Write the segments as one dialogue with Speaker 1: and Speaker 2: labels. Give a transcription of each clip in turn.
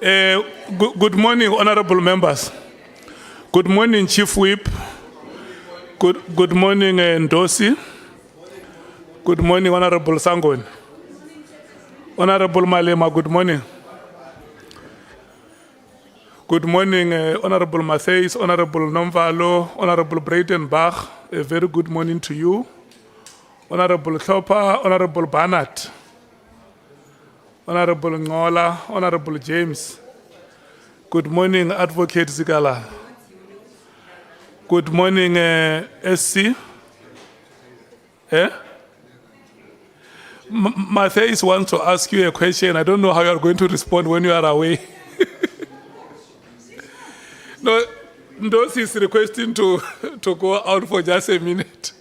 Speaker 1: Good morning, honorable members. Good morning, Chief Whip. Good morning, Ndosi. Good morning, Honorable Sangon. Honorable Malema, good morning. Good morning, Honorable Mattheys, Honorable Nomvalo, Honorable Breitenbach. A very good morning to you. Honorable Klopa, Honorable Barnett, Honorable Ngola, Honorable James. Good morning, Advocate Zigala. Good morning, SC. Mattheys wants to ask you a question. I don't know how you are going to respond when you are away. No, Ndosi is requesting to go out for just a minute.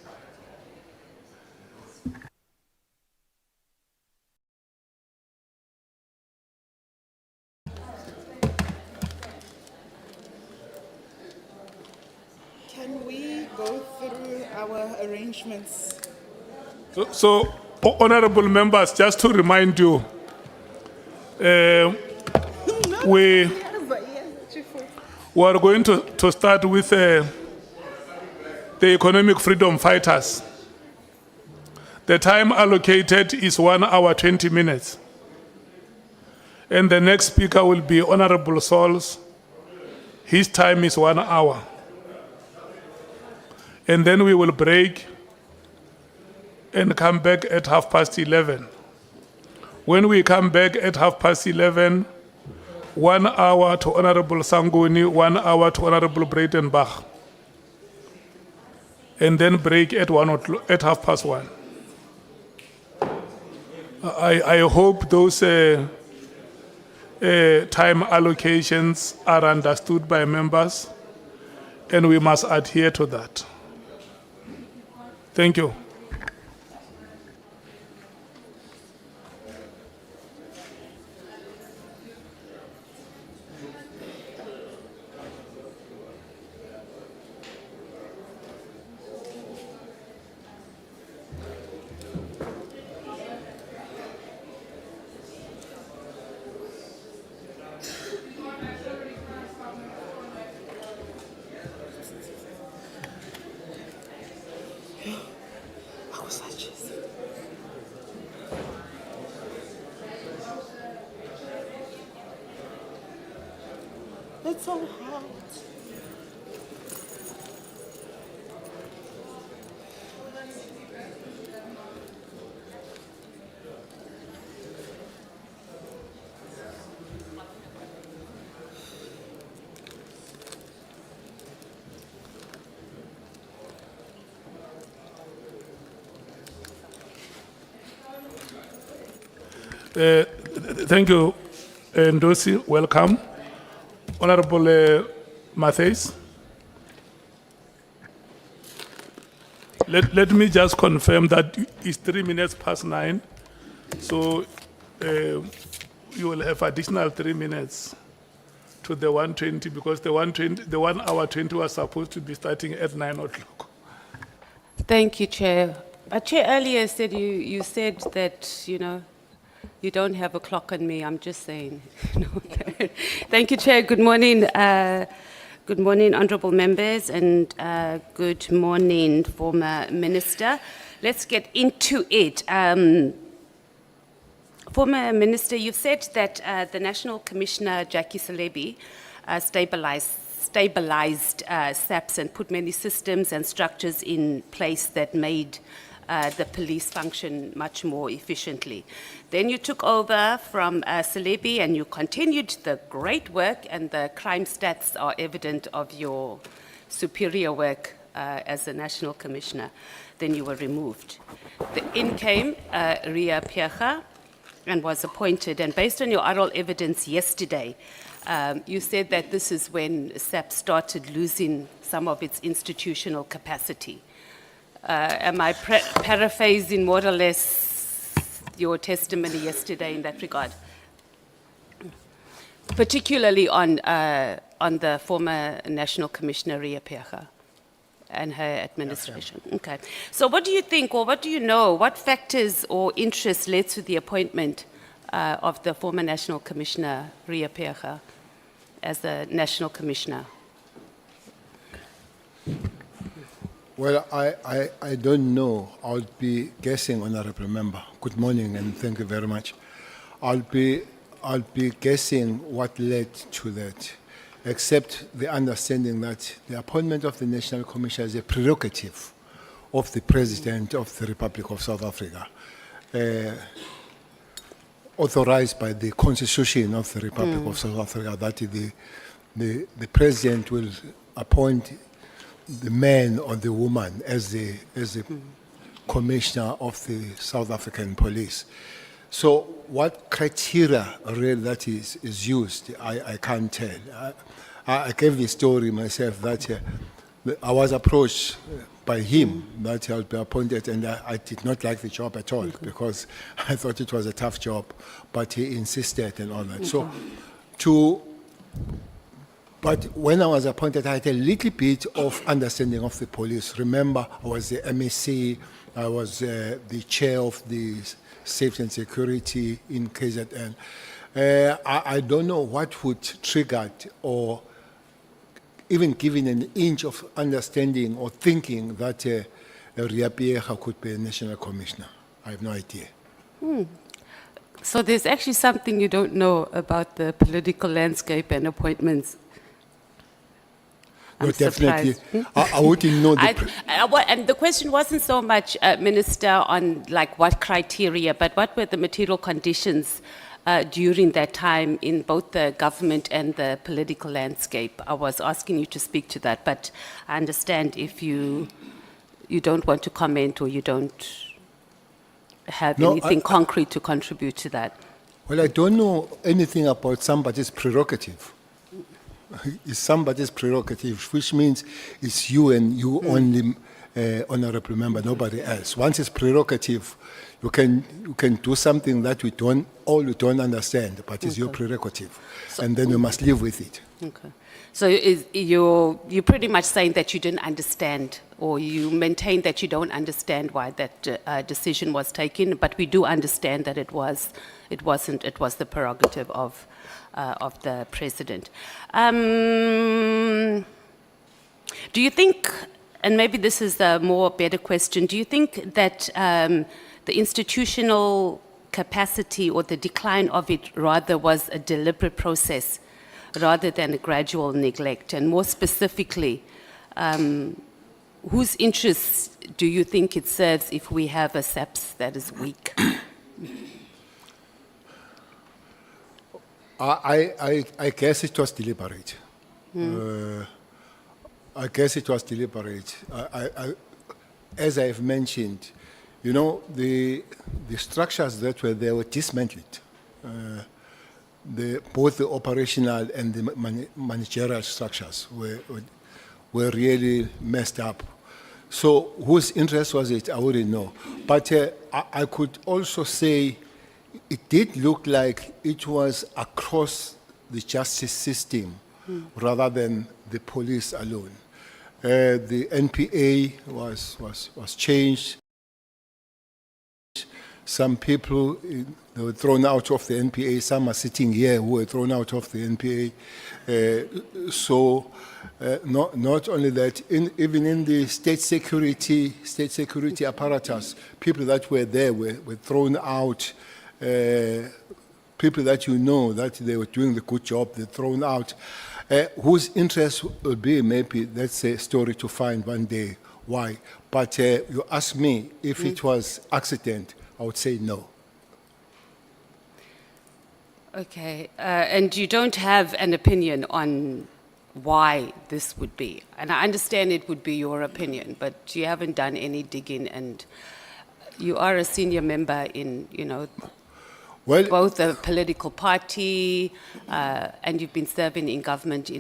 Speaker 2: Can we go through our arrangements?
Speaker 1: So, honorable members, just to remind you, we are going to start with the economic freedom fighters. The time allocated is 1 hour 20 minutes. And the next speaker will be Honorable Sauls. His time is 1 hour. And then we will break and come back at 11:30. When we come back at 11:30, 1 hour to Honorable Sangoni, 1 hour to Honorable Breitenbach. And then break at 1:30. I hope those time allocations are understood by members, and we must adhere to that. Thank you.
Speaker 2: It's so hot.
Speaker 1: Thank you, Ndosi. Welcome. Honorable Mattheys. Let me just confirm that it's 3 minutes past 9. So you will have additional 3 minutes to the 1:20 because the 1 hour 20 was supposed to be starting at 9 o'clock.
Speaker 3: Thank you, Chair. Chair, earlier said you said that, you don't have a clock on me. I'm just saying. Thank you, Chair. Good morning. Good morning, honourable members, and good morning, former Minister. Let's get into it. Former Minister, you've said that the National Commissioner, Jackie Salebi, stabilized SAPS and put many systems and structures in place that made the police function much more efficiently. Then you took over from Salebi and you continued the great work, and the crime stats are evident of your superior work as a National Commissioner. Then you were removed. In came Ria Piacha and was appointed, and based on your oral evidence yesterday, you said that this is when SAP started losing some of its institutional capacity. Am I paraphrasing more or less your testimony yesterday in that regard? Particularly on the former National Commissioner, Ria Piacha, and her administration. Okay. So what do you think, or what do you know, what factors or interests led to the appointment of the former National Commissioner, Ria Peja, as the National Commissioner?
Speaker 4: Well, I don't know. I'll be guessing, Honorable Member. Good morning and thank you very much. I'll be guessing what led to that, except the understanding that the appointment of the National Commissioner is a prerogative of the President of the Republic of South Africa, authorized by the Constitution of the Republic of South Africa, that the President will appoint the man or the woman as the Commissioner of the South African Police. So what criteria really that is used, I can't tell. I gave the story myself that I was approached by him that I'll be appointed, and I did not like the job at all because I thought it was a tough job, but he insisted and all that. But when I was appointed, I had a little bit of understanding of the police. Remember, I was the MSc, I was the chair of the Safety and Security in KZN. I don't know what would trigger or even given an inch of understanding or thinking that Ria Peja could be a national commissioner. I have no idea.
Speaker 3: So there's actually something you don't know about the political landscape and appointments.
Speaker 4: No,
Speaker 3: I'm
Speaker 4: definitely.
Speaker 3: surprised.
Speaker 4: I wouldn't know
Speaker 3: And the question wasn't so much, Minister, on like what criteria, but what were the material conditions during that time in both the government and the political landscape? I was asking you to speak to that, but I understand if you don't want to comment or you don't have anything concrete to contribute to that.
Speaker 4: Well, I don't know anything about somebody's prerogative. It's somebody's prerogative, which means it's you and you only, Honorable Member, nobody else. Once it's prerogative, you can do something that we don't understand, but it's your prerogative, and then we must live with it.
Speaker 3: Okay. So you're pretty much saying that you didn't understand, or you maintain that you don't understand why that decision was taken, but we do understand that it was the prerogative of the President. Do you think, and maybe this is a better question, do you think that the institutional capacity or the decline of it rather was a deliberate process rather than a gradual neglect? And more specifically, whose interests do you think it serves if we have a SAPS that is weak?
Speaker 4: I guess it was deliberate. I guess it was deliberate. As I've mentioned, you know, the structures that were there were dismantled. Both the operational and the managerial structures were really messed up. So whose interest was it? I wouldn't know. But I could also say it did look like it was across the justice system rather than the police alone. The NPA was changed. Some people they were thrown out of the NPA. Some are sitting here who were thrown out of the NPA. Not only that, even in the state security apparatus, people that were there were thrown out. People that you know that they were doing the good job, they're thrown out. Whose interest will be, maybe that's a story to find one day why. But you ask me if it was accident, I would say no.
Speaker 3: Okay, and you don't have an opinion on why this would be? And I understand it would be your opinion, but you haven't done any digging, and you are a senior member in, both a political party, and you've been serving in government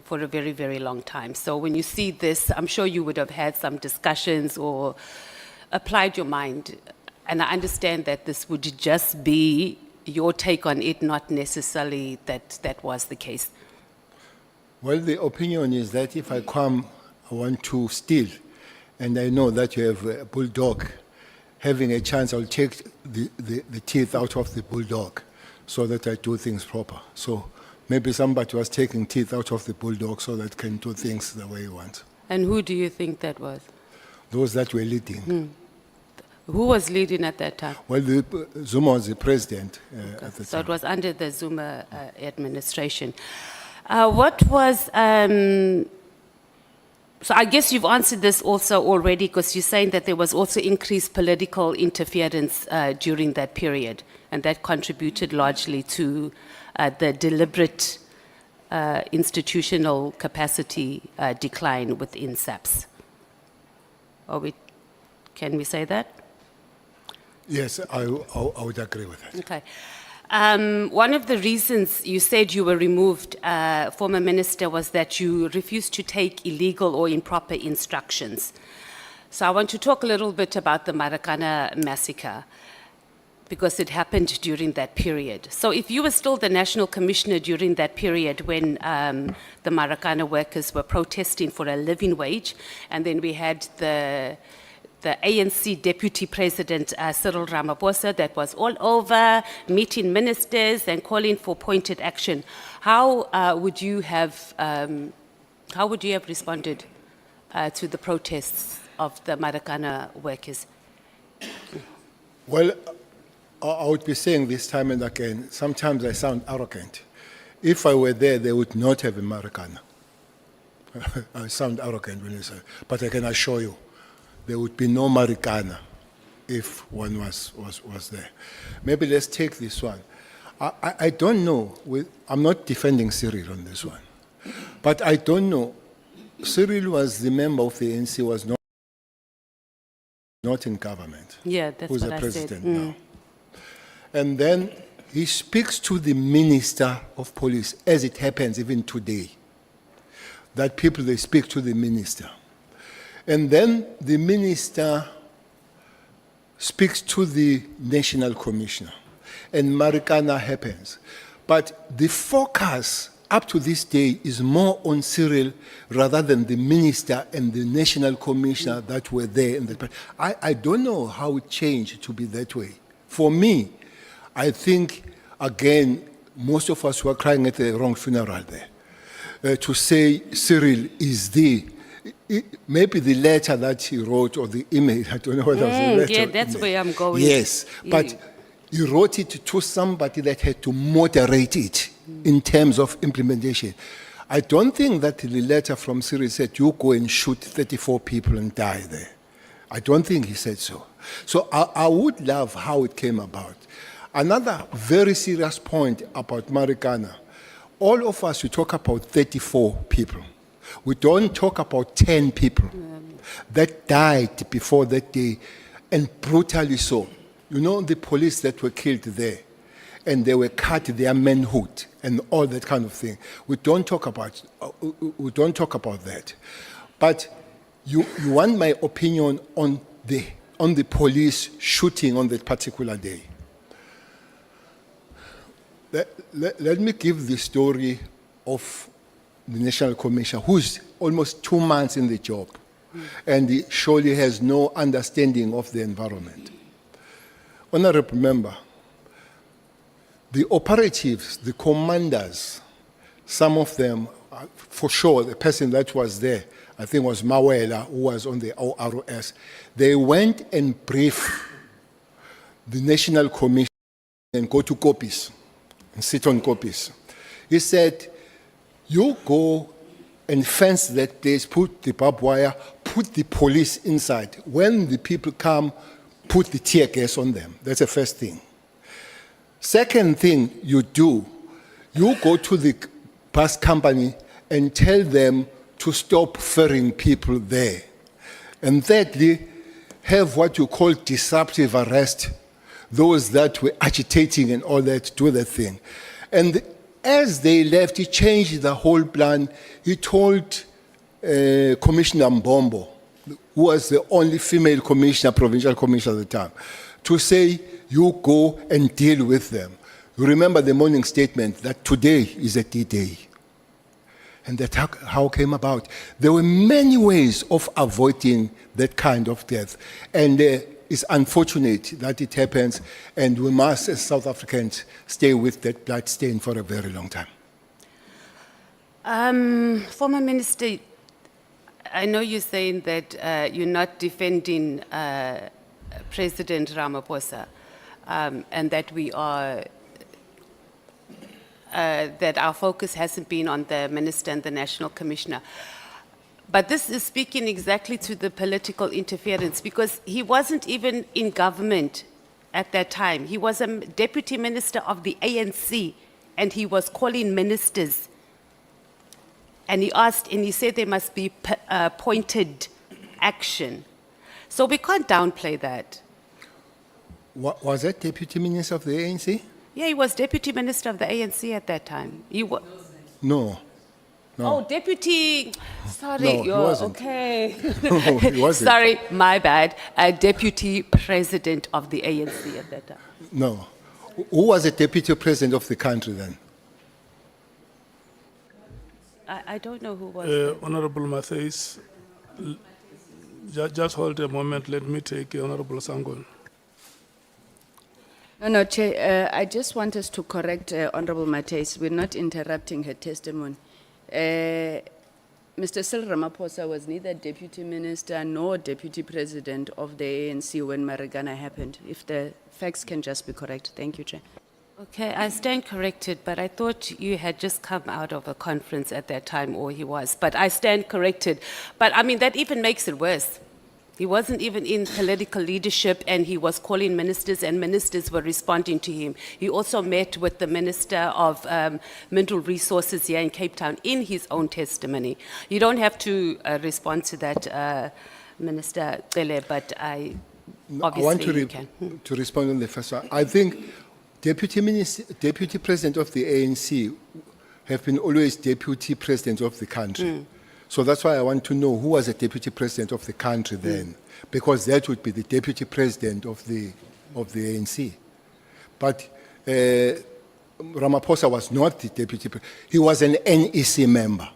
Speaker 3: for a very, very long time. So when you see this, I'm sure you would have had some discussions or applied your mind. And I understand that this would just be your take on it, not necessarily that was the case.
Speaker 4: Well, the opinion is that if I come, I want to steal, and I know that you have a bulldog, having a chance, I'll take the teeth out of the bulldog. so that I do things proper. So maybe somebody was taking teeth out of the bulldog so that can do things the way he wants.
Speaker 3: And who do you think that was?
Speaker 4: Those that were leading.
Speaker 3: Who was leading at that time?
Speaker 4: Well, Zuma was the president at the
Speaker 3: So
Speaker 4: time.
Speaker 3: it was under the Zuma administration. What was, so I guess you've answered this also already, because you're saying that there was also increased political interference during that period, and that contributed largely to the deliberate institutional capacity decline within SAPS. Can we say that?
Speaker 4: Yes, I would agree with that.
Speaker 3: Okay. One of the reasons you said you were removed, former minister, was that you refused to take illegal or improper instructions. So I want to talk a little bit about the Marikana massacre, because it happened during that period. So if you were still the national commissioner during that period when the Marikana workers were protesting for a living wage, and then we had the ANC deputy president, Cyril Ramaphosa, that was all over, meeting ministers and calling for pointed action. How would you have responded to the protests of the Marikana workers?
Speaker 4: Well, I would be saying this time and again, sometimes I sound arrogant. If I were there, they would not have a Marikana. I sound arrogant when I say, but I can assure you, there would be no Marikana if one was there. Maybe let's take this one. I don't know. I'm not defending Cyril on this one. But I don't know. Cyril was the member of the ANC, was not in government.
Speaker 3: Yeah, that's
Speaker 4: who's
Speaker 3: what
Speaker 4: the
Speaker 3: I
Speaker 4: president
Speaker 3: said.
Speaker 4: now. And then he speaks to the minister of police, as it happens even today. That people, they speak to the minister. And then the minister speaks to the national commissioner, and Marikana happens. But the focus up to this day is more on Cyril rather than the minister and the national commissioner that were there. I don't know how it changed to be that way. For me, I think, again, most of us were crying at the wrong funeral there. To say Cyril is maybe the letter that he wrote, or the email, I don't know whether it was a letter.
Speaker 3: Yeah, that's where I'm going.
Speaker 4: Yes, but he wrote it to somebody that had to moderate it in terms of implementation. I don't think that the letter from Cyril said, you go and shoot 34 people and die there. I don't think he said so. So I would love how it came about. Another very serious point about Marikana, all of us, we talk about 34 people. We don't talk about 10 people that died before that day, and brutally so. You know, the police that were killed there, and they were cut their manhood and all that kind of thing. We don't talk about that. But you want my opinion on the police shooting on that particular day. Let me give the story of the National Commissioner, who's almost 2 months in the job, and he surely has no understanding of the environment. Honorable Member, the operatives, the commanders, some of them, for sure, the person that was there, I think was Mawela, who was on the ORS, they went and briefed the National Commission and go to copies and sit on copies. He said, you go and fence that place, put the barbed wire, put the police inside. When the people come, put the tear gas on them. That's the first thing. Second thing you do, you go to the bus company and tell them to stop ferrying people there. And thirdly, have what you call disruptive arrest, those that were agitating and all that, do that thing. And as they left, he changed the whole plan. He told Commissioner Mbombo, who was the only female commissioner, provincial commissioner at the time, to say, you go and deal with them. You remember the morning statement that today is a D-Day. And that's how it came about. There were many ways of avoiding that kind of death. And it it's unfortunate that it happens, and we must, as South Africans, stay with that blood stain for a very long time.
Speaker 3: Former Minister, I know you're saying that you're not defending President Ramaphosa, and that we are, that our focus hasn't been on the minister and the national commissioner. But this is speaking exactly to the political interference, because he wasn't even in government at that time. He was a deputy minister of the ANC, and he was calling ministers. And he asked, and he said there must be pointed action. So we can't downplay that.
Speaker 4: Was that deputy minister of the ANC?
Speaker 3: Yeah, he was deputy minister of the ANC at that time.
Speaker 4: No. No.
Speaker 3: Oh, deputy, sorry,
Speaker 4: No, he
Speaker 3: you're
Speaker 4: wasn't.
Speaker 3: okay.
Speaker 4: No, he wasn't.
Speaker 3: Sorry, my bad. Deputy president of the ANC at that time.
Speaker 4: No. Who was the deputy president of the country then?
Speaker 3: I don't know who was.
Speaker 1: Honorable Mathis, just hold a moment. Let me take Honorable Sangon.
Speaker 5: No, Chair, I just want us to correct Honorable Matthias. We're not interrupting her testimony. Mr. Cyril Ramaphosa was neither deputy minister nor deputy president of the ANC when Marikana happened. If the facts can just be correct. Thank you, Chair.
Speaker 3: Okay, I stand corrected, but I thought you had just come out of a conference at that time, or he was. But I stand corrected. But I mean, that even makes it worse. He wasn't even in political leadership, and he was calling ministers, and ministers were responding to him. He also met with the Minister of Mineral Resources here in Cape Town in his own testimony. You don't have to respond to that, Minister Cele, but I obviously you can.
Speaker 4: To respond on the first one. I think deputy president of the ANC have been always deputy president of the country. So that's why I want to know who was the deputy president of the country then, because that would be the deputy president of the ANC. But Ramaphosa was not the deputy president. He was an NEC member.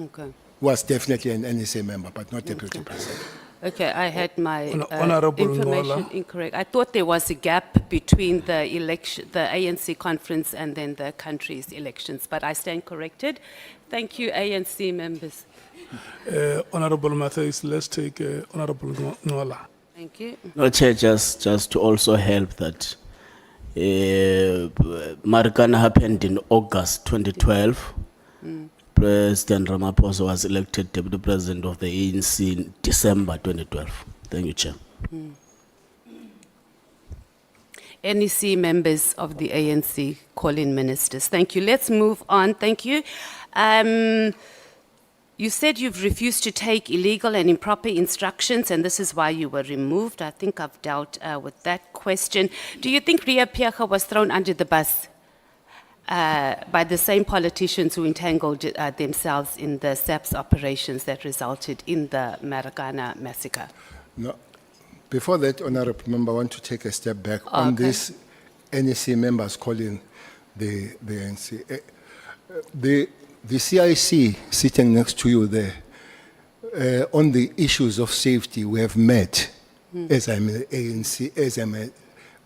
Speaker 3: Okay.
Speaker 4: Was definitely an NEC member, but not deputy president.
Speaker 3: Okay, I had my
Speaker 1: Honorable
Speaker 3: information
Speaker 1: Nhlanhla.
Speaker 3: incorrect. I thought there was a gap between the election, the ANC conference, and then the country's elections, but I stand corrected. Thank you, ANC members.
Speaker 1: Honorable Mathis, let's take Honorable Nhlanhla.
Speaker 3: Thank you.
Speaker 6: No, Chair, just to also help that Marikana happened in August 2012. President Ramaphosa was elected Deputy President of the ANC in December 2012. Thank you, Chair.
Speaker 3: NEC members of the ANC calling ministers. Thank you. Let's move on. Thank you. You said you've refused to take illegal and improper instructions, and this is why you were removed. I think I've dealt with that question. Do you think Ria Piaga was thrown under the bus by the same politicians who entangled themselves in the SAPS operations that resulted in the Marikana massacre?
Speaker 4: No. Before that, Honorable Member, I want to take a step back on
Speaker 3: Okay.
Speaker 4: this NEC members calling the ANC. The CIC sitting next to you there, on the issues of safety, we have met as I'm an ANC, as I'm a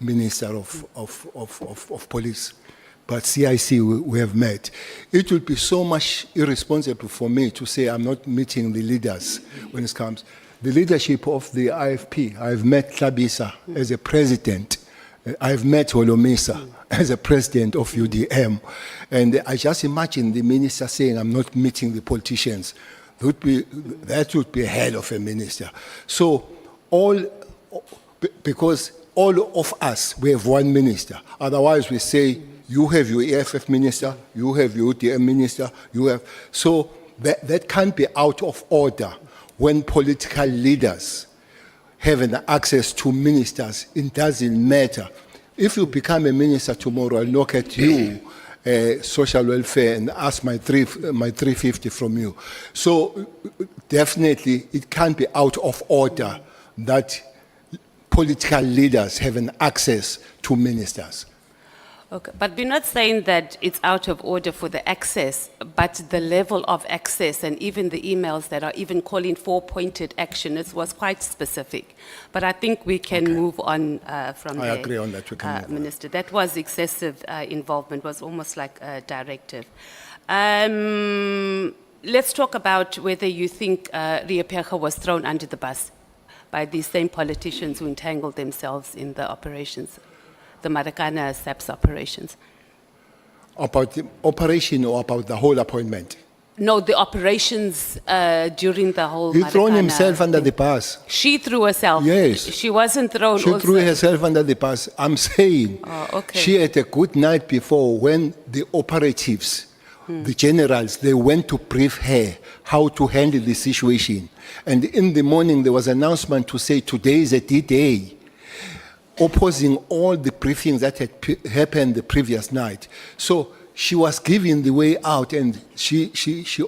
Speaker 4: Minister of Police. But CIC, we have met. It would be so much irresponsible for me to say I'm not meeting the leaders when it comes. The leadership of the IFP, I've met Tlabisa as a president. I've met Holomisa as a president of UDM. And I just imagine the minister saying, I'm not meeting the politicians. That would be a hell of a minister. So because all of us, we have one minister. Otherwise, we say, you have your EFF minister, you have your UDM minister, you have... So that can't be out of order when political leaders have an access to ministers. It doesn't matter. If you become a minister tomorrow, I'll look at you, social welfare, and ask my 350 from you. So definitely, it can't be out of order that political leaders have an access to ministers.
Speaker 3: Okay, but we're not saying that it's out of order for the access, but the level of access and even the emails that are even calling for pointed action, it was quite specific. But I think we can move on from
Speaker 4: I
Speaker 3: there.
Speaker 4: agree on that, we can move on.
Speaker 3: Minister, that was excessive involvement, was almost like a directive. Let's talk about whether you think Riepega was thrown under the bus by these same politicians who entangled themselves in the operations, the Marikana SAPS operations.
Speaker 4: About the operation or about the whole appointment?
Speaker 3: No, the operations during the whole
Speaker 4: He thrown
Speaker 3: Marikana
Speaker 4: himself under
Speaker 3: thing.
Speaker 4: the bus.
Speaker 3: She threw herself.
Speaker 4: Yes.
Speaker 3: She wasn't thrown
Speaker 4: She
Speaker 3: also.
Speaker 4: threw herself under the bus. I'm saying
Speaker 3: Oh, okay.
Speaker 4: she had a good night before when the operatives, the generals, they went to brief her how to handle the situation. And in the morning, there was an announcement to say today is a D-Day, opposing all the briefings that had happened the previous night. So she was given the way out, and she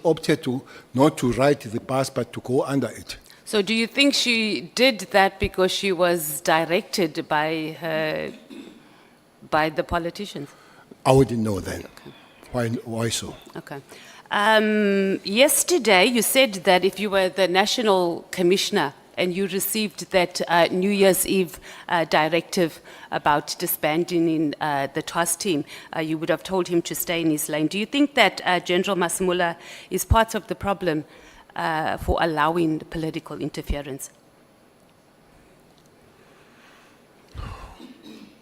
Speaker 4: opted to not to ride the bus, but to go under it.
Speaker 3: So do you think she did that because she was directed by the politicians?
Speaker 4: I wouldn't know then. Why so?
Speaker 3: Okay. Yesterday, you said that if you were the national commissioner and you received that New Year's Eve directive about disbanding in the TWAS team, you would have told him to stay in his lane. Do you think that General Masimula is part of the problem for allowing political interference?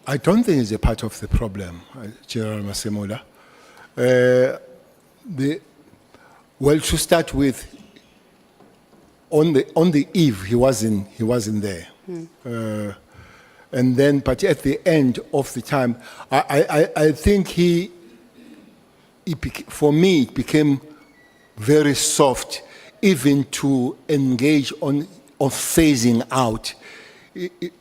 Speaker 4: I don't think it's a part of the problem, General Masimula. Well, to start with, on the eve he wasn't there, and then but at the end of the time, I think for me it became very soft, even to engage on phasing out.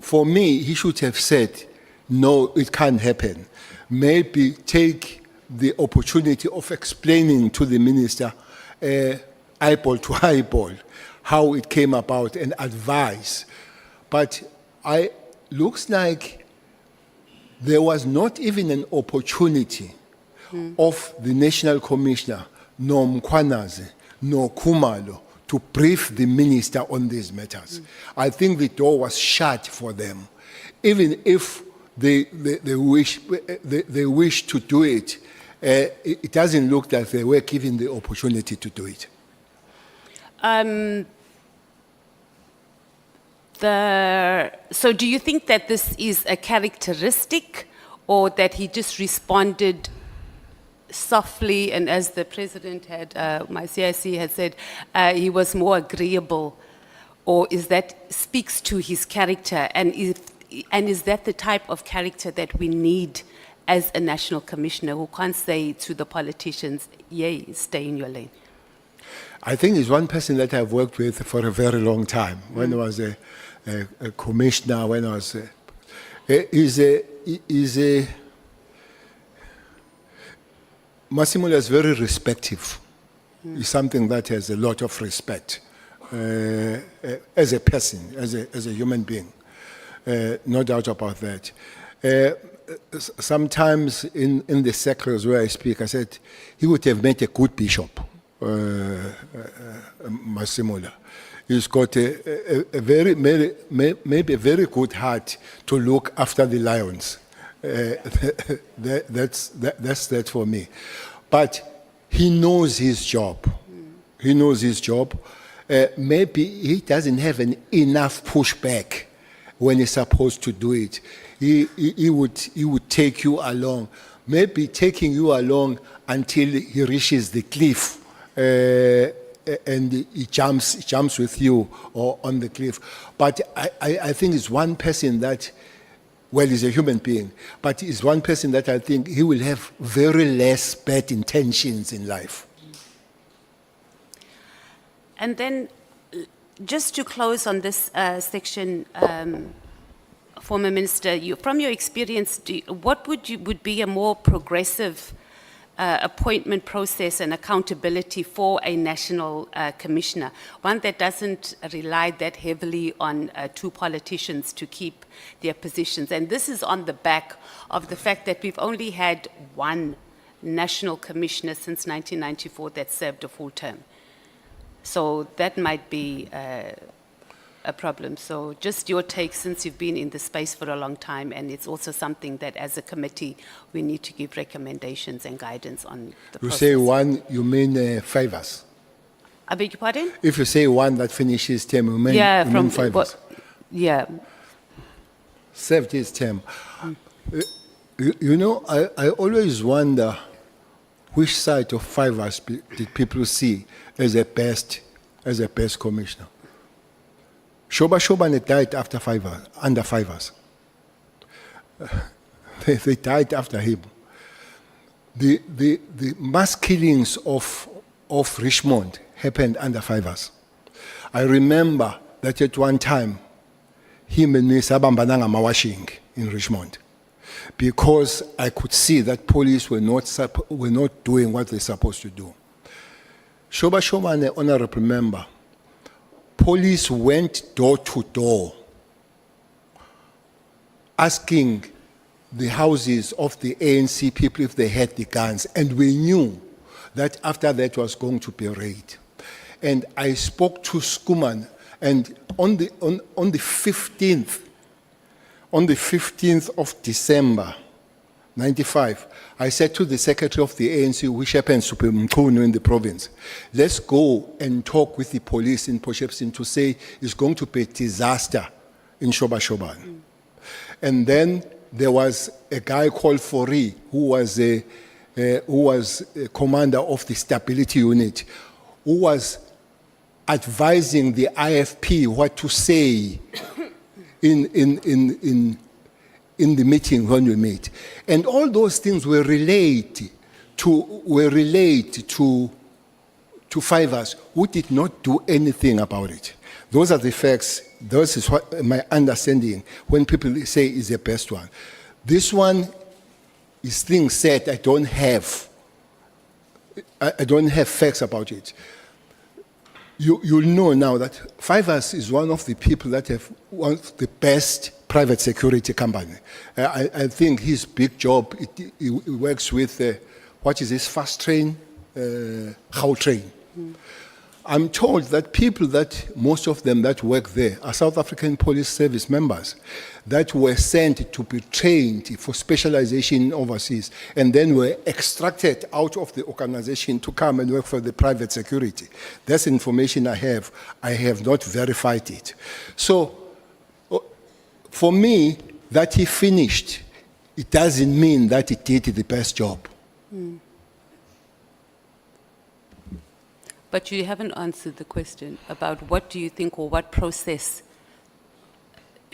Speaker 4: For me, he should have said, no, it can't happen. Maybe take the opportunity of explaining to the minister, eyeball to eyeball, how it came about and advise. But looks like there was not even an opportunity of the National Commissioner, nor Mkhwanazi, nor Khumalo, to brief the minister on these matters. I think the door was shut for them. Even if they wish to do it, it doesn't look like they were given the opportunity to do it.
Speaker 3: So do you think that this is a characteristic, or that he just responded softly, and as the president had, my CIC had said, he was more agreeable, or is that speaks to his character, and is that the type of character that we need as a national commissioner, who can't say to the politicians, yay, stay in your lane?
Speaker 4: I think he's one person that I've worked with for a very long time. When I was a commissioner, when I was Masimula is very respectful. He's something that has a lot of respect as a person, as a human being. No doubt about that. Sometimes in the circles where I speak, I said he would have made a good bishop, Masimula. He's got a very, maybe a very good heart to look after the lions. That's that for me. But he knows his job. He knows his job. Maybe he doesn't have enough pushback when he's supposed to do it. He would take you along, maybe taking you along until he reaches the cliff, and he jumps with you or on the cliff. But I think it's one person that, well, he's a human being, but he's one person that I think he will have very less bad intentions in life.
Speaker 3: And then, just to close on this section, former minister, from your experience, what would be a more progressive appointment process and accountability for a national commissioner, one that doesn't rely that heavily on two politicians to keep their positions. And this is on the back of the fact that we've only had one national commissioner since 1994 that served a full term. So that might be a problem. So just your take, since you've been in the space for a long time, and it's also something that as a committee we need to give recommendations and guidance on the
Speaker 4: You
Speaker 3: process.
Speaker 4: say one, you mean favors.
Speaker 3: I beg your pardon?
Speaker 4: If you say one that finishes term, you mean,
Speaker 3: Yeah,
Speaker 4: you
Speaker 3: from
Speaker 4: mean favors.
Speaker 3: yeah.
Speaker 4: Served his term. You know, I always wonder which side of fivers did people see as a best commissioner. Shobane died after fivers, under fivers. They died after him. The mass killings of Richmond happened under fivers. I remember that at one time, him and me sabambananga mawashing in Richmond, because I could see that police were not doing what they're supposed to do. Shobane, honorable member, police went door to door asking the houses of the ANC people if they had the guns, and we knew that after that was going to be raid. And I spoke to Skuman, and on the 15th of December 95, I said to the secretary of the ANC, which happens to be Mkhwanazi in the province, let's go and talk with the police in Potchefstroom to say it's going to be a disaster in Shobane. And then there was a guy called Fori, who was a commander of the stability unit, who was advising the IFP what to say in the meeting when we meet. And all those things were related to fivers who did not do anything about it. Those are the facts. This is what my understanding when people say is the best one. This one is things said I don't have facts about it. You'll know now that Fivers is one of the people that have one of the best private security company. I think his big job, he works with, what is this, fast train, how train. I'm told that people most of them that work there are South African Police Service members that were sent to be trained for specialization overseas and then were extracted out of the organization to come and work for the private security. That's information I have. I have not verified it. So, for me, that he finished, it doesn't mean that he did the best job.
Speaker 3: But you haven't answered the question about what do you think, or what process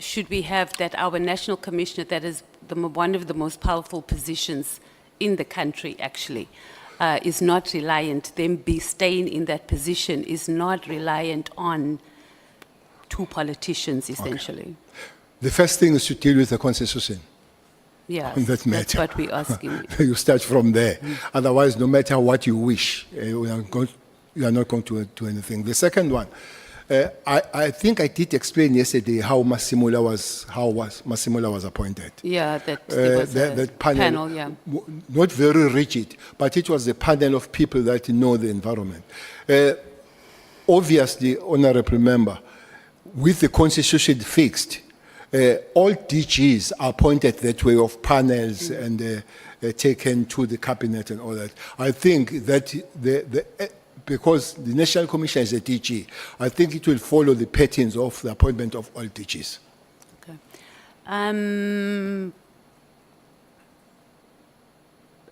Speaker 3: should we have that our national commissioner, that is one of the most powerful positions in the country actually, is not reliant, them be staying in that position is not reliant on two politicians essentially.
Speaker 4: Okay. The first thing is to deal with the constitution.
Speaker 3: Yeah,
Speaker 4: On that matter.
Speaker 3: that's what we're asking.
Speaker 4: You start from there. Otherwise, no matter what you wish, you are not going to do anything. The second one, I think I did explain yesterday how Massimula was appointed.
Speaker 3: Yeah, that there was
Speaker 4: that
Speaker 3: panel, yeah.
Speaker 4: Not very rigid, but it was a panel of people that know the environment. Obviously, honorable member, with the constitution fixed, all DGs are appointed that way of panels and taken to the cabinet and all that. I think that because the National Commission is a DG, I think it will follow the patterns of the appointment of all DGs.
Speaker 3: Okay.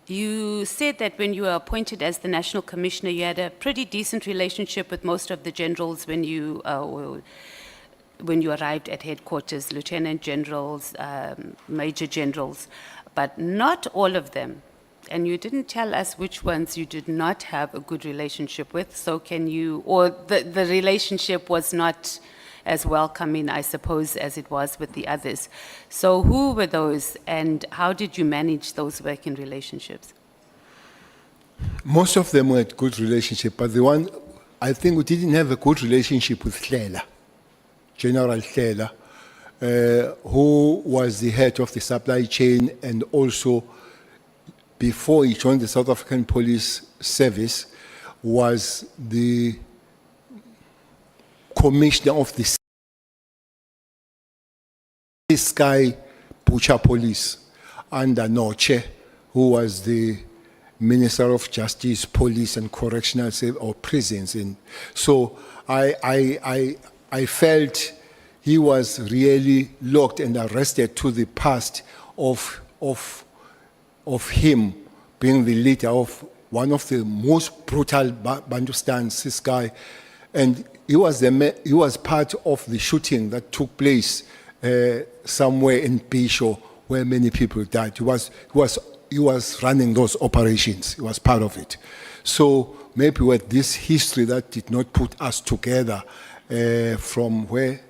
Speaker 3: You said that when you were appointed as the National Commissioner, you had a pretty decent relationship with most of the generals when you arrived at headquarters, lieutenant generals, major generals, but not all of them. And you didn't tell us which ones you did not have a good relationship with. So can you, or the relationship was not as welcoming, I suppose, as it was with the others. So who were those, and how did you manage those working relationships?
Speaker 4: Most of them had good relationship, but the one I think we didn't have a good relationship with Nhlanhla, General Nhlanhla, who was the head of the supply chain, and also before he joined the South African Police Service was the commissioner of the Sky Butcher Police under Noche, who was the Minister of Justice, Police and Correctional or Prisons. So I felt he was really locked and arrested to the past of him being the leader of one of the most brutal Bantustans, this guy. And he was part of the shooting that took place somewhere in Bisho where many people died. He was running those operations. He was part of it. So maybe with this history that did not put us together from where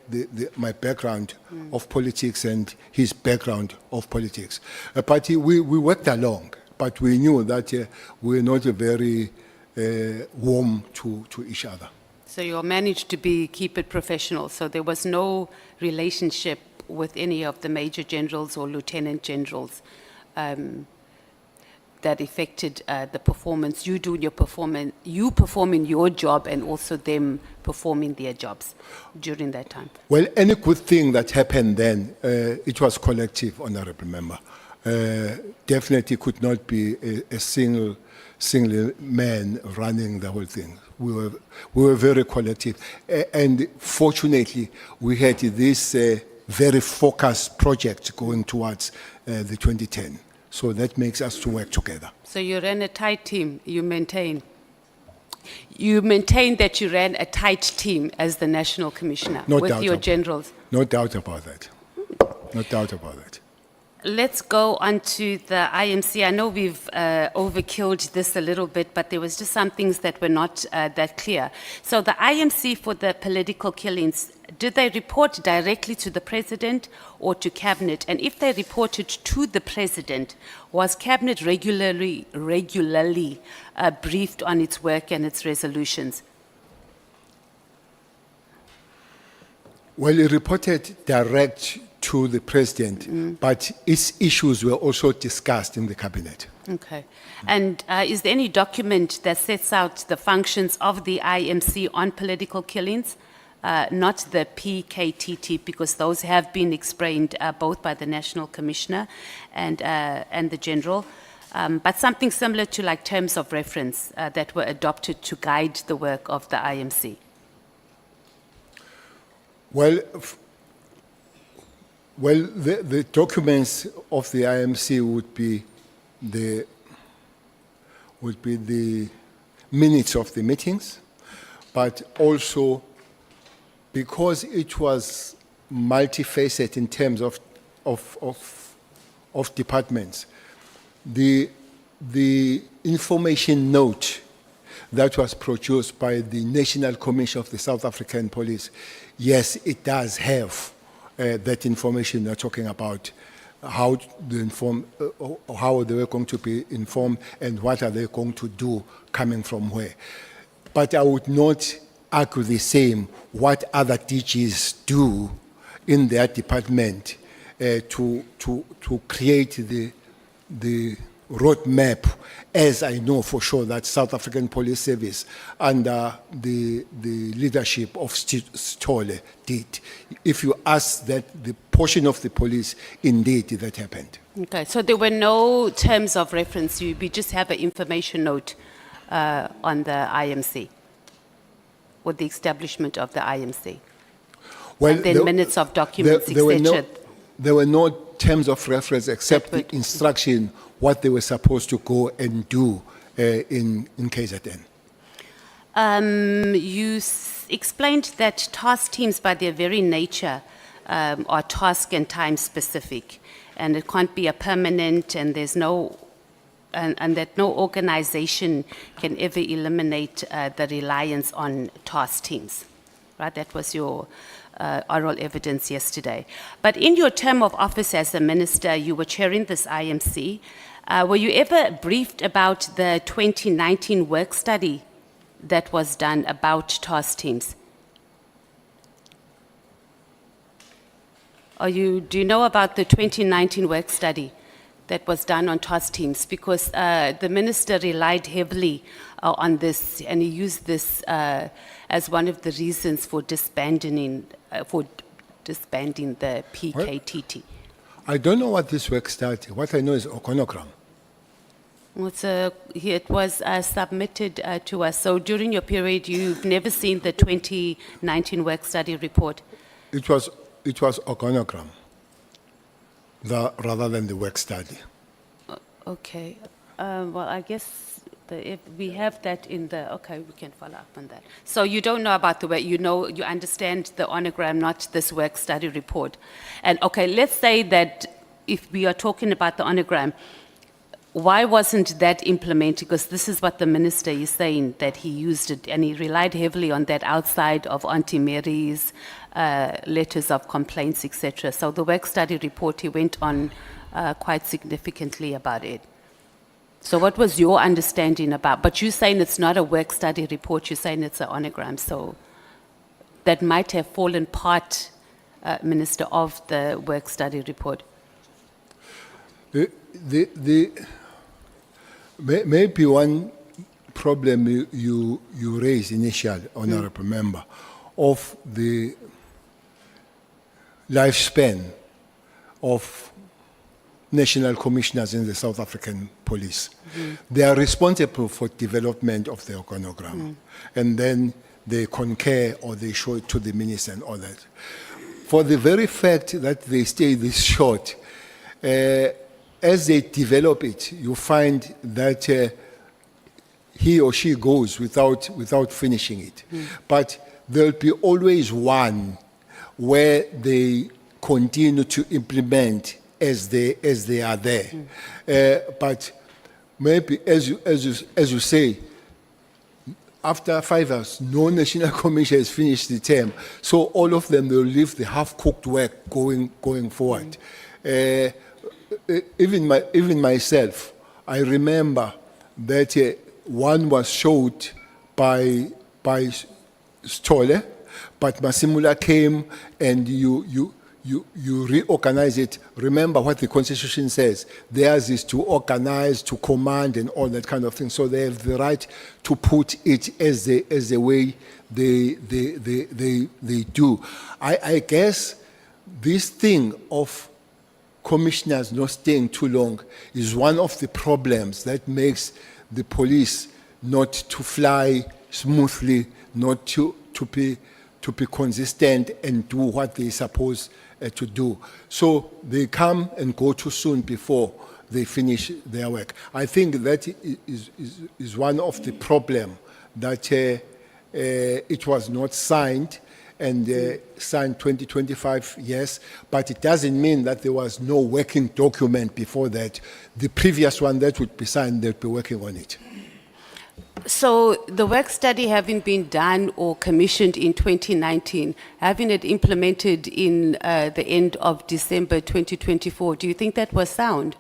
Speaker 4: my background of politics and his background of politics. But we worked along, but we knew that we were not very warm to each other.
Speaker 3: So you all managed to keep it professional, so there was no relationship with any of the major generals or lieutenant generals that affected the performance, you performing your job and also them performing their jobs during that time?
Speaker 4: Well, any good thing that happened then, it was collective, Honorable Member. Definitely could not be a single man running the whole thing. We were very collective. And fortunately, we had this very focused project going towards the 2010. So that makes us to work together.
Speaker 3: So you ran a tight team, you maintain that you ran a tight team as the National Commissioner with your generals?
Speaker 4: No doubt about that. No doubt about that.
Speaker 3: Let's go on to the IMC. I know we've overkilled this a little bit, but there was just some things that were not that clear. So the IMC for the political killings, did they report directly to the President or to Cabinet? And if they reported to the President, was Cabinet regularly briefed on its work and its resolutions?
Speaker 4: Well, it reported direct to the President, but its issues were also discussed in the Cabinet.
Speaker 3: Okay. And is there any document that sets out the functions of the IMC on political killings? Not the PKTT, because those have been explained both by the National Commissioner and the General, but something similar to like terms of reference that were adopted to guide the work of the IMC.
Speaker 4: Well, the documents of the IMC would be the minutes of the meetings, but also because it was multifaceted in terms of departments, the information note that was produced by the National Commission of the South African Police, yes, it does have that information they're talking about, how they were going to be informed and what are they going to do coming from where. But I would not argue the same what other DGs do in their department to create the roadmap, as I know for sure that South African Police Service under the leadership of Stole did. If you ask that, the portion of the police, indeed that happened.
Speaker 3: Okay, so there were no terms of reference, we just have an information note on the IMC, or the establishment of the IMC.
Speaker 4: Well,
Speaker 3: and then minutes of documents, etc.
Speaker 4: There were no terms of reference except the instruction what they were supposed to go and do in KZN.
Speaker 3: You explained that task teams by their very nature are task and time specific, and it can't be a permanent, and there's no, and that no organization can ever eliminate the reliance on task teams, right? That was your oral evidence yesterday. But in your term of office as a minister, you were chairing this IMC. Were you ever briefed about the 2019 work study that was done about task teams? Do you know about the 2019 work study that was done on task teams? Because the minister relied heavily on this, and he used this as one of the reasons for disbanding the PKTT.
Speaker 4: I don't know what this work study. What I know is organogram.
Speaker 3: It was submitted to us. So during your period, you've never seen the 2019 work study report?
Speaker 4: It was organogram, rather than the work study.
Speaker 3: Okay. Well, I guess if we have that in the, okay, we can follow up on that. So you don't know about the work, you understand the onogram, not this work study report. And okay, let's say that if we are talking about the onogram, why wasn't that implemented? Because this is what the minister is saying, that he used it and he relied heavily on that outside of Auntie Mary's letters of complaints, etc. So the work study report, he went on quite significantly about it. So what was your understanding about? But you're saying it's not a work study report, you're saying it's an onogram. So that might have fallen part, Minister, of the work study report.
Speaker 4: Maybe one problem you raised initially, Honorable Member, of the lifespan of national commissioners in the South African police. They are responsible for development of the organogram. And then they concur or they show it to the minister and all that. For the very fact that they stay this short, as they develop it, you find that he or she goes without finishing it. But there'll be always one where they continue to implement as they are there. But maybe, as you say, after 5 years, no national commission has finished the term. So all of them will leave the half-cooked work going forward. Even myself, I remember that one was showed by Stolle, but Masimula came and you reorganize it. Remember what the Constitution says. Theirs is to organize, to command, and all that kind of thing. So they have the right to put it as the way they do. I guess this thing of commissioners not staying too long is one of the problems that makes the police not to fly smoothly, not to be consistent and do what they're supposed to do. So they come and go too soon before they finish their work. I think that is one of the problems, that it was not signed, and signed 2025, yes, but it doesn't mean that there was no working document before that. The previous one that would be signed, they'd be working on it.
Speaker 3: So the work study having been done or commissioned in 2019, having it implemented in the end of December 2024, do you think that was sound?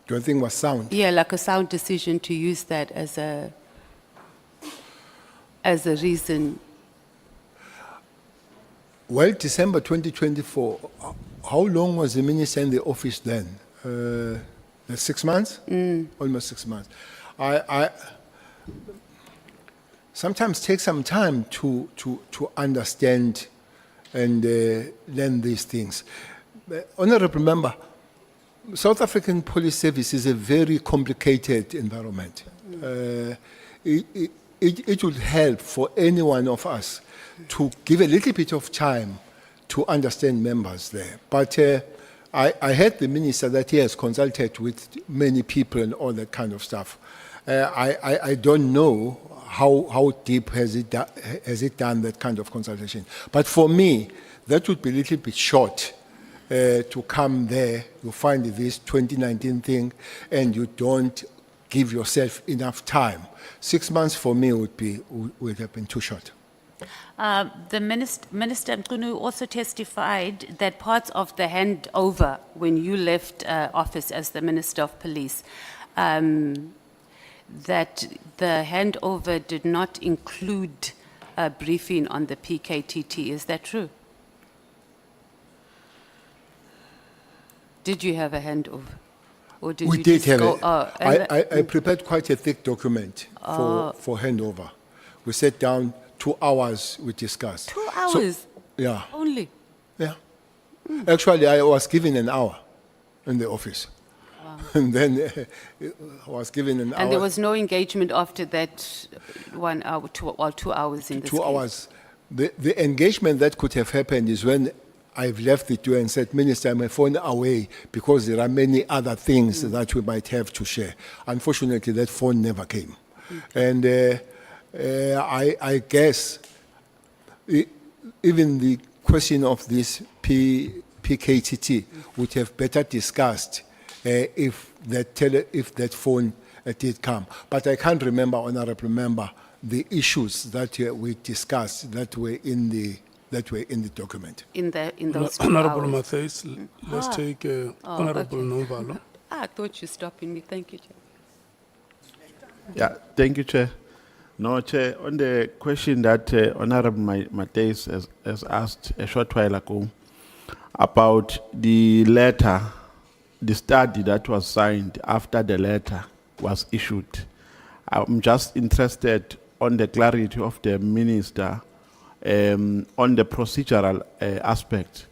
Speaker 4: Do you think it was sound?
Speaker 3: Yeah, like a sound decision to use that as a reason.
Speaker 4: Well, December 2024, how long was the minister in the office then? 6 months? Almost 6 months. I sometimes take some time to understand and learn these things. Honorable Member, South African Police Service is a very complicated environment. It would help for any one of us to give a little bit of time to understand members there. But I heard the minister that he has consulted with many people and all that kind of stuff. I don't know how deep has it done that kind of consultation. But for me, that would be a little bit short to come there, you find this 2019 thing, and you don't give yourself enough time. 6 months for me would have been too short.
Speaker 3: The Minister Mkhunu also testified that parts of the handover when you left office as the Minister of Police, that the handover did not include a briefing on the PKTT. Is that true? Did you have a handover? Or did
Speaker 4: We
Speaker 3: you
Speaker 4: did
Speaker 3: just
Speaker 4: have
Speaker 3: go,
Speaker 4: I prepared quite a thick document for handover. We sat down 2 hours, we discussed.
Speaker 3: 2 hours
Speaker 4: Yeah,
Speaker 3: only?
Speaker 4: yeah. Actually, I was given an hour in the office. And then I was given an hour.
Speaker 3: And there was no engagement after that 1 hour, 2 hours in this
Speaker 4: 2
Speaker 3: case?
Speaker 4: hours. The engagement that could have happened is when I've left the door and said, Minister, my phone away because there are many other things that we might have to share. Unfortunately, that phone never came. And I guess even the question of this PKTT would have better discussed if that phone did come. But I can't remember, Honourable Member, the issues that we discussed that were in the document.
Speaker 3: In those 2
Speaker 1: Honorable
Speaker 3: hours?
Speaker 1: Mathias, let's take Honorable Novalo.
Speaker 3: I thought you were stopping me. Thank you, Chair.
Speaker 7: Yeah, thank you, Chair. No, Chair, on the question that Honorable Mathias has asked a short while ago about the letter, the study that was signed after the letter was issued. I'm just interested on the clarity of the Minister on the procedural aspect.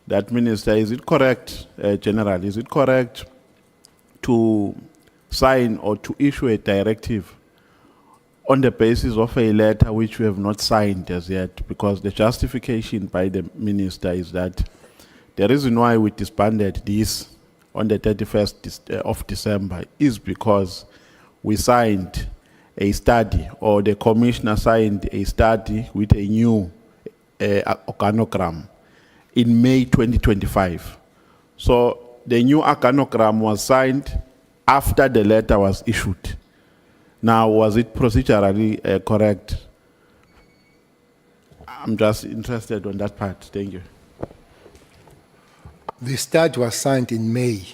Speaker 7: That, Minister, is it correct, General, is it correct to sign or to issue a directive on the basis of a letter which we have not signed as yet? Because the justification by the Minister is that the reason why we disbanded this on the 31st of December is because we signed a study, or the Commissioner signed a study with a new organogram in May 2025. So the new organogram was signed after the letter was issued. Now, was it procedurally correct? I'm just interested on that part. Thank you.
Speaker 4: The study was signed in May,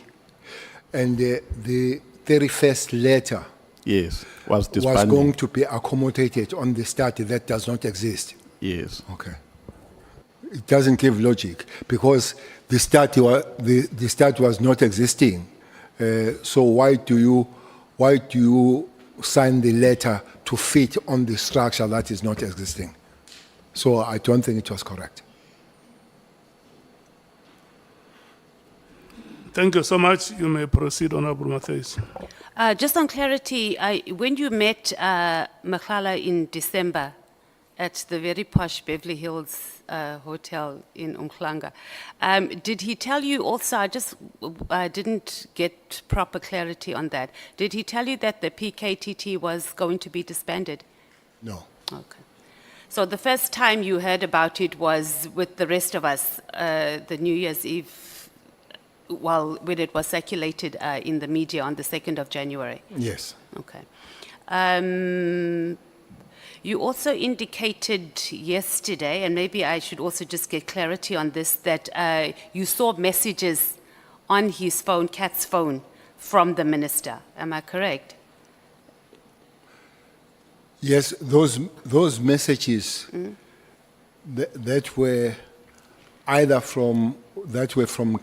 Speaker 4: and the 31st letter
Speaker 7: Yes, was disbanded.
Speaker 4: was going to be accommodated on the study that does not exist.
Speaker 7: Yes.
Speaker 4: Okay. It doesn't give logic because the study was not existing. So why do you sign the letter to fit on the structure that is not existing? So I don't think it was correct.
Speaker 1: Thank you so much. You may proceed, Honorable Mathias.
Speaker 3: Just on clarity, when you met Matlala in December at the very posh Beverly Hills hotel in Nhlanhla, did he tell you also, I just didn't get proper clarity on that, did he tell you that the PKTT was going to be disbanded?
Speaker 4: No.
Speaker 3: Okay. So the first time you heard about it was with the rest of us, the New Year's Eve, when it was circulated in the media on the 2nd of January?
Speaker 4: Yes.
Speaker 3: Okay. You also indicated yesterday, and maybe I should also just get clarity on this, that you saw messages on his phone, Kat's phone, from the minister. Am I correct?
Speaker 4: Yes, those messages that were either from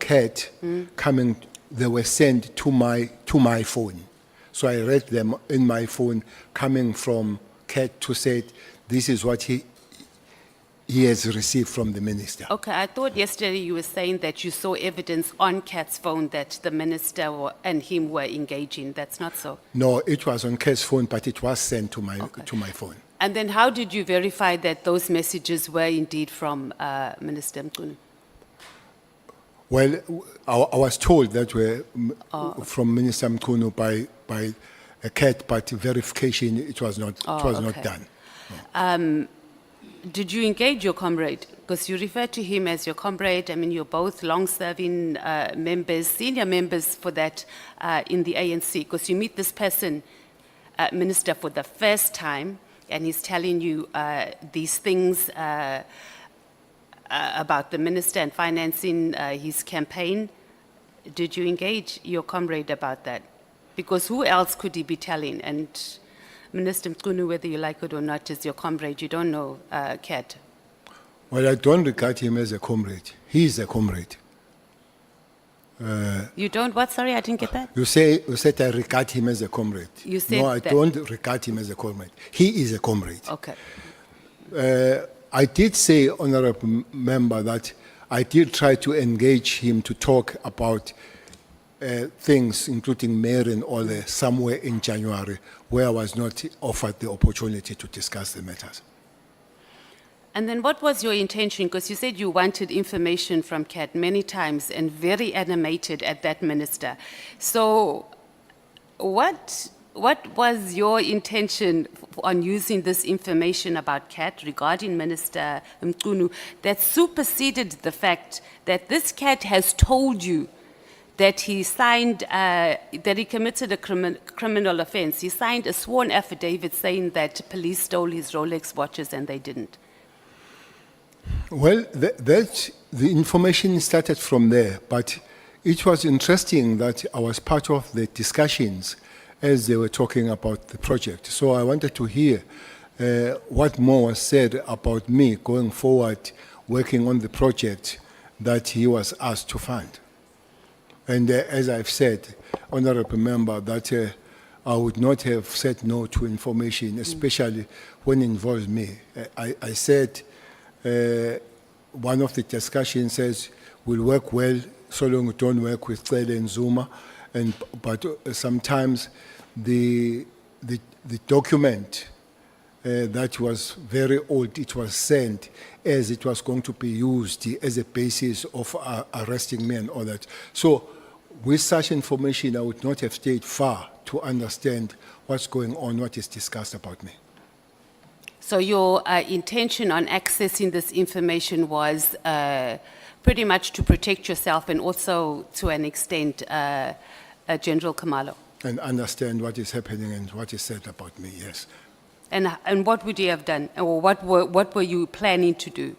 Speaker 4: Kat coming, they were sent to my phone. So I read them in my phone coming from Kat to say this is what he has received from the minister.
Speaker 3: Okay, I thought yesterday you were saying that you saw evidence on Kat's phone that the minister and him were engaging. That's not so.
Speaker 4: No, it was on Kat's phone, but it was sent to my phone.
Speaker 3: And then how did you verify that those messages were indeed from Minister Mkhwanazi?
Speaker 4: Well, I was told that were from Minister Mkhwanazi by a Kat, but verification it was not not done.
Speaker 3: Did you engage your comrade? Because you refer to him as your comrade. I mean, you're both long-serving members, senior members for that in the ANC. Because you meet this person, Minister, for the first time, and he's telling you these things about the minister and financing his campaign, did you engage your comrade about that? Because who else could he be telling? And Minister Mkhunu, whether you like it or not, is your comrade. You don't know Kat.
Speaker 4: Well, I don't regard him as a comrade. He is a comrade.
Speaker 3: You don't what? Sorry, I didn't get that.
Speaker 4: You said I regard him as a comrade.
Speaker 3: You said
Speaker 4: no, I
Speaker 3: that.
Speaker 4: don't regard him as a comrade. He is a comrade.
Speaker 3: Okay.
Speaker 4: I did say, Honourable Member, that I did try to engage him to talk about things, including mayor and all that, somewhere in January, where I was not offered the opportunity to discuss the matters.
Speaker 3: And then what was your intention? Because you said you wanted information from Kat many times and very animated at that minister. So what was your intention on using this information about Kat regarding Minister Mkhunu that superseded the fact that this Kat has told you that he signed, that he committed a criminal offense? He signed a sworn affidavit saying that police stole his Rolex watches and they didn't.
Speaker 4: Well, the information started from there, but it was interesting that I was part of the discussions as they were talking about the project. So I wanted to hear what more was said about me going forward, working on the project that he was asked to fund. And as I've said, Honourable Member, that I would not have said no to information, especially when it involves me. I said, one of the discussions says we'll work well so long we don't work with Cele and Zuma, but sometimes the document that was very old, it was sent as it was going to be used as a basis of arresting me and all that. So with such information, I would not have stayed far to understand what's going on, what is discussed about me.
Speaker 3: So your intention on accessing this information was pretty much to protect yourself and also, to an extent, General Khumalo.
Speaker 4: And understand what is happening and what is said about me, yes.
Speaker 3: And what would you have done, or what were you planning to do?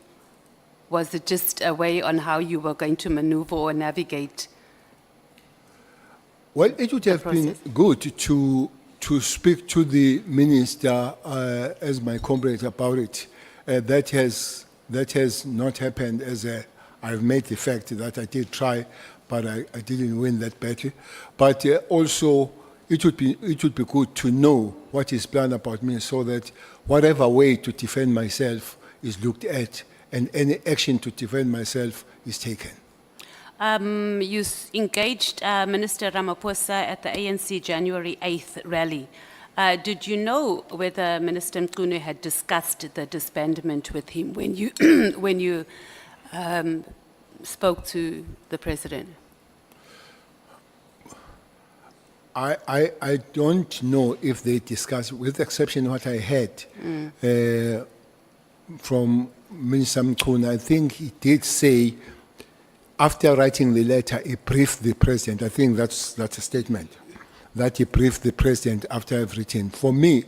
Speaker 3: Was it just a way on how you were going to maneuver or navigate?
Speaker 4: Well, it would have been good to speak to the minister as my comrade about it. That has not happened. I've made the fact that I did try, but I didn't win that battle. But also, it would be good to know what is planned about me, so that whatever way to defend myself is looked at, and any action to defend myself is taken.
Speaker 3: You engaged Minister Ramaphosa at the ANC January 8th rally. Did you know whether Minister Mkhunu had discussed the disbandment with him when you when you spoke to the president?
Speaker 4: I don't know if they discussed, with the exception of what I heard from Minister Mkhunu. I think he did say, after writing the letter, he briefed the president. I think that's a statement, that he briefed the president after I've written. For me,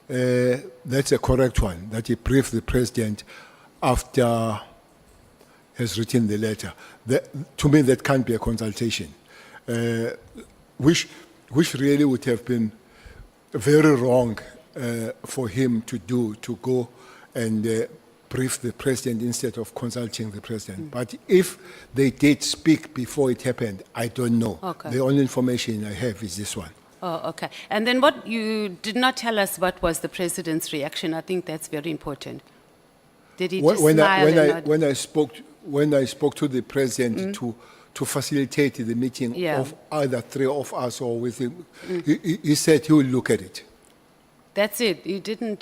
Speaker 4: that's a correct one, that he briefed the president after has written the letter. To me, that can't be a consultation, which really would have been very wrong for him to do, to go and brief the president instead of consulting the president. But if they did speak before it happened, I don't know.
Speaker 3: Okay.
Speaker 4: The only information I have is this one.
Speaker 3: Oh, okay. And then what, you did not tell us what was the president's reaction. I think that's very important. Did he just smile and nod?
Speaker 4: When I spoke to the president to facilitate the meeting of either three of us or with him, he said he will look at it.
Speaker 3: That's it.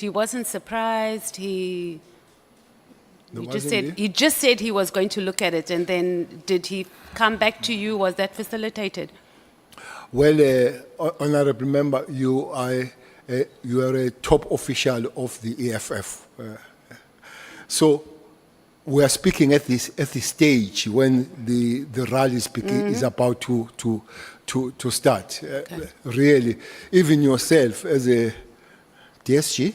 Speaker 3: He wasn't surprised. He just said he was going to look at it, and then did he come back to you? Was that facilitated?
Speaker 4: Well, Honourable Member, you are a top official of the EFF. So we are speaking at this stage when the rally is about to start.
Speaker 3: Okay.
Speaker 4: Really, even yourself as a DSG,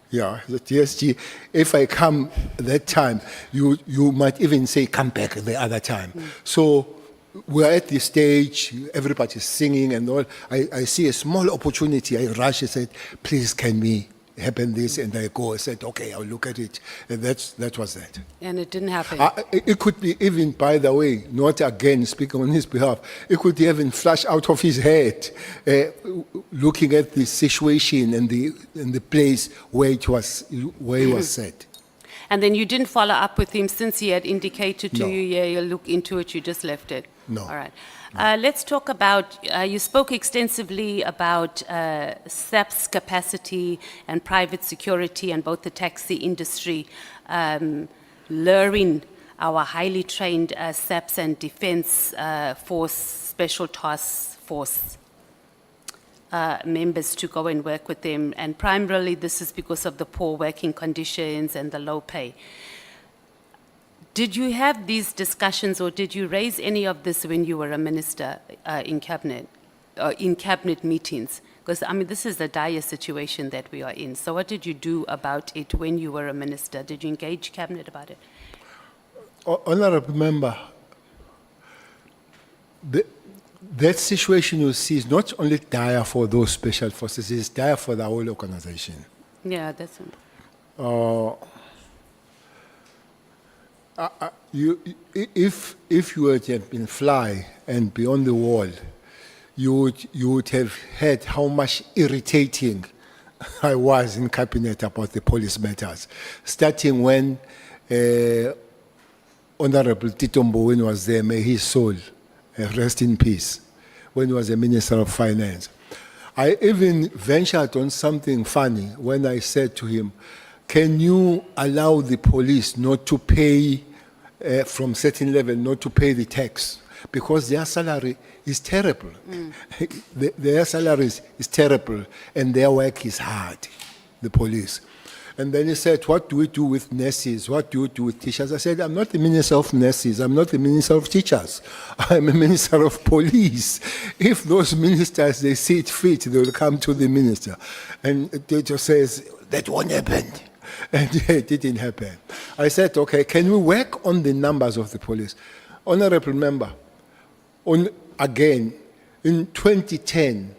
Speaker 4: Yeah, the TSG, if I come that time, you might even say, come back the other time. So we're at the stage, everybody's singing and all. I see a small opportunity, I rush, I said, please, can we happen this? And I go, I said, okay, I'll look at it. And that was that.
Speaker 3: And it didn't happen.
Speaker 4: It could be even, by the way, not again speaking on his behalf, it could even flash out of his head, looking at the situation and the place where he was set.
Speaker 3: And then you didn't follow up with him since he had indicated to
Speaker 4: No.
Speaker 3: you, yeah, you'll look into it, you just left it?
Speaker 4: No.
Speaker 3: All right. Let's talk about, you spoke extensively about SAP's capacity and private security and both the taxi industry luring our highly trained SAPs and defense force, special task force members to go and work with them. And primarily this is because of the poor working conditions and the low pay. Did you have these discussions or did you raise any of this when you were a minister in cabinet meetings? Because, I mean, this is the dire situation that we are in. So what did you do about it when you were a minister? Did you engage cabinet about it?
Speaker 4: Honorable Member, that situation you see is not only dire for those special forces, it's dire for the whole organization.
Speaker 3: Yeah, that's...
Speaker 4: If you had been fly and beyond the wall, you would have heard how much irritating I was in cabinet about the police matters, starting when Honorable Tito Mboweni was there, may his soul rest in peace, when he was a Minister of Finance. I even ventured on something funny when I said to him, can you allow the police not to pay, from certain level, not to pay the tax? Because their salary is terrible. Their salary is terrible, and their work is hard, the police. And then he said, what do we do with nurses? What do we do with teachers? I said, I'm not the minister of nurses. I'm not the minister of teachers. I'm a minister of police. If those ministers, they see it fit, they will come to the minister. And they just says, that won't happen. And it didn't happen. I said, okay, can we work on the numbers of the police? Honorable Member, again, in 2010,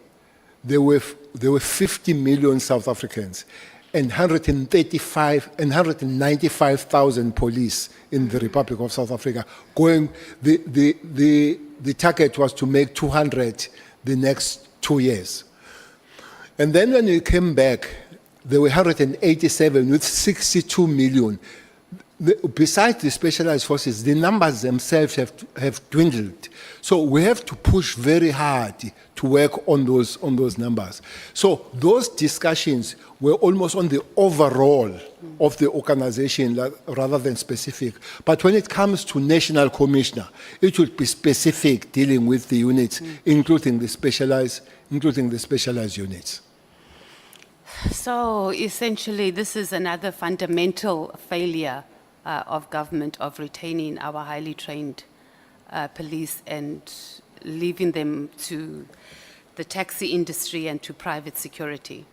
Speaker 4: there were 50 million South Africans and 195,000 police in the Republic of South Africa. The target was to make 200 the next 2 years. And then when we came back, there were 187 with 62 million. Besides the specialized forces, the numbers themselves have dwindled. So we have to push very hard to work on those numbers. So those discussions were almost on the overall of the organization rather than specific. But when it comes to national commissioner, it would be specific, dealing with the units, including the specialized units.
Speaker 3: So essentially, this is another fundamental failure of government of retaining our highly trained police and leaving them to the taxi industry and to private security.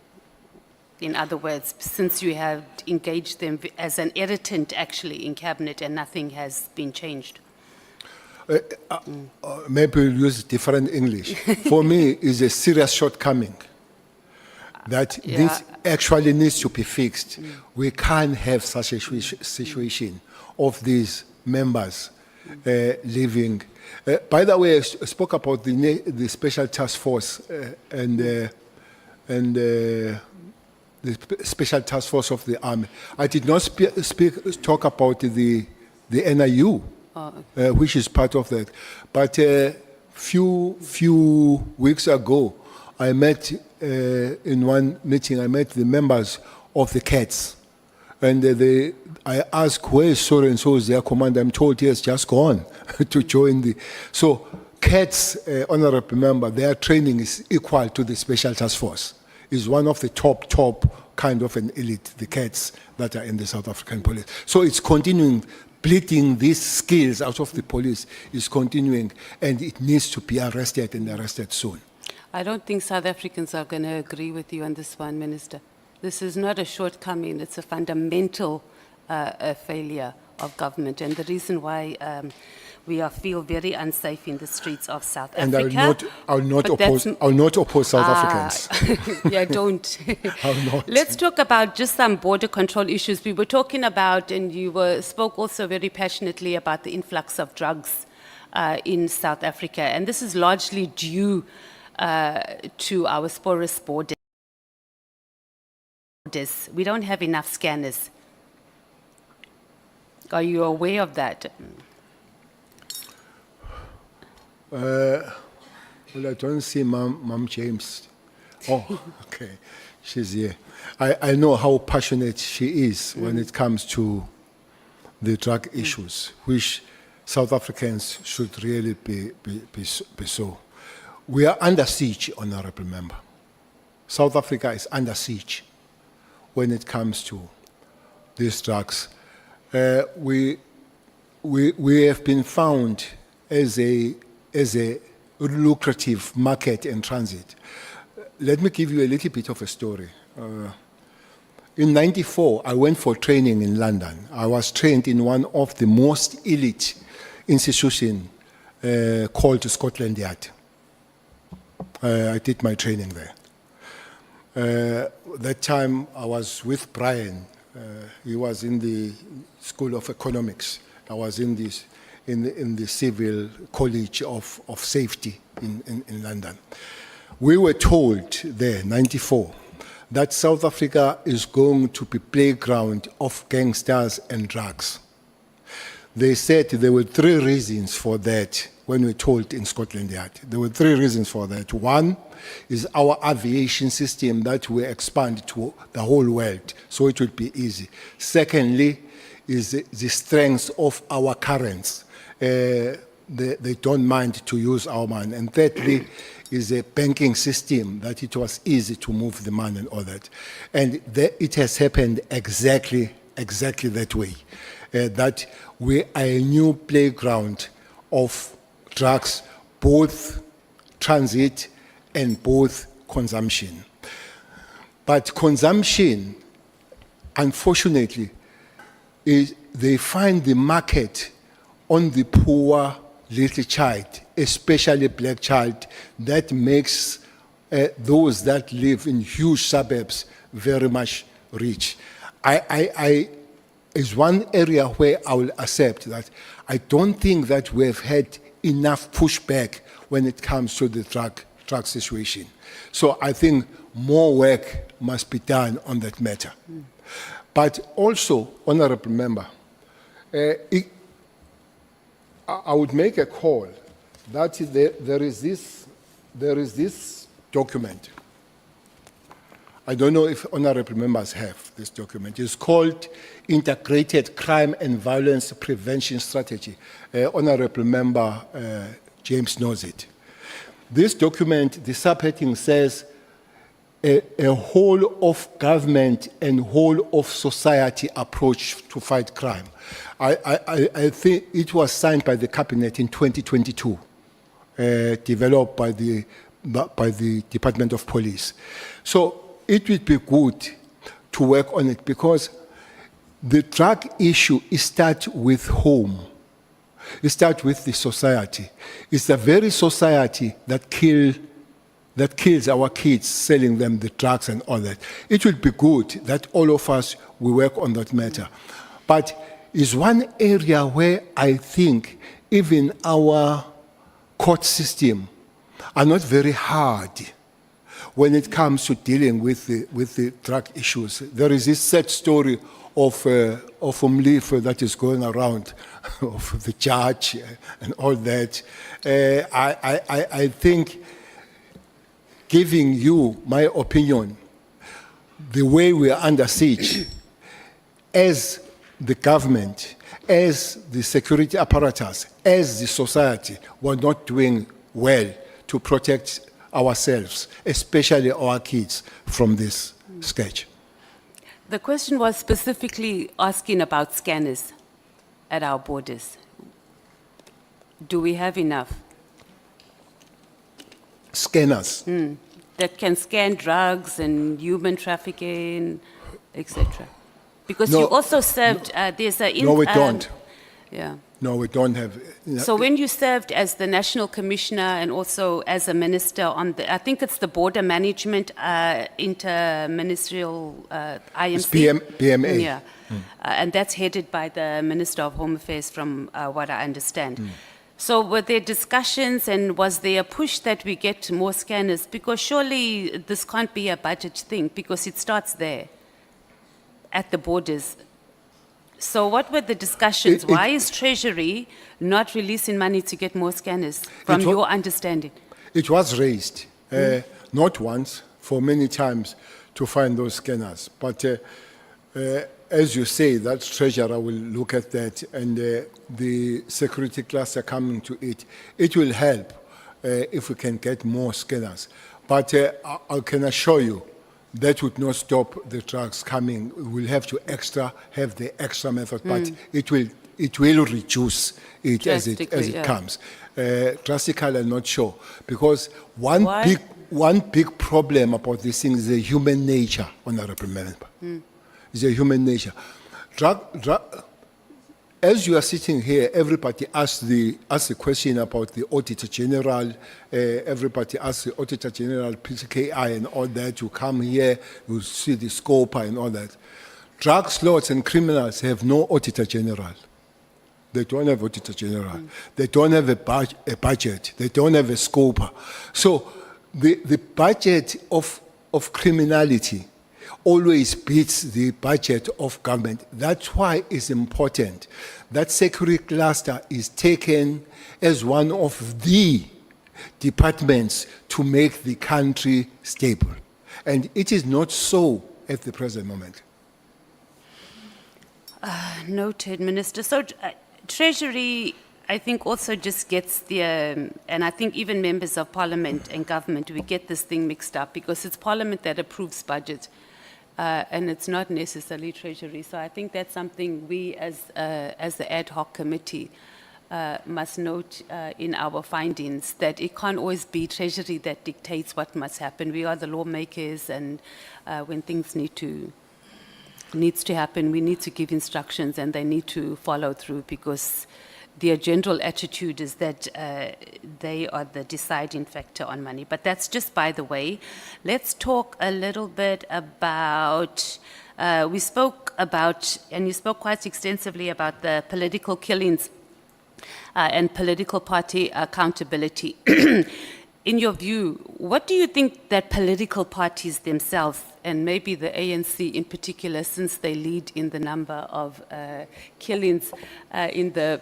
Speaker 3: In other words, since you have engaged them as an irritant actually in cabinet and nothing has been changed.
Speaker 4: Maybe we'll use different English. For me, it's a serious shortcoming that this actually needs to be fixed. We can't have such a situation of these members living. By the way, I spoke about the special task force and the special task force of the army. I did not talk about the NIU, which is part of that. But few weeks ago, I met in one meeting. I met the members of the CATS, and I asked, where is so and so is their commander? I'm told he has just gone to join the. So CATS, honorable member, their training is equal to the special task force. Is one of the top kind of an elite, the CATS that are in the South African police. So it's continuing. Bleeding these skills out of the police is continuing, and it needs to be arrested and arrested soon.
Speaker 3: I don't think South Africans are going to agree with you on this one, Minister. This is not a shortcoming, it's a fundamental failure of government, and the reason why we feel very unsafe in the streets of South
Speaker 4: And
Speaker 3: Africa.
Speaker 4: I'll not
Speaker 3: But that's
Speaker 4: oppose South Africans.
Speaker 3: Yeah, don't.
Speaker 4: I'll not.
Speaker 3: Let's talk about just some border control issues. We were talking about, and you spoke also very passionately about the influx of drugs in South Africa, and this is largely due to our porous borders. We don't have enough scanners. Are you aware of that?
Speaker 4: Well, I don't see Mom James. Oh, okay. She's here. I know how passionate she is when it comes to the drug issues, which South Africans should really be so. We are under siege, Honorable Member. South Africa is under siege when it comes to these drugs. We have been found as a lucrative market in transit. Let me give you a little bit of a story. In '94, I went for training in London. I was trained in one of the most elite institutions called Scotland Yard. I did my training there. That time I was with Brian. He was in the School of Economics. I was in the Civil College of Safety in London. We were told there, '94, that South Africa is going to be playground of gangsters and drugs. They said there were 3 reasons for that when we were told in Scotland Yard. There were 3 reasons for that. One is our aviation system that will expand to the whole world, so it would be easy. Secondly, is the strength of our currents. They don't mind to use our money. And thirdly, is a banking system that it was easy to move the money and all that. And it has happened exactly that way. That we are a new playground of drugs, both transit and both consumption. But consumption, unfortunately, they find the market on the poor little child, especially black child, that makes those that live in huge suburbs very much rich. Is one area where I will accept that I don't think that we have had enough pushback when it comes to the drug situation. So I think more work must be done on that matter. But also, Honorable Member, I would make a call that there is this document. I don't know if honorable members have this document. It's called Integrated Crime and Violence Prevention Strategy. Honorable Member James knows it. This document, the subheading says, a whole of government and whole of society approach to fight crime. I think it was signed by the cabinet in 2022, developed by the Department of Police. So it would be good to work on it because the drug issue starts with home. It starts with the society. It's the very society that kills our kids, selling them the drugs and all that. It would be good that all of us will work on that matter. But it's one area where I think even our court system are not very hard when it comes to dealing with the drug issues. There is this sad story of Mkhwanazi that is going around, of the judge and all that. I think, giving you my opinion, the way we are under siege, as the government, as the security apparatus, as the society, we're not doing well to protect ourselves, especially our kids, from this scourge.
Speaker 3: The question was specifically asking about scanners at our borders. Do we have enough?
Speaker 4: Scanners.
Speaker 3: that can scan drugs and human trafficking, etc.? Because
Speaker 4: No,
Speaker 3: you also served, there's a...
Speaker 4: No, we don't.
Speaker 3: Yeah.
Speaker 4: No, we don't have.
Speaker 3: So when you served as the National Commissioner and also as a minister on the, I think it's the Border Management Inter-Ministerial IMC?
Speaker 4: It's PMA.
Speaker 3: Yeah. And that's headed by the Minister of Home Affairs from what I understand. So were there discussions and was there a push that we get more scanners? Because surely this can't be a budget thing because it starts there at the borders. So what were the discussions? Why is Treasury not releasing money to get more scanners, from your understanding?
Speaker 4: It was raised, not once, for many times, to find those scanners. But as you say, that Treasurer will look at that, and the security cluster coming to it. It will help if we can get more scanners. But I can assure you, that would not stop the drugs coming. We'll have to have the extra method, but it will reduce it as it
Speaker 3: Drastically,
Speaker 4: comes. Drastically, I'm not sure, because one
Speaker 3: Why?
Speaker 4: big problem about this thing is the human nature, Honourable Member. It's a human nature. As you are sitting here, everybody asks the question about the Auditor General. Everybody asks the Auditor General, PCKI, and all that. You come here, you see the scope and all that. Drug lords and criminals have no Auditor General. They don't have Auditor General. They don't have a budget. They don't have a scope. So the budget of criminality always beats the budget of government. That's why it's important that security cluster is taken as one of the departments to make the country stable. And it is not so at the present moment.
Speaker 3: Noted, Minister. So Treasury, I think, also just gets the, and I think even members of Parliament and government, we get this thing mixed up because it's Parliament that approves budget. And it's not necessarily Treasury. So I think that's something we as the ad hoc committee must note in our findings, that it can't always be Treasury that dictates what must happen. We are the lawmakers, and when things needs to happen, we need to give instructions and they need to follow through, because their general attitude is that they are the deciding factor on money. But that's just by the way. Let's talk a little bit about, we spoke about, and you spoke quite extensively about the political killings and political party accountability. In your view, what do you think that political parties themselves, and maybe the ANC in particular, since they lead in the number of killings in the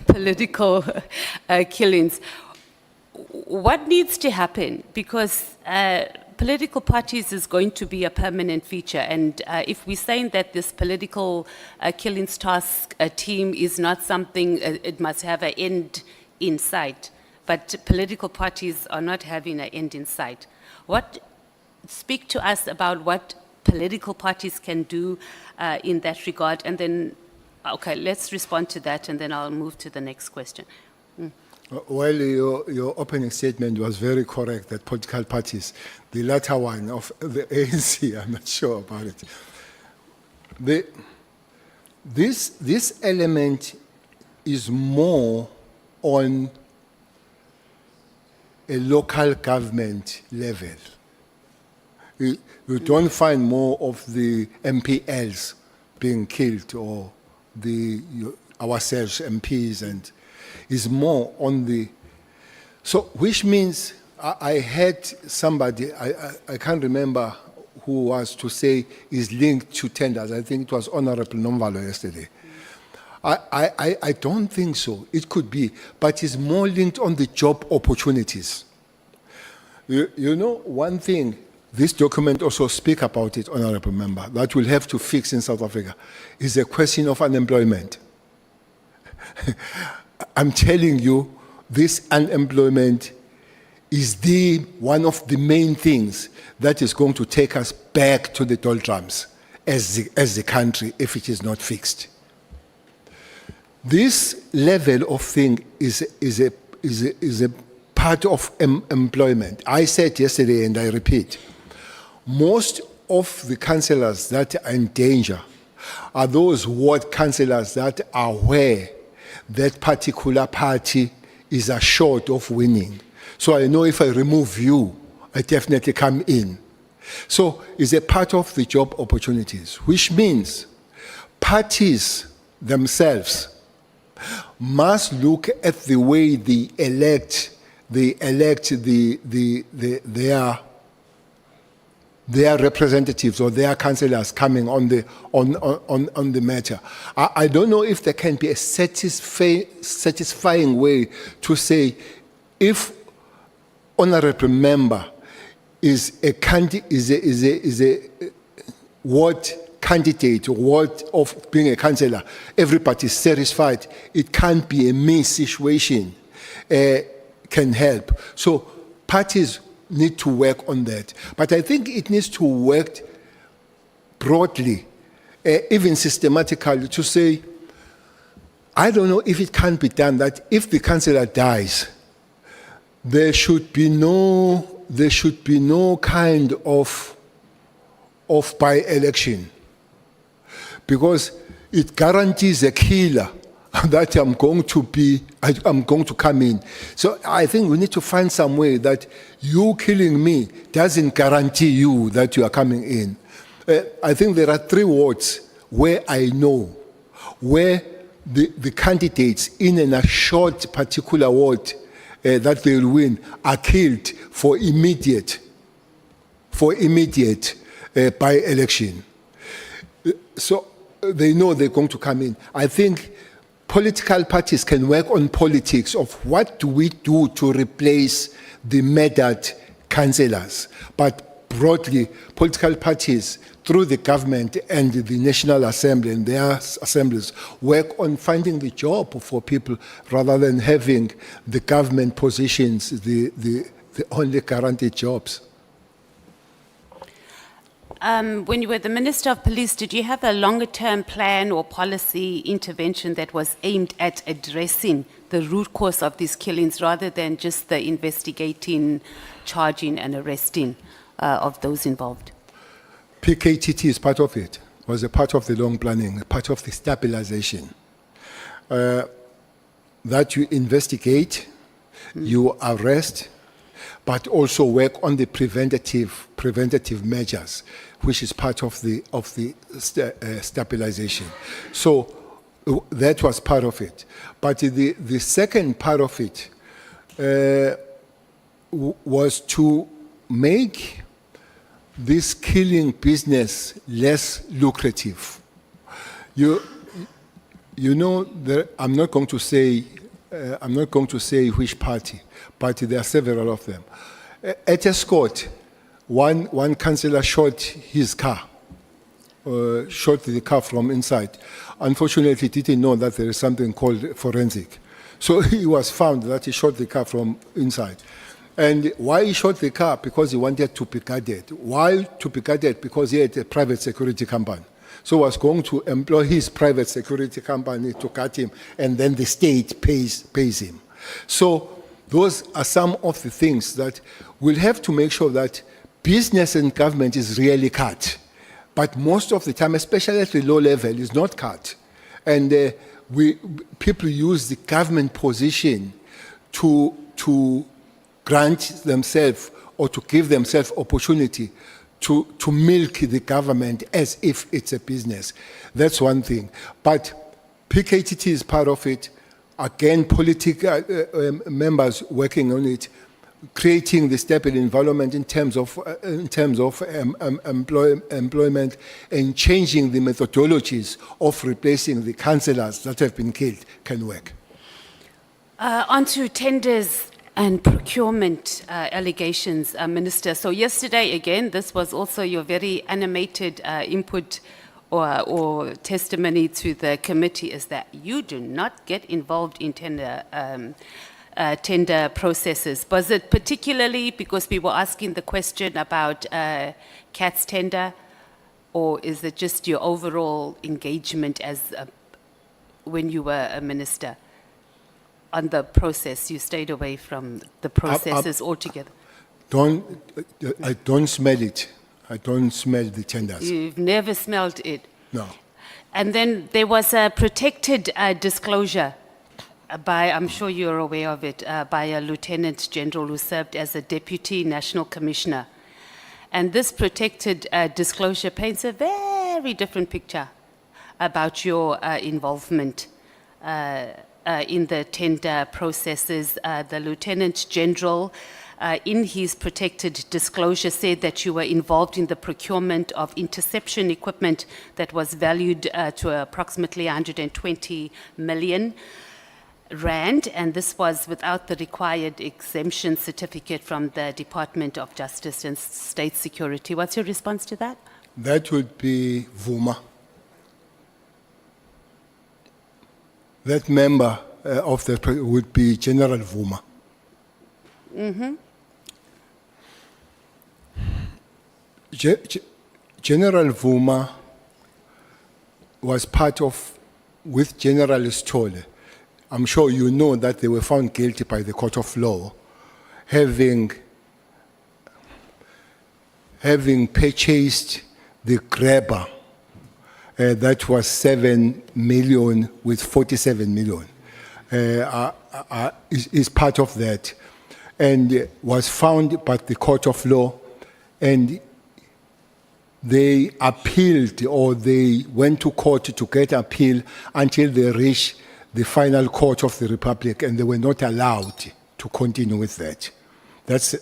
Speaker 3: political killings, what needs to happen? Because political parties is going to be a permanent feature, and if we're saying that this political killings task team is not something, it must have an end in sight, but political parties are not having an end in sight. Speak to us about what political parties can do in that regard, and then, okay, let's respond to that, and then I'll move to the next question.
Speaker 4: Well, your opening statement was very correct, that political parties, the latter one of the ANC, I'm not sure about it. This element is more on a local government level. You don't find more of the MPLs being killed, or ourselves MPs, and is more on the, so which means I had somebody, I can't remember who was to say is linked to tenders. I think it was Honourable Nomvalo yesterday. I don't think so. It could be, but it's more linked on the job opportunities. You know, one thing, this document also speak about it, Honourable Member, that we'll have to fix in South Africa, is a question of unemployment. I'm telling you, this unemployment is one of the main things that is going to take us back to the doldrums as the country if it is not fixed. This level of thing is a part of employment. I said yesterday, and I repeat, most of the councillors that are in danger are those ward councillors that are aware that particular party is assured of winning. So I know if I remove you, I definitely come in. So it's a part of the job opportunities, which means parties themselves must look at the way they elect their representatives or their councillors coming on the matter. I don't know if there can be a satisfying way to say if honourable member is a ward candidate or ward of being a councillor, everybody is satisfied. It can't be a me situation. Can help. So parties need to work on that. But I think it needs to work broadly, even systematically, to say, I don't know if it can be done that if the councillor dies, there should be no kind of by-election, because it guarantees a killer that I'm going to come in. So I think we need to find some way that you killing me doesn't guarantee you that you are coming in. I think there are 3 wards where I know where the candidates in an assured particular ward that they will win are killed for immediate by-election. So they know they're going to come in. I think political parties can work on politics of what do we do to replace the murdered councillors. But broadly, political parties through the government and the National Assembly and their assemblies work on finding the job for people rather than having the government positions the only guaranteed jobs.
Speaker 3: When you were the Minister of Police, did you have a longer-term plan or policy intervention that was aimed at addressing the root cause of these killings rather than just the investigating, charging and arresting of those involved?
Speaker 4: PKTT is part of it, was a part of the long planning, a part of the stabilization. That you investigate, you arrest, but also work on the preventative measures, which is part of the stabilization. So that was part of it. But the second part of it was to make this killing business less lucrative. You know, I'm not going to say which party, but there are several of them. At Escort, one councillor shot his car, shot the car from inside. Unfortunately, he didn't know that there is something called forensic. So he was found that he shot the car from inside. And why he shot the car? Because he wanted to be guarded. Why to be guarded? Because he had a private security company. So was going to employ his private security company to guard him, and then the state pays him. So those are some of the things that we'll have to make sure that business and government is really cut. But most of the time, especially at the low level, is not cut. And people use the government position to grant themselves or to give themselves opportunity to milk the government as if it's a business. That's one thing. But PKTT is part of it. Again, political members working on it, creating the stable environment in terms of employment and changing the methodologies of replacing the councillors that have been killed can work.
Speaker 3: On to tenders and procurement allegations, Minister. So yesterday, again, this was also your very animated input or testimony to the committee, is that you do not get involved in tender processes. Was it particularly because we were asking the question about CAT's tender, or is it just your overall engagement as when you were a minister? on the process. You stayed away from the processes altogether.
Speaker 4: I don't smell it. I don't smell the tenders.
Speaker 3: You've never smelled it.
Speaker 4: No.
Speaker 3: And then there was a protected disclosure by, I'm sure you're aware of it, by a Lieutenant General who served as a Deputy National Commissioner. And this protected disclosure paints a very different picture about your involvement in the tender processes. The Lieutenant General, in his protected disclosure, said that you were involved in the procurement of interception equipment that was valued to approximately 120 million rand, and this was without the required exemption certificate from the Department of Justice and State Security. What's your response to that?
Speaker 4: That would be Vuma. That member of the would be General Vuma. General Vuma was part of, with General Stolle. I'm sure you know that they were found guilty by the court of law, having purchased the grabber that was 7 million with 47 million. Is part of that, and was found by the court of law, and they appealed, or they went to court to get appeal until they reached the final court of the Republic, and they were not allowed to continue with that. That's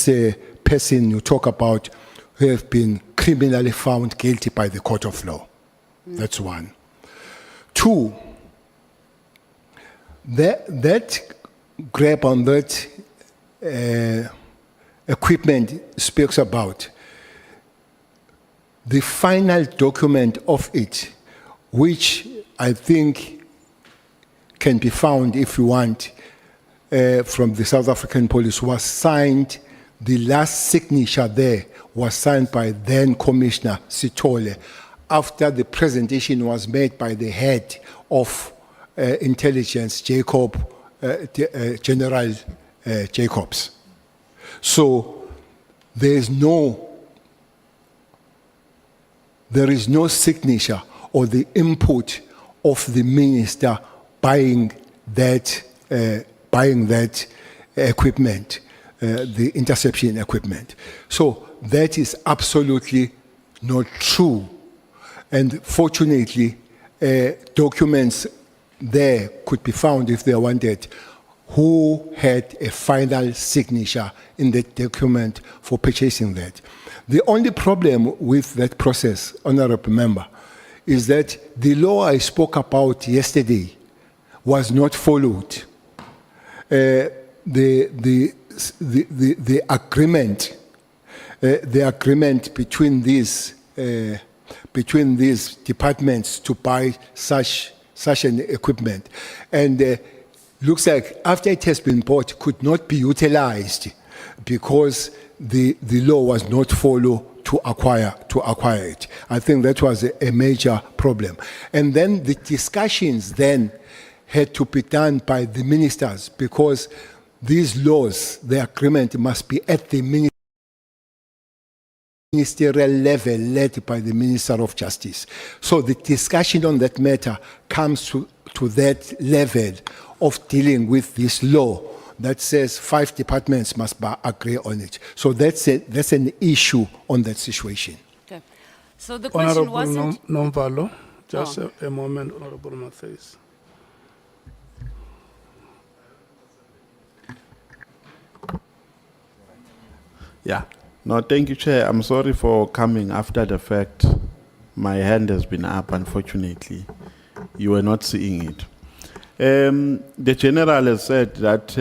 Speaker 4: a person you talk about who have been criminally found guilty by the court of law. That's one. Two, that grab on that equipment speaks about the final document of it, which I think can be found, if you want, from the South African police, was signed. The last signature there was signed by then Commissioner Sithole, after the presentation was made by the head of intelligence, General Jacobs. So there is no signature or the input of the minister buying that equipment, the interception equipment. So that is absolutely not true. And fortunately, documents there could be found if they wanted, who had a final signature in the document for purchasing that. The only problem with that process, Honorable Member, is that the law I spoke about yesterday was not followed. The agreement between these departments to buy such an equipment, and looks like after it has been bought, could not be utilized because the law was not followed to acquire it. I think that was a major problem. And then the discussions then had to be done by the ministers, because these laws, the agreement must be at the ministerial level, led by the Minister of Justice. So the discussion on that matter comes to that level of dealing with this law that says 5 departments must agree on it. So that's an issue on that situation.
Speaker 3: Okay. So the question wasn't...
Speaker 1: Nomvalo, just a moment, Honorable Matthews.
Speaker 7: Yeah. No, thank you, Chair. I'm sorry for coming after the fact. My hand has been up, unfortunately. You were not seeing it. The General has said that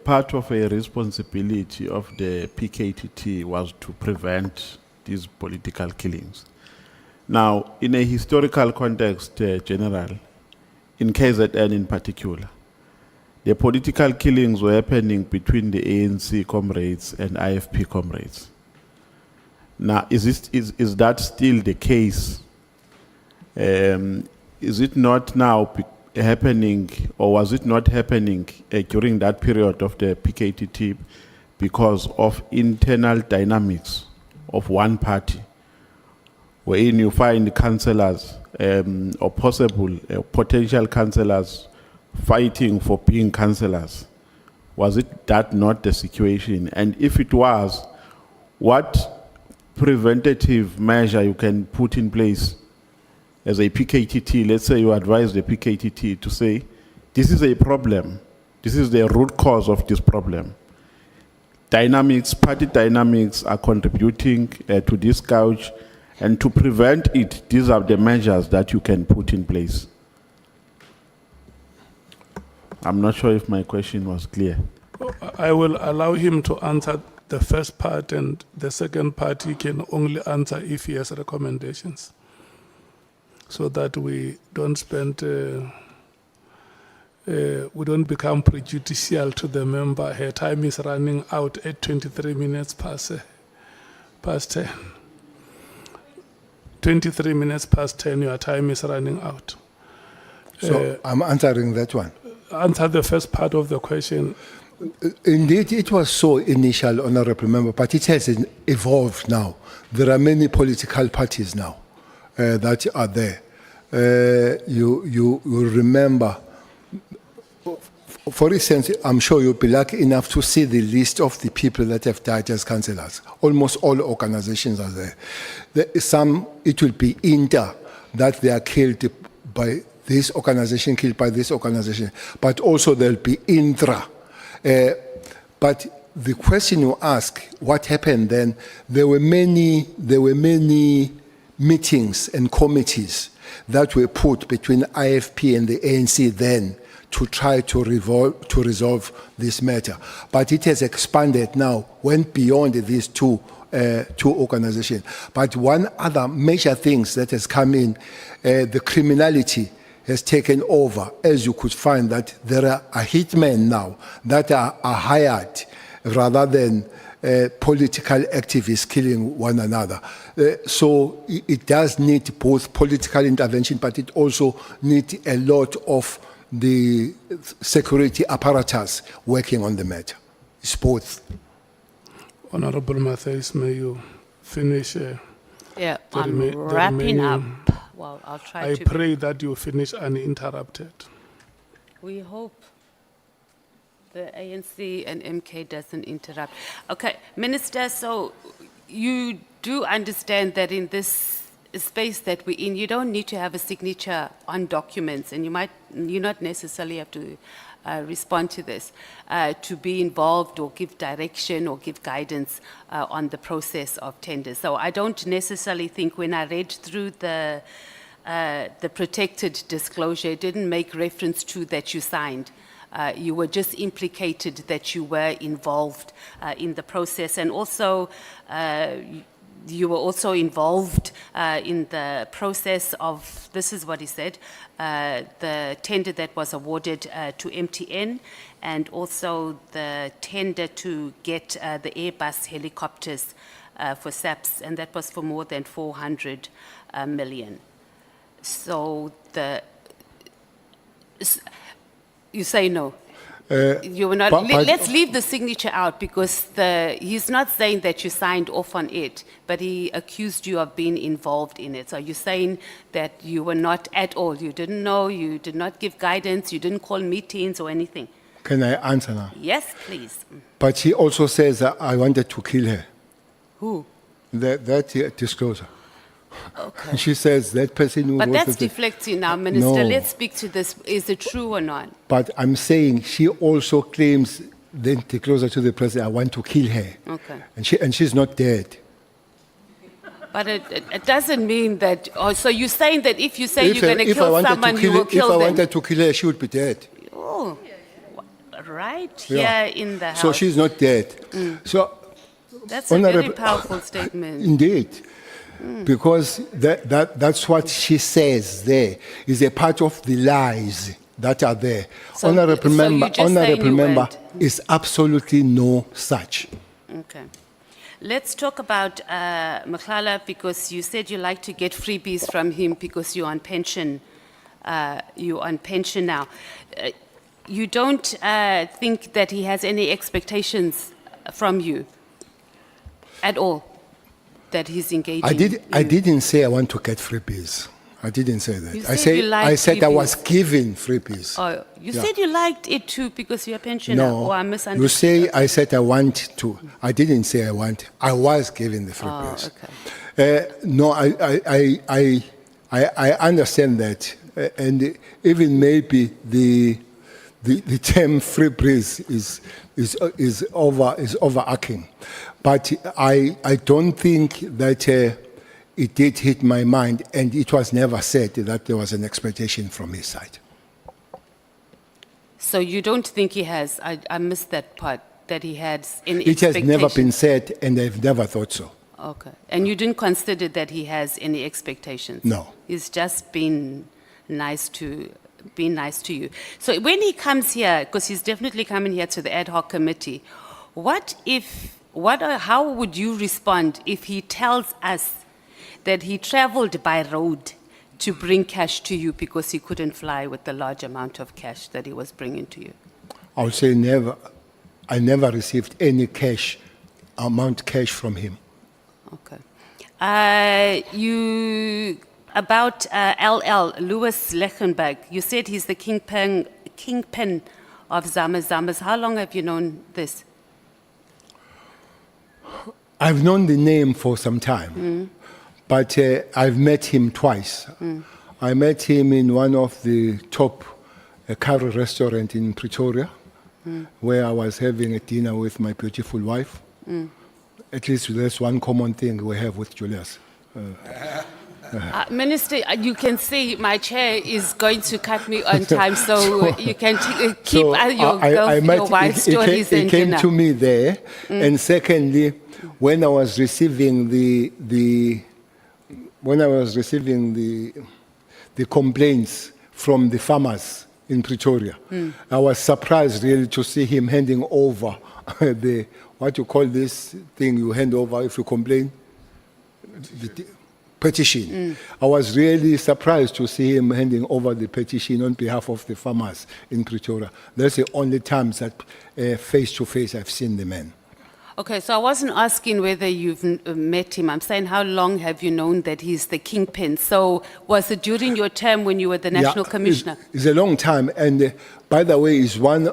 Speaker 7: part of a responsibility of the PKTT was to prevent these political killings. Now, in a historical context, General, in KZN in particular, the political killings were happening between the ANC comrades and IFP comrades. Now, is that still the case? Is it not now happening, or was it not happening during that period of the PKTT because of internal dynamics of one party, wherein you find councillors or possible potential councillors fighting for being councillors? Was it that not the situation? And if it was, what preventative measure you can put in place as a PKTT? Let's say you advise the PKTT to say, this is a problem. This is the root cause of this problem. Dynamics, party dynamics are contributing to this gouge, and to prevent it, these are the measures that you can put in place. I'm not sure if my question was clear.
Speaker 1: I will allow him to answer the first part, and the second part he can only answer if he has recommendations, so that we don't spend, we don't become prejudicial to the member. Her time is running out at 23 minutes past 10. 23 minutes past 10, your time is running out.
Speaker 4: So I'm answering that one.
Speaker 1: Answer the first part of the question.
Speaker 4: Indeed, it was so initial, Honorable Member, but it has evolved now. There are many political parties now that are there. You remember, for instance, I'm sure you'll be lucky enough to see the list of the people that have died as councillors. Almost all organizations are there. Some, it will be inter, that they are killed by this organization, killed by this organization, but also there'll be intra. But the question you ask, what happened then? There were many meetings and committees that were put between IFP and the ANC then to try to resolve this matter. But it has expanded now, went beyond these two organizations. But one other major things that has come in, the criminality has taken over, as you could find that there are hitmen now that are hired rather than political activists killing one another. So it does need both political intervention, but it also needs a lot of the security apparatus working on the matter. It's both.
Speaker 1: Honorable Matthias, may you finish?
Speaker 3: Yeah,
Speaker 1: the
Speaker 3: I'm
Speaker 1: the
Speaker 3: wrapping up.
Speaker 1: remaining-
Speaker 3: Well, I'll try
Speaker 1: I
Speaker 3: to.
Speaker 1: pray that you finish uninterrupted.
Speaker 3: We hope the ANC and MK doesn't interrupt. Okay, Minister, so you do understand that in this space that we're in, you don't need to have a signature on documents, and you not necessarily have to respond to this, to be involved or give direction or give guidance on the process of tenders. So I don't necessarily think when I read through the protected disclosure, it didn't make reference to that you signed. You were just implicated that you were involved in the process, and also you were also involved in the process of, this is what he said, the tender that was awarded to MTN, and also the tender to get the Airbus helicopters for SAPS, and that was for more than 400 million. So you say no. You were not. Let's leave the signature out, because he's not saying that you signed off on it, but he accused you of being involved in it. So you're saying that you were not at all. You didn't know. You did not give guidance. You didn't call meetings or anything.
Speaker 4: Can I answer now?
Speaker 3: Yes, please.
Speaker 4: But he also says that I wanted to kill her.
Speaker 3: Who?
Speaker 4: That disclosure.
Speaker 3: Okay.
Speaker 4: She says that person who
Speaker 3: But
Speaker 4: wrote
Speaker 3: that's
Speaker 4: the-
Speaker 3: deflecting now, Minister.
Speaker 4: No.
Speaker 3: Let's speak to this. Is it true or not?
Speaker 4: But I'm saying she also claims then to closer to the president, I want to kill her.
Speaker 3: Okay.
Speaker 4: And she's not dead.
Speaker 3: But it doesn't mean that. Oh, so you're saying that if you say you're going to
Speaker 4: If I
Speaker 3: kill
Speaker 4: wanted to
Speaker 3: someone, you
Speaker 4: kill
Speaker 3: will
Speaker 4: her-
Speaker 3: kill
Speaker 4: If I
Speaker 3: them?
Speaker 4: wanted to kill her, she would be dead.
Speaker 3: Oh, right
Speaker 4: Yeah.
Speaker 3: here in the house.
Speaker 4: So she's not dead. So
Speaker 3: That's a very
Speaker 4: Honorable-
Speaker 3: powerful statement.
Speaker 4: indeed, because that's what she says there is a part of the lies that are there.
Speaker 3: So-
Speaker 4: Honorable
Speaker 3: so you're
Speaker 4: member,
Speaker 3: just saying
Speaker 4: honorable
Speaker 3: you
Speaker 4: member,
Speaker 3: weren't.
Speaker 4: is absolutely no such.
Speaker 3: Okay. Let's talk about Matlala, because you said you like to get freebies from him because you're on pension you're on pension now. You don't think that he has any expectations from you at all, that he's engaging?
Speaker 4: I didn't say I want to get freebies. I didn't say that.
Speaker 3: You
Speaker 4: I
Speaker 3: said you liked
Speaker 4: I said I was
Speaker 3: freebies.
Speaker 4: given freebies.
Speaker 3: Oh, you
Speaker 4: Yeah.
Speaker 3: said you liked it too because you're a pensioner,
Speaker 4: No,
Speaker 3: or I
Speaker 4: you
Speaker 3: misunderstood.
Speaker 4: say I said I want to. I didn't say I want. I was given the freebies.
Speaker 3: okay.
Speaker 4: No, I understand that, and even maybe the term free breeze is overarching, but I don't think that it did hit my mind, and it was never said that there was an expectation from his side.
Speaker 3: So you don't think he has, I missed that part, that he has any
Speaker 4: It has never been
Speaker 3: expectations?
Speaker 4: said, and I've never thought so.
Speaker 3: Okay. And you didn't consider that he has any expectations?
Speaker 4: No.
Speaker 3: He's just been nice to you. So when he comes here, because he's definitely coming here to the ad hoc committee, how would you respond if he tells us that he traveled by road to bring cash to you because he couldn't fly with the large amount of cash that he was bringing to you?
Speaker 4: I would say never. I never received any cash from him.
Speaker 3: Okay. About LL, Louis Lechenberg, you said he's the kingpin of Zamas. How long have you known this?
Speaker 4: I've known the name for some time, but I've met him twice. I met him in one of the top curry restaurant in Pretoria, where I was having a dinner with my beautiful wife. At least that's one common thing we have with Julius.
Speaker 3: Minister, you can see my chair is going to cut me on time, so you can keep your wife's stories
Speaker 4: it
Speaker 3: and
Speaker 4: came
Speaker 3: dinner.
Speaker 4: to me there, and secondly, when I was receiving the complaints from the farmers in Pretoria, I was surprised really to see him handing over the what you call this thing you hand over if you complain. The petition. I was really surprised to see him handing over the petition on behalf of the farmers in Pretoria. That's the only times that face to face I've seen the man.
Speaker 3: Okay, so I wasn't asking whether you've met him. I'm saying how long have you known that he's the kingpin? So was it during your term when you were the National Commissioner?
Speaker 4: It's a long time, and by the way, is one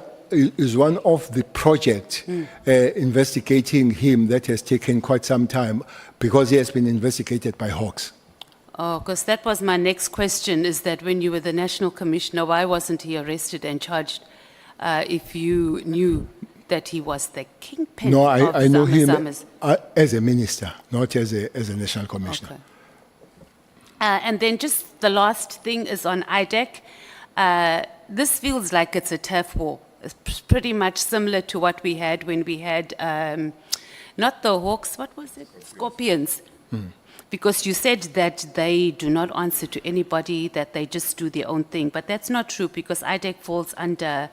Speaker 4: of the projects investigating him that has taken quite some time because he has been investigated by Hawks.
Speaker 3: Oh, because that was my next question, is that when you were the National Commissioner, why wasn't he arrested and charged if you knew that he was the kingpin
Speaker 4: No,
Speaker 3: of
Speaker 4: I know him
Speaker 3: Zamas?
Speaker 4: as a minister, not as a national commissioner.
Speaker 3: Okay. And then just the last thing is on IDEC. This feels like it's a turf war. It's pretty much similar to what we had when we had, not the Hawks, what was it? Scorpions. Because you said that they do not answer to anybody, that they just do their own thing. But that's not true, because IDEC falls under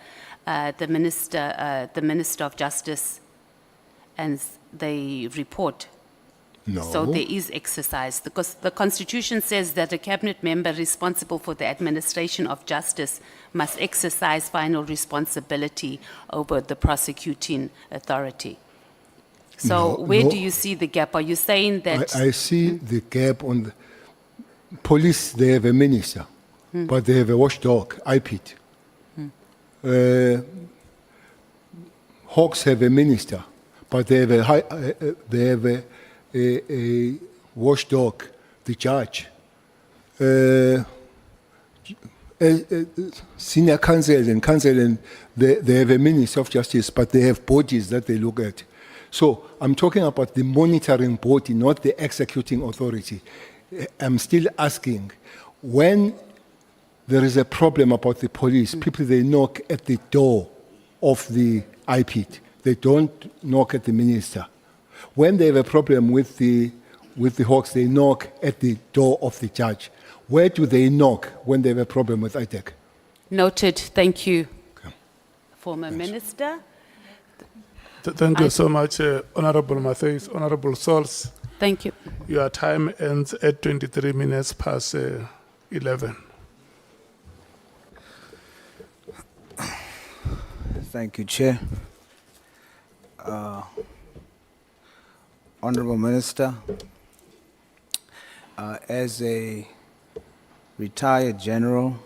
Speaker 3: the Minister of Justice, and they report.
Speaker 4: No.
Speaker 3: So there is exercise, because the Constitution says that a cabinet member responsible for the administration of justice must exercise final responsibility over the prosecuting authority. So where
Speaker 4: no.
Speaker 3: do you see the gap? Are you saying that?
Speaker 4: I see the gap on the police. They have a minister, but they have a watchdog, IPIT. Hawks have a minister, but they have a watchdog, the judge. Senior counsel and they have a minister of justice, but they have bodies that they look at. So I'm talking about the monitoring body, not the executing authority. I'm still asking, when there is a problem about the police, people, they knock at the door of the IPIT. They don't knock at the minister. When they have a problem with the Hawks, they knock at the door of the judge. Where do they knock when they have a problem with IDEC?
Speaker 3: Noted. Thank you.
Speaker 4: Okay.
Speaker 3: Former Minister.
Speaker 1: Thank you so much, Honorable Matthews, Honorable Sols.
Speaker 3: Thank you.
Speaker 1: Your time ends at 23 minutes past 11.
Speaker 8: Thank you, Chair. Honorable Minister, as a retired general,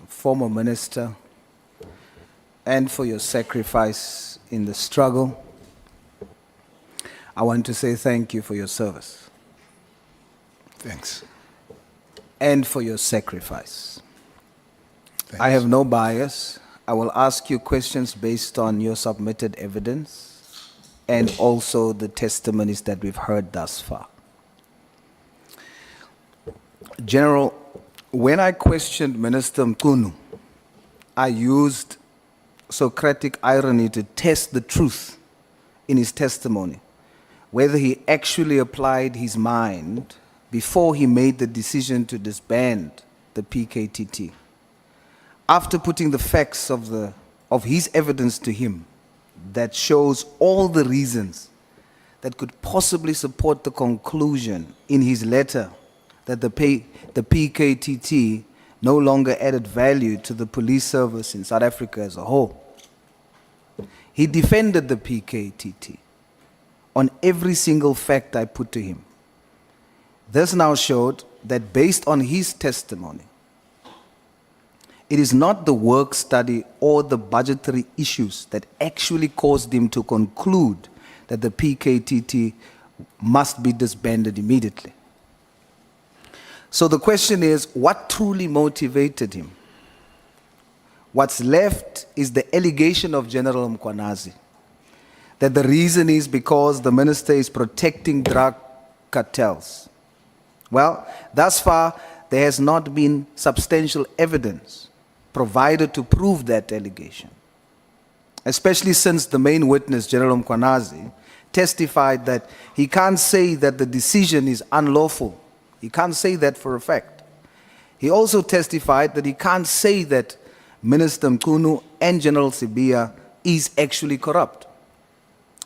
Speaker 8: former minister, and for your sacrifice in the struggle, I want to say thank you for your service.
Speaker 4: Thanks.
Speaker 8: And for your sacrifice.
Speaker 4: Thanks.
Speaker 8: I have no bias. I will ask you questions based on your submitted evidence and also the testimonies that we've heard thus far. General, when I questioned Minister Mkhunu, I used Socratic irony to test the truth in his testimony, whether he actually applied his mind before he made the decision to disband the PKTT. After putting the facts of his evidence to him that shows all the reasons that could possibly support the conclusion in his letter that the PKTT no longer added value to the police service in South Africa as a whole. He defended the PKTT on every single fact I put to him. This now showed that based on his testimony, it is not the work study or the budgetary issues that actually caused him to conclude that the PKTT must be disbanded immediately. So the question is, what truly motivated him? What's left is the allegation of General Mkhwanazi, that the reason is because the minister is protecting drug cartels. Well, thus far, there has not been substantial evidence provided to prove that allegation, especially since the main witness, General Mkhwanazi, testified that he can't say that the decision is unlawful. He can't say that for a fact. He also testified that he can't say that Minister Mkhunu and General Sibia is actually corrupt.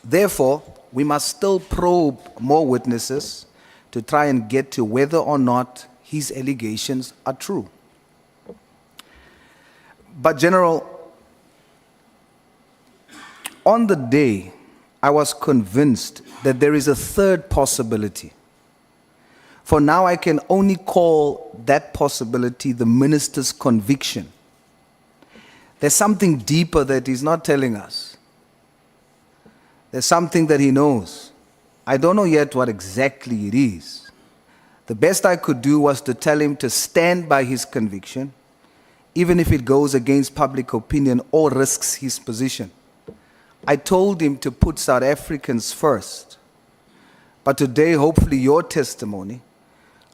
Speaker 8: Therefore, we must still probe more witnesses to try and get to whether or not his allegations are true. But General, on the day, I was convinced that there is a third possibility. For now, I can only call that possibility the minister's conviction. There's something deeper that he's not telling us. There's something that he knows. I don't know yet what exactly it is. The best I could do was to tell him to stand by his conviction, even if it goes against public opinion or risks his position. I told him to put South Africans first. But today, hopefully, your testimony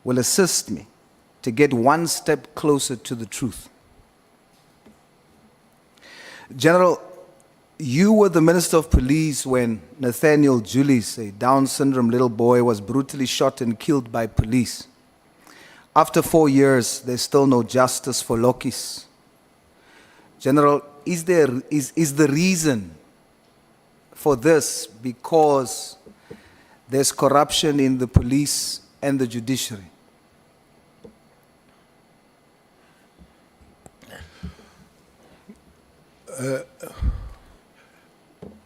Speaker 8: will assist me to get one step closer to the truth. General, you were the Minister of Police when Nathaniel Julius, a Down syndrome little boy, was brutally shot and killed by police. After 4 years, there's still no justice for Lokis. General, is the reason for this because there's corruption in the police and the judiciary?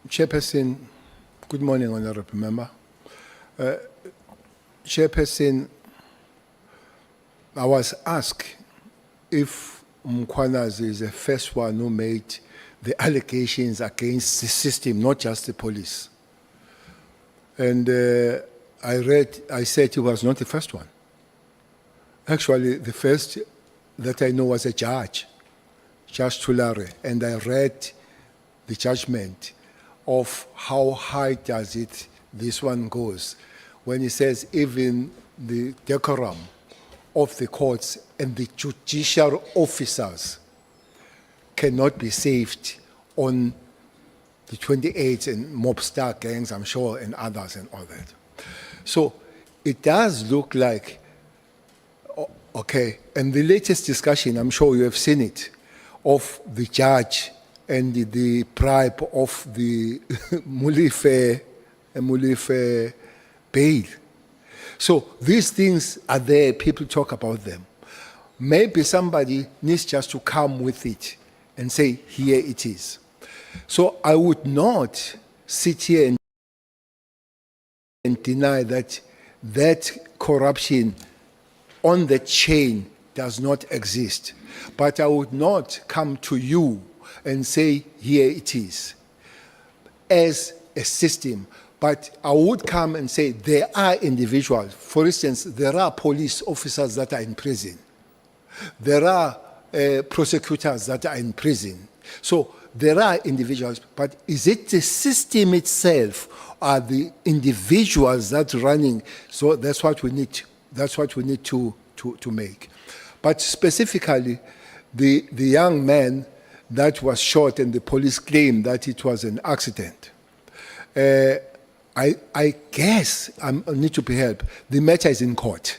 Speaker 4: Chairperson, good morning, Honorable Member. Chairperson, I was asked if Mkhwanazi is the first one who made the allegations against the system, not just the police. And I said he was not the first one. Actually, the first that I know was a judge, Judge Tulare, and I read the judgment of how high does it this one goes when he says even the decorum of the courts and the judicial officers cannot be saved on the 28 and mobster gangs, I'm sure, and others and all that. So it does look like, okay, and the latest discussion, I'm sure you have seen it, of the judge and the bribe of the Mulife bail. So these things are there, people talk about them. Maybe somebody needs just to come with it and say, here it is. So I would not sit here and deny that that corruption on the chain does not exist. But I would not come to you and say, here it is, as a system. But I would come and say there are individuals. For instance, there are police officers that are in prison. There are prosecutors that are in prison. So there are individuals, but is it the system itself, are the individuals that are running? So that's what we need. That's what we need to make. But specifically, the young man that was shot and the police claimed that it was an accident. I guess I need to be helped. The matter is in court.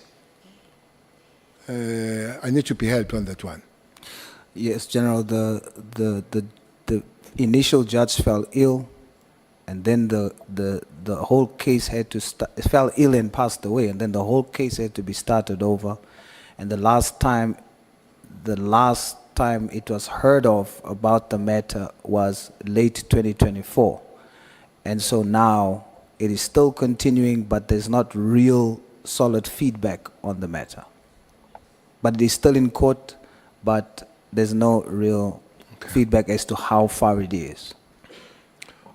Speaker 4: I need to be helped on that one.
Speaker 8: Yes, General, the initial judge fell ill, and then the whole case had to fell ill and passed away, and then the whole case had to be started over. And the last time it was heard of about the matter was late 2024. And so now it is still continuing, but there's not real solid feedback on the matter. But it is still in court, but there's no real feedback as to how far it is.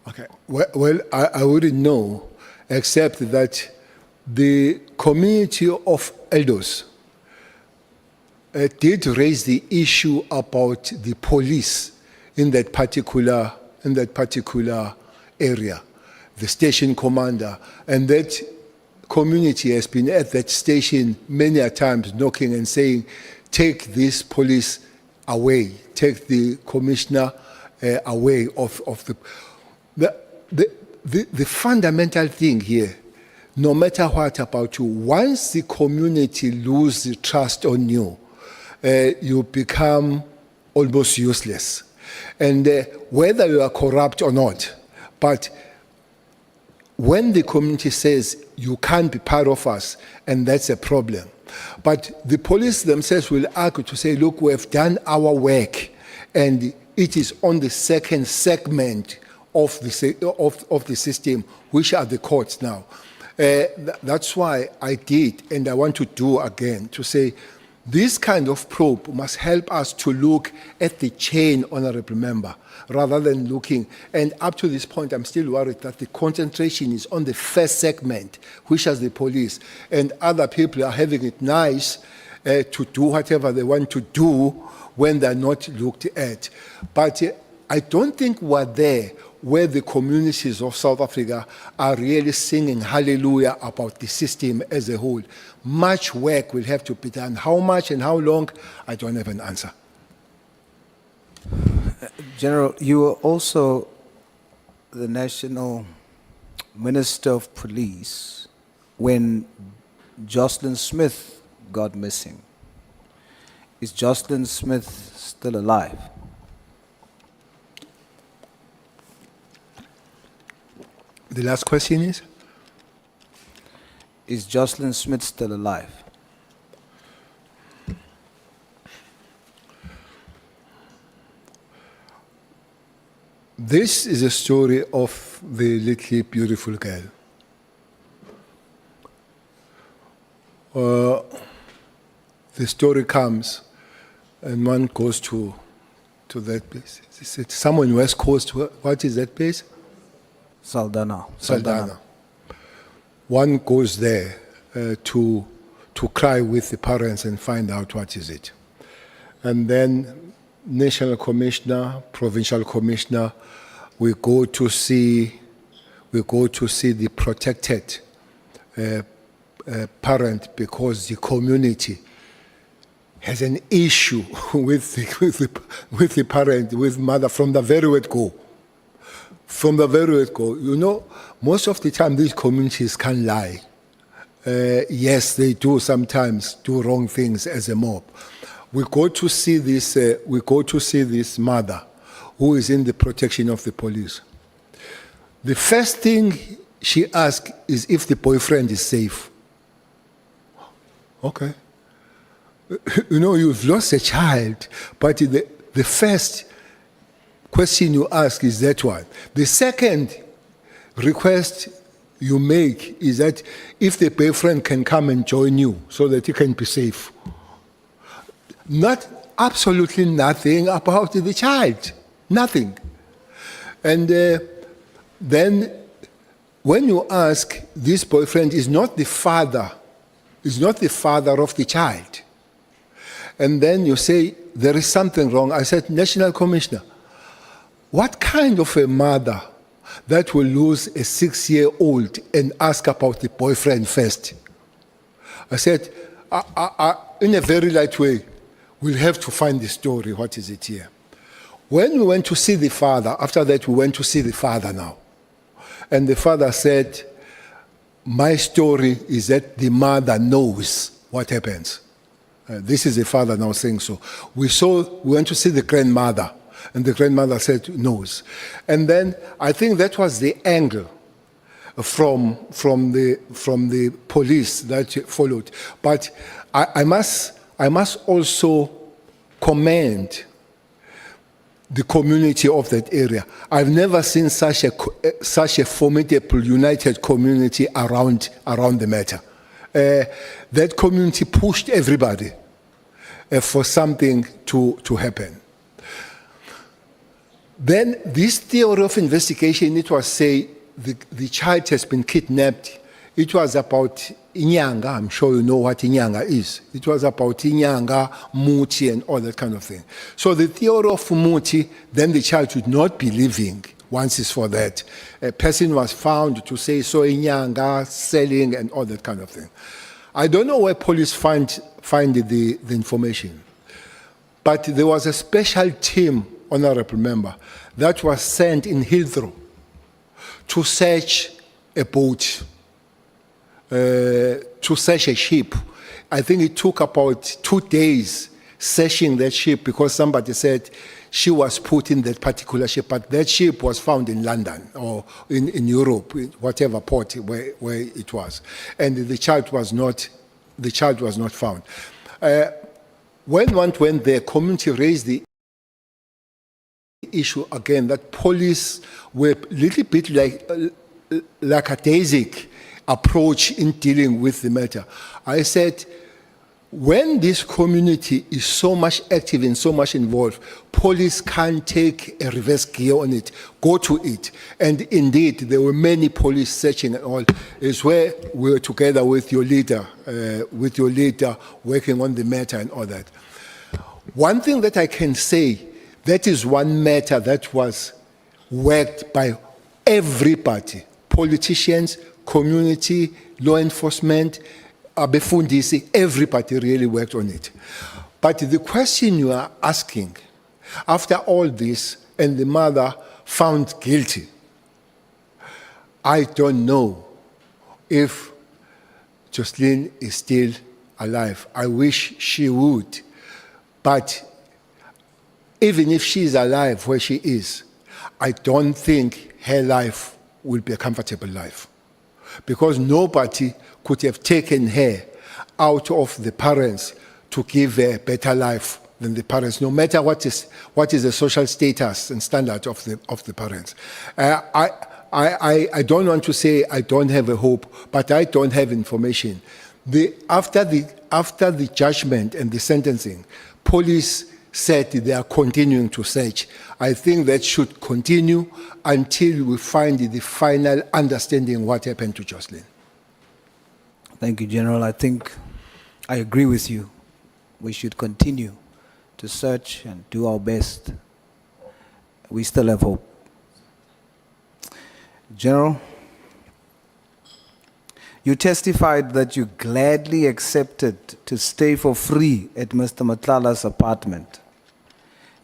Speaker 4: Okay. Well, I wouldn't know, except that the community of elders did raise the issue about the police in that particular area, the station commander, and that community has been at that station many a times knocking and saying, take this police away, take the commissioner away of the fundamental thing here, no matter what about you, once the community loses trust on you, you become almost useless. And whether you are corrupt or not, but when the community says you can't be part of us, and that's a problem. But the police themselves will argue to say, look, we have done our work, and it is on the second segment of the system, which are the courts now. That's why I did, and I want to do again, to say this kind of probe must help us to look at the chain, honorable member, rather than looking. And up to this point, I'm still worried that the concentration is on the first segment, which is the police, and other people are having it nice to do whatever they want to do when they're not looked at. But I don't think we're there where the communities of South Africa are really singing hallelujah about the system as a whole. Much work will have to be done. How much and how long, I don't have an answer.
Speaker 8: General, you were also the National Minister of Police when Jocelyn Smith got missing. Is Jocelyn Smith still alive?
Speaker 4: The last question is?
Speaker 8: Is Jocelyn Smith still alive?
Speaker 4: This is a story of the little beautiful girl. The story comes, and one goes to that place. Is it somewhere in West Coast? What is that place?
Speaker 8: Saldanha.
Speaker 4: One goes there to cry with the parents and find out what is it. And then national commissioner, provincial commissioner, we go to see the protected parent, because the community has an issue with the parent, with mother from the very word go. From the very word go. You know, most of the time these communities can lie. Yes, they do sometimes do wrong things as a mob. We go to see this. We go to see this mother, who is in the protection of the police. The first thing she asks is if the boyfriend is safe. Okay. You know, you've lost a child, but the first question you ask is that one. The second request you make is that if the boyfriend can come and join you so that you can be safe. Not absolutely nothing about the child, nothing. And then when you ask, this boyfriend is not the father of the child. And then you say, there is something wrong. I said, National Commissioner, what kind of a mother that will lose a 6-year-old and ask about the boyfriend first? I said, in a very light way, we'll have to find the story. What is it here? When we went to see the father, after that we went to see the father now. And the father said, my story is that the mother knows what happens. This is the father now saying so. We went to see the grandmother, and the grandmother said knows. And then I think that was the angle from the police that followed. But I must also commend the community of that area. I've never seen such a formidable, united community around the matter. That community pushed everybody for something to happen. Then this theory of investigation, it was say the child has been kidnapped. It was about Inyanga. I'm sure you know what Inyanga is. It was about Inyanga, Muti, and all that kind of thing. So the theory of Muti, then the child should not be living once it's for that. A person was found to say so Inyanga, selling, and all that kind of thing. I don't know where police find the information. But there was a special team, honorable member, that was sent in Heathrow to search a boat, to search a ship. I think it took about 2 days searching that ship because somebody said she was put in that particular ship, but that ship was found in London or in Europe, in whatever port where it was. And the child was not found. When one went there, community raised the issue again that police were a little bit like lackadaisic approach in dealing with the matter. I said, when this community is so much active and so much involved, police can't take a reverse gear on it, go to it. And indeed, there were many police searching and all. It's where we were together with your leader, working on the matter and all that. One thing that I can say, that is one matter that was worked by everybody, politicians, community, law enforcement, abefundisi, everybody really worked on it. But the question you are asking, after all this, and the mother found guilty, I don't know if Jocelyn is still alive. I wish she would. But even if she is alive where she is, I don't think her life will be a comfortable life. Because nobody could have taken her out of the parents to give her a better life than the parents, no matter what is the social status and standard of the parents. I don't want to say I don't have a hope, but I don't have information. After the judgment and the sentencing, police said they are continuing to search. I think that should continue until we find the final understanding what happened to Jocelyn.
Speaker 8: Thank you, General. I think I agree with you. We should continue to search and do our best. We still have hope. General, you testified that you gladly accepted to stay for free at Mr. Matlala's apartment.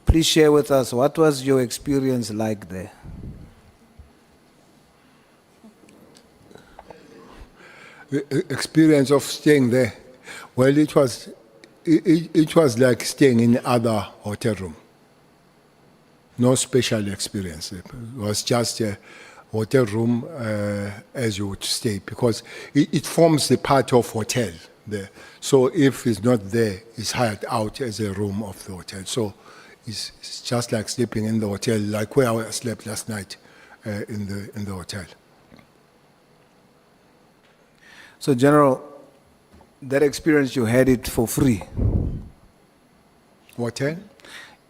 Speaker 8: Please share with us, what was your experience like there?
Speaker 4: The experience of staying there, well, it was like staying in other hotel room. No special experience. It was just a hotel room as you would stay, because it forms the part of hotel there. So if it's not there, it's hired out as a room of the hotel. So It's just like sleeping in the hotel, like where I slept last night in the hotel.
Speaker 8: So, General, that experience you had it for free.
Speaker 4: Hotel?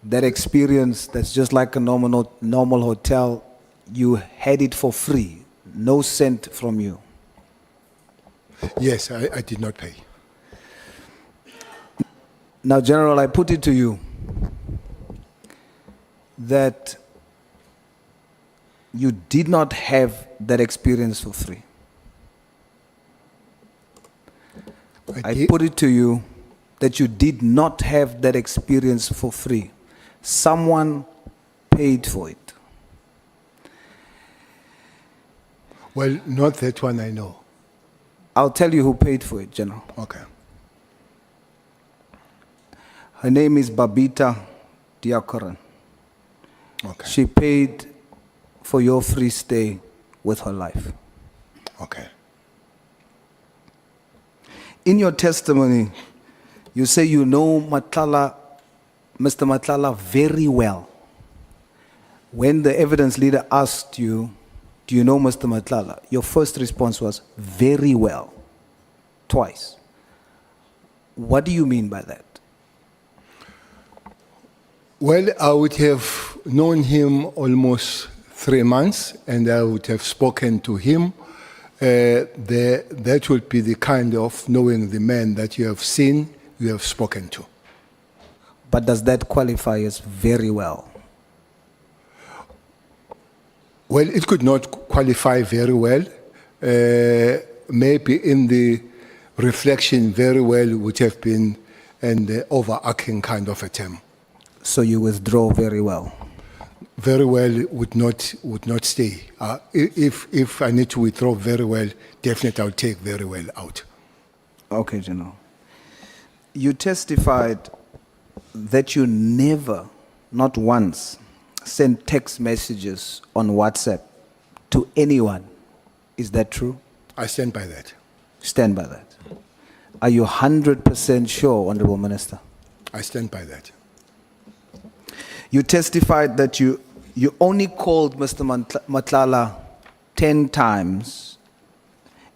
Speaker 8: That experience that's just like a normal hotel, you had it for free, no cent from you.
Speaker 4: Yes, I did not pay.
Speaker 8: Now, General, I put it to you that you did not have that experience for free. I
Speaker 4: did-
Speaker 8: put it to you that you did not have that experience for free. Someone paid for it.
Speaker 4: Well, not that one I know.
Speaker 8: I'll tell you who paid for it, General.
Speaker 4: Okay.
Speaker 8: Her name is Babita Diakoran.
Speaker 4: Okay.
Speaker 8: She paid for your free stay with her life.
Speaker 4: Okay.
Speaker 8: In your testimony, you say you know Matlala, Mr. Matlala very well. When the evidence leader asked you, do you know Mr. Matlala? Your first response was, very well, twice. What do you mean by that?
Speaker 4: Well, I would have known him almost 3 months, and I would have spoken to him. That would be the kind of knowing the man that you have seen, you have spoken to.
Speaker 8: But does that qualify as very well?
Speaker 4: Well, it could not qualify very well. Maybe in the reflection, very well would have been an overarching kind of a term.
Speaker 8: So you withdraw very well.
Speaker 4: Very well would not stay. If I need to withdraw very well, definitely I'll take very well out.
Speaker 8: Okay, General. You testified that you never, not once, sent text messages on WhatsApp to anyone. Is that true?
Speaker 4: I stand by that.
Speaker 8: Stand by that. Are you 100% sure, Honorable Minister?
Speaker 4: I stand by that.
Speaker 8: You testified that you only called Mr. Matlala 10 times.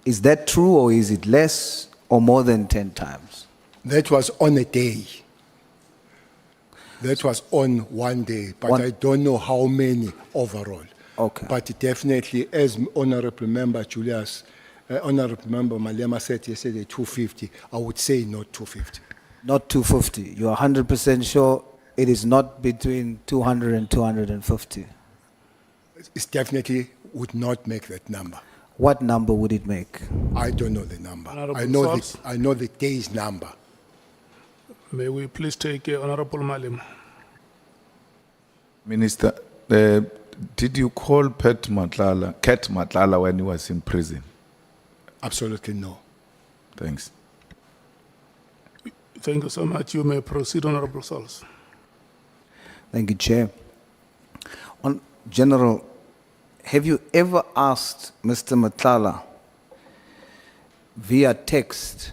Speaker 8: Is that true, or is it less or more than 10 times?
Speaker 4: That was on a day. That was on one day, but I don't know how many overall.
Speaker 8: Okay.
Speaker 4: But definitely, as Honorable Member Julius, Honorable Member Malema said yesterday, 250, I would say not 250.
Speaker 8: Not 250. You are 100% sure it is not between 200 and 250.
Speaker 4: It definitely would not make that number.
Speaker 8: What number would it make?
Speaker 4: I don't know the number.
Speaker 1: Honorable Source.
Speaker 4: I know the day's number.
Speaker 1: May we please take Honorable Malema?
Speaker 9: Minister, did you call Kat Matlala when he was in prison?
Speaker 4: Absolutely no.
Speaker 9: Thanks.
Speaker 1: Thank you so much. You may proceed, Honorable Source.
Speaker 8: Thank you, Chair. General, have you ever asked Mr. Matlala via text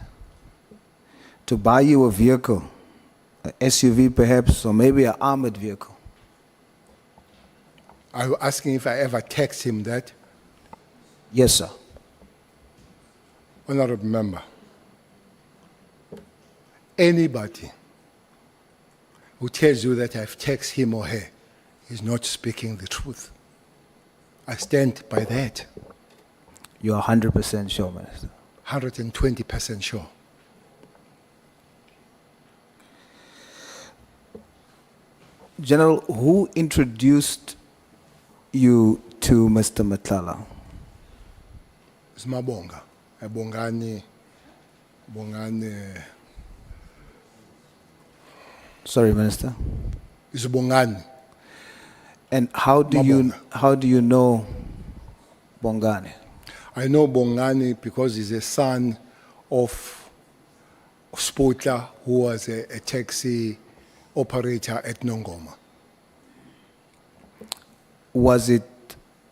Speaker 8: to buy you a vehicle, an SUV perhaps, or maybe an armored vehicle?
Speaker 4: Are you asking if I ever text him that?
Speaker 8: Yes, sir.
Speaker 4: Honorable Member, anybody who tells you that I've texted him or her is not speaking the truth. I stand by that.
Speaker 8: You are 100% sure, Minister.
Speaker 4: 120% sure.
Speaker 8: General, who introduced you to Mr. Matlala?
Speaker 4: It's Mabonga. Bongani.
Speaker 8: Sorry, Minister.
Speaker 4: It's Bongani.
Speaker 8: And how do you know Bongani?
Speaker 4: I know Bongani because he's a son of Spotla, who was a taxi operator at Nongoma.
Speaker 8: Was it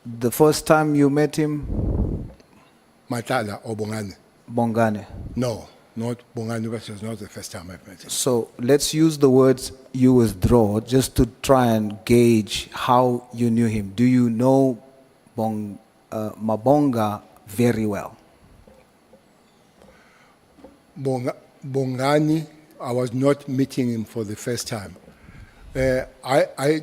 Speaker 8: the first time you met him,
Speaker 4: Matlala or Bongani?
Speaker 8: Bongani?
Speaker 4: No, not Bongani, because it was not the first time I met him.
Speaker 8: So let's use the words you withdraw, just to try and gauge how you knew him, do you know Mabonga very well?
Speaker 4: Bongani, I was not meeting him for the first time. I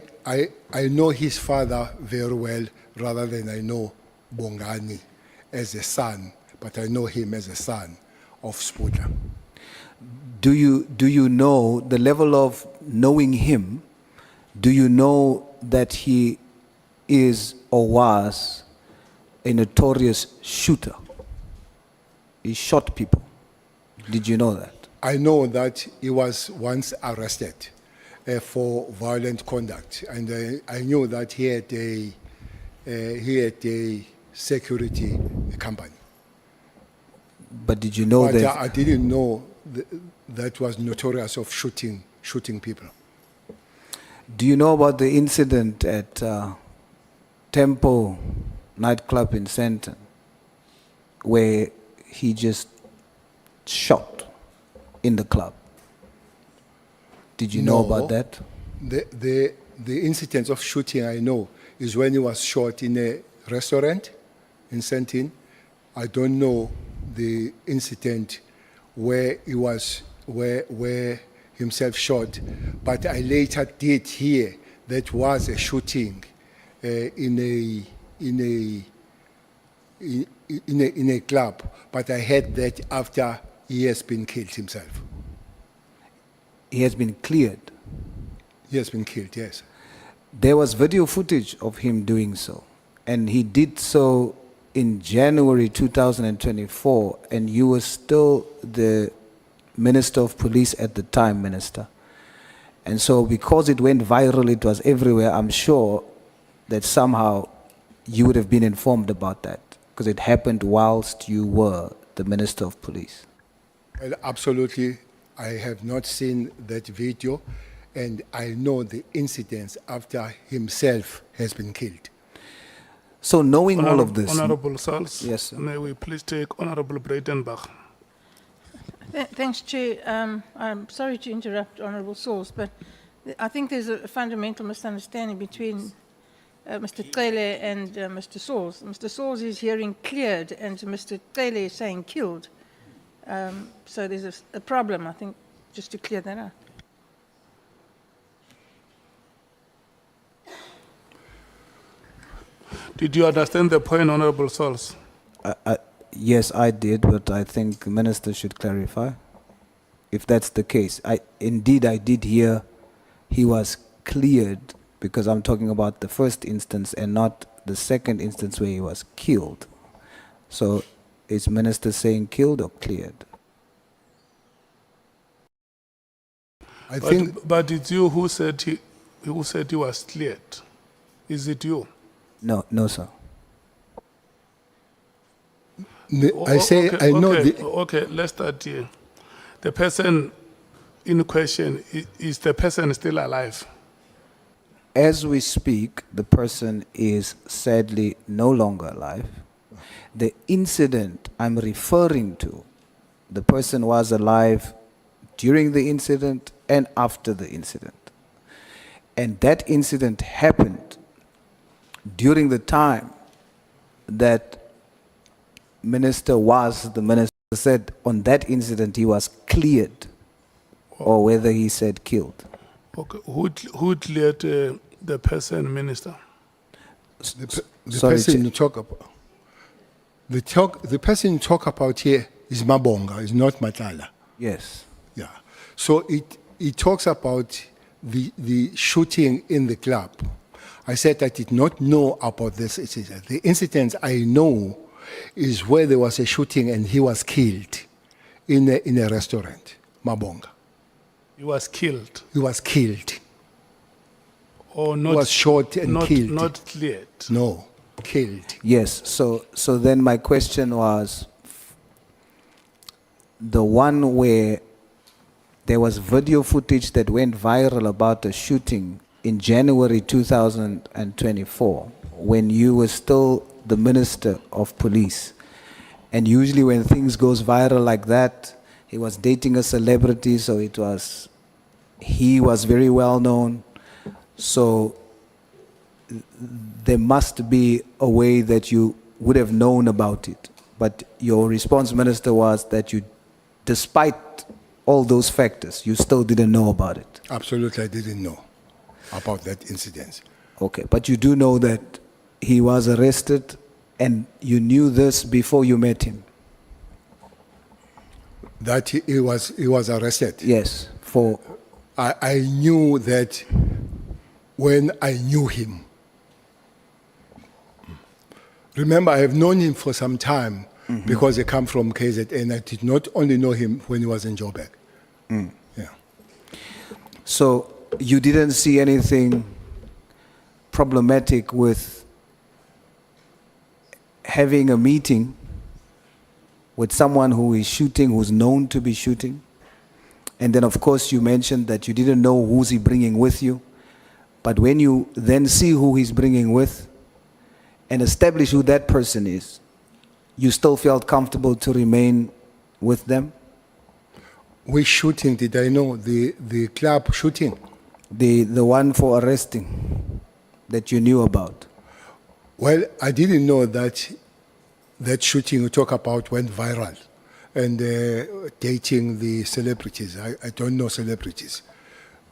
Speaker 4: know his father very well rather than I know Bongani as a son, but I know him as a son of Sputla.
Speaker 8: Do you know the level of knowing him? Do you know that he is or was a notorious shooter? He shot people. Did you know that?
Speaker 4: I know that he was once arrested for violent conduct, and I knew that he had a security company.
Speaker 8: But did you know
Speaker 4: But
Speaker 8: that?
Speaker 4: I didn't know that was notorious of shooting people.
Speaker 8: Do you know about the incident at Temple nightclub in Sandton, where he just shot in the club? Did you know about that?
Speaker 4: The incident of shooting I know is when he was shot in a restaurant in Sandton. I don't know the incident where he was where himself shot, but I later did hear that was a shooting in a club, but I heard that after he has been killed himself.
Speaker 8: He has been cleared.
Speaker 4: He has been killed, yes.
Speaker 8: There was video footage of him doing so, and he did so in January 2024, and you were still the Minister of Police at the time, Minister. And so because it went viral, it was everywhere, I'm sure that somehow you would have been informed about that, because it happened whilst you were the Minister of Police.
Speaker 4: Well, absolutely. I have not seen that video, and I know the incidents after himself has been killed.
Speaker 8: So knowing all of this...
Speaker 1: Honorable Sals.
Speaker 8: Yes, sir.
Speaker 1: May we please take Honorable Breitenbach.
Speaker 10: Thanks, Chair. I'm sorry to interrupt Honourable Sauls, but I think there's a fundamental misunderstanding between Mr. Cele and Mr. Sauls. Mr. Sauls is hearing cleared, and Mr. Cele is saying killed. So there's a problem, I think, just to clear that out.
Speaker 1: Did you understand the point, Honorable Sauls?
Speaker 8: Yes, I did, but I think the Minister should clarify. If that's the case, indeed I did hear he was cleared, because I'm talking about the first instance and not the second instance where he was killed. So is Minister saying killed or cleared?
Speaker 4: I think
Speaker 1: But it's you who said he was cleared. Is it you?
Speaker 8: No, sir.
Speaker 4: I say
Speaker 1: Okay,
Speaker 4: I know
Speaker 1: okay, okay, let's start here. The person in question, is the person still alive?
Speaker 8: As we speak, the person is sadly no longer alive. The incident I'm referring to, the person was alive during the incident and after the incident. And that incident happened during the time that Minister was the Minister said on that incident he was cleared, or whether he said killed.
Speaker 1: Okay, who cleared the person, Minister?
Speaker 4: the
Speaker 8: Sorry,
Speaker 4: person
Speaker 8: Chair.
Speaker 4: you talk about. The person you talk about here is Mabonga, is not Matlala.
Speaker 8: Yes.
Speaker 4: Yeah. So it talks about the shooting in the club. I said I did not know about this incident. The incident I know is where there was a shooting and he was killed in a restaurant, Mabonga.
Speaker 1: He was killed
Speaker 4: He was killed.
Speaker 1: or not?
Speaker 4: He was shot and killed.
Speaker 1: Not cleared.
Speaker 4: No, killed.
Speaker 8: Yes. So then my question was the one where there was video footage that went viral about a shooting in January 2024 when you were still the Minister of Police. And usually when things goes viral like that, he was dating a celebrity, so it was he was very well known. So there must be a way that you would have known about it. But your response, Minister, was that you, despite all those factors, you still didn't know about it.
Speaker 4: Absolutely, I didn't know about that incident.
Speaker 8: Okay, but you do know that he was arrested and you knew this before you met him?
Speaker 4: That he was arrested.
Speaker 8: Yes, for...
Speaker 4: I knew that when I knew him. Remember, I have known him for some time because I come from KZN. I did not only know him when he was in Joburg. Yeah.
Speaker 8: So you didn't see anything problematic with having a meeting with someone who is shooting, who's known to be shooting? And then, of course, you mentioned that you didn't know who's he bringing with you. But when you then see who he's bringing with and establish who that person is, you still felt comfortable to remain with them?
Speaker 4: Which shooting did I know? The club shooting?
Speaker 8: The one for arresting that you knew about?
Speaker 4: Well, I didn't know that that shooting you talk about went viral and dating the celebrities. I don't know celebrities.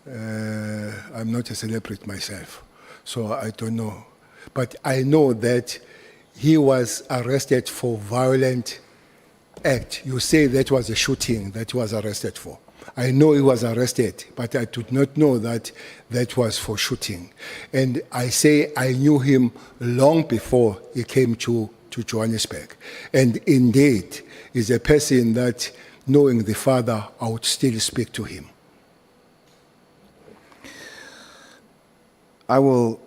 Speaker 4: I'm not a celebrity myself, so I don't know. But I know that he was arrested for violent act. You say that was a shooting that he was arrested for. I know he was arrested, but I did not know that that was for shooting. And I say I knew him long before he came to Johannesburg. And indeed, is a person that, knowing the father, I would still speak to him.
Speaker 8: I will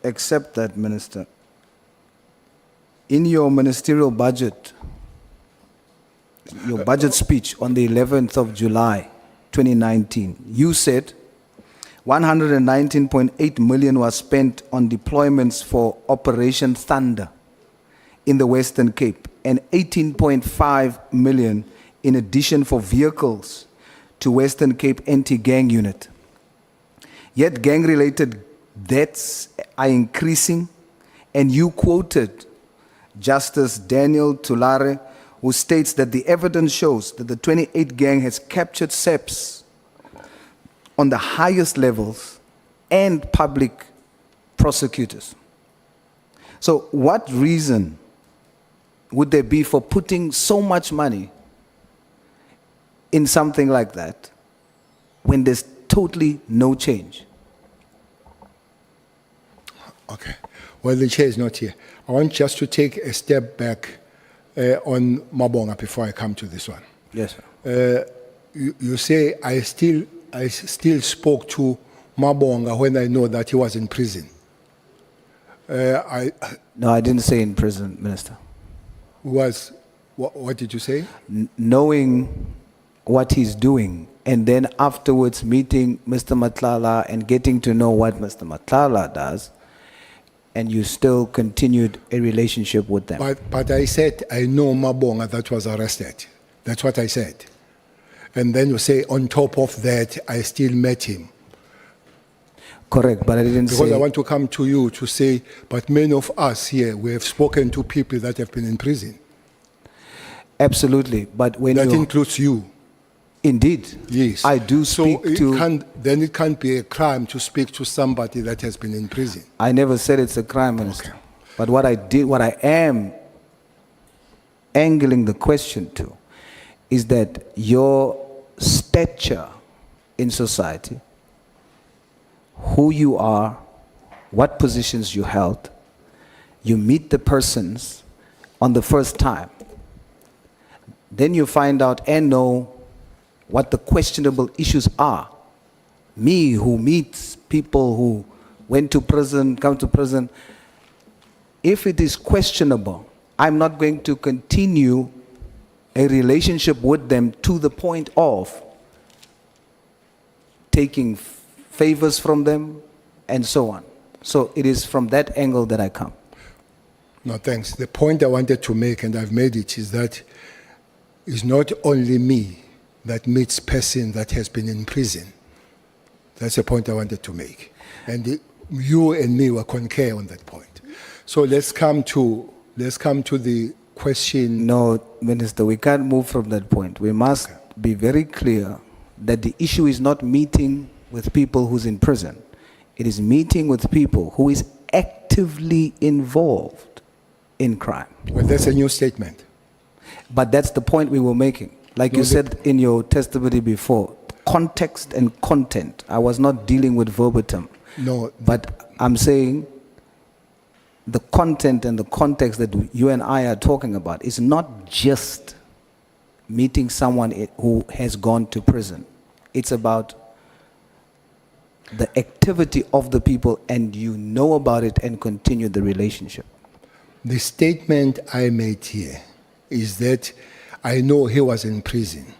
Speaker 8: accept that, Minister. In your ministerial budget, your budget speech on the 11th of July, 2019, you said 119.8 million was spent on deployments for Operation Thunder in the Western Cape and 18.5 million in addition for vehicles to Western Cape anti-gang unit. Yet gang-related deaths are increasing, and you quoted Justice Daniel Tulare, who states that the evidence shows that the 28 gang has captured SEPs on the highest levels and public prosecutors. So what reason would there be for putting so much money in something like that when there's totally no change?
Speaker 4: Okay. Well, the chair is not here. I want just to take a step back on Mabonga before I come to this one.
Speaker 8: Yes, sir.
Speaker 4: You say I still spoke to Mabonga when I know that he was in prison.
Speaker 8: No, I didn't say in prison, Minister.
Speaker 4: What did you say?
Speaker 8: Knowing what he's doing, and then afterwards meeting Mr. Matlala and getting to know what Mr. Matlala does, and you still continued a relationship with them.
Speaker 4: But I said I know Mabonga that was arrested. That's what I said. And then you say on top of that, I still met him.
Speaker 8: Correct, but I didn't say...
Speaker 4: Because I want to come to you to say, but many of us here, we have spoken to people that have been in prison.
Speaker 8: Absolutely, but when
Speaker 4: that includes you.
Speaker 8: Indeed.
Speaker 4: Yes.
Speaker 8: I do speak
Speaker 4: then it can't be a crime to speak to somebody that has been in prison.
Speaker 8: I never said it's a crime, Minister.
Speaker 4: Okay.
Speaker 8: But what I am angling the question to is that your stature in society, who you are, what positions you held, you meet the persons on the first time. Then you find out and know what the questionable issues are. Me, who meets people who went to prison, come to prison, if it is questionable, I'm not going to continue a relationship with them to the point of taking favors from them and so on. So it is from that angle that I come.
Speaker 4: No, thanks. The point I wanted to make, and I've made it, is that it's not only me that meets person that has been in prison. That's a point I wanted to make. And you and me were concur on that point. So let's come to the question.
Speaker 8: No, Minister, we can't move from that point. We must be very clear that the issue is not meeting with people who's in prison. It is meeting with people who is actively involved in crime.
Speaker 4: Well, that's a new statement.
Speaker 8: But that's the point we were making. Like you said in your testimony before, context and content. I was not dealing with verbatim.
Speaker 4: No.
Speaker 8: But I'm saying the content and the context that you and I are talking about is not just meeting someone who has gone to prison. It's about the activity of the people, and you know about it and continue the relationship.
Speaker 4: The statement I made here is that I know he was in prison.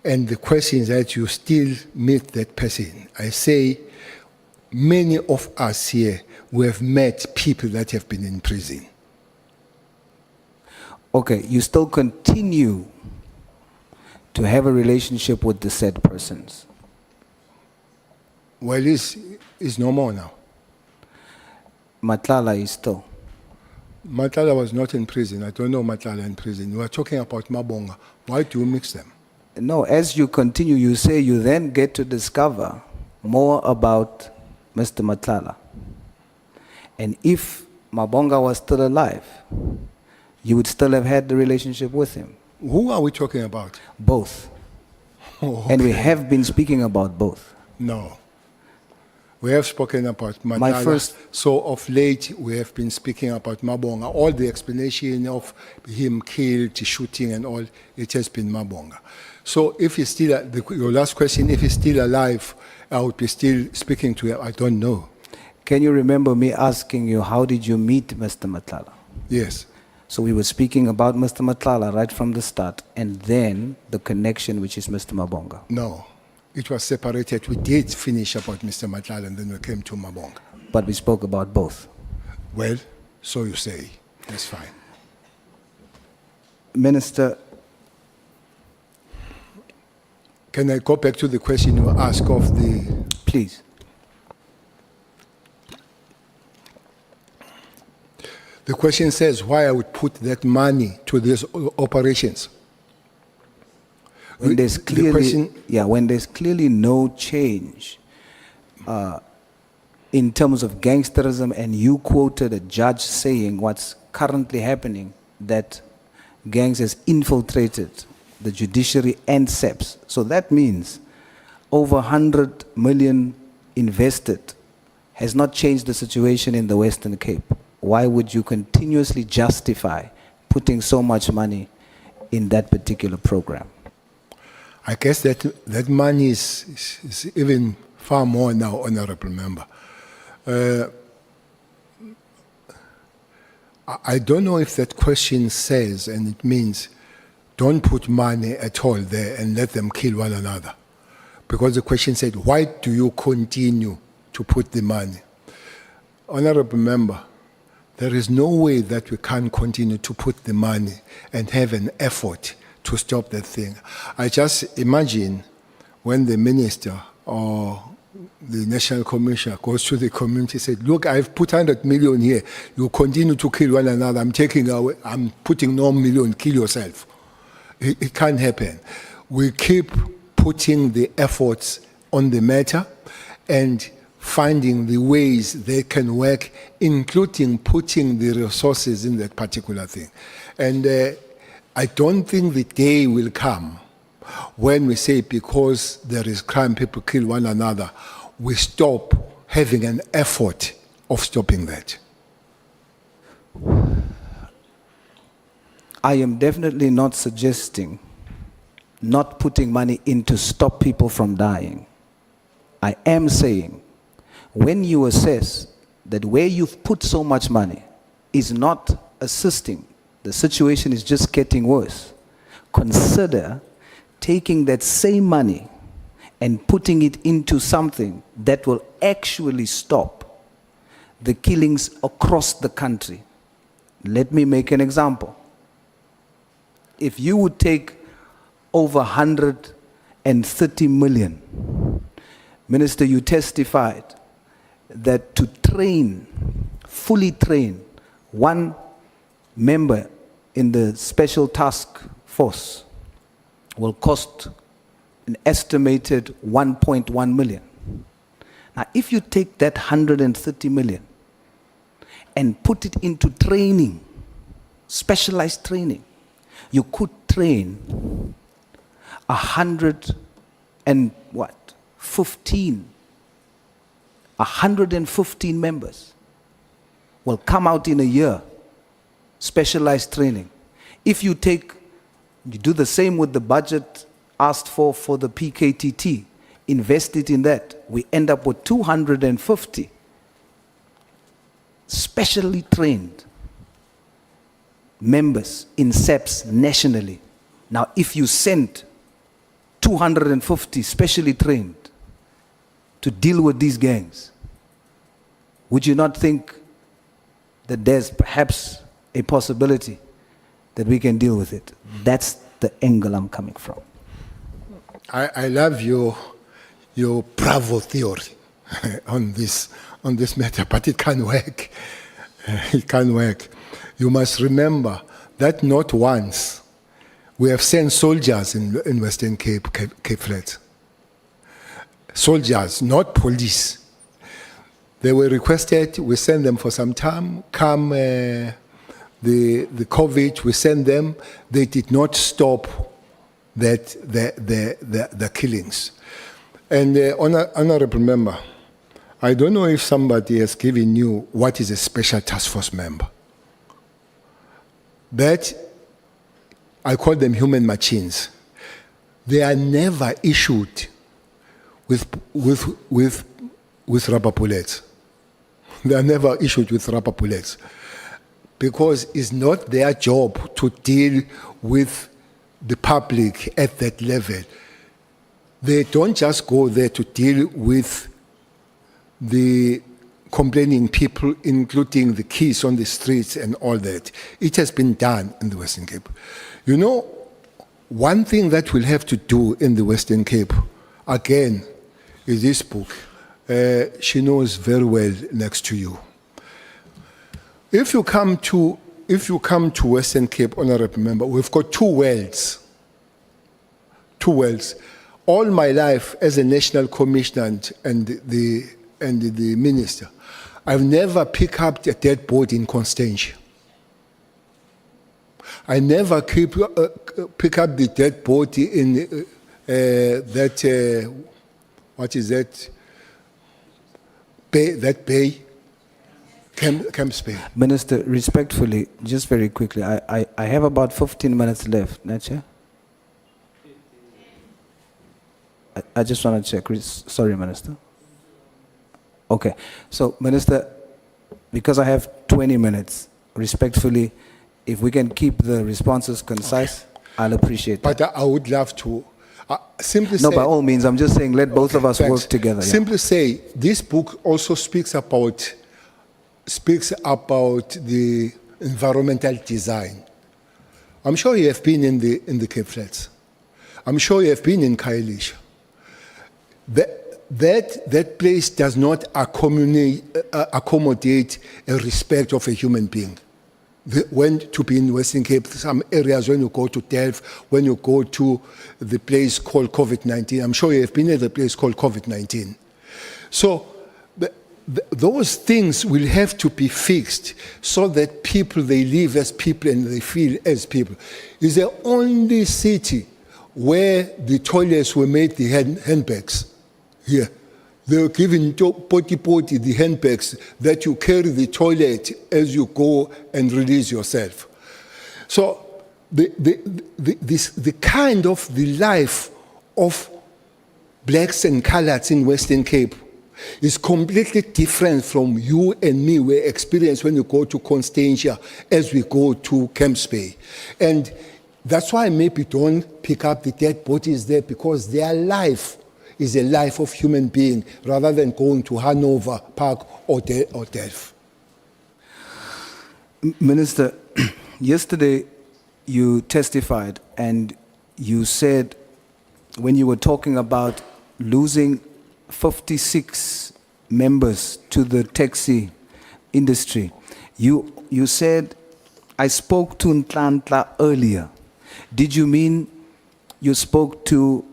Speaker 4: And the question is that you still meet that person. I say many of us here, we have met people that have been in prison.
Speaker 8: Okay, you still continue to have a relationship with the said persons.
Speaker 4: Well, it's no more now.
Speaker 8: Matlala is still.
Speaker 4: Matlala was not in prison. I don't know Matlala in prison. We are talking about Mabonga. Why do you mix them?
Speaker 8: No, as you continue, you say you then get to discover more about Mr. Matlala. And if Mabonga was still alive, you would still have had the relationship with him.
Speaker 4: Who are we talking about?
Speaker 8: Both.
Speaker 4: Oh,
Speaker 8: And we
Speaker 4: okay.
Speaker 8: have been speaking about both.
Speaker 4: No. We have spoken about Matlala. So of late, we have been speaking about Mabonga. All the explanation of him killed, shooting and all, it has been Mabonga. So if he's still, your last question, if he's still alive, I would be still speaking to him. I don't know.
Speaker 8: Can you remember me asking you, how did you meet Mr. Matlala?
Speaker 4: Yes.
Speaker 8: So we were speaking about Mr. Matlala right from the start, and then the connection, which is Mr. Mabonga.
Speaker 4: No. It was separated. We did finish about Mr. Matlala and then we came to Mabonga.
Speaker 8: But we spoke about both.
Speaker 4: Well, so you say. That's fine.
Speaker 8: Minister,
Speaker 4: Can I go back to the question you asked of the...
Speaker 8: please.
Speaker 4: The question says why I would put that money to these operations.
Speaker 8: When there's
Speaker 4: The
Speaker 8: clearly,
Speaker 4: question-
Speaker 8: when there's clearly no change in terms of gangsterism, and you quoted a judge saying what's currently happening, that gangs has infiltrated the judiciary and SEPs. So that means over 100 million invested has not changed the situation in the Western Cape. Why would you continuously justify putting so much money in that particular program?
Speaker 4: I guess that money is even far more now, Honorable Member. I don't know if that question says, and it means, don't put money at all there and let them kill one another. Because the question said, why do you continue to put the money? Honorable Member, there is no way that we can continue to put the money and have an effort to stop that thing. I just imagine when the minister or the national commissioner goes to the community and says, look, I've put 100 million here. You continue to kill one another. I'm putting no million, kill yourself. It can't happen. We keep putting the efforts on the matter and finding the ways they can work, including putting the resources in that particular thing. And I don't think the day will come when we say because there is crime, people kill one another, we stop having an effort of stopping that.
Speaker 8: I am definitely not suggesting not putting money in to stop people from dying. I am saying when you assess that where you've put so much money is not assisting, the situation is just getting worse, consider taking that same money and putting it into something that will actually stop the killings across the country. Let me make an example. If you would take over 130 million Minister, you testified that to train, fully train, one member in the special task force will cost an estimated 1.1 million. Now, if you take that 130 million and put it into training, specialized training, you could train 115 members will come out in a year, specialized training. If you do the same with the budget asked for the PKTT, invest it in that, we end up with 250 specially trained members in SEPs nationally. Now, if you send 250 specially trained to deal with these gangs, would you not think that there's perhaps a possibility that we can deal with it? That's the angle I'm coming from.
Speaker 4: I love your bravo theory on this matter, but it can't work. It can't work. You must remember that not once we have sent soldiers in Western Cape Flats. Soldiers, not police. They were requested, we sent them for some time. Come the COVID, we sent them. They did not stop the killings. And honorable member, I don't know if somebody has given you what is a special task force member. But I call them human machines. They are never issued with rubber bullets. They are never issued with rubber bullets because it's not their job to deal with the public at that level. They don't just go there to deal with the complaining people, including the kids on the streets and all that. It has been done in the Western Cape. You know, one thing that we'll have to do in the Western Cape, again, is this book. She knows very well next to you. If you come to Western Cape, honorable member, we've got two wells. Two wells. All my life as a national commissioner and the minister, I've never picked up a dead body in Constantia. I never pick up the dead body in what is that? Bay? Camps Bay.
Speaker 8: Minister, respectfully, just very quickly, I have about 15 minutes left, Nacha. I just want to check. Sorry, Minister. Okay. So, Minister, because I have 20 minutes, respectfully, if we can keep the responses concise, okay, I'll appreciate that.
Speaker 4: But I would love to simply say...
Speaker 8: No, by all means, I'm just saying let both of us work together. Yeah.
Speaker 4: Simply say, this book also speaks about the environmental design. I'm sure you have been in the Cape Flats. I'm sure you have been in Khayelitsha. That place does not accommodate a respect of a human being. When to be in Western Cape, some areas when you go to Delft, when you go to the place called COVID-19, I'm sure you have been at the place called COVID-19. So those things will have to be fixed so that people, they live as people and they feel as people. It's the only city where the toilets were made the handbags. Here. They were given potty, the handbags that you carry the toilet as you go and release yourself. So the kind of the life of blacks and coloureds in Western Cape is completely different from you and me we experience when you go to Constantia as we go to Camps Bay. And that's why maybe don't pick up the dead bodies there, because their life is a life of human being rather than going to Handover Park or Delft.
Speaker 8: Minister, yesterday you testified and you said when you were talking about losing 56 members to the taxi industry, you said, I spoke to Nhlanhla earlier. Did you mean you spoke to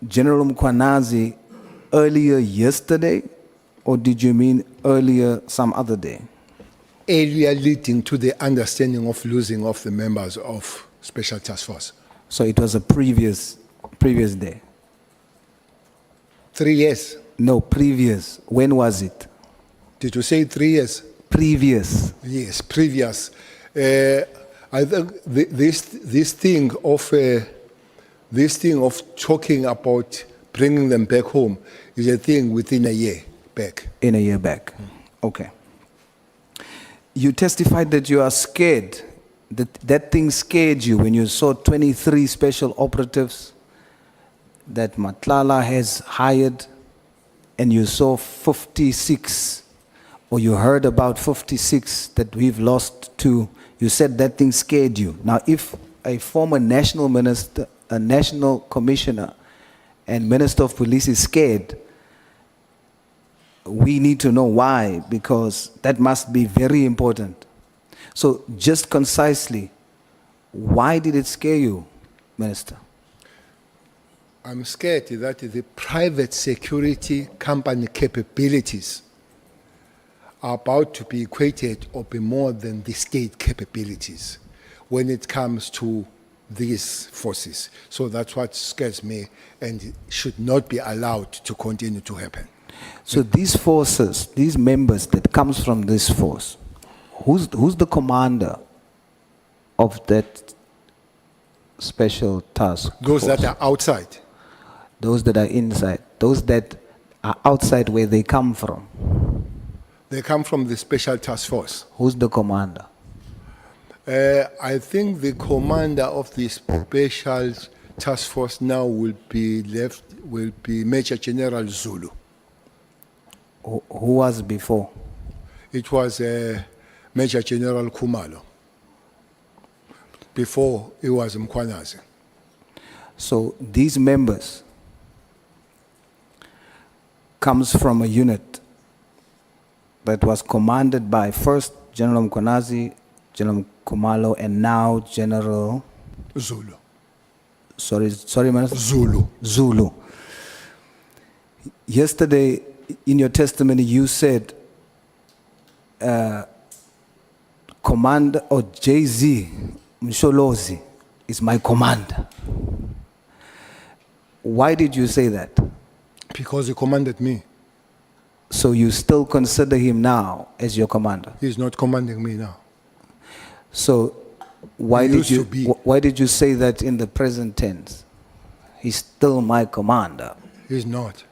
Speaker 8: General Mkhwanazi earlier yesterday, or did you mean earlier some other day?
Speaker 4: Earlier leading to the understanding of losing of the members of Special Task Force.
Speaker 8: So it was a previous day?
Speaker 4: 3 years.
Speaker 8: No, previous. When was it?
Speaker 4: Did you say 3 years?
Speaker 8: Previous.
Speaker 4: Yes, previous. I think this thing of talking about bringing them back home is a thing within a year back.
Speaker 8: In a year back. Okay. You testified that you are scared, that thing scared you when you saw 23 special operatives that Matlala has hired, and you saw 56, or you heard about 56 that we've lost to. You said that thing scared you. Now, if a former national minister, a national commissioner, and minister of police is scared, we need to know why, because that must be very important. So just concisely, why did it scare you, Minister?
Speaker 4: I'm scared that the private security company capabilities are about to be equated or be more than the state capabilities when it comes to these forces. So that's what scares me, and it should not be allowed to continue to happen.
Speaker 8: So these forces, these members that comes from this force, who's the commander of that special task
Speaker 4: Those
Speaker 8: force?
Speaker 4: that are outside.
Speaker 8: Those that are inside, those that are outside where they come from.
Speaker 4: They come from the Special Task Force.
Speaker 8: Who's the commander?
Speaker 4: I think the commander of the Special Task Force now will be Major General Zulu.
Speaker 8: Who was before?
Speaker 4: It was Major General Khumalo. Before, it was Mkhwanazi.
Speaker 8: So these members comes from a unit that was commanded by first General Mkhwanazi, General Khumalo, and now General
Speaker 4: Zulu.
Speaker 8: Sorry, Minister?
Speaker 4: Zulu.
Speaker 8: Yesterday, in your testimony, you said Commander or JZ Msholozi is my commander. Why did you say that?
Speaker 4: Because he commanded me.
Speaker 8: So you still consider him now as your commander?
Speaker 4: He's not commanding me now.
Speaker 8: So why
Speaker 4: He
Speaker 8: did
Speaker 4: used
Speaker 8: you
Speaker 4: to be.
Speaker 8: why did you say that in the present tense? He's still my commander.
Speaker 4: He's not.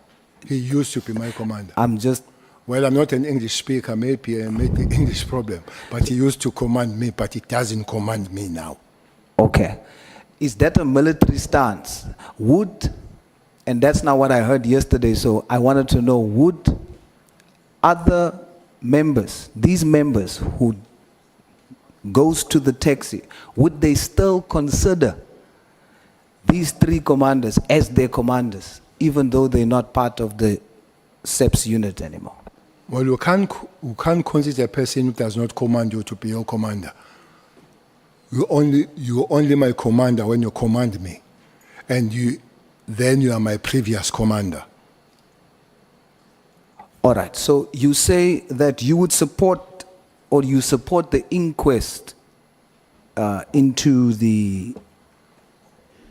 Speaker 4: He used to be my commander.
Speaker 8: I'm just
Speaker 4: Well, I'm not an English speaker, maybe I made the English problem, but he used to command me, but he doesn't command me now.
Speaker 8: okay. Is that a military stance? And that's not what I heard yesterday, so I wanted to know, would other members, these members who goes to the taxi, would they still consider these three commanders as their commanders, even though they're not part of the SEPS unit anymore?
Speaker 4: Well, you can't consider a person who does not command you to be your commander. You're only my commander when you command me, and then you are my previous commander.
Speaker 8: All right, so you say that you would support, or you support the inquest into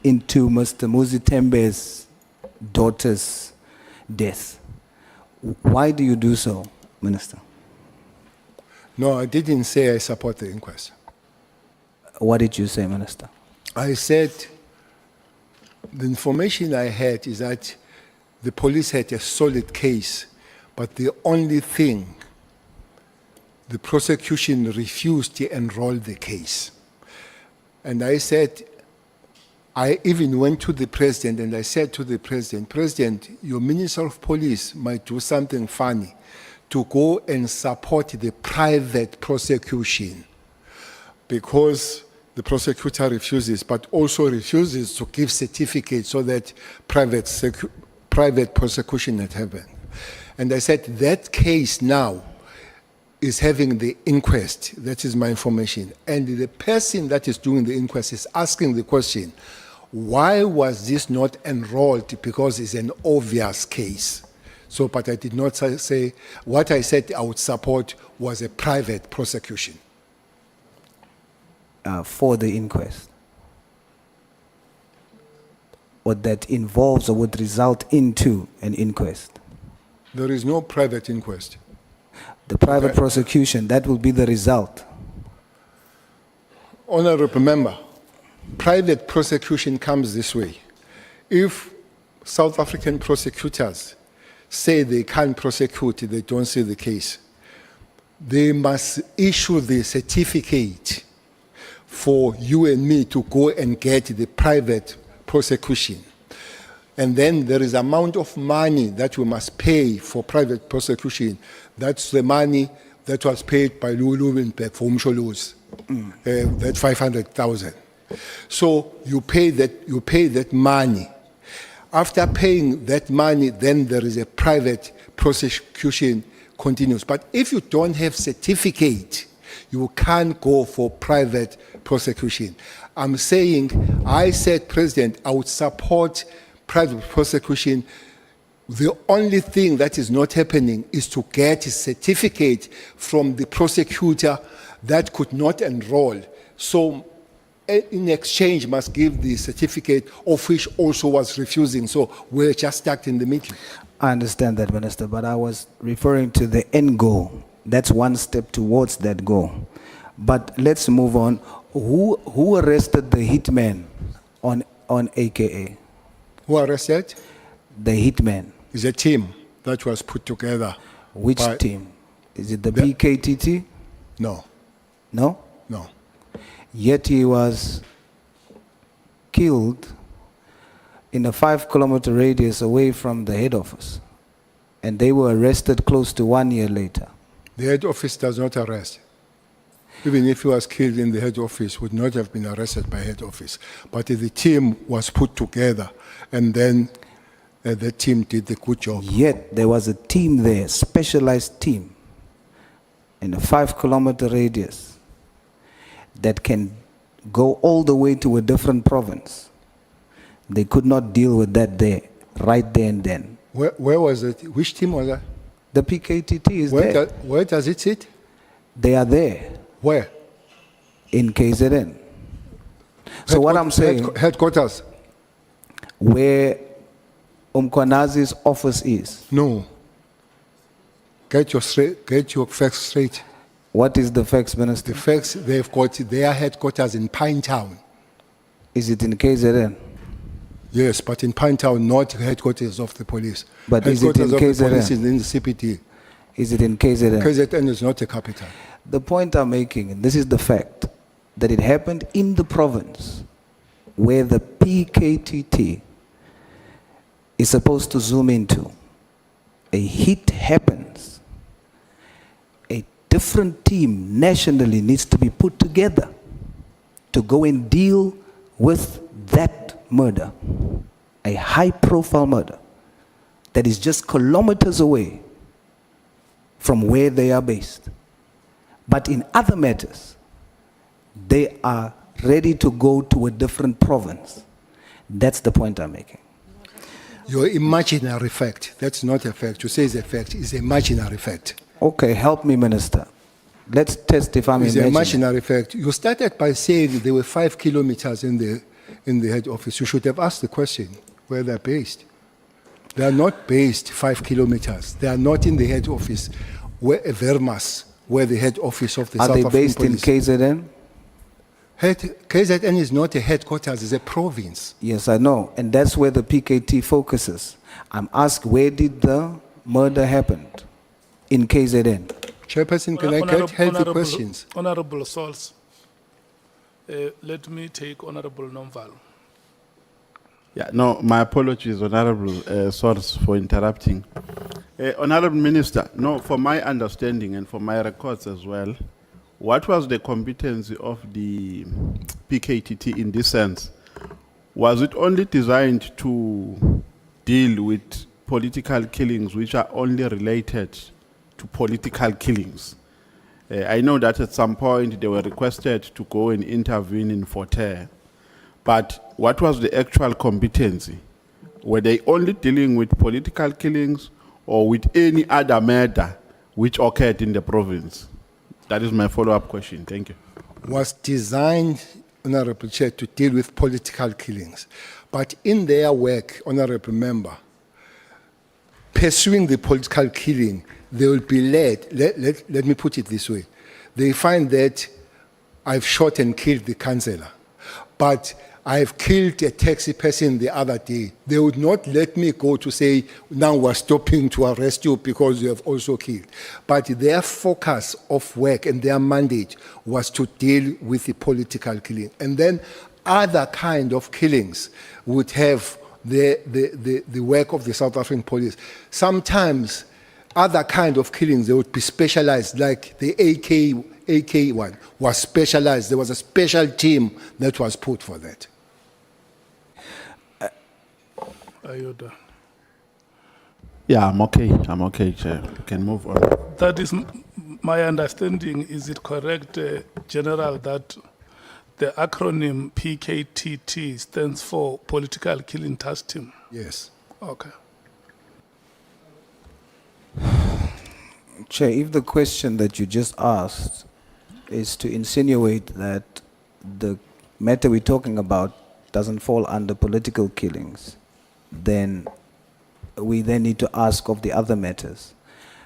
Speaker 8: Mr. Muzitembe's daughter's death. Why do you do so, Minister?
Speaker 4: No, I didn't say I support the inquest.
Speaker 8: What did you say, Minister?
Speaker 4: I said the information I had is that the police had a solid case, but the only thing, the prosecution refused to enroll the case. And I said, I even went to the president and I said to the president, President, your Minister of Police might do something funny to go and support the private prosecution, because the prosecutor refuses, but also refuses to give certificates so that private prosecution And I said, that case now is having the inquest. That is my information. And the person that is doing the inquest is asking the question, why was this not enrolled? Because it's an obvious case. So, but I did not say, what I said I would support was a private prosecution.
Speaker 8: For the inquest, or that involves or would result into an inquest.
Speaker 4: There is no private inquest.
Speaker 8: The private prosecution, that will be the result.
Speaker 4: Honorable member, private prosecution comes this way. If South African prosecutors say they can't prosecute, they don't see the case, they must issue the certificate for you and me to go and get the private prosecution. And then there is amount of money that we must pay for private prosecution. That's the money that was paid by Lulu for Umsholo's, that 500,000. So you pay that money. After paying that money, then there is a private prosecution continues. But if you don't have certificate, you can't go for private prosecution. I'm saying, I said, President, I would support private prosecution. The only thing that is not happening is to get a certificate from the prosecutor that could not enroll. So in exchange must give the certificate, of which also was refusing. So we're just stuck in the middle.
Speaker 8: I understand that, Minister, but I was referring to the end goal. That's one step towards that goal. But let's move on. Who arrested the hitman on AKA?
Speaker 4: Who arrested?
Speaker 8: The hitman.
Speaker 4: It's a team that was put together.
Speaker 8: Which
Speaker 4: by-
Speaker 8: team? Is it the PKTT?
Speaker 4: No,
Speaker 8: No?
Speaker 4: no.
Speaker 8: Yet he was killed in a 5-kilometer radius away from the head office. And they were arrested close to 1 year later.
Speaker 4: The head office does not arrest. Even if he was killed in the head office, would not have been arrested by head office. But the team was put together, and then the team did the good job.
Speaker 8: Yet there was a team there, specialized team, in a 5-kilometer radius that can go all the way to a different province. They could not deal with that there, right there and then.
Speaker 4: Where was it? Which team was that?
Speaker 8: The PKTT is there.
Speaker 4: Where does it sit?
Speaker 8: They are there
Speaker 4: Where?
Speaker 8: in KZN. So what I'm saying,
Speaker 4: Headquarters?
Speaker 8: where Mkhwanazi's office is,
Speaker 4: No. Get your facts straight.
Speaker 8: what is the facts, Minister?
Speaker 4: The facts, they've got their headquarters in Pinetown.
Speaker 8: Is it in KZN?
Speaker 4: Yes, but in Pinetown, not headquarters of the police.
Speaker 8: But is it in
Speaker 4: Headquarters of the
Speaker 8: KZN?
Speaker 4: police is in the CPT.
Speaker 8: Is it in KZN?
Speaker 4: KZN is not a capital.
Speaker 8: The point I'm making, and this is the fact, that it happened in the province where the PKTT is supposed to zoom into. A hit happens. A different team nationally needs to be put together to go and deal with that murder, a high-profile murder that is just kilometers away from where they are based. But in other matters, they are ready to go to a different province. That's the point I'm making.
Speaker 4: Your imaginary fact, that's not a fact. You say it's a fact, it's imaginary fact.
Speaker 8: Okay, help me, Minister. Let's test if I'm
Speaker 4: It's an
Speaker 8: imagining.
Speaker 4: imaginary fact. You started by saying there were 5 kilometers in the head office. You should have asked the question where they're based. They are not based 5 kilometers. They are not in the head office, where Vermas, where the head office of the
Speaker 8: Are
Speaker 4: South
Speaker 8: they
Speaker 4: African
Speaker 8: based in
Speaker 4: police.
Speaker 8: KZN?
Speaker 4: KZN is not a headquarters, it's a province.
Speaker 8: Yes, I know. And that's where the PKT focuses. I'm asked, where did the murder happen? In KZN.
Speaker 4: Chairperson, can I get help the questions?
Speaker 1: Honorable Souls, let me take Honorable Nomval.
Speaker 7: Yeah, no, my apologies, Honorable Source, for interrupting. Honorable Minister, no, for my understanding and for my records as well, what was the competency of the PKTT in this sense? Was it only designed to deal with political killings which are only related to political killings. I know that at some point they were requested to go and intervene in Forte, but what was the actual competency? Were they only dealing with political killings or with any other murder which occurred in the province? That is my follow-up question. Thank you.
Speaker 4: Was designed, Honorable Chair, to deal with political killings. But in their work, Honorable Member, pursuing the political killing, they will be led, let me put it this way, they find that I've shot and killed the councillor, but I've killed a taxi person the other day. They would not let me go to say, now we're stopping to arrest you because you have also killed. But their focus of work and their mandate was to deal with the political killing. And then other kind of killings would have the work of the South African police. Sometimes other kind of killings, they would be specialized, like the AK one was specialized. There was a special team that was put for that.
Speaker 1: Ayoda.
Speaker 7: Yeah, I'm okay, Chair. You can move on.
Speaker 1: That is my understanding. Is it correct, General, that the acronym PKTT stands for Political Killing Task Team?
Speaker 4: Yes.
Speaker 1: Okay.
Speaker 8: Chair, if the question that you just asked is to insinuate that the matter we're talking about doesn't fall under political killings, then we then need to ask of the other matters.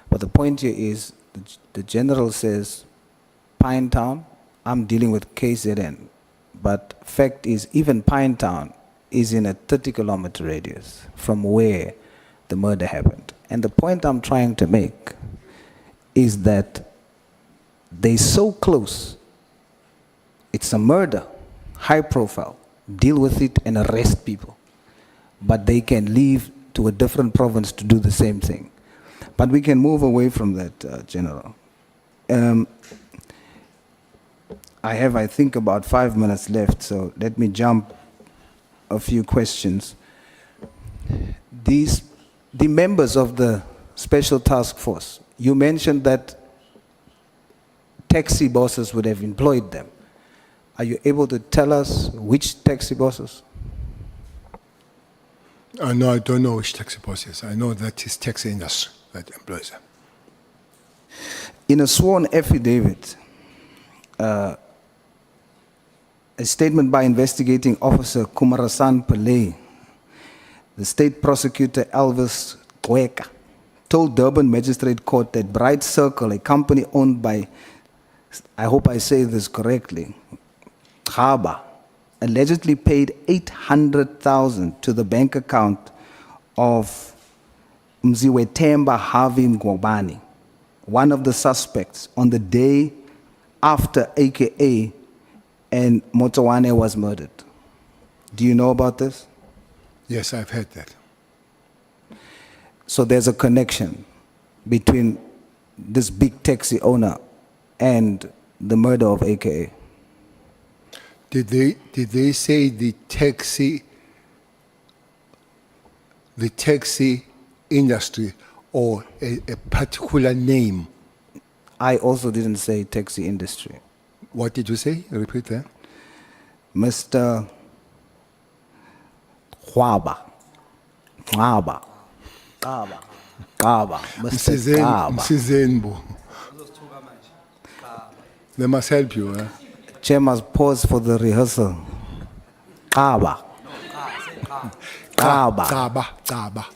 Speaker 8: But the point here is, the General says, Pinetown, I'm dealing with KZN. But fact is, even Pinetown is in a 30-kilometer radius from where the murder happened. And the point I'm trying to make is that they're so close. It's a murder, high profile, deal with it and arrest people. But they can leave to a different province to do the same thing. But we can move away from that, General. I have, I think, about 5 minutes left, so let me jump a few questions. The members of the Special Task Force, you mentioned that taxi bosses would have employed them. Are you able to tell us which taxi bosses?
Speaker 4: No, I don't know which taxi bosses. I know that it's taxi industry that employs them.
Speaker 8: In a sworn affidavit, a statement by investigating officer Kumarasan Pillay, the state prosecutor Elvis Gweka, told Durban Magistrate Court that Bright Circle, a company owned by, I hope I say this correctly, Khaba, allegedly paid 800,000 to the bank account of Mziwetemba Harvey Mgwabani, one of the suspects, on the day after AKA and Motowane was murdered. Do you know about this?
Speaker 4: Yes, I've heard that.
Speaker 8: So there's a connection between this big taxi owner and the murder of AKA.
Speaker 4: Did they say the taxi industry or a particular name?
Speaker 8: I also didn't say taxi industry.
Speaker 4: What did you say? Repeat that.
Speaker 8: Mr. Khwaba. Khwaba. Khaba. Khaba. Mr. Khaba.
Speaker 4: Msizenbo. They must help you, eh?
Speaker 8: Chair must pause for the rehearsal. Khaba. Khaba.
Speaker 4: Khaba.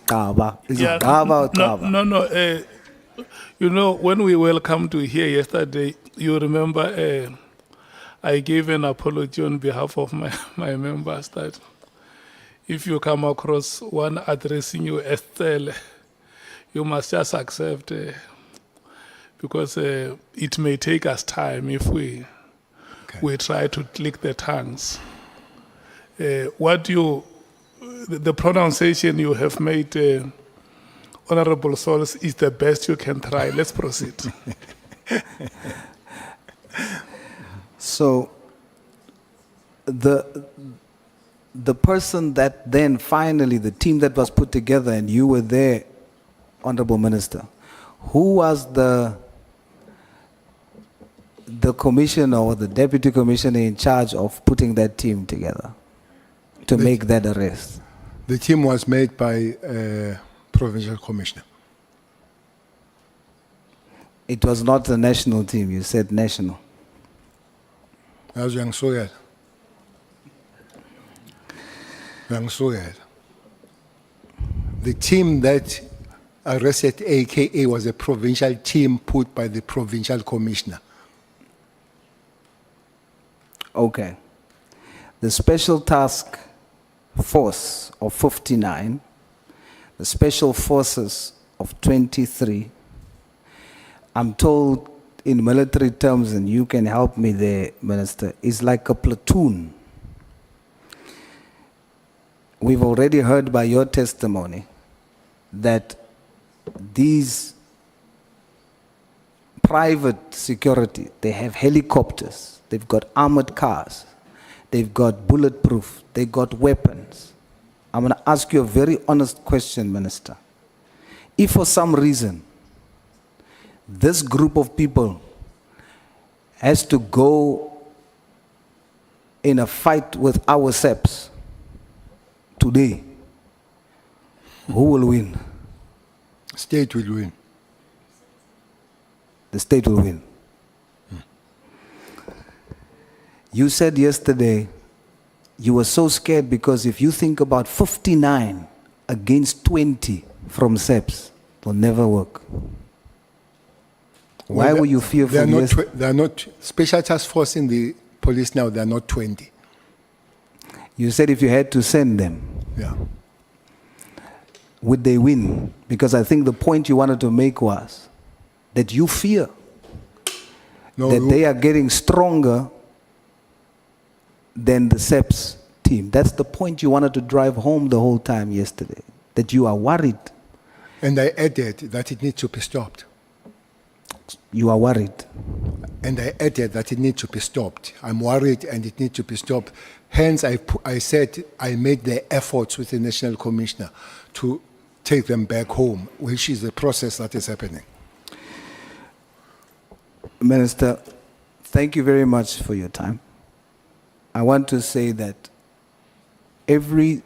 Speaker 8: Khaba. Is it Khaba or Khaba?
Speaker 1: No. You know, when we welcomed you here yesterday, you remember I gave an apology on behalf of my members that if you come across one addressing you as Tele, you must just accept because it may take us time if we try to click the tongues. The pronunciation you have made, Honorable Souls, is the best you can try. Let's proceed.
Speaker 8: So, the person that then finally, the team that was put together, and you were there, Honorable Minister, who was the commissioner or the deputy commissioner in charge of putting that team together to make that arrest?
Speaker 4: The team was made by provincial commissioner.
Speaker 8: It was not the national team, you said national.
Speaker 4: As young soil. Young soil. The team that arrested AKA was a provincial team put by the provincial commissioner.
Speaker 8: Okay. The Special Task Force of 59, the Special Forces of 23, I'm told in military terms, and you can help me there, Minister, is like a platoon. We've already heard by your testimony that these private security, they have helicopters, they've got armored cars, they've got bulletproof, they got weapons. I'm going to ask you a very honest question, Minister. If for some reason this group of people has to go in a fight with our SEPs today, who will win?
Speaker 4: State will win.
Speaker 8: The state will win. You said yesterday you were so scared because if you think about 59 against 20 from SEPs, it will never work. Why were you fearful?
Speaker 4: They are not special task force in the police now. They are not 20.
Speaker 8: You said if you had to send them,
Speaker 4: Yeah.
Speaker 8: would they win? Because I think the point you wanted to make was that you fear
Speaker 4: No,
Speaker 8: that they are getting stronger than the SEPs team. That's the point you wanted to drive home the whole time yesterday, that you are worried.
Speaker 4: And I added that it needs to be stopped.
Speaker 8: You are worried.
Speaker 4: And I added that it needs to be stopped. I'm worried and it needs to be stopped. Hence, I said I made the efforts with the National Commissioner to take them back home, which is the process that is happening.
Speaker 8: Minister, thank you very much for your time. I want to say that every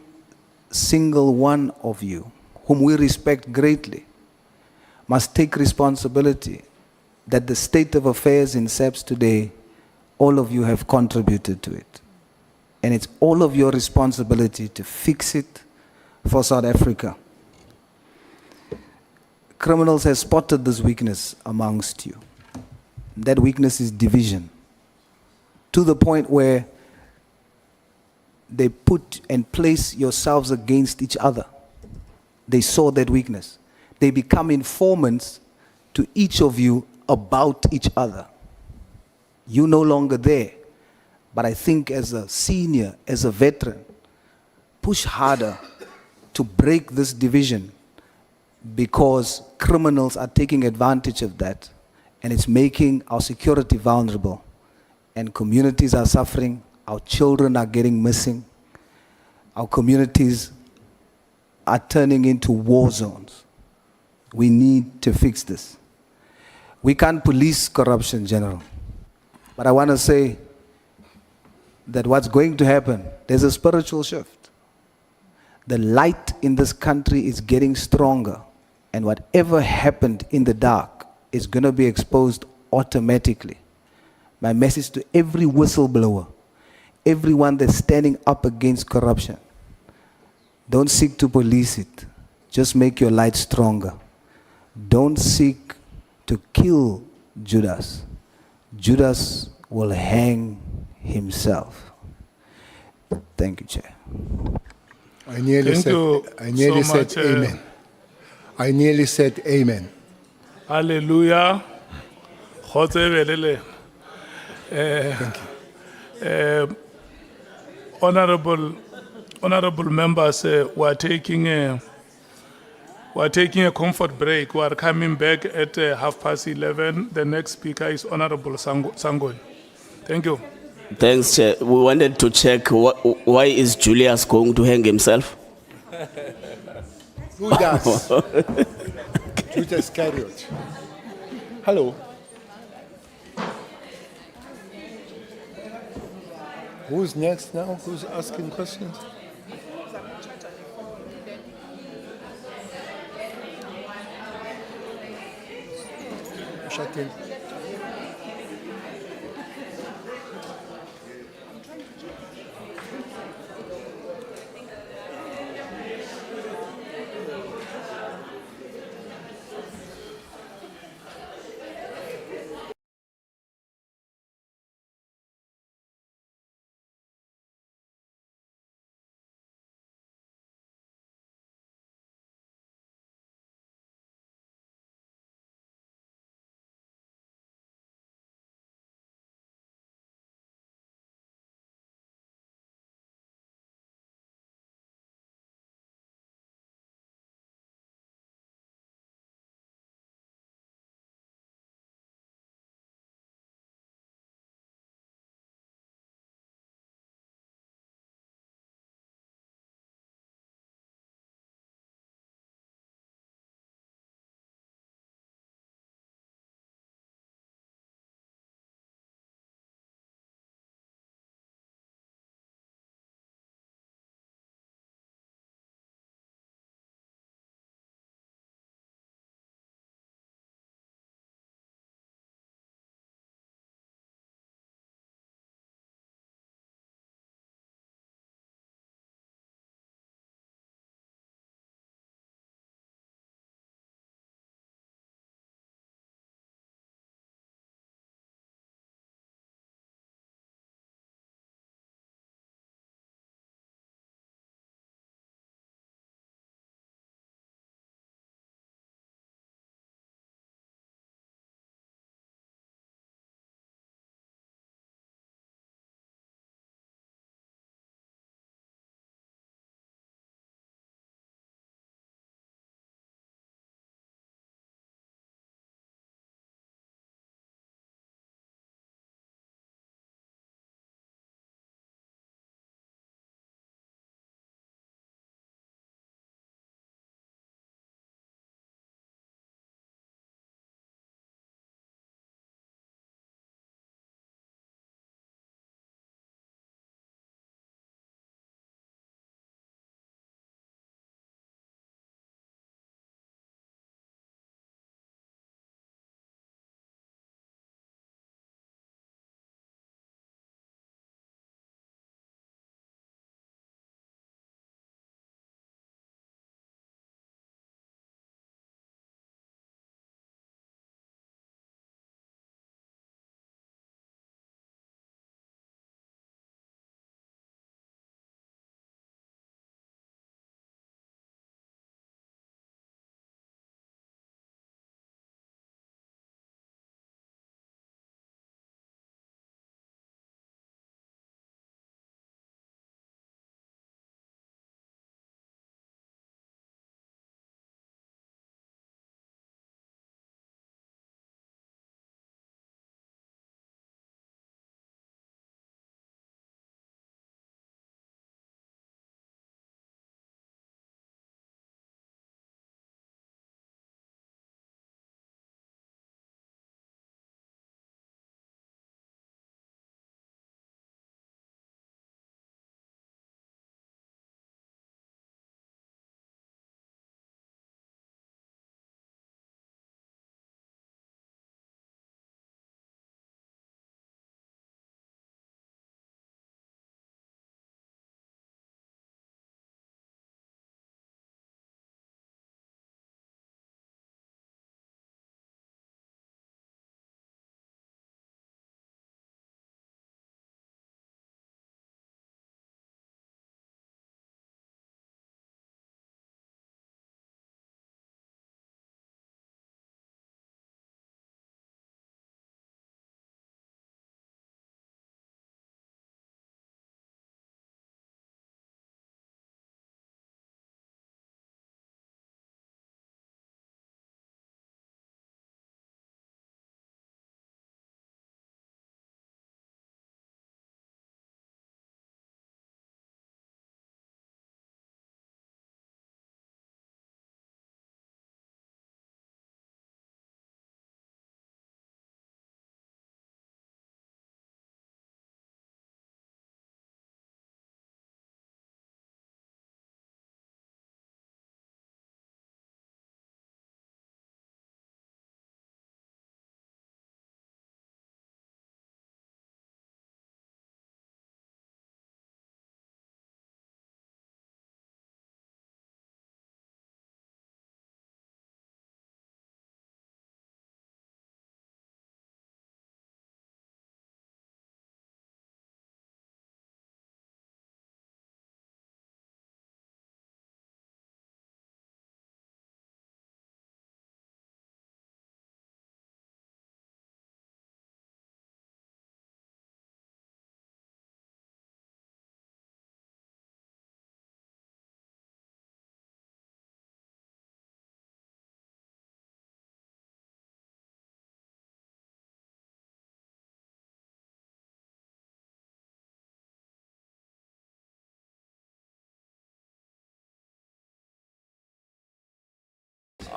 Speaker 8: single one of you, whom we respect greatly, must take responsibility that the state of affairs in SEPS today, all of you have contributed to it. And it's all of your responsibility to fix it for South Africa. Criminals have spotted this weakness amongst you. That weakness is division. To the point where they put and place yourselves against each other. They saw that weakness. They become informants to each of you about each other. You're no longer there. But I think as a senior, as a veteran, push harder to break this division because criminals are taking advantage of that and it's making our security vulnerable and communities are suffering, our children are getting missing, our communities are turning into war zones. We need to fix this. We can't police corruption, General. But I want to say that what's going to happen, there's a spiritual shift. The light in this country is getting stronger, and whatever happened in the dark is going to be exposed automatically. My message to every whistleblower, everyone that's standing up against corruption, don't seek to police it. Just make your light stronger. Don't seek to kill Judas. Judas will hang himself. Thank you, Chair.
Speaker 4: I nearly
Speaker 1: Thank
Speaker 4: said,
Speaker 1: you
Speaker 4: I nearly
Speaker 1: so
Speaker 4: said
Speaker 1: much,
Speaker 4: amen. I nearly said amen.
Speaker 1: Hallelujah. Honorable members, we are taking a comfort break. We are coming back at 11:30. The next speaker is Honorable Sangoy. Thank you.
Speaker 6: Thanks, Chair. We wanted to check why is Julius going to hang himself?
Speaker 4: Who does? Judas Iscariot. Hello. Who's next now? Who's asking questions? Shut in.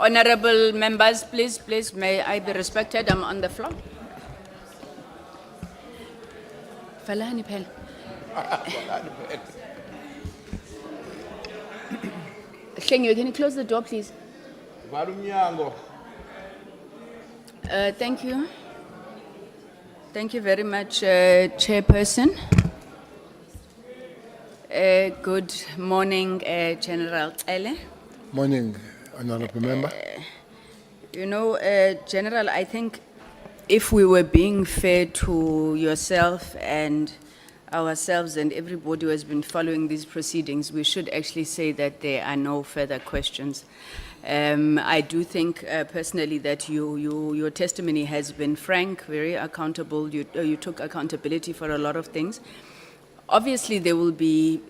Speaker 5: Honorable members, please, may I be respected? I'm on the floor. Falani phela. Hlengiwe, can you close the door, please? Thank you. Thank you very much, Chairperson. Good morning, General Ele.
Speaker 4: Morning, Honorable Member.
Speaker 5: You know, General, I think if we were being fair to yourself and ourselves and everybody who has been following these proceedings, we should actually say that there are no further questions. I do think personally that your testimony has been frank, very accountable. You took accountability for a lot of things. Obviously, there will be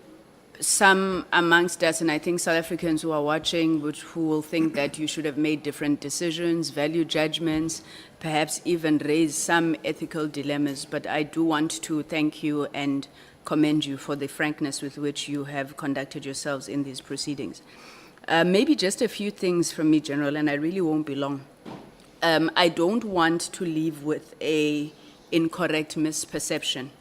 Speaker 5: some amongst us, and I think South Africans who are watching, who will think that you should have made different decisions, value judgments, perhaps even raise some ethical dilemmas. But I do want to thank you and commend you for the frankness with which you have conducted yourselves in these proceedings. Maybe just a few things from me, General, and I really won't be long. I don't want to leave with an incorrect misperception,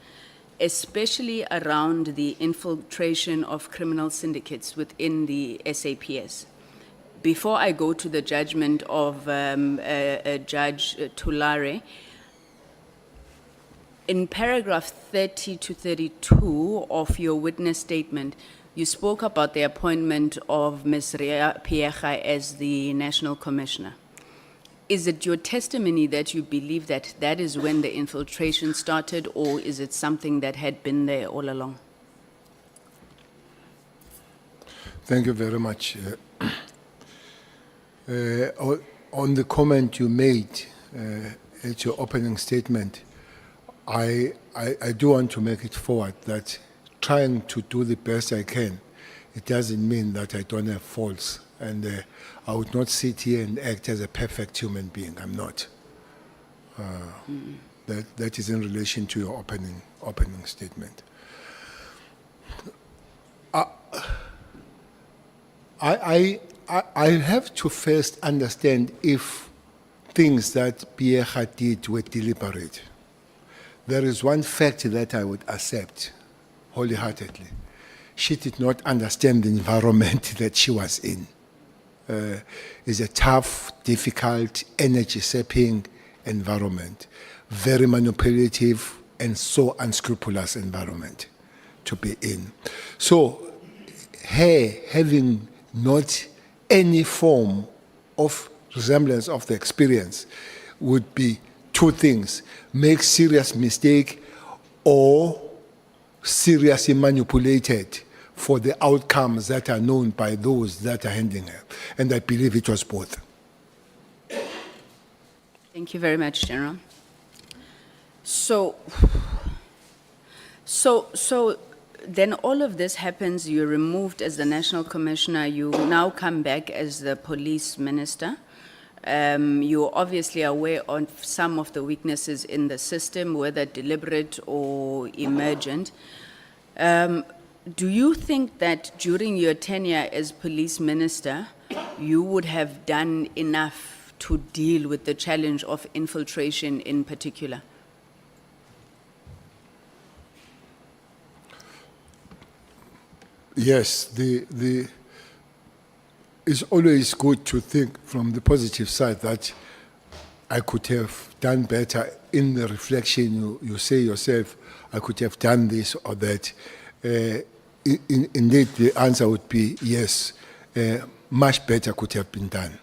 Speaker 5: especially around the infiltration of criminal syndicates within the SAPS. Before I go to the judgment of Judge Tulare, in paragraph 30 to 32 of your witness statement, you spoke about the appointment of Ms. Ria Piecha as the National Commissioner. Is it your testimony that you believe that that is when the infiltration started, or is it something that had been there all along?
Speaker 4: Thank you very much. On the comment you made at your opening statement, I do want to make it forward that trying to do the best I can, it doesn't mean that I don't have faults. And I would not sit here and act as a perfect human being. I'm not. That is in relation to your opening statement. I have to first understand if things that Piecha did were deliberate. There is one fact that I would accept wholeheartedly. She did not understand the environment that she was in. It's a tough, difficult, energy-sapping environment, very manipulative and so unscrupulous environment to be in. So her having not any form of resemblance of the experience would be two things: make serious mistake or seriously manipulated for the outcomes that are known by those that are handling her. And I believe it was both.
Speaker 5: Thank you very much, General. So then all of this happens, you're removed as the National Commissioner, you now come back as the Police Minister. You're obviously aware of some of the weaknesses in the system, whether deliberate or emergent. Do you think that during your tenure as Police Minister, you would have done enough to deal with the challenge of infiltration in particular?
Speaker 4: Yes, it's always good to think from the positive side that I could have done better. In the reflection, you say yourself, I could have done this or that. Indeed, the answer would be yes, much better could have been done.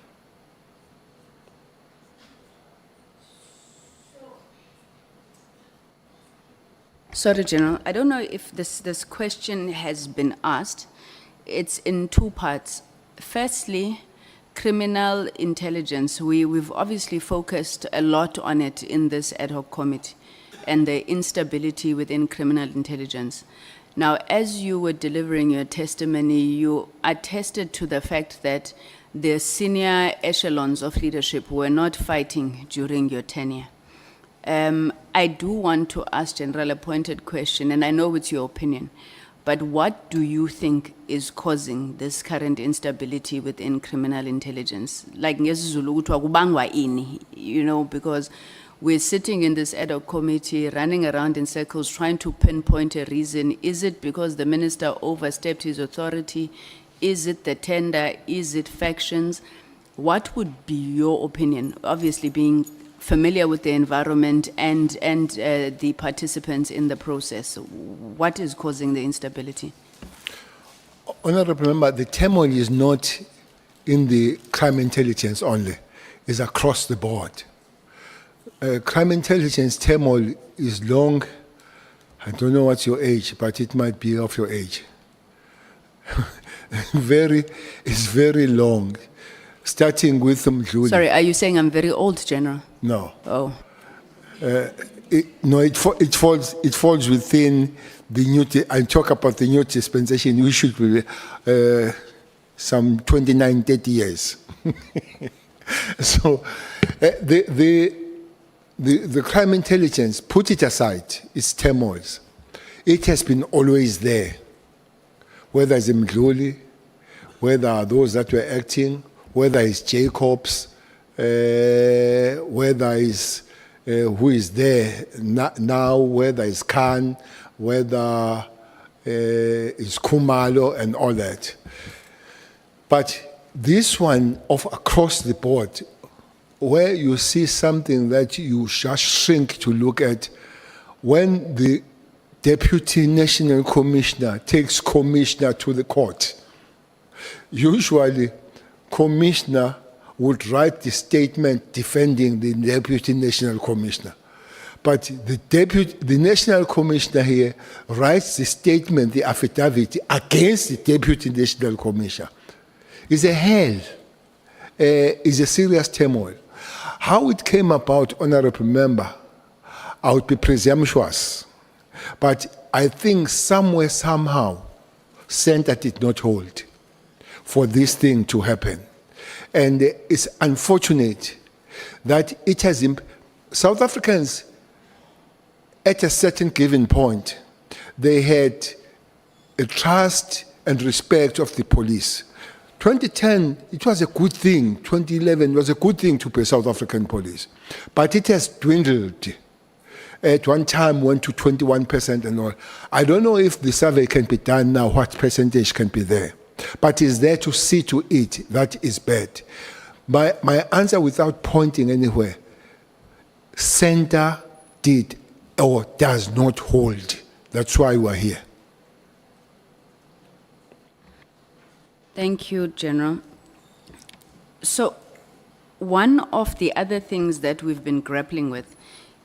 Speaker 5: Sorry, General, I don't know if this question has been asked. It's in two parts. Firstly, criminal intelligence. We've obviously focused a lot on it in this ad hoc committee and the instability within criminal intelligence. Now, as you were delivering your testimony, you attested to the fact that the senior echelons of leadership were not fighting during your tenure. I do want to ask General a pointed question, and I know it's your opinion, But what do you think is causing this current instability within criminal intelligence? Like, ngesiZulu kuthiwa kubangwa ini, you know, because we're sitting in this ad hoc committee, running around in circles, trying to pinpoint a reason. Is it because the minister overstepped his authority? Is it the tender? Is it factions? What would be your opinion? Obviously, being familiar with the environment and the participants in the process, what is causing the instability?
Speaker 4: Honorable Member, the turmoil is not in the crime intelligence only, it's across the board. Crime intelligence turmoil is long. I don't know what's your age, but it might be of your age. It's very long. Starting with Mkhwanazi.
Speaker 5: Sorry, are you saying I'm very old, General?
Speaker 4: No.
Speaker 5: Oh.
Speaker 4: It falls within the new. I talk about the new dispensation. We should be some 29, 30 years. So the crime intelligence, put it aside, its turmoils. It has been always there. Whether it's Mkhwanazi, whether those that were acting, whether it's Jacobs, whether it's who is there now, whether it's Khan, whether it's Kumalo and all that. But this one of across the board, where you see something that you just shrink to look at, when the Deputy National Commissioner takes Commissioner to the court, usually Commissioner would write the statement defending the Deputy National Commissioner. But the National Commissioner here writes the statement, the affidavit, against the Deputy National Commissioner. It's a hell. It's a serious turmoil. How it came about, Honorable Member, I would be presumptuous. But I think somewhere, somehow, center did not hold for this thing to happen. And it's unfortunate that it has, South Africans, at a certain given point, they had a trust and respect of the police. 2010, it was a good thing. 2011 was a good thing to pay South African police. But it has dwindled. At one time, went to 21% and all. I don't know if the survey can be done now, what percentage can be there. But it's there to see to it. That is bad. My answer, without pointing anywhere, center did or does not hold. That's why we're here.
Speaker 5: Thank you, General. So, one of the other things that we've been grappling with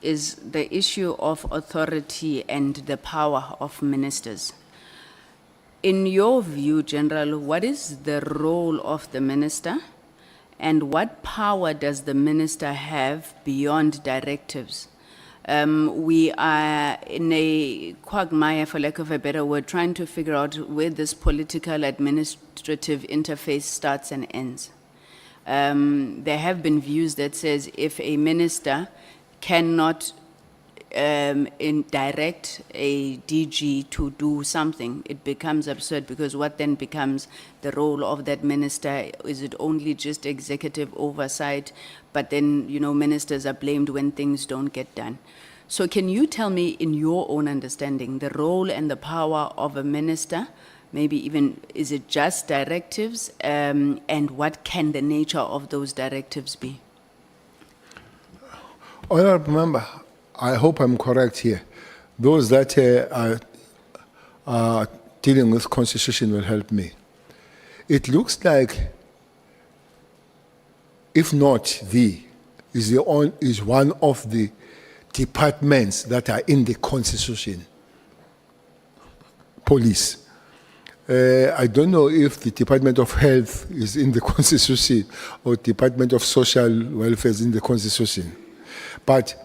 Speaker 5: is the issue of authority and the power of ministers. In your view, General, what is the role of the minister, and what power does the minister have beyond directives? We are in a quagmire, for lack of a better word, trying to figure out where this political administrative interface starts and ends. There have been views that says if a minister cannot direct a DG to do something, it becomes absurd, because what then becomes the role of that minister? Is it only just executive oversight, but then, you know, ministers are blamed when things don't get done? So can you tell me, in your own understanding, the role and the power of a minister? Maybe even, is it just directives? And what can the nature of those directives be?
Speaker 4: Honorable Member, I hope I'm correct here. Those that are dealing with Constitution will help me. It looks like, if not is one of the departments that are in the Constitution. Police. I don't know if the Department of Health is in the Constitution or Department of Social Welfare is in the Constitution. But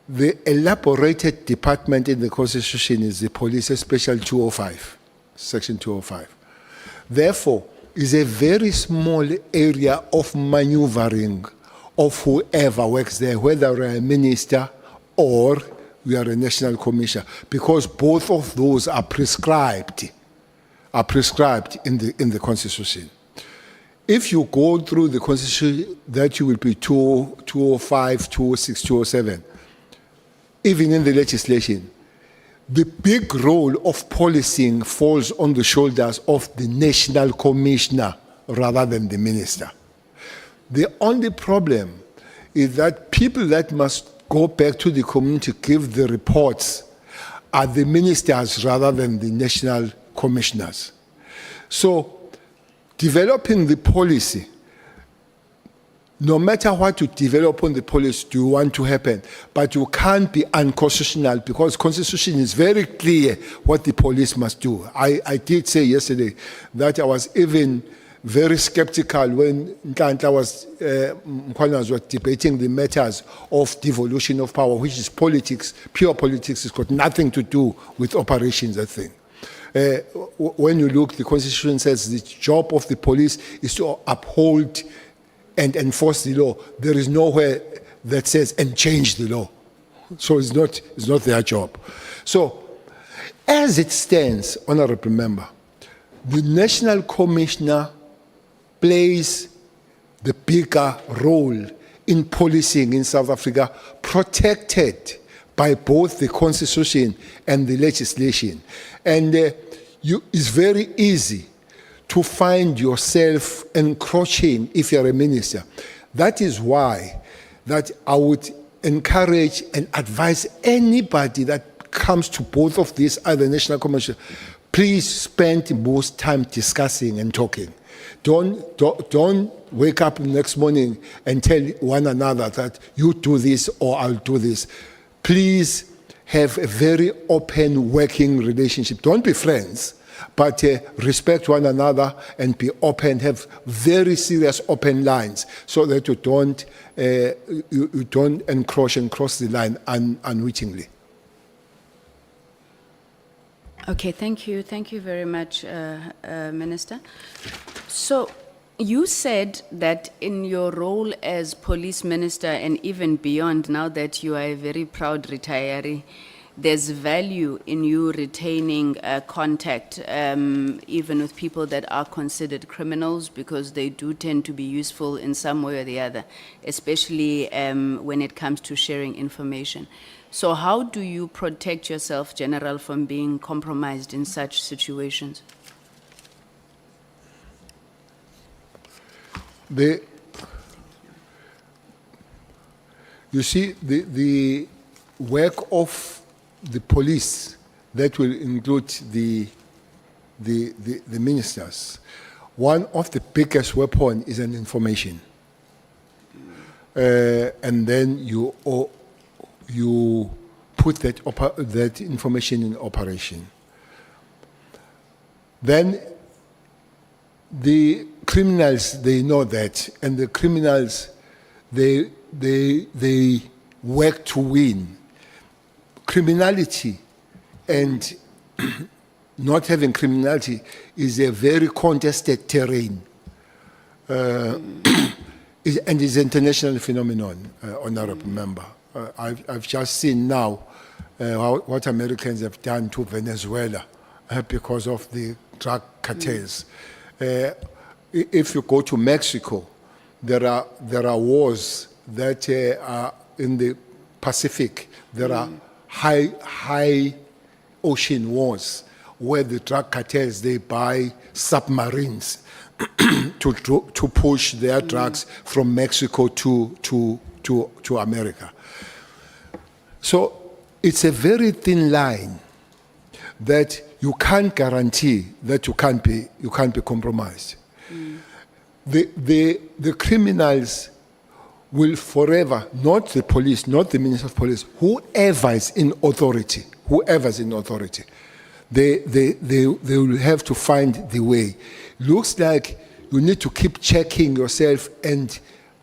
Speaker 4: the elaborated department in the Constitution is the Police Special 205, Section 205. Therefore, is a very small area of maneuvering of whoever works there, whether a minister or you are a national commissioner, because both of those are prescribed in the Constitution. If you go through the Constitution, that you will be 205, 206, 207, even in the legislation, the big role of policing falls on the shoulders of the national commissioner rather than the minister. The only problem is that people that must go back to the community to give the reports are the ministers rather than the national commissioners. So, developing the policy, no matter what you develop on the policy, do you want to happen, but you can't be unconstitutional, because Constitution is very clear what the police must do. I did say yesterday that I was even very skeptical when Mkhwanazi was debating the matters of devolution of power, which is politics, pure politics. It's got nothing to do with operations, I think. When you look, the Constitution says the job of the police is to uphold and enforce the law. There is nowhere that says and change the law. So it's not their job. So, as it stands, Honourable Member, the National Commissioner plays the bigger role in policing in South Africa, protected by both the Constitution and the legislation. And it's very easy to find yourself encroaching if you're a minister. That is why that I would encourage and advise anybody that comes to both of these, either National Commission, please spend most time discussing and talking. Don't wake up the next morning and tell one another that you do this or I'll do this. Please have a very open working relationship. Don't be friends, but respect one another and be open, have very serious open lines so that you don't encroach and cross the line unwittingly.
Speaker 5: Okay, thank you. Thank you very much, Minister. So, you said that in your role as police minister and even beyond, now that you are a very proud retiree, there's value in you retaining contact even with people that are considered criminals, because they do tend to be useful in some way or the other, especially when it comes to sharing information. So how do you protect yourself, General, from being compromised in such situations?
Speaker 4: You see, the work of the police, that will include the ministers, one of the biggest weapons is an information. And then you put that information in operation. Then the criminals, they know that, and the criminals, they work to win. Criminality and not having criminality is a very contested terrain. And it's an international phenomenon, Honourable Member. I've just seen now what Americans have done to Venezuela because of the drug cartels. If you go to Mexico, there are wars that are in the Pacific. There are high ocean wars where the drug cartels, they buy submarines to push their drugs from Mexico to America. So it's a very thin line that you can't guarantee that you can't be compromised. The criminals will forever, not the police, not the Minister of Police, whoever is in authority, they will have to find the way. Looks like you need to keep checking yourself and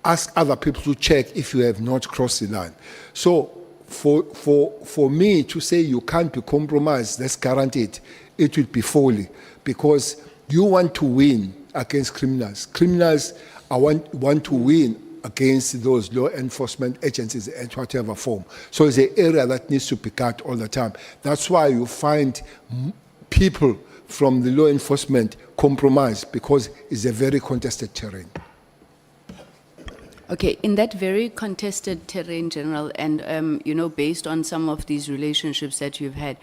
Speaker 4: ask other people to check if you have not crossed the line. So for me to say you can't be compromised, that's guaranteed, it will be folly, because you want to win against criminals. Criminals want to win against those law enforcement agencies in whatever form. So it's an area that needs to be cut all the time. That's why you find people from the law enforcement compromise, because it's a very contested terrain.
Speaker 5: Okay, in that very contested terrain, General, and you know, based on some of these relationships that you've had,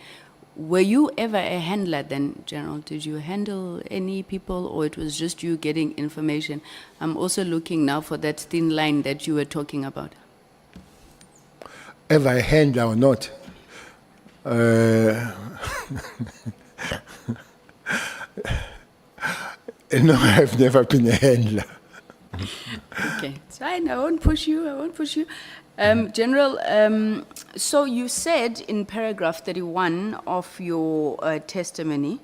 Speaker 5: were you ever a handler then, General? Did you handle any people, or it was just you getting information? I'm also looking now for that thin line that you were talking about.
Speaker 4: Ever a handler or not? No, I've never been a handler.
Speaker 5: Okay, it's fine. I won't push you. I won't push you. General, so you said in paragraph 31 of your testimony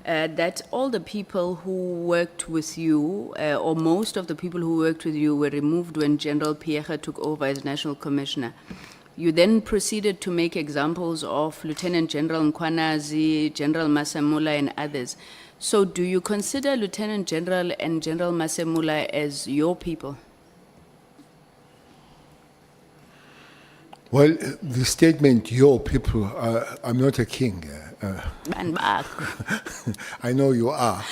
Speaker 5: that all the people who worked with you, or most of the people who worked with you, were removed when General Pierre took over as National Commissioner. You then proceeded to make examples of Lieutenant General Mkhwanazi, General Masamula, and others. So do you consider Lieutenant General and General Masamula as your people?
Speaker 4: Well, the statement, your people, I'm not a king.
Speaker 5: And back.
Speaker 4: I know you are.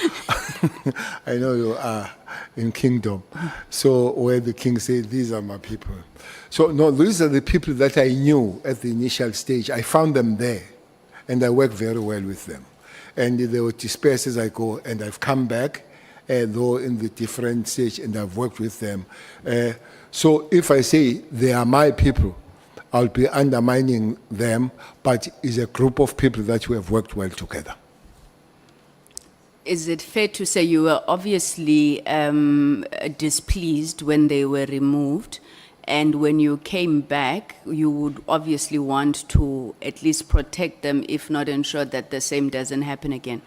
Speaker 4: I know you are in kingdom. So where the king said, these are my people. So no, these are the people that I knew at the initial stage. I found them there, and I worked very well with them. And they were dispersed as I go, and I've come back, though in the different stage, and I've worked with them. So if I say they are my people, I'll be undermining them, but it's a group of people that we have worked well together.
Speaker 5: Is it fair to say you were obviously displeased when they were removed, and when you came back, you would obviously want to at least protect them, if not ensure that the same doesn't happen again?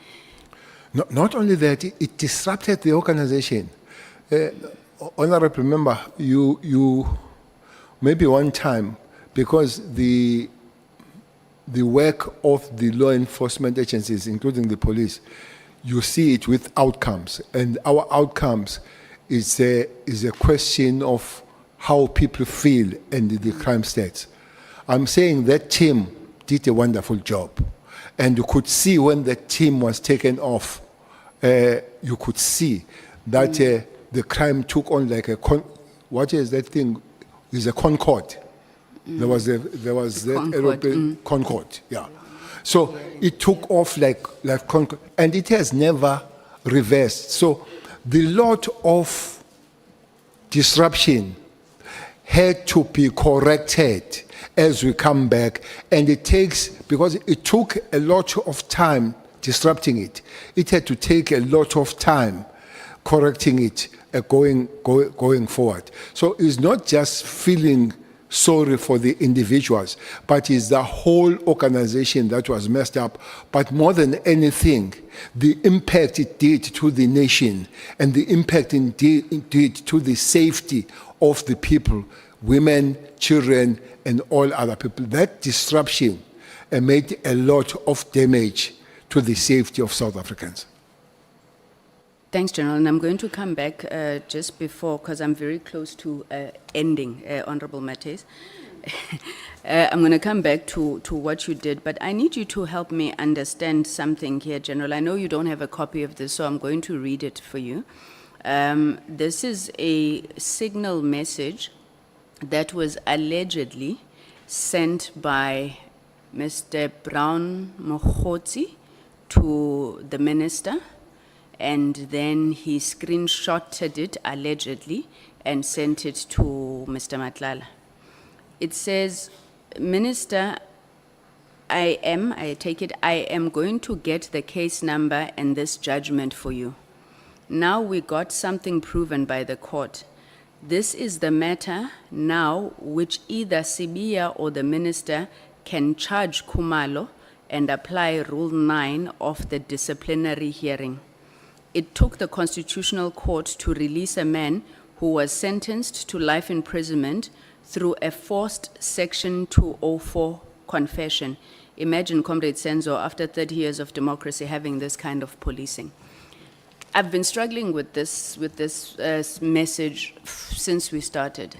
Speaker 4: No, not only that, it disrupted the organization. Honorable member, you maybe one time, because the work of the law enforcement agencies, including the police, you see it with outcomes, and our outcomes is a question of how people feel in the crime stats. I'm saying that team did a wonderful job, and you could see when the team was taken off, you could see that the crime took on like what is that thing? It's a Concorde. There was that
Speaker 5: Concorde,
Speaker 4: aeroplane, Concorde, yeah. So it took off like Concorde, and it has never reversed. So the lot of disruption had to be corrected as we come back, and it takes, because it took a lot of time disrupting it, it had to take a lot of time correcting it, going forward. So it's not just feeling sorry for the individuals, but it's the whole organization that was messed up. But more than anything, the impact it did to the nation, and the impact it did to the safety of the people, women, children, and all other people. That disruption made a lot of damage to the safety of South Africans.
Speaker 5: Thanks, General. And I'm going to come back just before, because I'm very close to ending, Honorable Mates. I'm going to come back to what you did, but I need you to help me understand something here, General. I know you don't have a copy of this, so I'm going to read it for you. This is a signal message that was allegedly sent by Mr. Brown Mkhwanazi to the minister, and then he screenshotted it allegedly and sent it to Mr. Matlala. It says, Minister, I take it, I am going to get the case number and this judgment for you. Now we got something proven by the court. This is the matter now which either Sibiya or the minister can charge Khumalo and apply Rule 9 of the disciplinary hearing. It took the Constitutional Court to release a man who was sentenced to life imprisonment through a forced Section 204 confession. Imagine, Comrade Senzo, after 30 years of democracy, having this kind of policing. I've been struggling with this message since we started.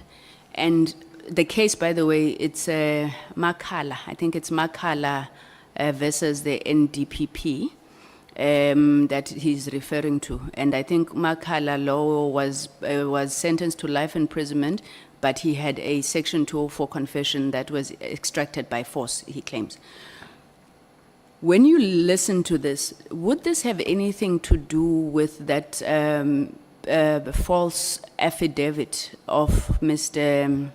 Speaker 5: And the case, by the way, it's Matlala. I think it's Matlala versus the NDPP that he's referring to. And I think Matlala law was sentenced to life imprisonment, but he had a Section 204 confession that was extracted by force, he claims. When you listen to this, would this have anything to do with that false affidavit of Mr.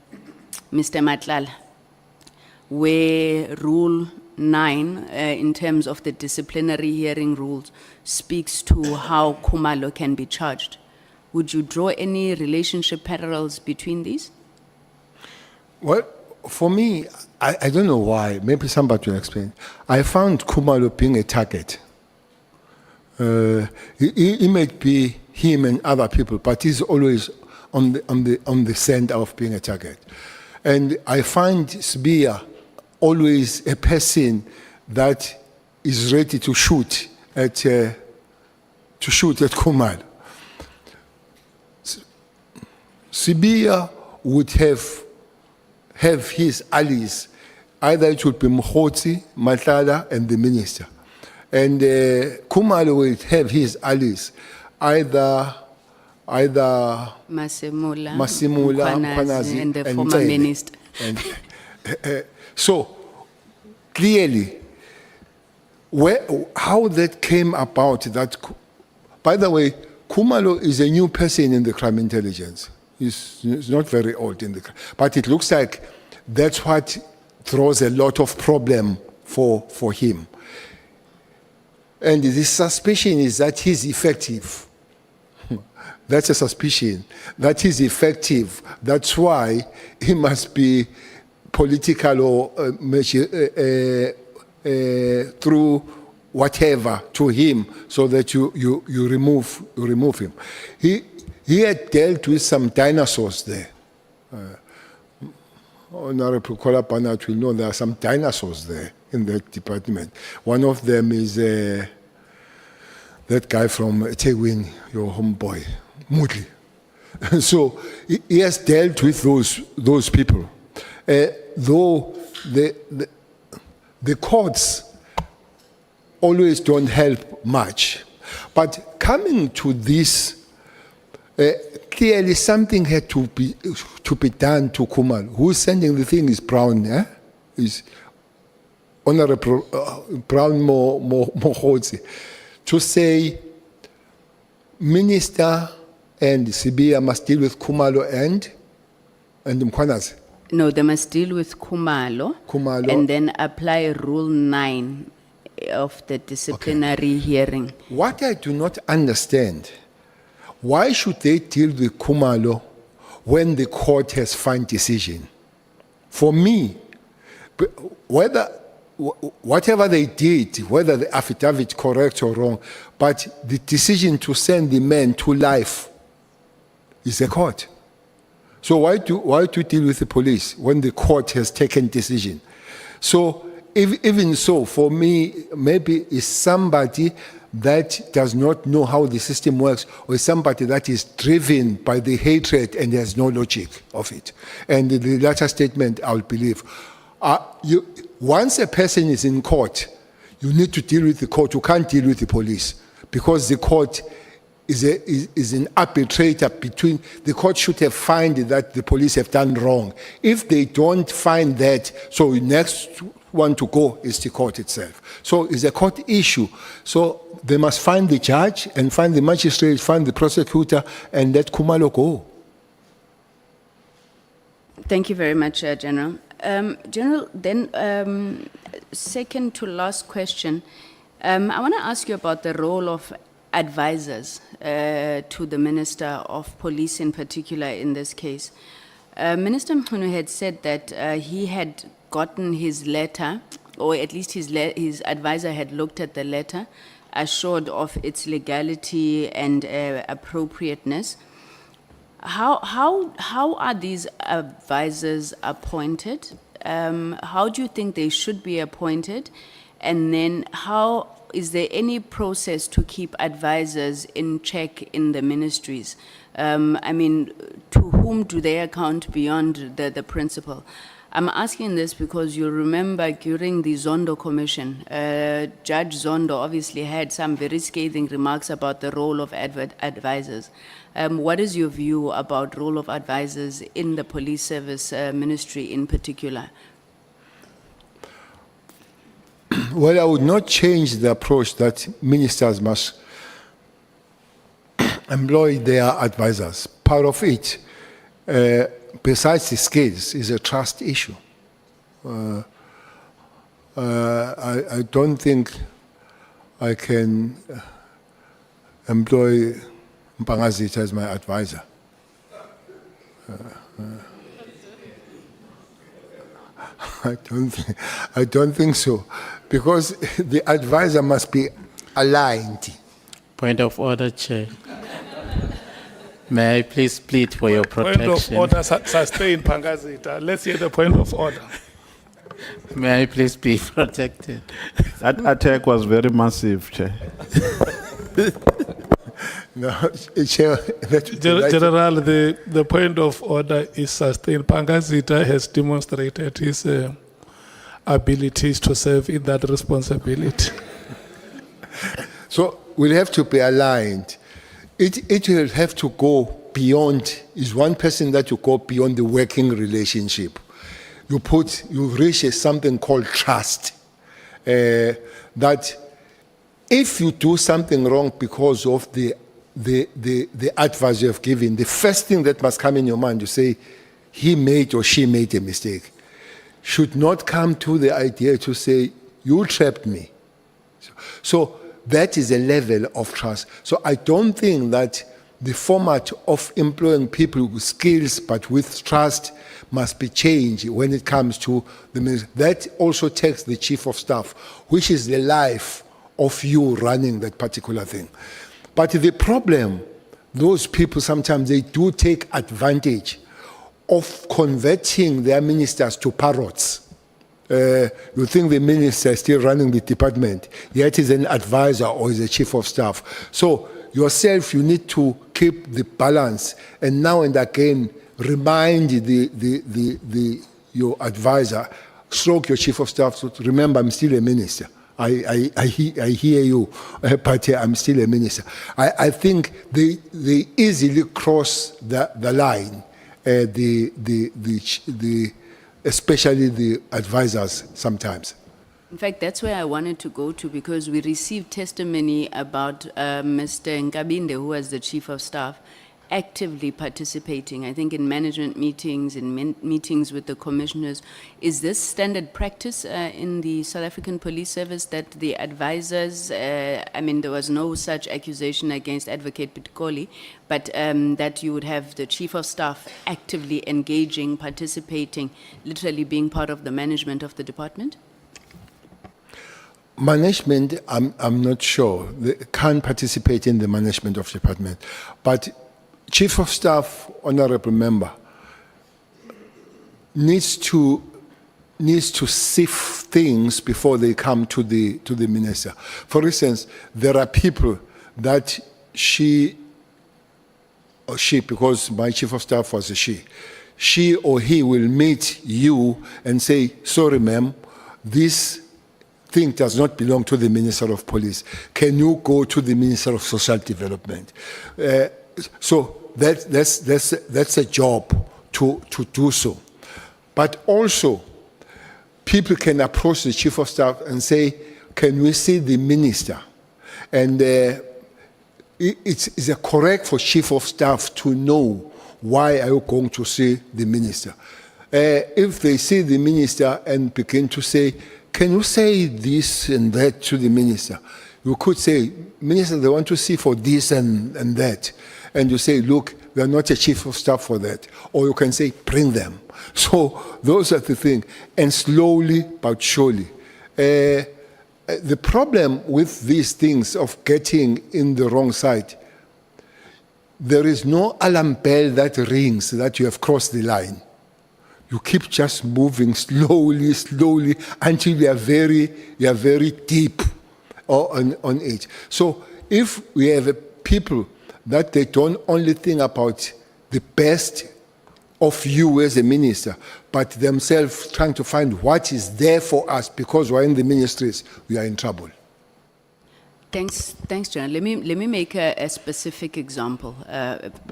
Speaker 5: Matlala, where Rule 9, in terms of the disciplinary hearing rules, speaks to how Khumalo can be charged? Would you draw any relationship parallels between these?
Speaker 4: Well, for me, I don't know why. Maybe somebody will explain. I found Khumalo being a target. It might be him and other people, but he's always on the center of being a target. And I find Sibia always a person that is ready to shoot at Khumalo. Sibia would have his allies. Either it would be Mkhwanazi, Matlala, and the minister. And Khumalo would have his allies. Either
Speaker 5: Masimula,
Speaker 4: Mkhwanazi,
Speaker 5: and the former
Speaker 4: Nhlanhla.
Speaker 5: minister.
Speaker 4: And, so, clearly, how that came about, by the way, Khumalo is a new person in the crime intelligence. He's not very old in the crime. But it looks like that's what throws a lot of problem for him. And the suspicion is that he's effective. That's a suspicion. That he's effective. That's why he must be political or through whatever to him, so that you remove him. He had dealt with some dinosaurs there. Honorable Kola Panat will know there are some dinosaurs there in that department. One of them is that guy from Tegwin, your homeboy, Mutli. So he has dealt with those people. Though the courts always don't help much. But coming to this, clearly something had to be done to Khumalo. Who's sending the thing is Brown, is Honorable Brown Mkhwanazi, to say minister and Sibia must deal with Khumalo and Mkhwanazi.
Speaker 5: No, they must deal with Khumalo, and then apply Rule 9 of the disciplinary hearing.
Speaker 4: What I do not understand, why should they deal with Khumalo when the court has final decision? For me, whatever they did, whether the affidavit correct or wrong, but the decision to send the man to life is the court. So why do deal with the police when the court has taken decision? So even so, for me, maybe it's somebody that does not know how the system works, or somebody that is driven by the hatred and has no logic of it. And the latter statement, I'll believe. Once a person is in court, you need to deal with the court. You can't deal with the police, because the court is an arbitrator between. The court should have found that the police have done wrong. If they don't find that, so the next one to go is the court itself. So it's a court issue. So they must find the judge and find the magistrate, find the prosecutor, and let Khumalo go.
Speaker 5: Thank you very much, General. General, then second to last question, I want to ask you about the role of advisors to the Minister of Police in particular in this case. Minister Mkhwanazi had said that he had gotten his letter, or at least his advisor had looked at the letter, assured of its legality and appropriateness. How are these advisors appointed? How do you think they should be appointed? And then how is there any process to keep advisors in check in the ministries? I mean, to whom do they account beyond the principal? I'm asking this because you remember during the Zondo Commission, Judge Zondo obviously had some very scathing remarks about the role of advisors. What is your view about role of advisors in the police service ministry in particular?
Speaker 4: Well, I would not change the approach that ministers must employ their advisors. Part of it, besides the skills, is a trust issue. I don't think I can employ Mkhwanazi as my advisor. I don't think so, because the advisor must be aligned.
Speaker 11: Point of order, Chair. May I please plead for your protection?
Speaker 1: Point of order, sustain Pangazita. Let's hear the point of order.
Speaker 11: May I please be protected?
Speaker 7: That attack was very massive, Chair.
Speaker 4: No, Chair,
Speaker 1: General, the point of order is sustained. Pangazita has demonstrated his abilities to serve in that responsibility.
Speaker 4: So we'll have to be aligned. It will have to go beyond, is one person that you go beyond the working relationship. You reach something called trust. That if you do something wrong because of the advice you have given, the first thing that must come in your mind, you say, he made or she made a mistake. Should not come to the idea to say, you trapped me. So that is a level of trust. So I don't think that the format of employing people with skills but with trust must be changed when it comes to the minister. That also takes the chief of staff, which is the life of you running that particular thing. But the problem, those people sometimes they do take advantage of converting their ministers to parrots. You think the minister is still running the department, yet is an advisor or is a chief of staff. So yourself, you need to keep the balance, and now and again remind your advisor, stroke your chief of staff, to remember I'm still a minister. I hear you, but I'm still a minister. I think they easily cross the line, especially the advisors sometimes.
Speaker 5: In fact, that's where I wanted to go to, because we received testimony about Mr. Nkabinde, who was the chief of staff, actively participating, I think, in management meetings, in meetings with the commissioners. Is this standard practice in the South African Police Service that the advisors, I mean, there was no such accusation against Advocate Pitkoli, but that you would have the chief of staff actively engaging, participating, literally being part of the management of the department?
Speaker 4: Management, I'm not sure. They can't participate in the management of the department. But Chief of Staff, honorable member, needs to sift things before they come to the minister. For instance, there are people that she, because my Chief of Staff was a she or he will meet you and say, sorry ma'am, this thing does not belong to the Minister of Police. Can you go to the Minister of Social Development? So that's a job to do so. But also, people can approach the Chief of Staff and say, can we see the Minister? And it's correct for Chief of Staff to know why are you going to see the Minister. If they see the Minister and begin to say, can you say this and that to the Minister? You could say, Minister, they want to see for this and that. And you say, look, we are not a Chief of Staff for that. Or you can say, bring them. So those are the things. And slowly but surely. The problem with these things of getting in the wrong side, there is no alarm bell that rings that you have crossed the line. You keep just moving slowly, slowly, until you are very deep. on it. So if we have a people that they don't only think about the best of you as a minister, but themselves trying to find what is there for us because we're in the ministries, we are in trouble.
Speaker 5: Thanks, General. Let me make a specific example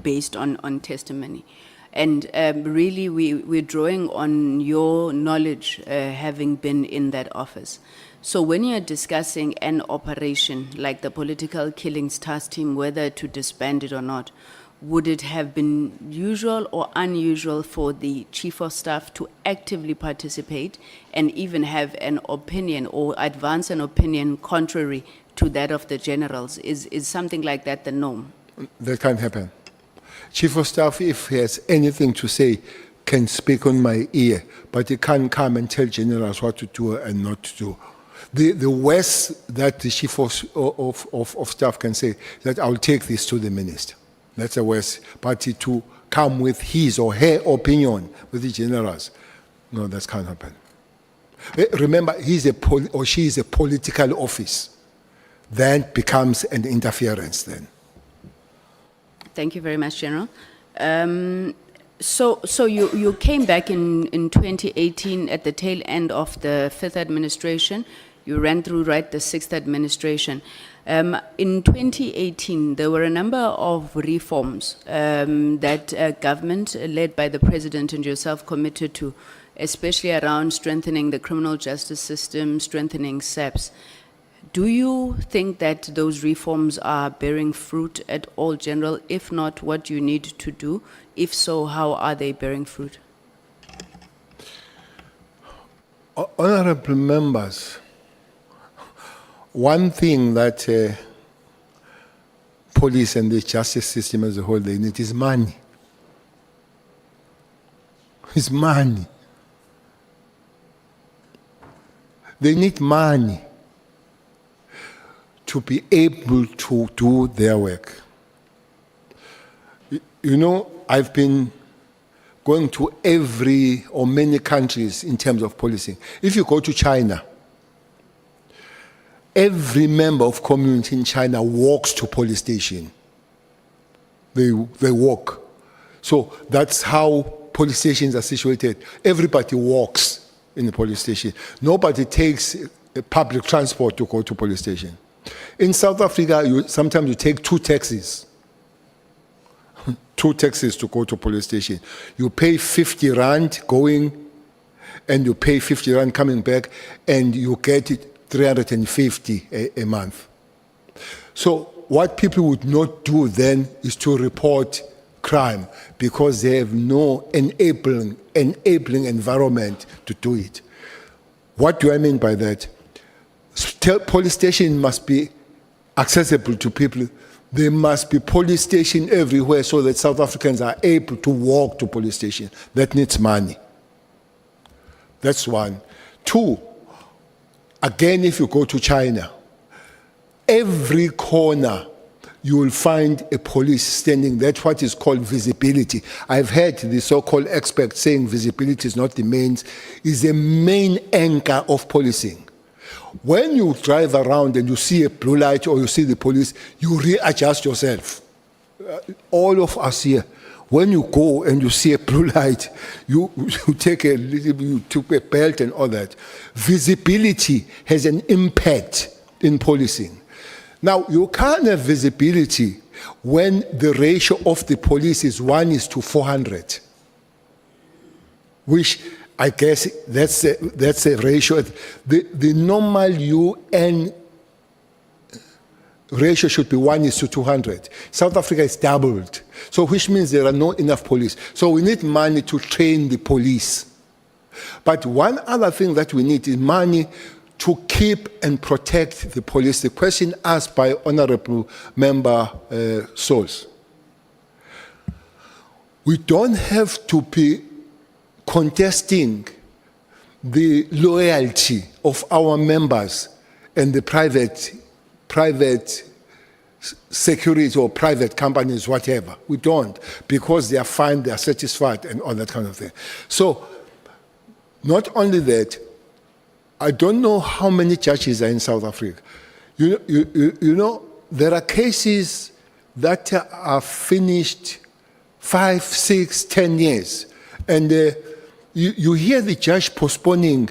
Speaker 5: based on testimony. And really, we're drawing on your knowledge having been in that office. So when you're discussing an operation like the political killings task team, whether to disband it or not, would it have been usual or unusual for the chief of staff to actively participate and even have an opinion or advance an opinion contrary to that of the generals? Is something like that the norm?
Speaker 4: That can't happen. Chief of staff, if he has anything to say, can speak on my ear, but he can't come and tell generals what to do and not to do. The worst that the chief of staff can say that I'll take this to the minister. That's the worst. But to come with his or her opinion with the generals, no, that can't happen. Remember, or she is a political office. Then becomes an interference then.
Speaker 5: Thank you very much, General. So you came back in 2018 at the tail end of the 5th administration. You ran through the 6th administration. In 2018, there were a number of reforms that government, led by the President and yourself, committed to, especially around strengthening the criminal justice system, strengthening SAPS. Do you think that those reforms are bearing fruit at all, General? If not, what do you need to do? If so, how are they bearing fruit?
Speaker 4: Honorable members, one thing that police and the justice system as a whole, they need is money. It's money. They need money to be able to do their work. You know, I've been going to every or many countries in terms of policing. If you go to China, every member of community in China walks to police station. They walk. So that's how police stations are situated. Everybody walks in the police station. Nobody takes public transport to go to police station. In South Africa, sometimes you take 2 taxis. 2 taxis to go to police station. You pay 50 rand going, and you pay 50 rand coming back, and you get it 350 a month. So what people would not do then is to report crime because they have no enabling environment to do it. What do I mean by that? Police station must be accessible to people. There must be police station everywhere so that South Africans are able to walk to police station. That needs money. That's one. 2, again, if you go to China, every corner you will find a police standing. That's what is called visibility. I've heard the so-called experts saying visibility is not the main, is the main anchor of policing. When you drive around and you see a blue light or you see the police, you readjust yourself. All of us here, when you go and you see a blue light, you take you took a belt and all that. Visibility has an impact in policing. Now, you can't have visibility when the ratio of the police is 1:400, which I guess that's a ratio. The normal UN ratio should be 1:200. South Africa is doubled. So which means there are not enough police. So we need money to train the police. But one other thing that we need is money to keep and protect the police. The question asked by Honorable Member Souls. We don't have to be contesting the loyalty of our members and the private security or private companies, whatever. We don't, because they are fine, they are satisfied, and all that kind of thing. So, not only that, I don't know how many churches are in South Africa. You know, there are cases that are finished 5, 6, 10 years. And you hear the judge postponing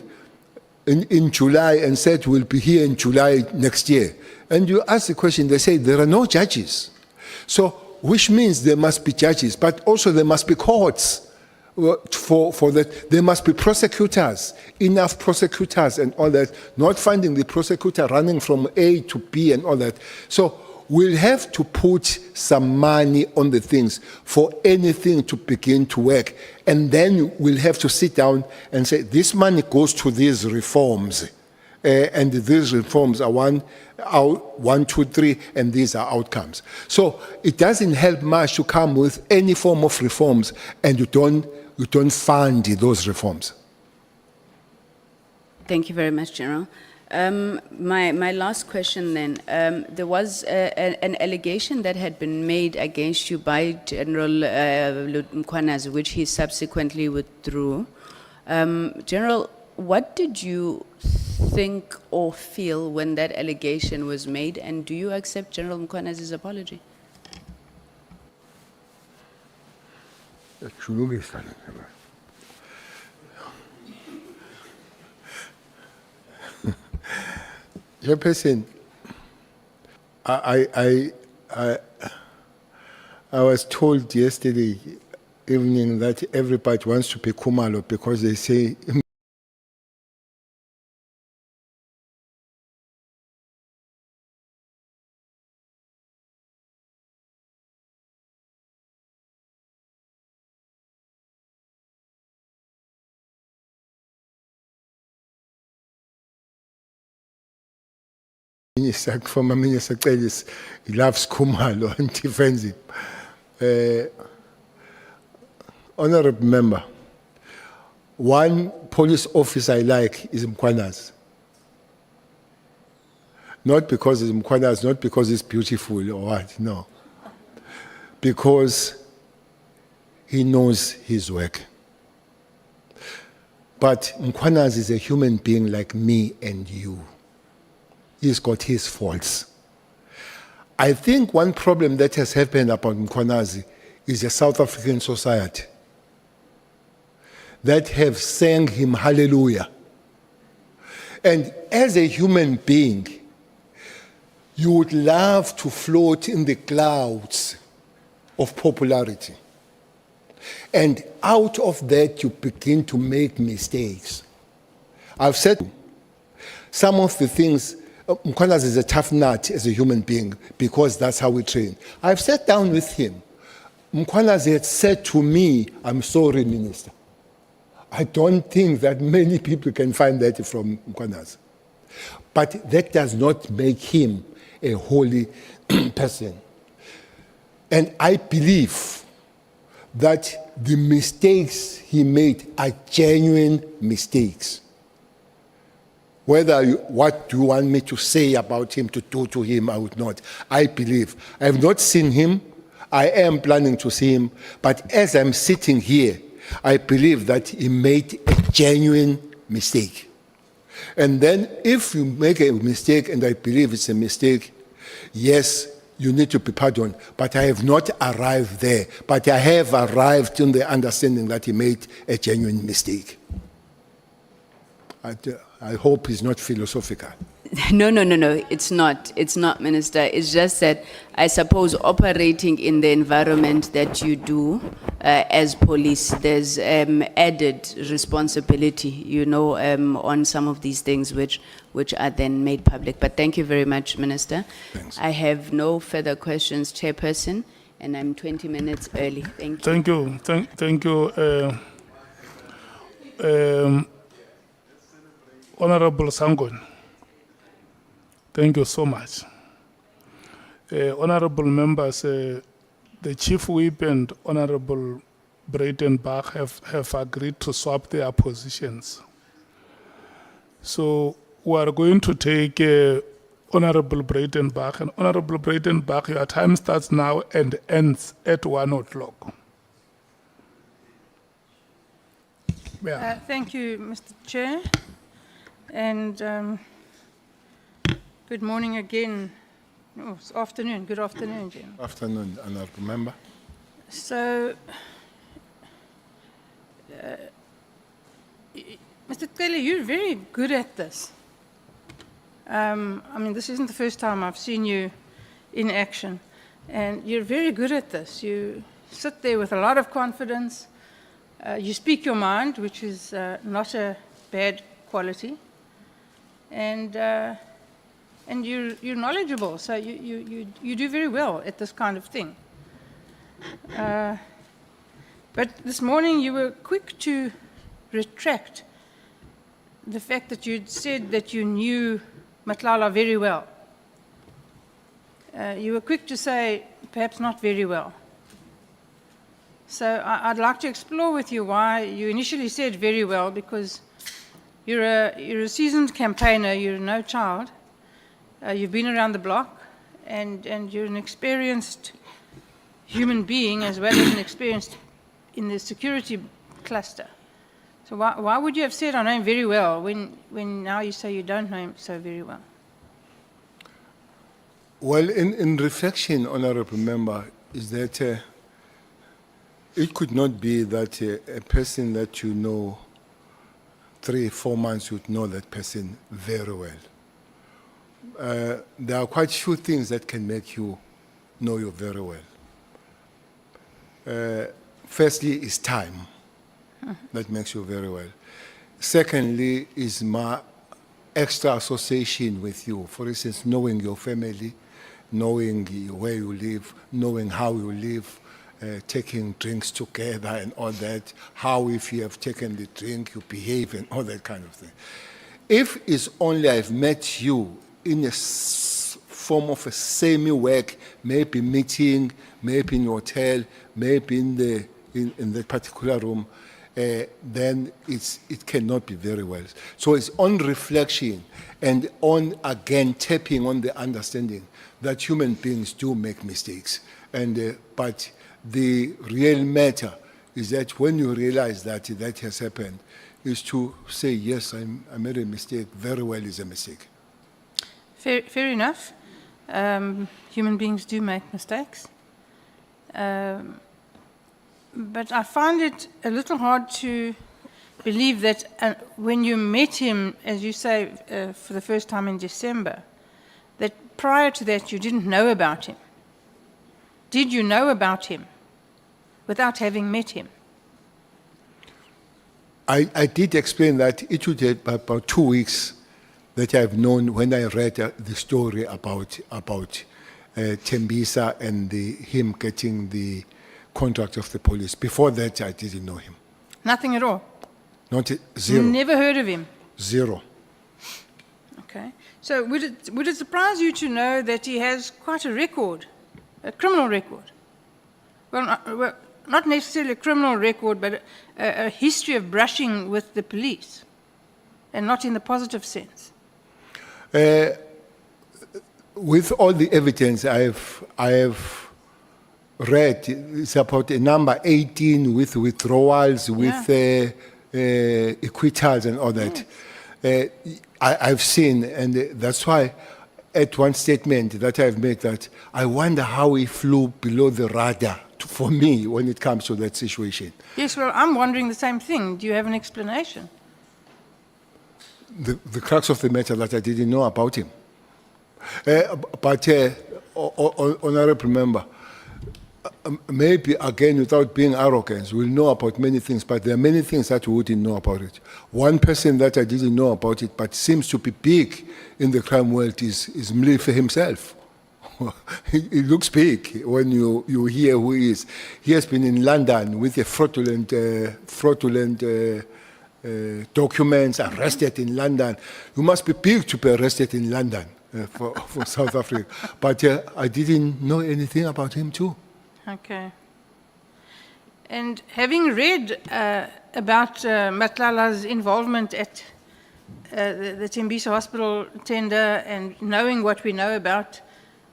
Speaker 4: in July and said we'll be here in July next year. And you ask the question, they say there are no judges. So, which means there must be judges, but also there must be courts for that. There must be prosecutors, enough prosecutors and all that, not finding the prosecutor running from A to B and all that. So we'll have to put some money on the things for anything to begin to work. And then we'll have to sit down and say, this money goes to these reforms. And these reforms are 1, 2, 3, and these are outcomes. So it doesn't help much to come with any form of reforms and you don't fund those reforms.
Speaker 5: Thank you very much, General. My last question then, there was an allegation that had been made against you by General Mkhwanazi, which he subsequently withdrew. General, what did you think or feel when that allegation was made, and do you accept General Mkhwanazi's apology?
Speaker 4: Chairperson, I was told yesterday evening that everybody wants to be Khumalo because they say former Minister Celis, he loves Khumalo and defends him. Honorable Member, one police officer I like is Mkhwanazi. Not because he's Mkhwanazi, not because he's beautiful or what, no. Because he knows his work. But Mkhwanazi is a human being like me and you. He's got his faults. I think one problem that has happened about Mkhwanazi is the South African society that have sang him hallelujah. And as a human being, you would love to float in the clouds of popularity. And out of that, you begin to make mistakes. I've said some of the things. Mkhwanazi is a tough nut as a human being because that's how we train. I've sat down with him. Mkhwanazi had said to me, I'm sorry, Minister. I don't think that many people can find that from Mkhwanazi. But that does not make him a holy person. And I believe that the mistakes he made are genuine mistakes. What do you want me to say about him, to do to him, I would not. I believe. I have not seen him. I am planning to see him. But as I'm sitting here, I believe that he made a genuine mistake. And then if you make a mistake, and I believe it's a mistake, yes, you need to be pardoned. But I have not arrived there. But I have arrived in the understanding that he made a genuine mistake. I hope it's not philosophical.
Speaker 5: No, it's not. It's not, Minister. It's just that I suppose operating in the environment that you do as police, there's added responsibility, on some of these things which are then made public. But thank you very much, Minister.
Speaker 4: Thanks.
Speaker 5: I have no further questions, Chairperson, and I'm 20 minutes early. Thank you.
Speaker 1: Thank you. Honorable Sangon, thank you so much. Honorable members, the Chief Whip and Honorable Breitenbach have agreed to swap their positions. So we are going to take Honorable Breitenbach. And Honorable Breitenbach, your time starts now and ends at 1 o'clock. Yeah.
Speaker 10: Thank you, Mr. Chair. And Good morning again. Oh, it's afternoon. Good afternoon, gentlemen.
Speaker 4: Afternoon, honourable member.
Speaker 10: So, Mr. Taylor, you're very good at this. I mean, this isn't the first time I've seen you in action, and you're very good at this. You sit there with a lot of confidence. You speak your mind, which is not a bad quality, and you're knowledgeable. So you do very well at this kind of thing. But this morning you were quick to retract the fact that you'd said that you knew Matlala very well. You were quick to say, perhaps not very well. So I'd like to explore with you why you initially said very well, because you're a seasoned campaigner, you're no child, you've been around the block, and you're an experienced human being as well as an experienced in the security cluster. So why would you have said I know him very well when now you say you don't know him so very well?
Speaker 4: Well, in reflection, honourable member, is that it could not be that a person that you know 3-4 months would know that person very well. There are quite few things that can make you know you very well. Firstly, is time. That makes you very well. Secondly, is my extra association with you. For instance, knowing your family, knowing where you live, knowing how you live, taking drinks together and all that, how if you have taken the drink, you behave and all that kind of thing. If it's only I've met you in a form of a semi-work, maybe meeting, maybe in a hotel, maybe in the particular room, then it cannot be very well. So it's on reflection and on, again, tapping on the understanding that human beings do make mistakes. But the real matter is that when you realize that that has happened, is to say, yes, I made a mistake, very well is a mistake.
Speaker 10: Fair enough. Human beings do make mistakes. But I find it a little hard to believe that when you met him, as you say, for the first time in December, that prior to that you didn't know about him. Did you know about him without having met him?
Speaker 4: I did explain that it would take about 2 weeks that I've known when I read the story about Tembisa and him getting the contract of the police. Before that, I didn't know him.
Speaker 10: Nothing at all?
Speaker 4: Not zero.
Speaker 10: Never heard of him?
Speaker 4: Zero.
Speaker 10: Okay. So would it surprise you to know that he has quite a record, a criminal record? Well, not necessarily a criminal record, but a history of brushing with the police, and not in the positive sense.
Speaker 4: With all the evidence I have read, it's about a number 18 with withdrawals, with acquittals and all that. I've seen, and that's why at one statement that I've made that I wonder how he flew below the radar for me when it comes to that situation.
Speaker 10: Yes, well, I'm wondering the same thing. Do you have an explanation?
Speaker 4: The crux of the matter that I didn't know about him. But honourable member, maybe again without being arrogant, we'll know about many things, but there are many things that we wouldn't know about it. One person that I didn't know about it, but seems to be big in the crime world is Mlife himself. He looks big when you hear who he is. He has been in London with a fraudulent documents, arrested in London. You must be big to be arrested in London for South Africa. But I didn't know anything about him too.
Speaker 10: Okay. And having read about Matlala's involvement at the Tembisa Hospital tender, and knowing what we know about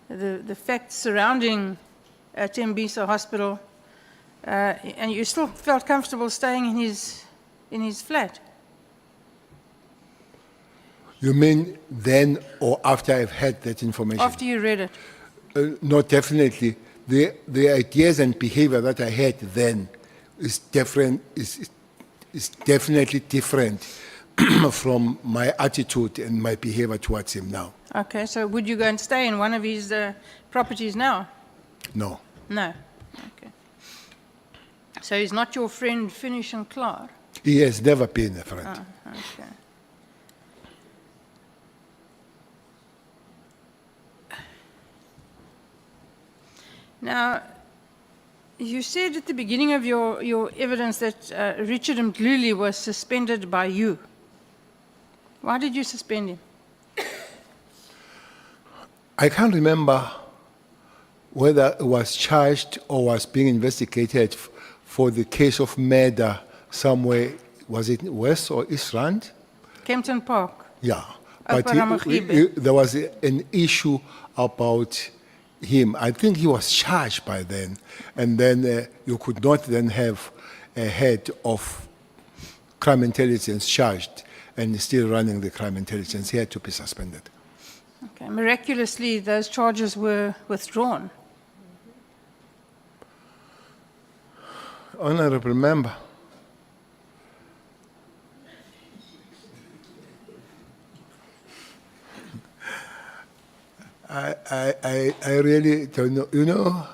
Speaker 10: the facts surrounding Tembisa Hospital, and you still felt comfortable staying in his flat?
Speaker 4: You mean then or after I've had that information?
Speaker 10: After you read it?
Speaker 4: No, definitely. The ideas and behavior that I had then is different. Is definitely different from my attitude and my behavior towards him now.
Speaker 10: Okay, so would you go and stay in one of his properties now?
Speaker 4: No.
Speaker 10: No. Okay. So he's not your friend, Finish and Klaar?
Speaker 4: He has never been a friend.
Speaker 10: Oh, okay. Now, you said at the beginning of your evidence that Richard Mkhwanazi was suspended by you. Why did you suspend him?
Speaker 4: I can't remember whether it was charged or was being investigated for the case of murder somewhere. Was it West or East Rand?
Speaker 10: Kempton Park.
Speaker 4: Yeah.
Speaker 10: Upper
Speaker 4: But
Speaker 10: Ramagibe.
Speaker 4: there was an issue about him. I think he was charged by then. And then you could not then have a head of crime intelligence charged and still running the crime intelligence. He had to be suspended.
Speaker 10: Okay. Miraculously, those charges were withdrawn.
Speaker 4: Honorable Member, I really don't know. You know,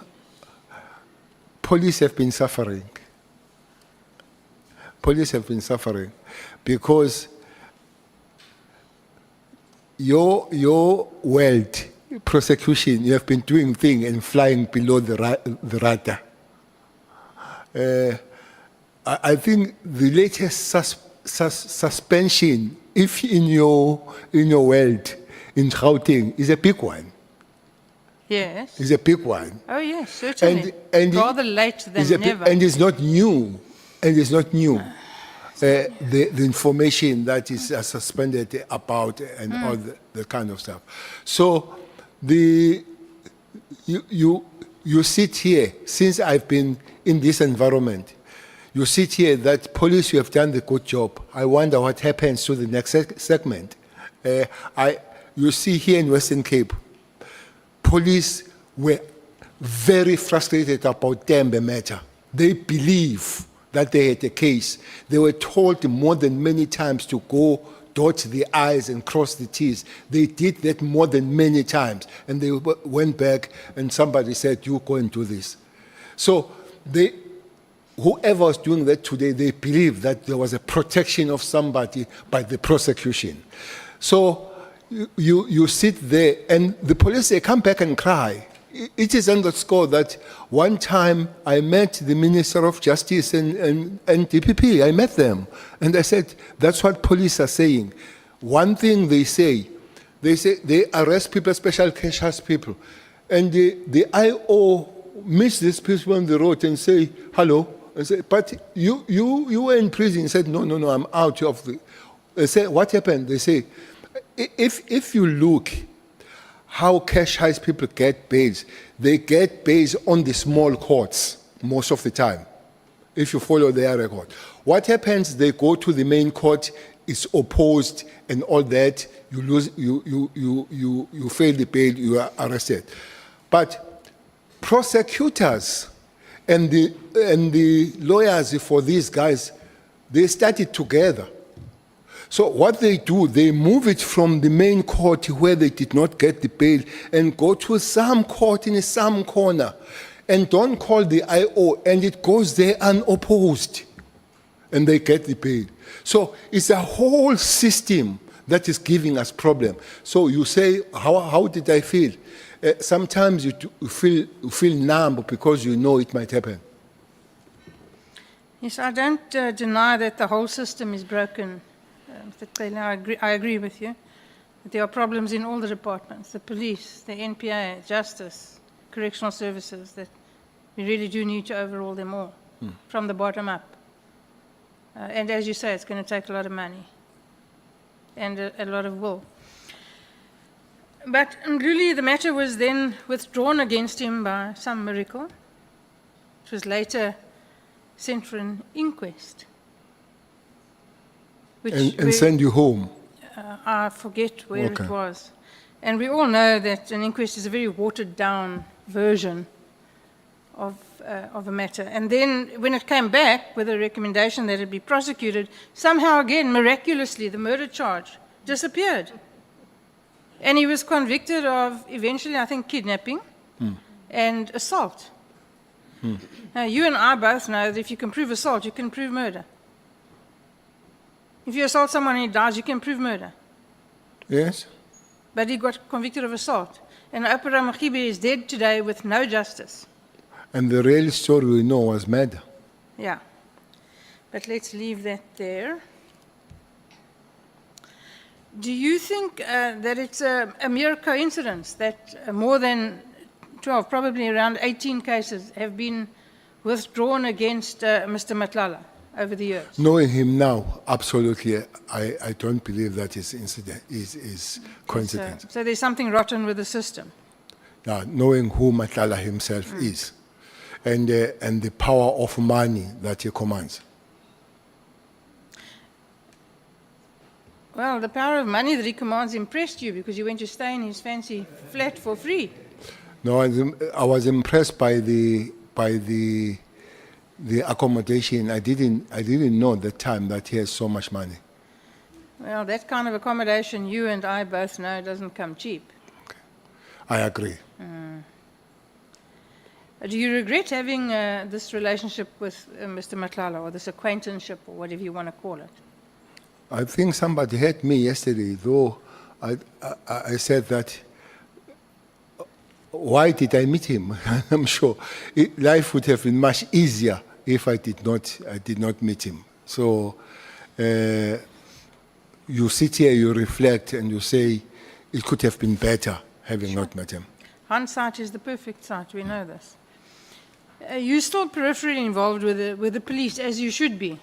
Speaker 4: police have been suffering. Police have been suffering because your world prosecution, you have been doing things and flying below the radar. I think the latest suspension, if in your world, in Gauteng, is a big one.
Speaker 10: Yes.
Speaker 4: Is a big one.
Speaker 10: Oh, yes, certainly. Rather late than never.
Speaker 4: And it's not new. And it's not new. The information that is suspended about and all the kind of stuff. So you sit here, since I've been in this environment, you sit here that police, you have done the good job. I wonder what happens to the next segment. You see here in Western Cape, police were very frustrated about Tembe matter. They believe that they had a case. They were told more than many times to go dot the I's and cross the T's. They did that more than many times. And they went back and somebody said, you go and do this. So whoever was doing that today, they believe that there was a protection of somebody by the prosecution. So you sit there and the police, they come back and cry. It is underscored that one time I met the Minister of Justice and DPP. I met them. And I said, that's what police are saying. One thing they say they arrest people, special cash house people. And the IO meets these people on the road and say, hello. I say, but you were in prison. He said, no, I'm out of the... I say, what happened? They say, if you look how cash house people get bails, they get bails on the small courts most of the time, if you follow their record. What happens, they go to the main court, it's opposed and all that, you lose, you fail the bail, you are arrested. But prosecutors and the lawyers for these guys, they started together. So what they do, they move it from the main court where they did not get the bail and go to some court in some corner and don't call the IO, and it goes there unopposed and they get the bail. So it's a whole system that is giving us problem. So you say, how did I feel? Sometimes you feel numb because you know it might happen.
Speaker 10: Yes, I don't deny that the whole system is broken. Mr. Taylor, I agree with you. That there are problems in all the departments, the police, the NPA, justice, correctional services, that we really do need to overhaul them all from the bottom up. And as you say, it's going to take a lot of money and a lot of will. But really, the matter was then withdrawn against him by some miracle. It was later sent for an inquest.
Speaker 4: And send you home.
Speaker 10: I forget where
Speaker 4: Okay.
Speaker 10: it was. And we all know that an inquest is a very watered-down version of a matter. And then when it came back with a recommendation that it be prosecuted, somehow again, miraculously, the murder charge disappeared. And he was convicted of, eventually, I think, kidnapping and assault. Now, you and I both know that if you can prove assault, you can prove murder. If you assault someone and he dies, you can prove murder.
Speaker 4: Yes?
Speaker 10: But he got convicted of assault. And Opera Mkhibe is dead today with no justice.
Speaker 4: And the real story we know was murder.
Speaker 10: Yeah. But let's leave that there. Do you think that it's a mere coincidence that more than 12, probably around 18 cases have been withdrawn against Mr. Matlala over the years?
Speaker 4: Knowing him now, absolutely, I don't believe that is incident is coincidence.
Speaker 10: So there's something rotten with the system.
Speaker 4: Now, knowing who Matlala himself is, and the power of money that he commands.
Speaker 10: Well, the power of money that he commands impressed you because you went to stay in his fancy flat for free.
Speaker 4: No, I was impressed by the accommodation. I didn't know at the time that he has so much money.
Speaker 10: Well, that kind of accommodation, you and I both know, doesn't come cheap.
Speaker 4: I agree.
Speaker 10: Do you regret having this relationship with Mr. Matlala, or this acquaintanceship, or whatever you want to call it?
Speaker 4: I think somebody heard me yesterday, though I said that, why did I meet him? I'm sure life would have been much easier if I did not meet him. So you sit here, you reflect, and you say, it could have been better having not met him.
Speaker 10: Hindsight is the perfect sight, we know this. You're still peripherally involved with the police, as you should be.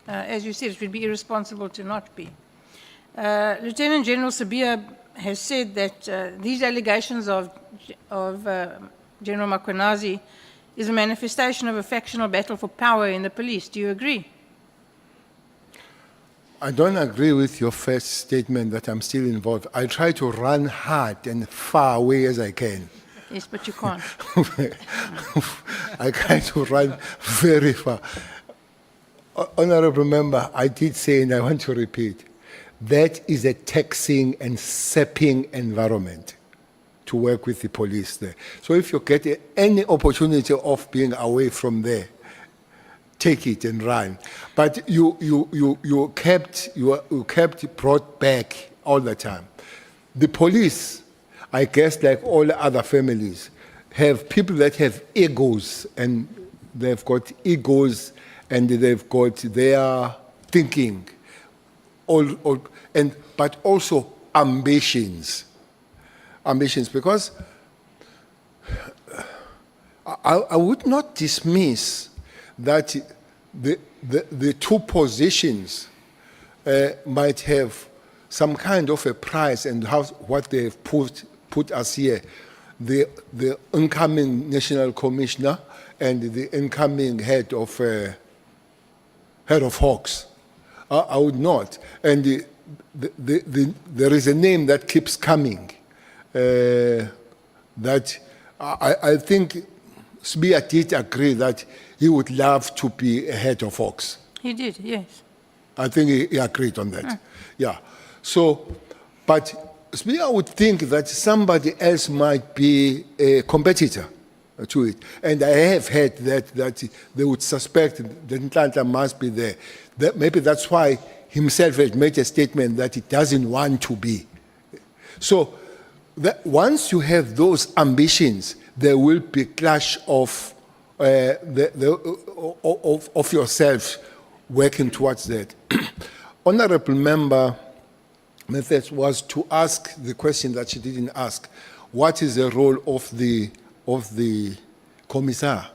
Speaker 10: As you said, it would be irresponsible to not be. Lieutenant General Sabia has said that these allegations of General Mkhwanazi is a manifestation of a factional battle for power in the police. Do you agree?
Speaker 4: I don't agree with your first statement that I'm still involved. I try to run hard and far away as I can.
Speaker 10: Yes, but you can't.
Speaker 4: I try to run very far. Honorable Member, I did say, and I want to repeat, that is a taxing and sapping environment to work with the police there. So if you get any opportunity of being away from there, take it and run. But you kept brought back all the time. The police, I guess, like all other families, have people that have egos, and they've got egos, and they've got their thinking, but also ambitions. Ambitions, because I would not dismiss that the two positions might have some kind of a price, and what they've put us here, the incoming national commissioner and the incoming head of Hawks. I would not. And there is a name that keeps coming that I think Sbia did agree that he would love to be a head of Hawks.
Speaker 10: He did, yes.
Speaker 4: I think he agreed on that. Yeah. So, but Sbia would think that somebody else might be a competitor to it. And I have heard that they would suspect that Nhlanhla must be there. Maybe that's why himself has made a statement that he doesn't want to be. So once you have those ambitions, there will be clash of yourself working towards that. Honorable Member Method's was to ask the question that she didn't ask. What is the role of the commissar?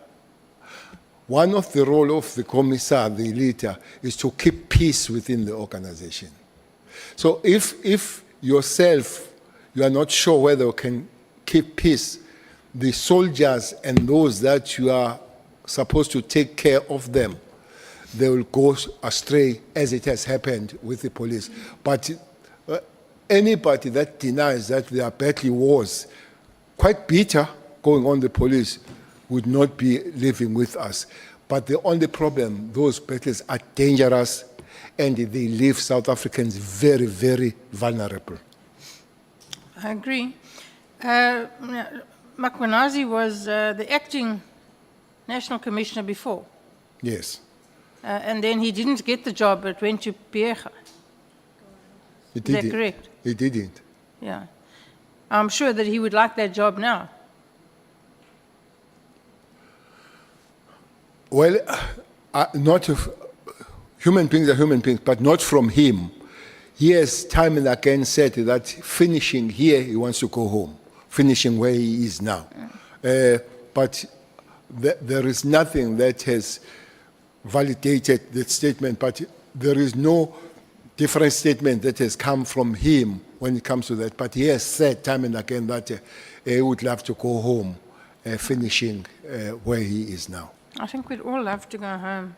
Speaker 4: One of the role of the commissar, the leader, is to keep peace within the organization. So if yourself, you are not sure whether you can keep peace, the soldiers and those that you are supposed to take care of them, they will go astray, as it has happened with the police. But anybody that denies that there are battle wars, quite bitter going on the police, would not be living with us. But the only problem, those battles are dangerous and they leave South Africans very, very vulnerable.
Speaker 10: I agree. Mkhwanazi was the acting National Commissioner before,
Speaker 4: Yes.
Speaker 10: and then he didn't get the job, but went to Piega.
Speaker 4: He
Speaker 10: Is that
Speaker 4: didn't.
Speaker 10: correct?
Speaker 4: He didn't.
Speaker 10: Yeah. I'm sure that he would like that job now.
Speaker 4: Well, not of, human beings are human beings, but not from him. He has time and again said that finishing here, he wants to go home, finishing where he is now. But there is nothing that has validated that statement, but there is no different statement that has come from him when it comes to that. But he has said time and again that he would love to go home, finishing where he is now.
Speaker 10: I think we'd all love to go home.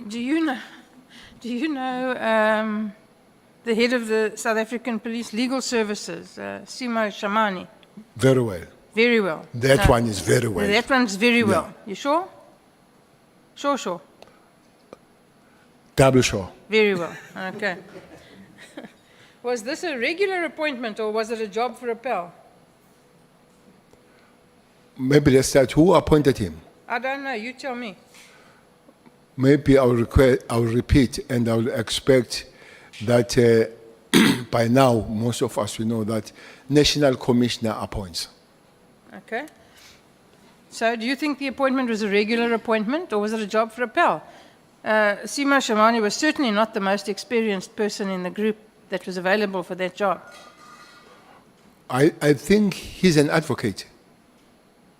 Speaker 10: Do you know the head of the South African Police Legal Services, Simo Shamani?
Speaker 4: Very well.
Speaker 10: Very well.
Speaker 4: That one is very well.
Speaker 10: That one's very well. You sure? Sure.
Speaker 4: Double sure.
Speaker 10: Very well. Okay. Was this a regular appointment or was it a job for a pal?
Speaker 4: Maybe let's start. Who appointed him?
Speaker 10: I don't know. You tell me.
Speaker 4: Maybe I'll repeat, and I'll expect that by now, most of us will know that National Commissioner appoints.
Speaker 10: Okay. So do you think the appointment was a regular appointment or was it a job for a pal? Simo Shamani was certainly not the most experienced person in the group that was available for that job.
Speaker 4: I think he's an advocate.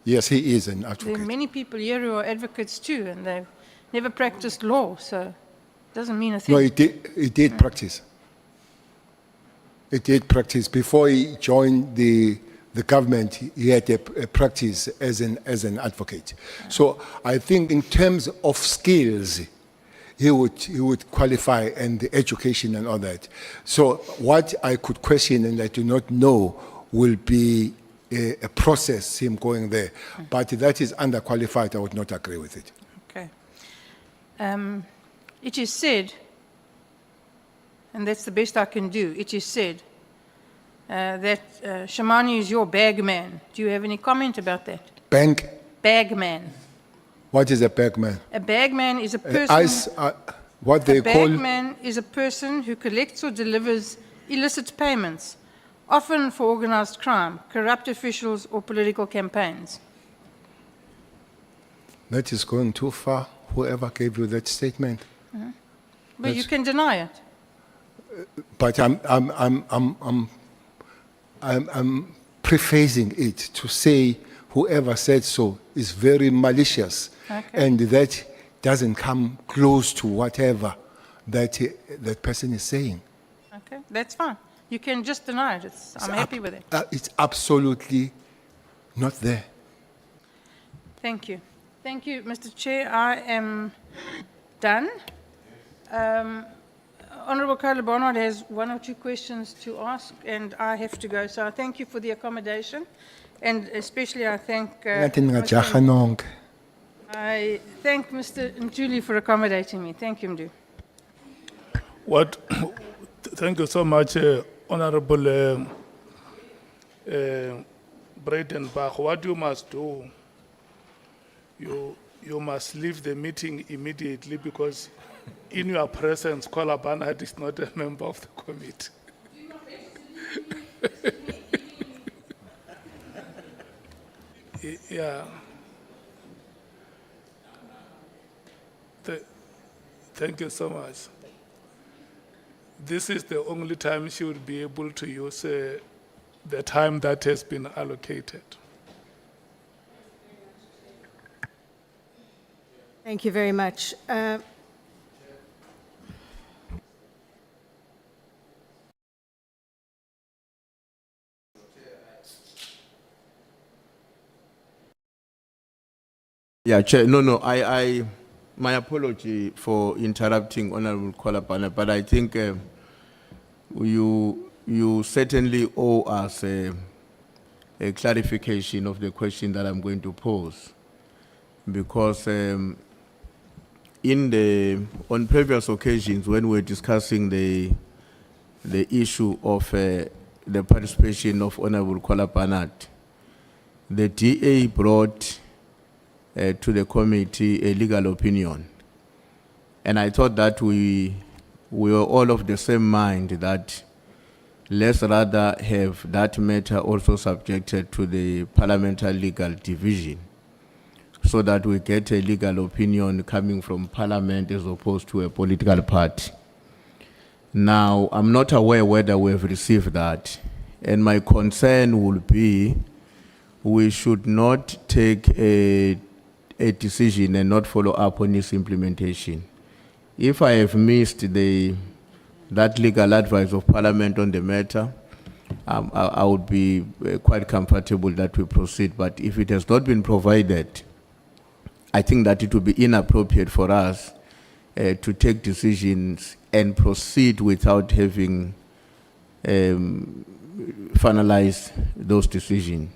Speaker 4: Yes, he is an
Speaker 10: There are
Speaker 4: advocate.
Speaker 10: many people here who are advocates too, and they've never practiced law, so it doesn't mean a thing.
Speaker 4: No, he did practice. He did practice. Before he joined the government, he had a practice as an advocate. So I think in terms of skills, he would qualify, and the education and all that. So what I could question and I do not know will be a process, him going there. But that is underqualified, I would not agree with it.
Speaker 10: Okay. It is said, and that's the best I can do, it is said that Shamani is your bag man. Do you have any comment about that?
Speaker 4: Bank,
Speaker 10: Bag man.
Speaker 4: what is a bagman?
Speaker 10: A bag man is a person.
Speaker 4: What they
Speaker 10: A
Speaker 4: call,
Speaker 10: bagman is a person who collects or delivers illicit payments, often for organized crime, corrupt officials, or political campaigns.
Speaker 4: that is going too far, whoever gave you that statement.
Speaker 10: But you can deny it.
Speaker 4: But I'm prefacing it to say whoever said so is very malicious,
Speaker 10: Okay.
Speaker 4: and that doesn't come close to whatever that person is saying.
Speaker 10: Okay, that's fine. You can just deny it. I'm happy with it.
Speaker 4: It's absolutely not there.
Speaker 10: Thank you. Thank you, Mr. Chair. I am done. Honourable Carla Barnard has one or two questions to ask, and I have to go. So I thank you for the accommodation, and especially I thank I thank Mr. Ntuli for accommodating me. Thank you, Mdu.
Speaker 1: Thank you so much, Honorable Breitenbach. What you must do, you must leave the meeting immediately, because in your presence, Kola Barnard is not a member of the committee. Yeah. Thank you so much. This is the only time she would be able to use the time that has been allocated.
Speaker 12: Thank you very much.
Speaker 7: Yeah, Chair, my apology for interrupting Honorable Kwalapana, but I think you certainly owe us a clarification of the question that I'm going to pose, because on previous occasions when we were discussing the issue of the participation of Honorable Kwalapanat, the DA brought to the committee a legal opinion. And I thought that we were all of the same mind that let's rather have that matter also subjected to the Parliamentary Legal Division, so that we get a legal opinion coming from Parliament as opposed to a political party. Now, I'm not aware whether we have received that, and my concern will be we should not take a decision and not follow up on its implementation. If I have missed that legal advice of Parliament on the matter, I would be quite comfortable that we proceed. But if it has not been provided, I think that it would be inappropriate for us to take decisions and proceed without having finalized those decisions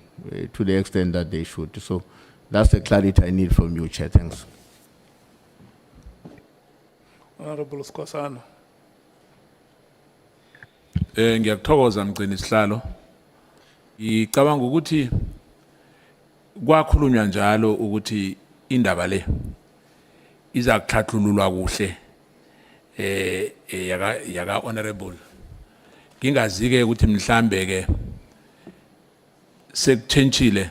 Speaker 7: to the extent that they should. So that's the clarity I need from you, Chair. Thanks.
Speaker 1: Honorable Skhosana.
Speaker 11: Ngiyakuthokoza mgcini isihlalo. Ngicabanga ukuthi kwakhulunywa njalo ukuthi indaba le iza kuhlathululwa kuhle yaka honorable. Ngingazi ke ukuthi mhlambe ke sekuchentshile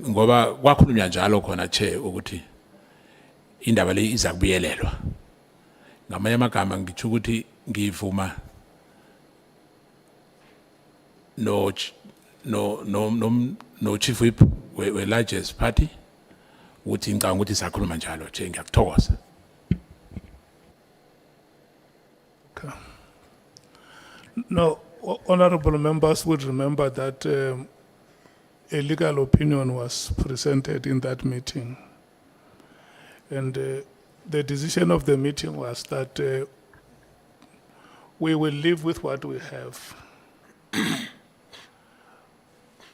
Speaker 11: ngoba kwakhulunywa njalo khona Chair ukuthi indaba le iza kubuyelelwa. Ngamanye amagama ngithi ukuthi ngivuma no chief whip we largest party ukuthi ngicabanga ukuthi sakhuluma njalo Chair. Ngiyakuthokoza.
Speaker 1: Okay. No, honorable members would remember that a legal opinion was presented in that meeting. And the decision of the meeting was that we will live with what we have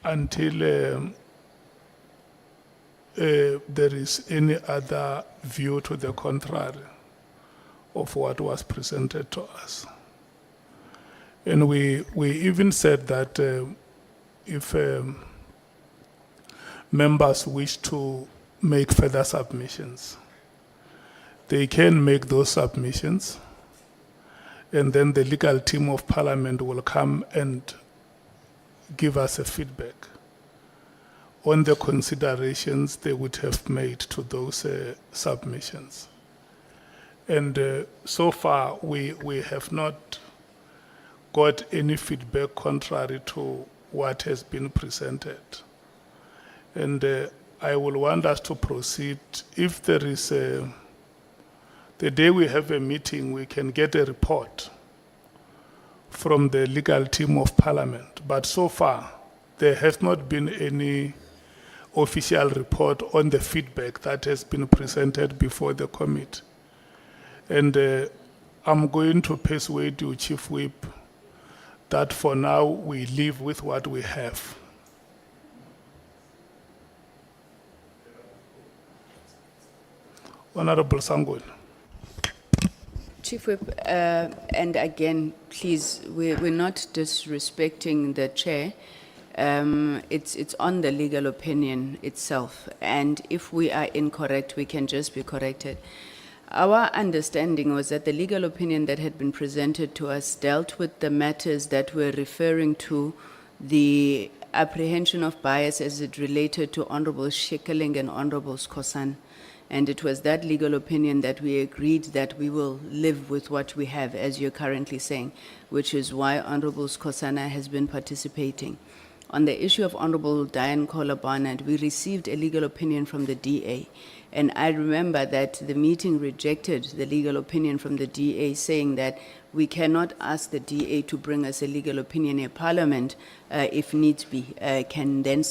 Speaker 1: until there is any other view to the contrary of what was presented to us. And we even said that if members wish to make further submissions, they can make those submissions, and then the legal team of Parliament will come and give us a feedback on the considerations they would have made to those submissions. And so far, we have not got any feedback contrary to what has been presented. And I will want us to proceed. If there is the day we have a meeting, we can get a report from the legal team of Parliament. But so far, there has not been any official report on the feedback that has been presented before the committee. And I'm going to persuade you, Chief Whip, that for now we live with what we have. Honorable Sangweni.
Speaker 5: Chief Whip, and again, please, we're not disrespecting the chair. It's on the legal opinion itself, and if we are incorrect, we can just be corrected. Our understanding was that the legal opinion that had been presented to us dealt with the matters that were referring to the apprehension of bias as it related to Honorable Shikeling and Honorable Skhosana. And it was that legal opinion that we agreed that we will live with what we have, as you're currently saying, which is why Honorable Skhosana has been participating. on the issue of Honorable Diane Kohler Barnett, we received a legal opinion from the DA. And I remember that the meeting rejected the legal opinion from the DA, saying that we cannot ask the DA to bring us a legal opinion in Parliament, if needs be, can then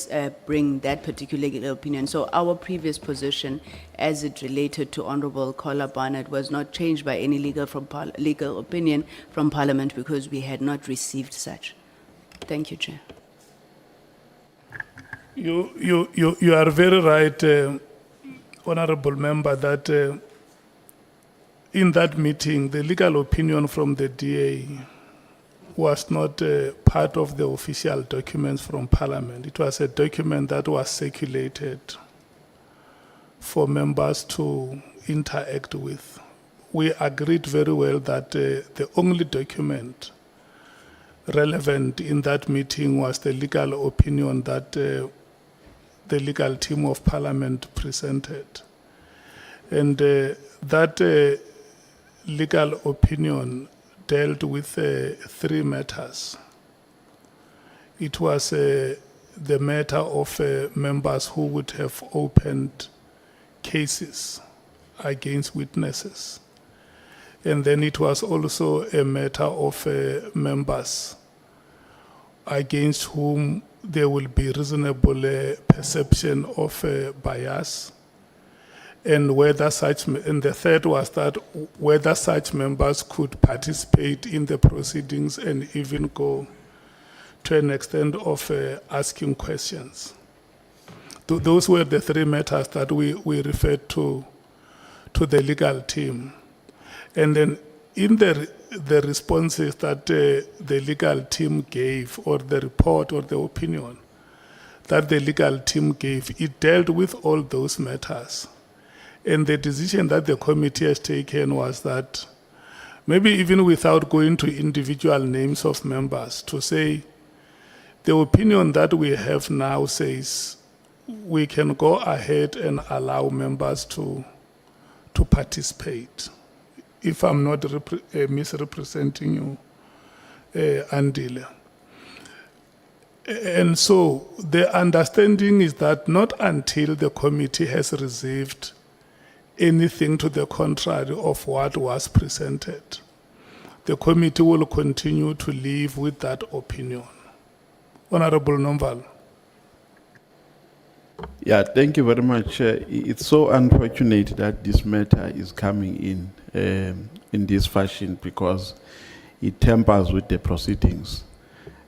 Speaker 5: bring that particular legal opinion. So our previous position, as it related to Honorable Kohler Barnett, was not changed by any legal opinion from Parliament because we had not received such. Thank you, Chair.
Speaker 1: You are very right, Honorable Member, that in that meeting, the legal opinion from the DA was not part of the official documents from Parliament. It was a document that was circulated for members to interact with. We agreed very well that the only document relevant in that meeting was the legal opinion that the legal team of Parliament presented. And that legal opinion dealt with 3 matters. It was the matter of members who would have opened cases against witnesses. And then it was also a matter of members against whom there will be reasonable perception of bias, and whether such, and the third was that whether such members could participate in the proceedings and even go to an extent of asking questions. Those were the 3 matters that we referred to the legal team. And then in the responses that the legal team gave, or the report or the opinion that the legal team gave, it dealt with all those matters. And the decision that the committee has taken was that, maybe even without going to individual names of members, to say the opinion that we have now says we can go ahead and allow members to participate. If I'm not misrepresenting you, Andile. And so the understanding is that not until the committee has received anything to the contrary of what was presented, the committee will continue to live with that opinion. Honorable Nomval.
Speaker 7: Yeah, thank you very much. It's so unfortunate that this matter is coming in this fashion, because it tampers with the proceedings.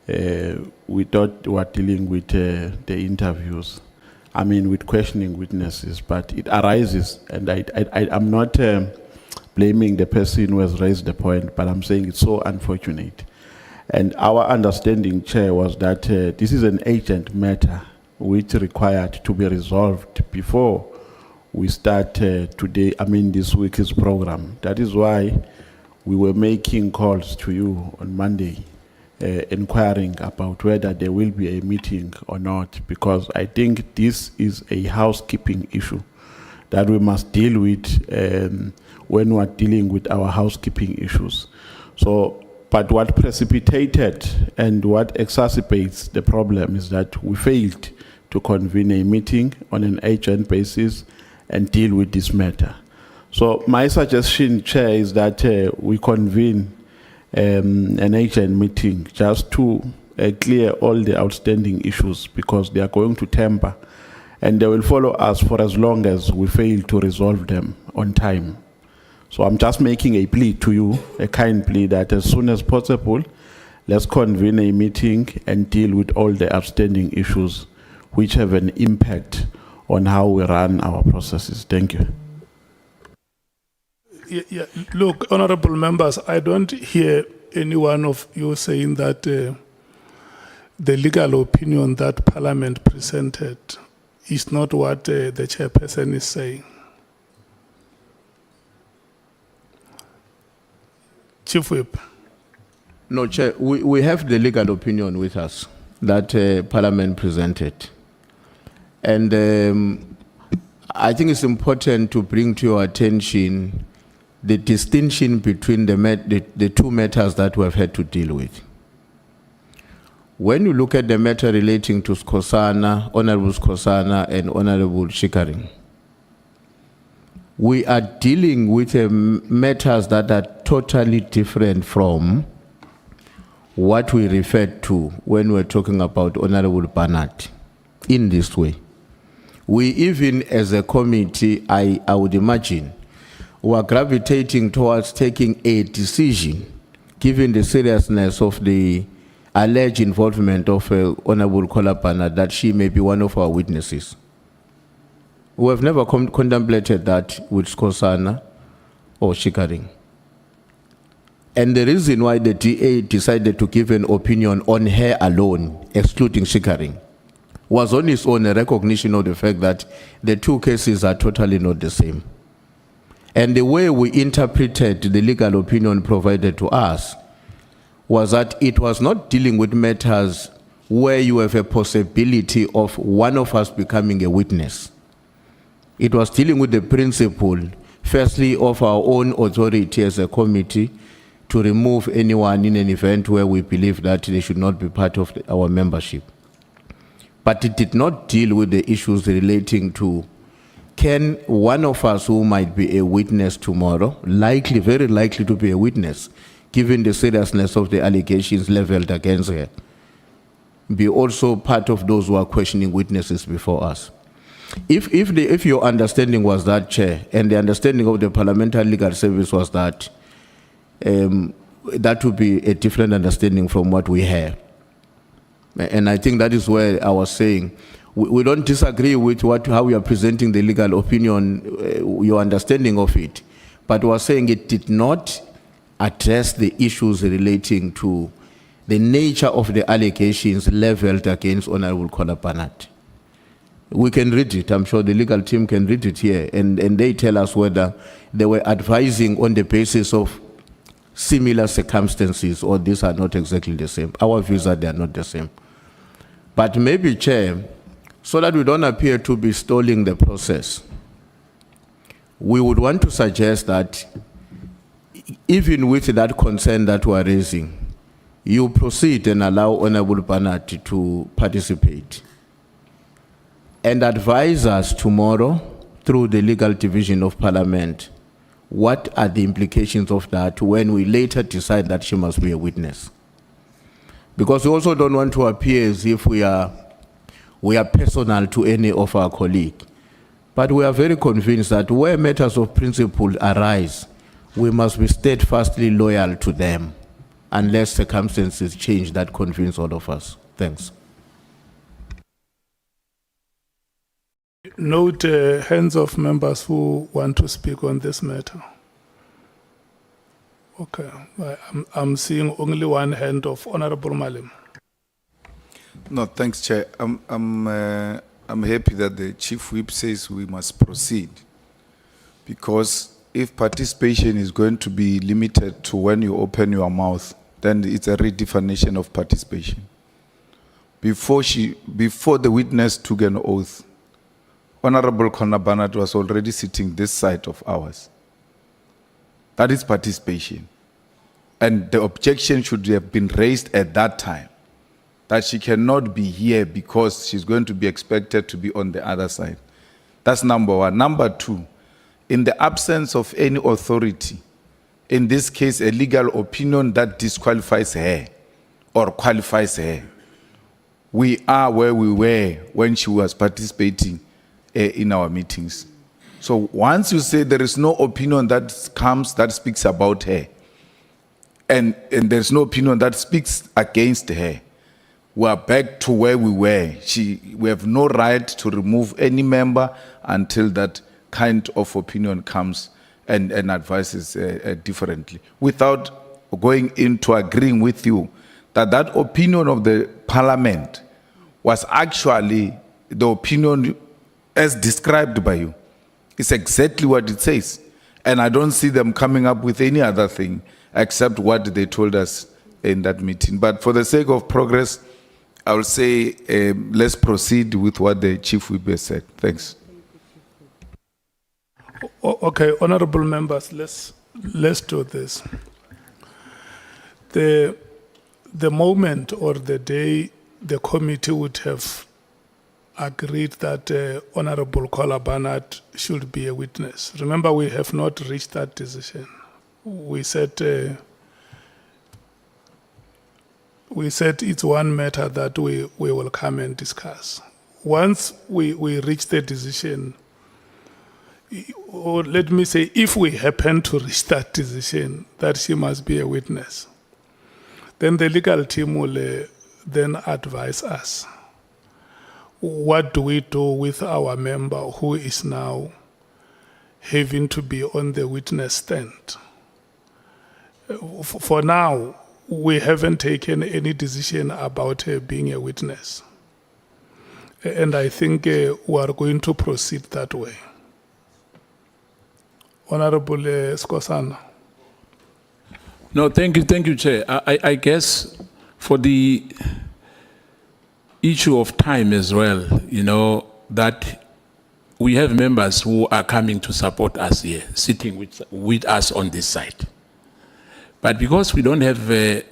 Speaker 7: We thought we were dealing with the interviews, with questioning witnesses, but it arises, and I'm not blaming the person who has raised the point, but I'm saying it's so unfortunate. And our understanding, Chair, was that this is an urgent matter which required to be resolved before we start this week's program. That is why we were making calls to you on Monday, inquiring about whether there will be a meeting or not, because I think this is a housekeeping issue that we must deal with when we are dealing with our housekeeping issues. So, but what precipitated and what exacerbates the problem is that we failed to convene a meeting on an urgent basis and deal with this matter. So my suggestion, Chair, is that we convene an urgent meeting just to clear all the outstanding issues, because they are going to temper and they will follow us for as long as we fail to resolve them on time. So I'm just making a plea to you, a kind plea, that as soon as possible, let's convene a meeting and deal with all the outstanding issues which have an impact on how we run our processes. Thank you.
Speaker 1: Yeah. Look, honorable members, I don't hear any one of you saying that the legal opinion that Parliament presented is not what the chairperson is saying. Chief Whip.
Speaker 13: No, Chair, we have the legal opinion with us that Parliament presented. And I think it's important to bring to your attention the distinction between the 2 matters that we have had to deal with. When you look at the matter relating to Skosana, Honorable Skosana and Honorable Shikaring, we are dealing with matters that are totally different from what we referred to when we're talking about Honorable Barnard in this way. We even as a committee, I would imagine, were gravitating towards taking a decision given the seriousness of the alleged involvement of Honorable Kola Barnard that she may be one of our witnesses. We have never contemplated that with Skosana or Shikaring. And the reason why the DA decided to give an opinion on her alone, excluding Shikaring, was on its own a recognition of the fact that the two cases are totally not the same. And the way we interpreted the legal opinion provided to us was that it was not dealing with matters where you have a possibility of one of us becoming a witness. It was dealing with the principle, firstly, of our own authority as a committee to remove anyone in an event where we believe that they should not be part of our membership. But it did not deal with the issues relating to, can one of us who might be a witness tomorrow, likely, very likely to be a witness, given the seriousness of the allegations leveled against her, be also part of those who are questioning witnesses before us? If your understanding was that, Chair, and the understanding of the Parliamentary Legal Service was that, that would be a different understanding from what we have. And I think that is where I was saying, we don't disagree with how you are presenting the legal opinion, your understanding of it, but we are saying it did not address the issues relating to the nature of the allegations leveled against Honorable Kola Barnard. We can read it. I'm sure the legal team can read it here, and they tell us whether they were advising on the basis of similar circumstances or these are not exactly the same. Our views are they are not the same. But maybe, Chair, so that we don't appear to be stalling the process, we would want to suggest that even with that concern that we are raising, you proceed and allow Honorable Barnard to participate and advise us tomorrow through the legal division of Parliament what are the implications of that when we later decide that she must be a witness. Because we also don't want to appear as if we are personal to any of our colleagues. But we are very convinced that where matters of principle arise, we must be steadfastly loyal to them unless circumstances change that convince all of us. Thanks.
Speaker 1: Note hands of members who want to speak on this matter. Okay, I'm seeing only one hand of Honorable Malim.
Speaker 9: No, thanks, Chair. I'm happy that the Chief Whip says we must proceed, because if participation is going to be limited to when you open your mouth, then it's a redefinition of participation. Before the witness took an oath, Honorable Kola Barnard was already sitting this side of ours. That is participation. And the objection should have been raised at that time, that she cannot be here because she's going to be expected to be on the other side. That's number one. Number two, in the absence of any authority, in this case, a legal opinion that disqualifies her or qualifies her, we are where we were when she was participating in our meetings. So once you say there is no opinion that comes that speaks about her, and there's no opinion that speaks against her, we are back to where we were. We have no right to remove any member until that kind of opinion comes and advises differently, without going into agreeing with you that that opinion of the Parliament was actually the opinion as described by you. It's exactly what it says. And I don't see them coming up with any other thing except what they told us in that meeting. But for the sake of progress, I will say let's proceed with what the Chief Whip has said. Thanks.
Speaker 1: Okay, honorable members, let's do this. The the moment or the day the committee would have agreed that Honorable Kola Barnard should be a witness. Remember, we have not reached that decision. We said it's one matter that we will come and discuss. Once we reach the decision, or let me say, if we happen to reach that decision that she must be a witness, then the legal team will then advise us. What do we do with our member who is now having to be on the witness stand? For now, we haven't taken any decision about her being a witness. And I think we are going to proceed that way. Honorable Skosana.
Speaker 11: No, thank you, Chair. I guess for the issue of time as well, you know, that we have members who are coming to support us here, sitting with us on this side. But because we don't have an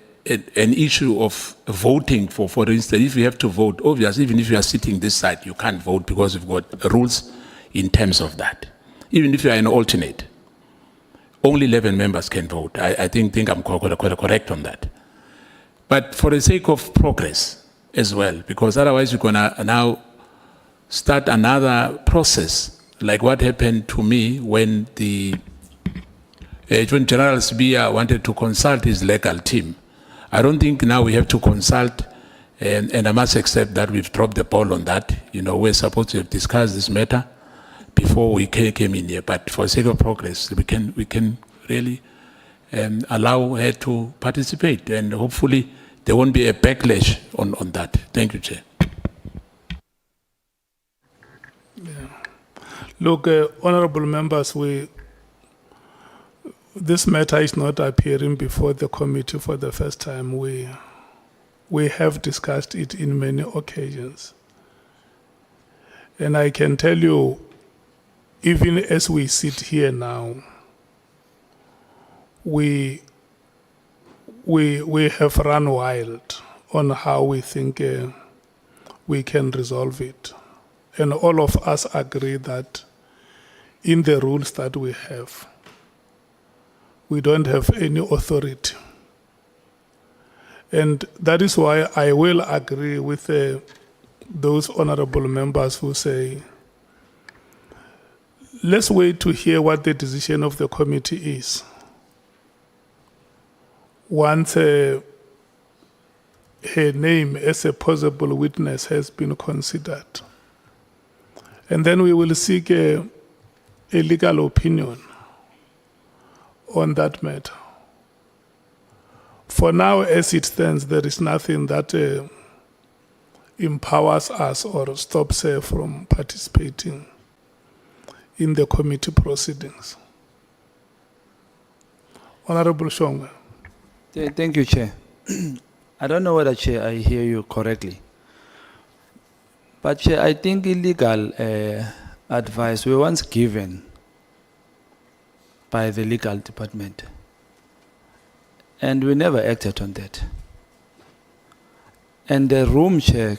Speaker 11: issue of voting for instance, if you have to vote, obviously, even if you are sitting this side, you can't vote because we've got rules in terms of that. Even if you are an alternate, only 11 members can vote. I think I'm correct on that. But for the sake of progress as well, because otherwise we're gonna now start another process, like what happened to me when when General Sibia wanted to consult his legal team. I don't think now we have to consult, and I must accept that we've dropped the ball on that. You know, we're supposed to have discussed this matter before we came in here, but for the sake of progress, we can really allow her to participate, and hopefully there won't be a backlash on that. Thank you, Chair.
Speaker 1: Look, honorable members, this matter is not appearing before the committee for the first time. We have discussed it in many occasions. And I can tell you, even as we sit here now, we have run wild on how we think we can resolve it. And all of us agree that in the rules that we have, we don't have any authority. And that is why I will agree with those honorable members who say, let's wait to hear what the decision of the committee is. Once her name as a possible witness has been considered. And then we will seek a legal opinion on that matter. For now, as it stands, there is nothing that empowers us or stops her from participating in the committee proceedings. Honorable Shonga.
Speaker 14: Thank you, Chair. I don't know whether, Chair, I hear you correctly. But, Chair, I think illegal advice were once given by the legal department. And we never acted on that. And the room check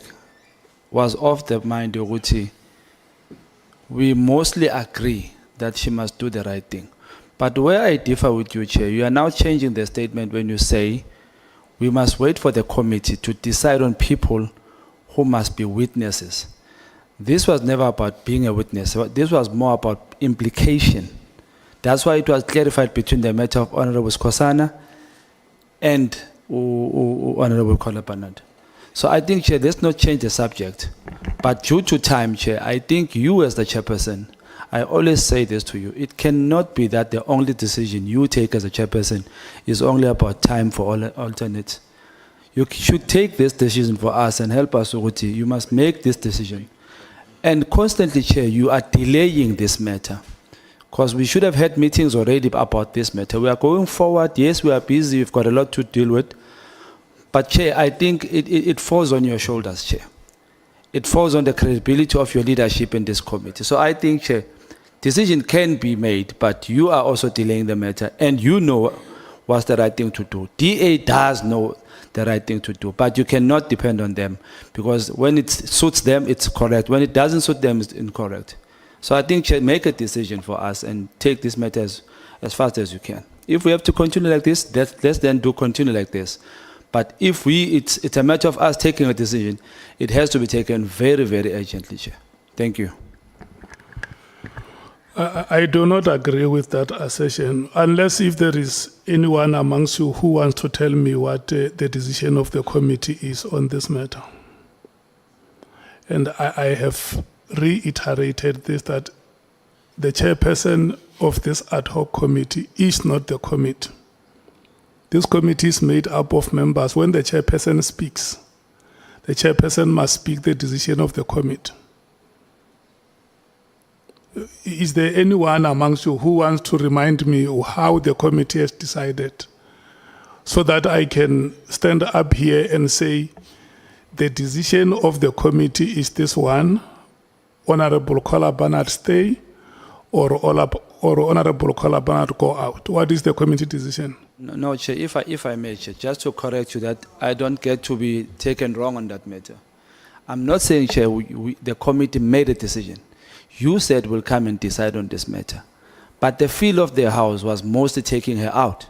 Speaker 14: was of the mind of Uti. We mostly agree that she must do the right thing. But where I differ with you, Chair, you are now changing the statement when you say we must wait for the committee to decide on people who must be witnesses. This was never about being a witness. This was more about implication. That's why it was clarified between the matter of Honorable Skosana and Honorable Kola Barnard. So I think, Chair, let's not change the subject. But due to time, Chair, I think you as the chairperson, I always say this to you, it cannot be that the only decision you take as a chairperson is only about time for all alternates. You should take this decision for us and help us, Uguti. You must make this decision. And constantly, Chair, you are delaying this matter. Because we should have had meetings already about this matter. We are going forward. Yes, we are busy. We've got a lot to deal with. But, Chair, I think it falls on your shoulders, Chair. It falls on the credibility of your leadership in this committee. So I think, Chair, decision can be made, but you are also delaying the matter. And you know what's the right thing to do. DA does know the right thing to do, but you cannot depend on them because when it suits them, it's correct. When it doesn't suit them, it's incorrect. So I think Chair, make a decision for us and take this matter as fast as you can. If we have to continue like this, let's then continue like this. But if it's a matter of us taking a decision, it has to be taken very, very urgently, Chair. Thank you.
Speaker 1: I do not agree with that assertion, unless if there is anyone amongst you who wants to tell me what the decision of the committee is on this matter. And I have reiterated this, that the chairperson of this ad hoc committee is not the committee. This committee is made up of members. When the chairperson speaks, the chairperson must speak the decision of the committee. Is there anyone amongst you who wants to remind me how the committee has decided so that I can stand up here and say the decision of the committee is this one, Honorable Kola Barnard stay or Honorable Kola Barnard go out? What is the committee decision?
Speaker 14: No, Chair, if I may, Chair, just to correct you that I don't get to be taken wrong on that matter. I'm not saying, Chair, the committee made a decision. You said we'll come and decide on this matter. But the feel of the House was mostly taking her out.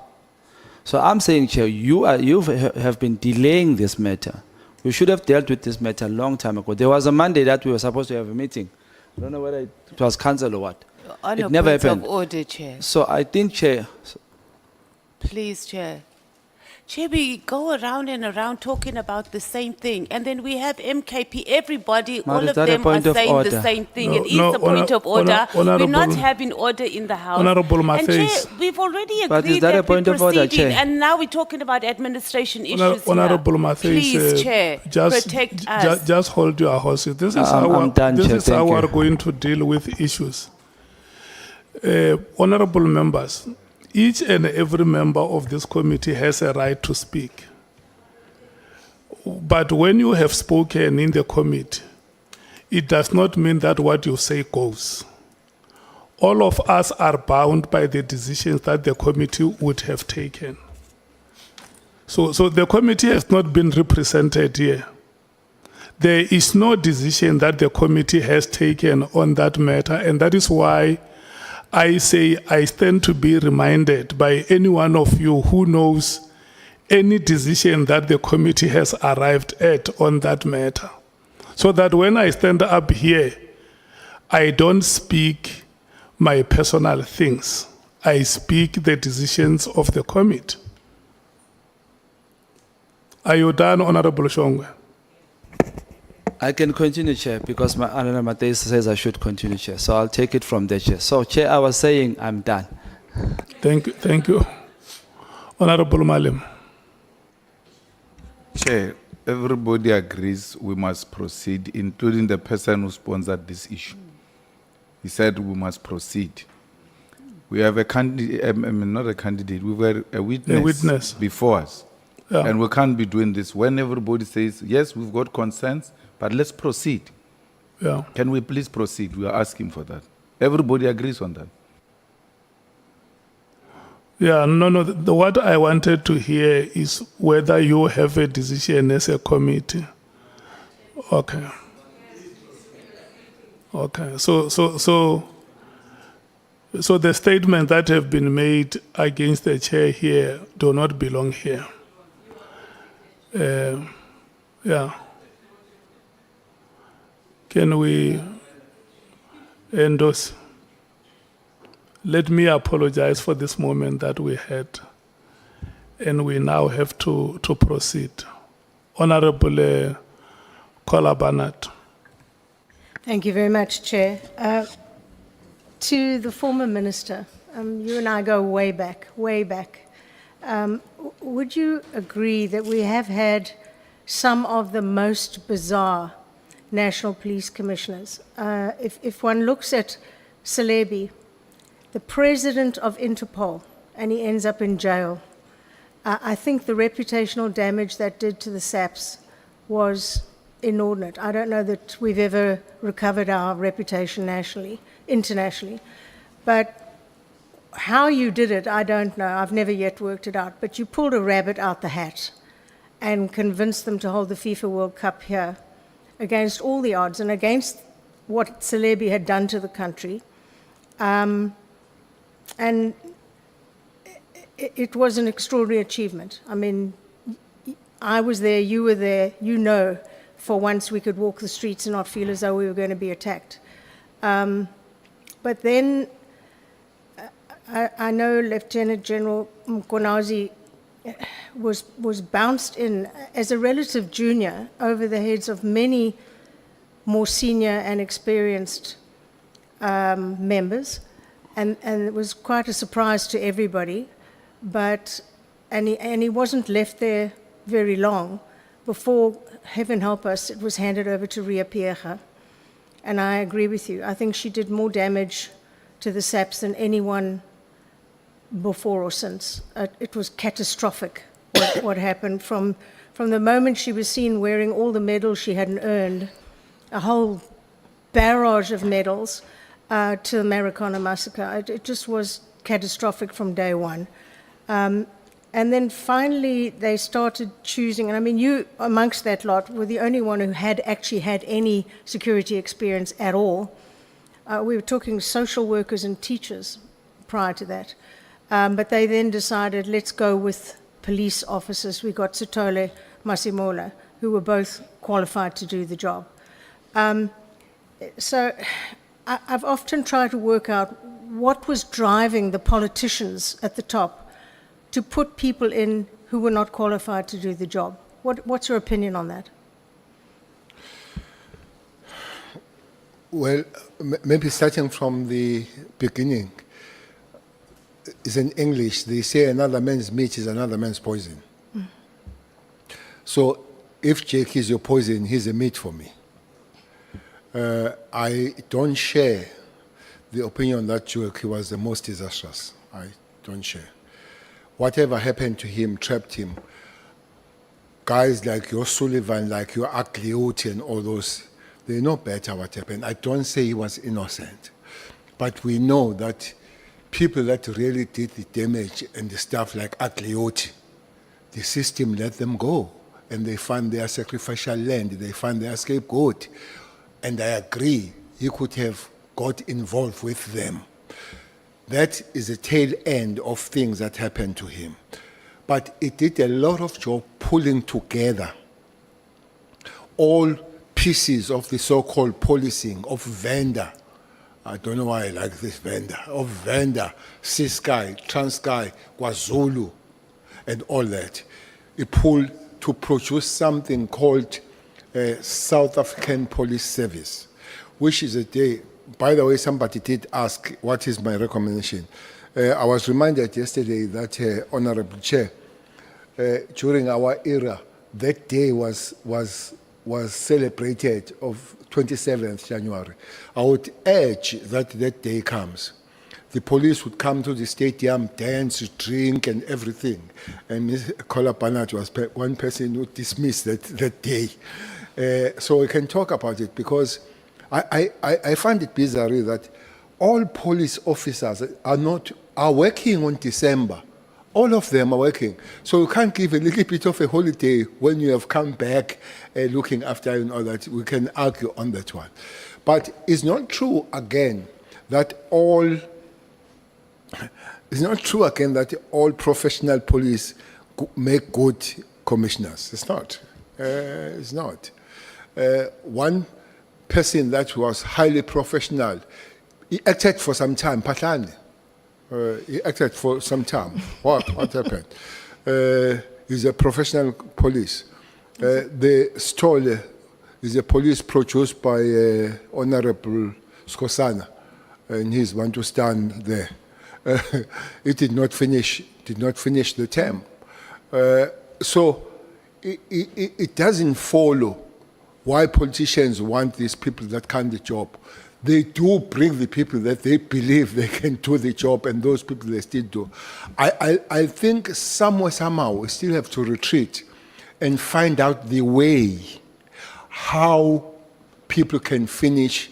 Speaker 14: So I'm saying, Chair, you have been delaying this matter. We should have dealt with this matter a long time ago. There was a Monday that we were supposed to have a meeting. I don't know whether it was cancelled or what.
Speaker 3: On
Speaker 14: It
Speaker 3: a
Speaker 14: never
Speaker 3: point
Speaker 14: happened.
Speaker 3: of order, Chair.
Speaker 14: So I think, Chair,
Speaker 3: Please, Chair. Chair, we go around and around talking about the same thing, and then we have MKP, everybody,
Speaker 14: Ma,
Speaker 3: all
Speaker 14: is
Speaker 3: of
Speaker 14: that a
Speaker 3: them are
Speaker 14: point of
Speaker 3: saying the
Speaker 14: order?
Speaker 3: same thing.
Speaker 1: No,
Speaker 3: It is
Speaker 1: no,
Speaker 3: a point of order. We're not
Speaker 1: Honourable-
Speaker 3: having order in the House.
Speaker 1: Honourable
Speaker 3: And Chair,
Speaker 1: Matthys.
Speaker 3: we've already
Speaker 14: But is
Speaker 3: agreed
Speaker 14: that a
Speaker 3: that we're
Speaker 14: point of order,
Speaker 3: proceeding,
Speaker 14: Chair?
Speaker 3: and now we're talking about administration issues
Speaker 1: Honourable
Speaker 3: here.
Speaker 1: Matthys,
Speaker 3: Please, Chair, protect us.
Speaker 1: Just hold your horses. This is
Speaker 14: I'm done,
Speaker 1: this
Speaker 14: Chair.
Speaker 1: is how
Speaker 14: Thank
Speaker 1: we're
Speaker 14: you.
Speaker 1: going to deal with issues. Honourable members, each and every member of this committee has a right to speak. But when you have spoken in the committee, it does not mean that what you say goes. All of us are bound by the decisions that the committee would have taken. So the committee has not been represented here. There is no decision that the committee has taken on that matter, and that is why I say I stand to be reminded by any one of you who knows any decision that the committee has arrived at on that matter. So that when I stand up here, I don't speak my personal things. I speak the decisions of the committee. Are you done, Honorable Shongwe?
Speaker 14: I can continue, Chair, because my Honourable Matthys says I should continue, Chair. So I'll take it from there, Chair. So, Chair, I was saying I'm done.
Speaker 1: Thank you. Honorable Malim.
Speaker 9: Chair, everybody agrees we must proceed, including the person who sponsored this issue. He said we must proceed. We have a candidate, not a candidate, we were a witness before us.
Speaker 1: Yeah.
Speaker 9: And we can't be doing this. When everybody says, yes, we've got concerns, but let's proceed.
Speaker 1: Yeah.
Speaker 9: Can we please proceed? We are asking for that. Everybody agrees on that.
Speaker 1: Yeah, no. What I wanted to hear is whether you have a decision as a committee. Okay. So the statements that have been made against the chair here do not belong here. Yeah. Can we endorse? Let me apologize for this moment that we had, and we now have to proceed. Honorable Kola Barnard.
Speaker 12: Thank you very much, Chair. To the former minister, you and I go way back, way back. Would you agree that we have had some of the most bizarre national police commissioners? If one looks at Celebi, the president of Interpol, and he ends up in jail. I think the reputational damage that did to the SAPs was inordinate. I don't know that we've ever recovered our reputation internationally. But How you did it, I don't know. I've never yet worked it out. But you pulled a rabbit out the hat and convinced them to hold the FIFA World Cup here against all the odds and against what Celebi had done to the country. And it was an extraordinary achievement. I mean, I was there, you were there, you know, for once we could walk the streets and not feel as though we were going to be attacked. But then I know Lieutenant General Mkhwanazi was bounced in as a relative junior over the heads of many more senior and experienced members, and it was quite a surprise to everybody. But he wasn't left there very long before, heaven help us, it was handed over to Ria Pierre. And I agree with you. I think she did more damage to the SAPS than anyone before or since. It was catastrophic what happened from the moment she was seen wearing all the medals she hadn't earned, a whole barrage of medals, to the Marikana massacre. It just was catastrophic from day one. And then finally they started choosing, and I mean, you amongst that lot were the only one who had actually had any security experience at all. We were talking social workers and teachers prior to that. But they then decided, let's go with police officers. We got Sitole Masimola, who were both qualified to do the job. So I've often tried to work out what was driving the politicians at the top to put people in who were not qualified to do the job. What's your opinion on that?
Speaker 4: Well, maybe starting from the beginning, is in English, they say another man's meat is another man's poison. So if Jake is your poison, he's a meat for me. I don't share the opinion that Jake was the most disastrous. I don't share. Whatever happened to him, trapped him. Guys like your Sullivan, like your Aglioti and all those, they know better what happened. I don't say he was innocent, but we know that people that really did the damage and the stuff like Aglioti, the system let them go, and they found their sacrificial land, they found their scapegoat. And I agree, he could have got involved with them. That is the tail end of things that happened to him. But it did a lot of job pulling together all pieces of the so-called policing of vendor. I don't know why I like this vendor, of vendor, Ciskai, Transkai, KwaZulu, and all that. It pulled to produce something called South African Police Service, which is a day. By the way, somebody did ask, what is my recommendation? I was reminded yesterday that, Honorable Chair, during our era, that day was celebrated of 27th January. I would urge that that day comes. The police would come to the stadium, dance, drink, and everything. And Ms. Kola Banat was one person who dismissed that day. So we can talk about it, because I find it bizarre that all police officers are working on December. All of them are working. So you can't give a little bit of a holiday when you have come back looking after and all that. We can argue on that one. But it's not true again that all professional police make good commissioners. It's not. It's not. One person that was highly professional, he acted for some time, Patlane. He acted for some time. What happened? He's a professional police. The Stole is a police produced by Honorable Skosana, and he's one to stand there. It did not finish the term. So it doesn't follow why politicians want these people that can the job. They do bring the people that they believe they can do the job, and those people they still do. I think somehow we still have to retreat and find out the way how people can finish,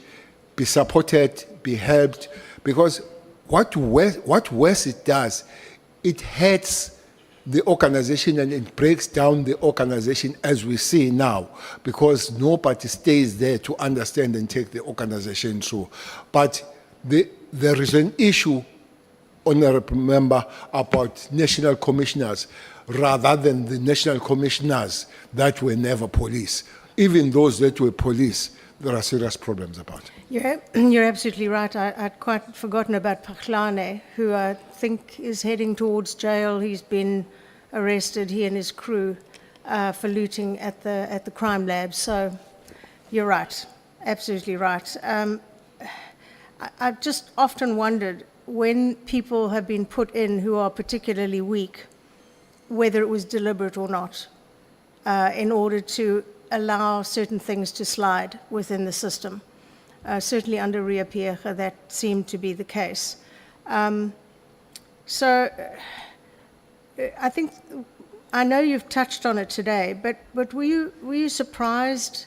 Speaker 4: be supported, be helped, because what worse it does, it hurts the organization and it breaks down the organization as we see now, because nobody stays there to understand and take the organization through. But there is an issue, Honorable Member, about national commissioners rather than the national commissioners that were never police. Even those that were police, there are serious problems about it.
Speaker 12: You're absolutely right. I'd quite forgotten about Mkhwanazi, who I think is heading towards jail. He's been arrested, he and his crew, for looting at the crime lab. So you're right, absolutely right. I've just often wondered, when people have been put in who are particularly weak, whether it was deliberate or not, in order to allow certain things to slide within the system. Certainly under Ria Piecha, that seemed to be the case. So I think, I know you've touched on it today, but were you surprised?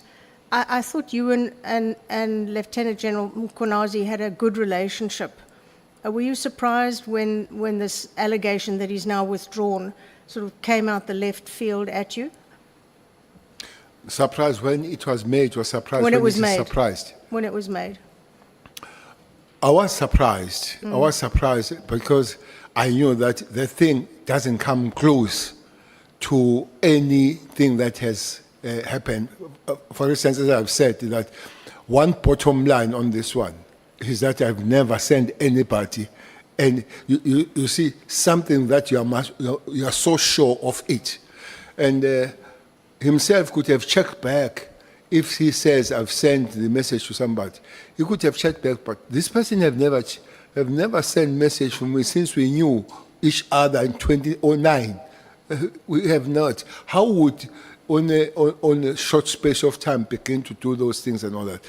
Speaker 12: I thought you and Lieutenant General Mkhwanazi had a good relationship. Were you surprised when this allegation that he's now withdrawn sort of came out the left field at you?
Speaker 4: Surprised when it was made, or surprised
Speaker 12: When it was
Speaker 4: is
Speaker 12: made.
Speaker 4: surprised?
Speaker 12: When it was made.
Speaker 4: I was surprised. I was surprised because I knew that the thing doesn't come close to anything that has happened. For instance, as I've said, that one bottom line on this one is that I've never sent anybody, and you see something that you are so sure of it, and himself could have checked back. If he says I've sent the message to somebody, he could have checked back. But this person have never sent message from me since we knew each other in 2009. We have not. How would on a short space of time begin to do those things and all that?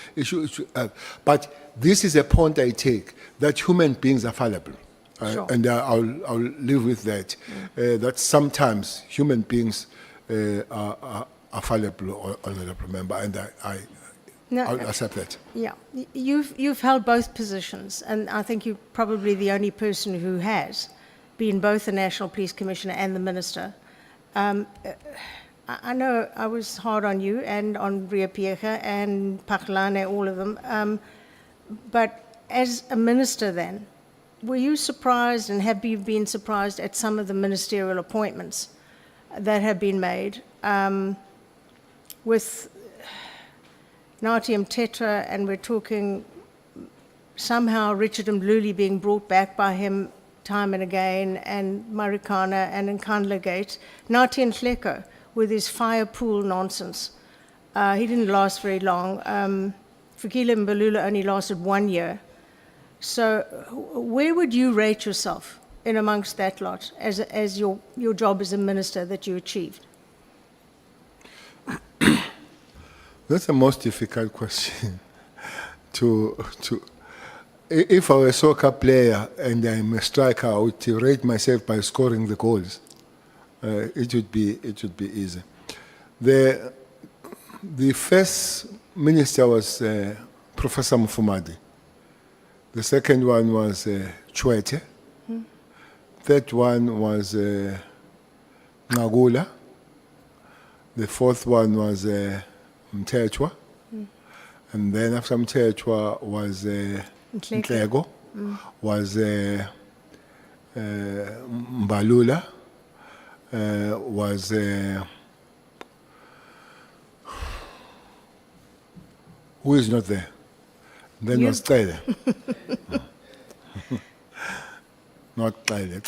Speaker 4: But this is a point I take, that human beings are fallible.
Speaker 12: Sure.
Speaker 4: And I'll live with that. That sometimes human beings are fallible, Honorable Member, and I'll accept that.
Speaker 12: Yeah, you've held both positions, and I think you're probably the only person who has been both the National Police Commissioner and the Minister. I know I was hard on you and on Ria Piecha and Mkhwanazi, all of them, but as a Minister then, were you surprised, and have you been surprised at some of the ministerial appointments that have been made, with Nathi Mthethwa, and we're talking somehow Richard Mluli being brought back by him time and again, and Marikana and Nhlanhla Gate, Nathi Nhlanhla with his fire pool nonsense. He didn't last very long. Fikile Mbalula only lasted 1 year. So where would you rate yourself in amongst that lot as your job as a minister that you achieved?
Speaker 4: That's the most difficult question. If I were a soccer player and I'm a striker, I would rate myself by scoring the goals. It would be easy. The first minister was Professor Mkhwanazi. The second one was Chwete. Third one was Nhlanhla. The fourth one was Mthethwa. And then after Mthethwa was Nhleko, was Mbalula, was who is not there? Then was Cele. Not Cele.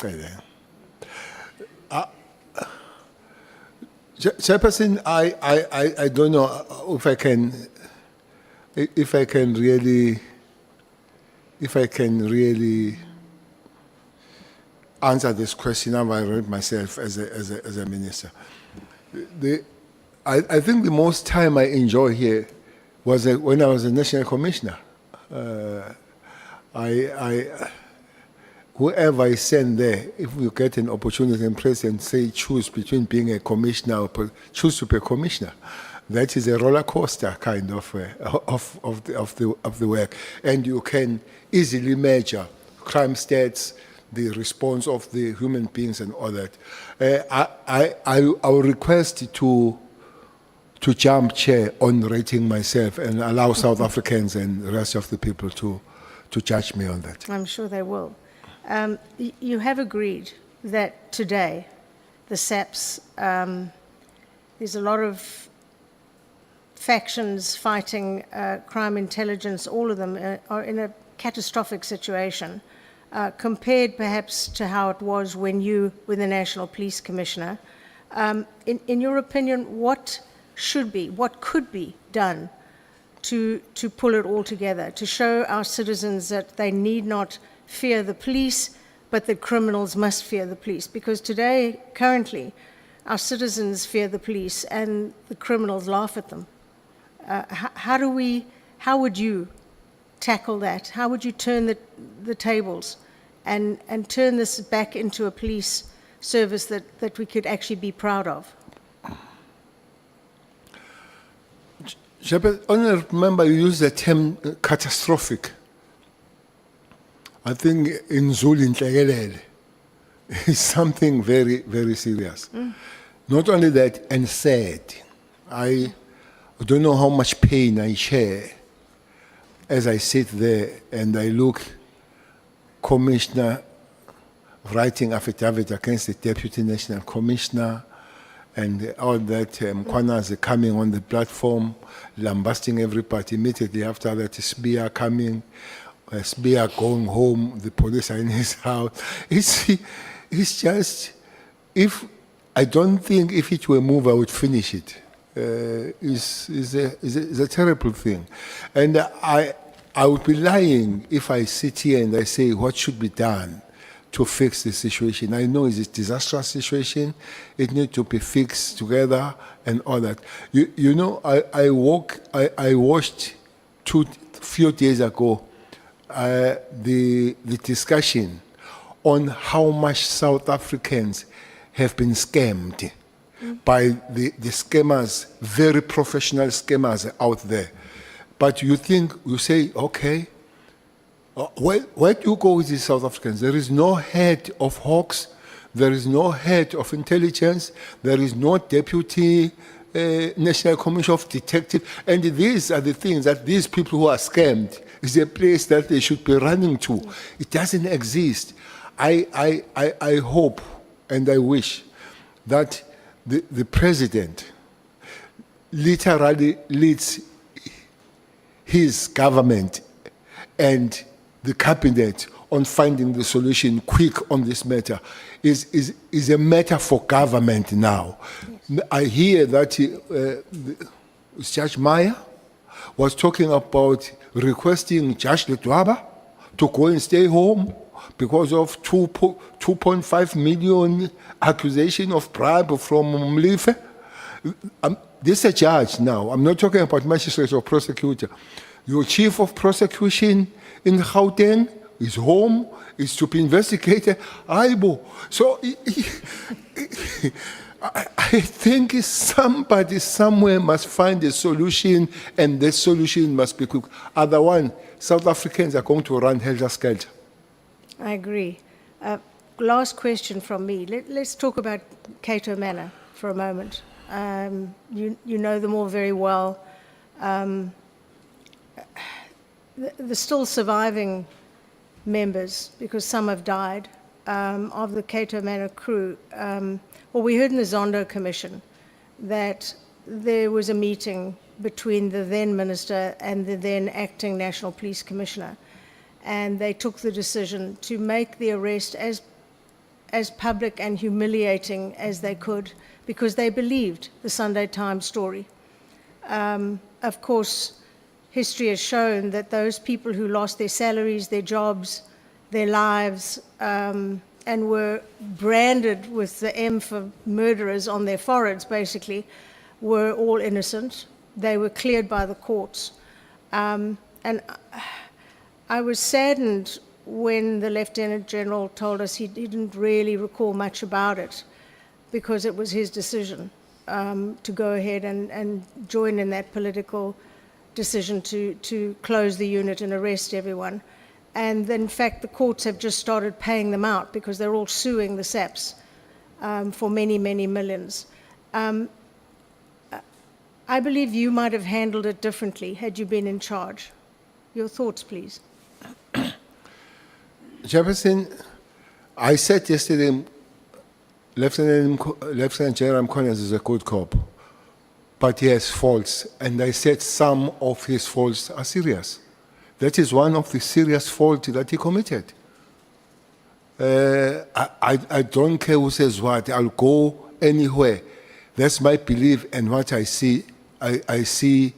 Speaker 4: Chairperson, I don't know if I can really answer this question. I've read myself as a minister. I think the most time I enjoy here was when I was a national commissioner. Whoever I send there, if you get an opportunity and president say choose between being a commissioner or choose to be a commissioner, that is a roller coaster kind of the work, and you can easily measure crime stats, the response of the human beings and all that. I will request to jump, Chair, on rating myself and allow South Africans and the rest of the people to judge me on that.
Speaker 12: I'm sure they will. You have agreed that today the SAPS, there's a lot of factions fighting crime intelligence, all of them are in a catastrophic situation, compared perhaps to how it was when you were the National Police Commissioner. In your opinion, what could be done to pull it all together, to show our citizens that they need not fear the police, but that criminals must fear the police? Because today, currently, our citizens fear the police and the criminals laugh at them. How would you tackle that? How would you turn the tables and turn this back into a police service that we could actually be proud of?
Speaker 4: Honourable Member, you used the term catastrophic. I think in Zulu, Nhlanhla is something very, very serious. Not only that, and sad. I don't know how much pain I share as I sit there and I look Commissioner writing affidavit against the Deputy National Commissioner and all that, Mkhwanazi coming on the platform, lambasting everybody. Immediately after that, Spear coming, Spear going home, the police are in his house. It's just, I don't think if it were a move, I would finish it. Is a terrible thing. And I would be lying if I sit here and I say what should be done to fix the situation. I know it's a disastrous situation. It needs to be fixed together and all that. You know, I watched few days ago the discussion on how much South Africans have been scammed by the scammers, very professional scammers out there. But you say, okay, where do you go with these South Africans? There is no head of Hawks, there is no head of intelligence, there is no deputy National Commission of Detectives, and these are the things that these people who are scammed is a place that they should be running to. It doesn't exist. I hope and I wish that the president literally leads his government and the cabinet on finding the solution quick on this matter. Is a matter for government now. Yes. I hear that Judge Maya was talking about requesting Judge Letwaba to go and stay home because of 2.5 million accusation of bribe from Mlife. This is a judge now. I'm not talking about magistrate or prosecutor. Your chief of prosecution in Gauteng is home, is to be investigated. So I think somebody somewhere must find a solution, and the solution must be quick. Otherwise, South Africans are going to run helter-skelter.
Speaker 12: I agree. Last question from me. Let's talk about Cato Manor for a moment. You know them all very well. The still surviving members, because some have died, of the Cato Manor crew. Well, we heard in the Zondo Commission that there was a meeting between the then minister and the then acting National Police Commissioner, and they took the decision to make the arrest as public and humiliating as they could, because they believed the Sunday Times story. Of course, history has shown that those people who lost their salaries, their jobs, their lives, and were branded with the M for murderers on their foreheads, basically, were all innocent. They were cleared by the courts. And I was saddened when the Lieutenant General told us he didn't really recall much about it, because it was his decision to go ahead and join in that political decision to close the unit and arrest everyone. And in fact, the courts have just started paying them out because they're all suing the SAPs for many, many millions. I believe you might have handled it differently had you been in charge. Your thoughts, please.
Speaker 4: Jefferson, I said yesterday, Lieutenant General Mkhwanazi is a good cop, but he has faults, and I said some of his faults are serious. That is one of the serious faults that he committed. I don't care who says what, I'll go anywhere. That's my belief and what I see. I see,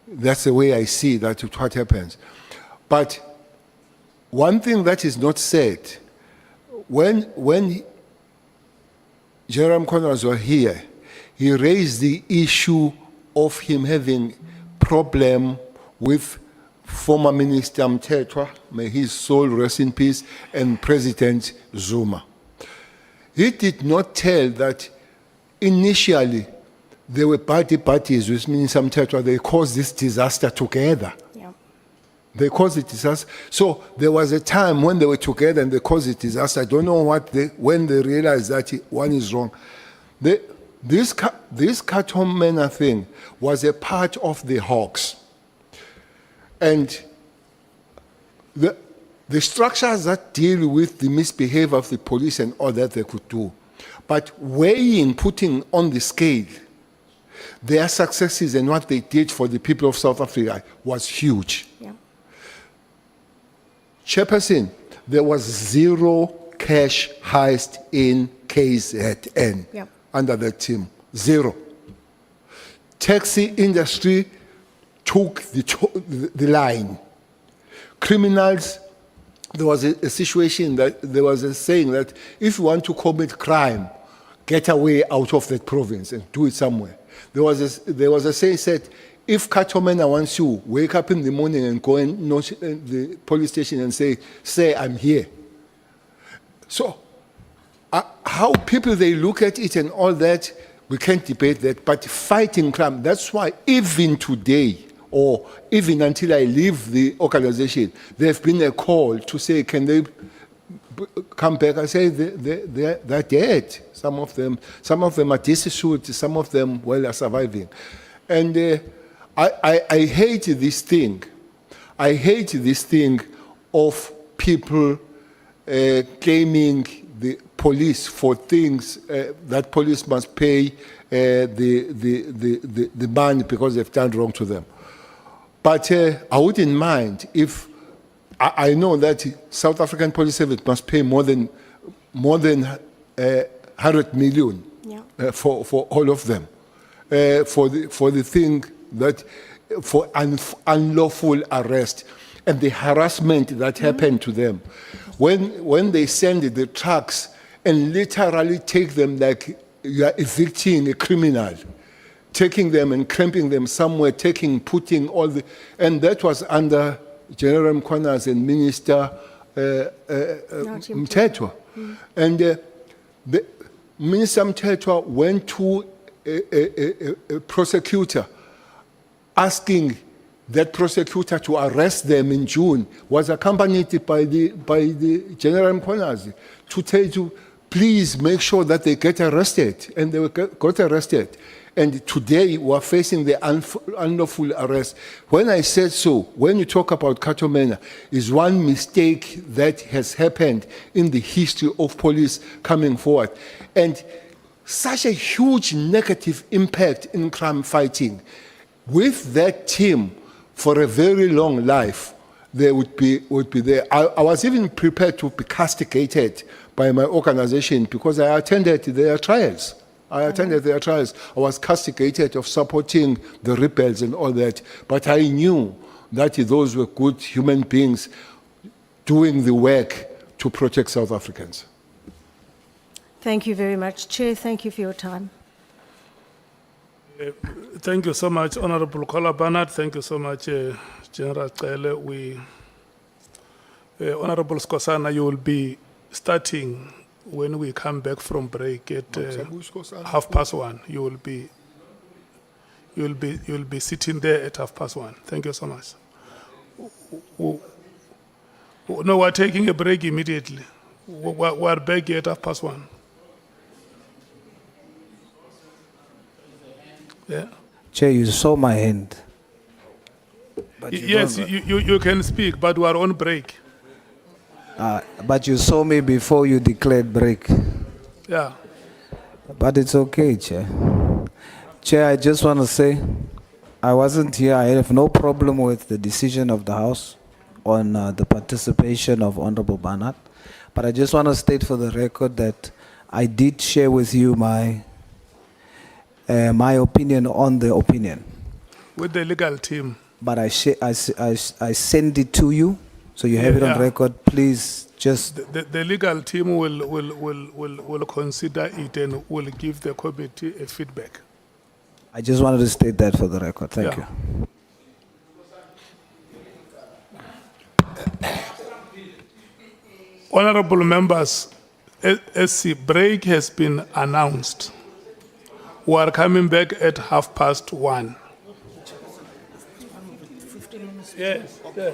Speaker 4: that's the way I see that what happens. But one thing that is not said, when General Mkhwanazi was here, he raised the issue of him having problem with former Minister Mthethwa, may his soul rest in peace, and President Zuma. He did not tell that initially there were parties with Minister Mthethwa, they caused this disaster together.
Speaker 12: Yeah.
Speaker 4: They caused the disaster. So there was a time when they were together and they caused the disaster. I don't know when they realized that one is wrong. This Katomena thing was a part of the Hawks. And the structures that deal with the misbehavior of the police and all that they could do. But weighing, putting on the scale, their successes and what they did for the people of South Africa was huge.
Speaker 12: Yeah.
Speaker 4: Chairperson, there was zero cash heist in KZN
Speaker 12: Yeah.
Speaker 4: under that team. Zero. Taxi industry took the line. Criminals, there was a situation that there was a saying that if you want to commit crime, get away out of that province and do it somewhere. There was a saying said, if Katomena wants you, wake up in the morning and go and knock the police station and say I'm here. So how people they look at it and all that, we can't debate that, but fighting crime, that's why even today, or even until I leave the organization, there's been a call to say, can they come back? I say they're dead. Some of them are destitute, some of them, well, are surviving. And I hate this thing. I hate this thing of people claiming the police for things that police must pay the money because they've done wrong to them. But I wouldn't mind if I know that South African Police Service must pay more than 100 million for all of them for the thing that for unlawful arrest and the harassment that happened to them when they send the trucks and literally take them like you are evicting a criminal. Taking them and cramping them somewhere, putting all the, and that was under General Mkhwanazi and Minister Mthethwa. And Minister Mthethwa went to a prosecutor asking that prosecutor to arrest them in June, was accompanied by the General Mkhwanazi to tell you, please make sure that they get arrested. And they got arrested. And today we are facing the unlawful arrest. When I said so, when you talk about Katomena, is one mistake that has happened in the history of police coming forward. And such a huge negative impact in crime fighting. With that team, for a very long life, they would be there. I was even prepared to be castigated by my organization because I attended their trials. I was castigated of supporting the rebels and all that. But I knew that those were good human beings doing the work to protect South Africans.
Speaker 12: Thank you very much. Chair, thank you for your time.
Speaker 1: Thank you so much, Honorable Kola Barnard. Thank you so much, General Cele. Honorable Skosana, you will be starting when we come back from break at 1:30. You'll be sitting there at 1:30. Thank you so much. No, we're taking a break immediately. We're back at 1:30. Yeah.
Speaker 8: Chair, you saw my hand. But you
Speaker 1: Yes,
Speaker 8: don't-
Speaker 1: you can speak, but we're on break.
Speaker 8: But you saw me before you declared break.
Speaker 1: Yeah.
Speaker 8: But it's okay, Chair. Chair, I just want to say, I wasn't here. I have no problem with the decision of the House on the participation of Honorable Barnard. But I just want to state for the record that I did share with you my opinion on the opinion.
Speaker 1: With the legal team.
Speaker 8: But I send it to you, so you have it on
Speaker 1: Yeah.
Speaker 8: record. Please just
Speaker 1: The legal team will consider it and will give the committee a feedback.
Speaker 8: I just wanted to state that for the record. Thank
Speaker 1: Yeah.
Speaker 8: you.
Speaker 1: Honorable members, SC break has been announced. We are coming back at 1:30. Yes, yes.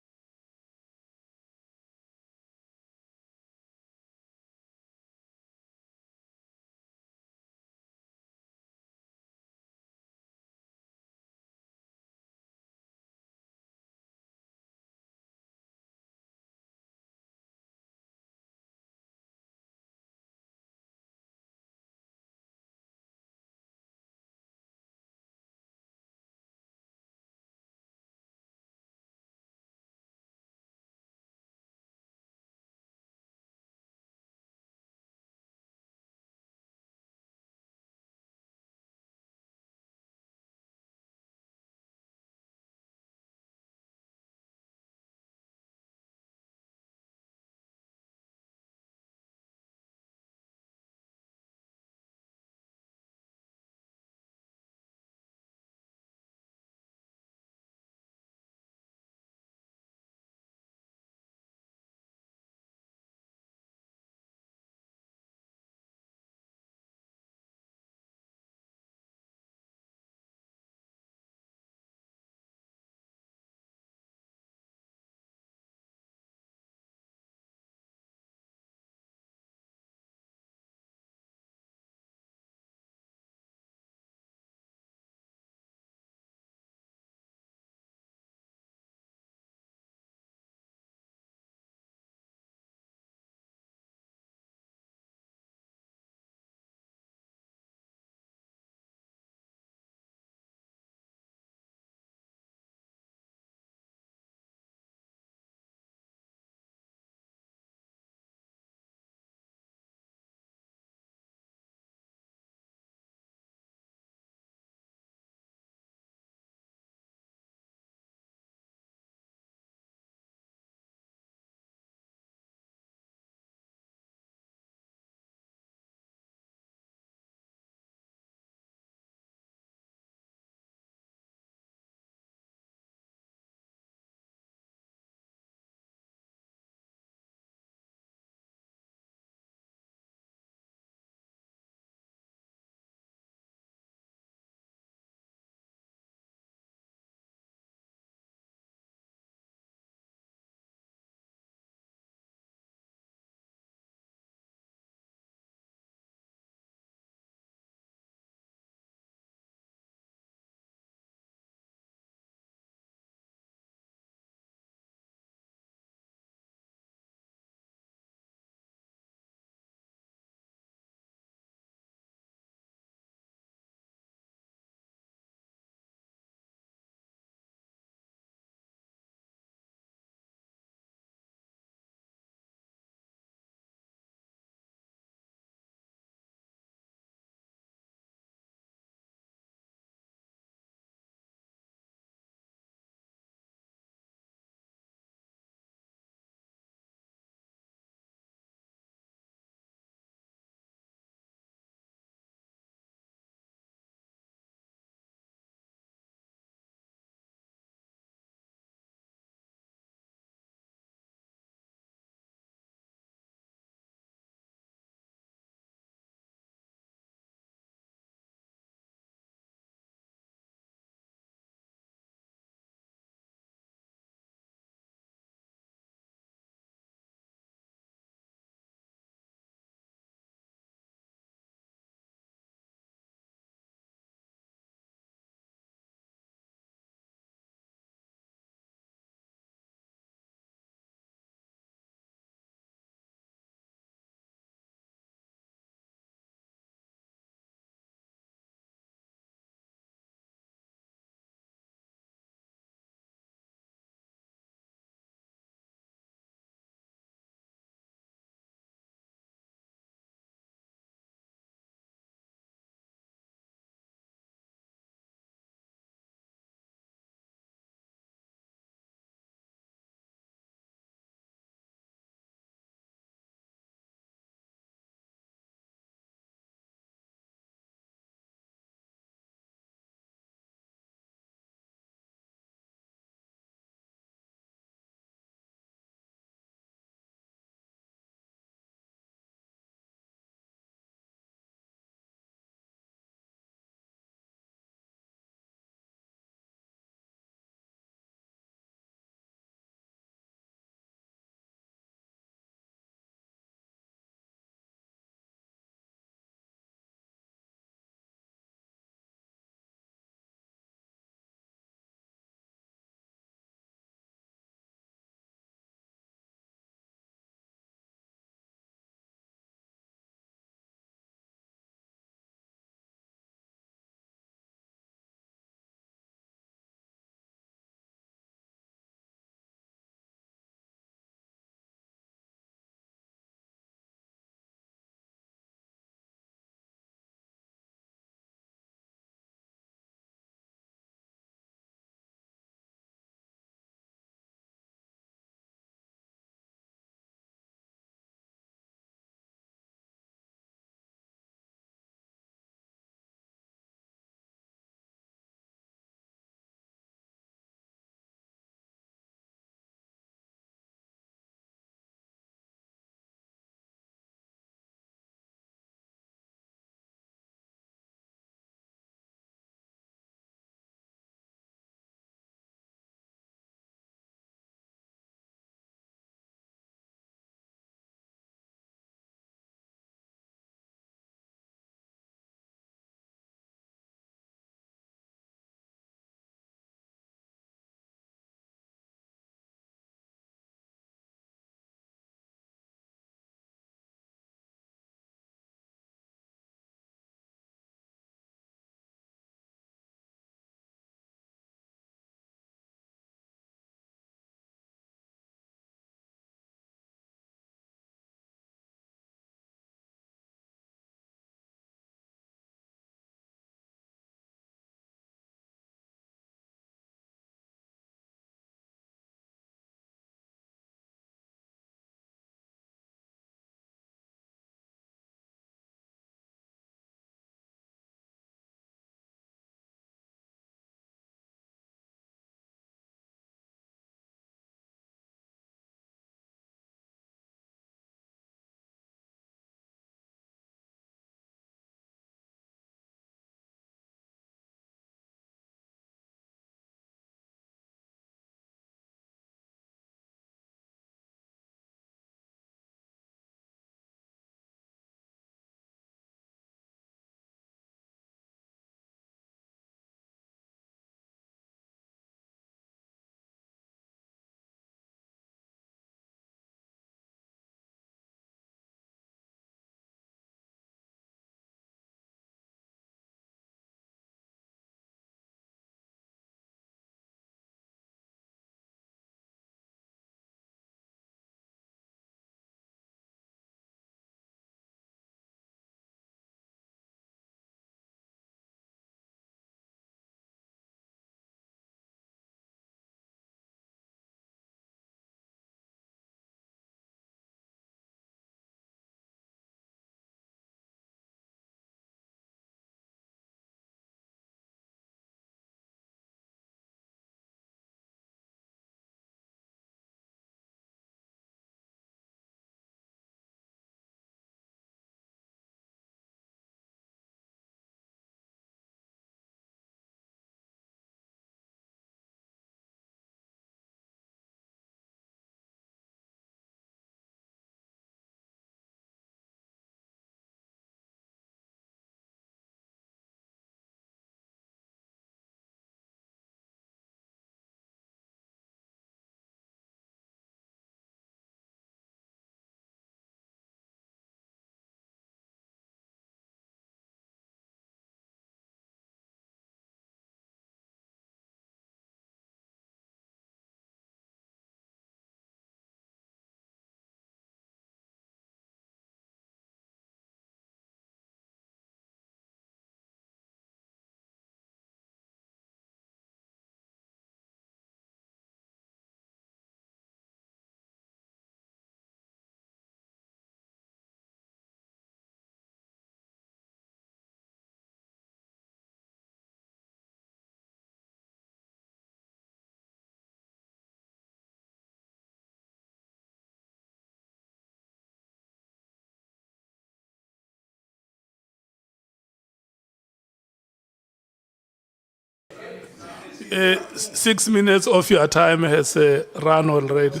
Speaker 1: 6 minutes of your time has run already.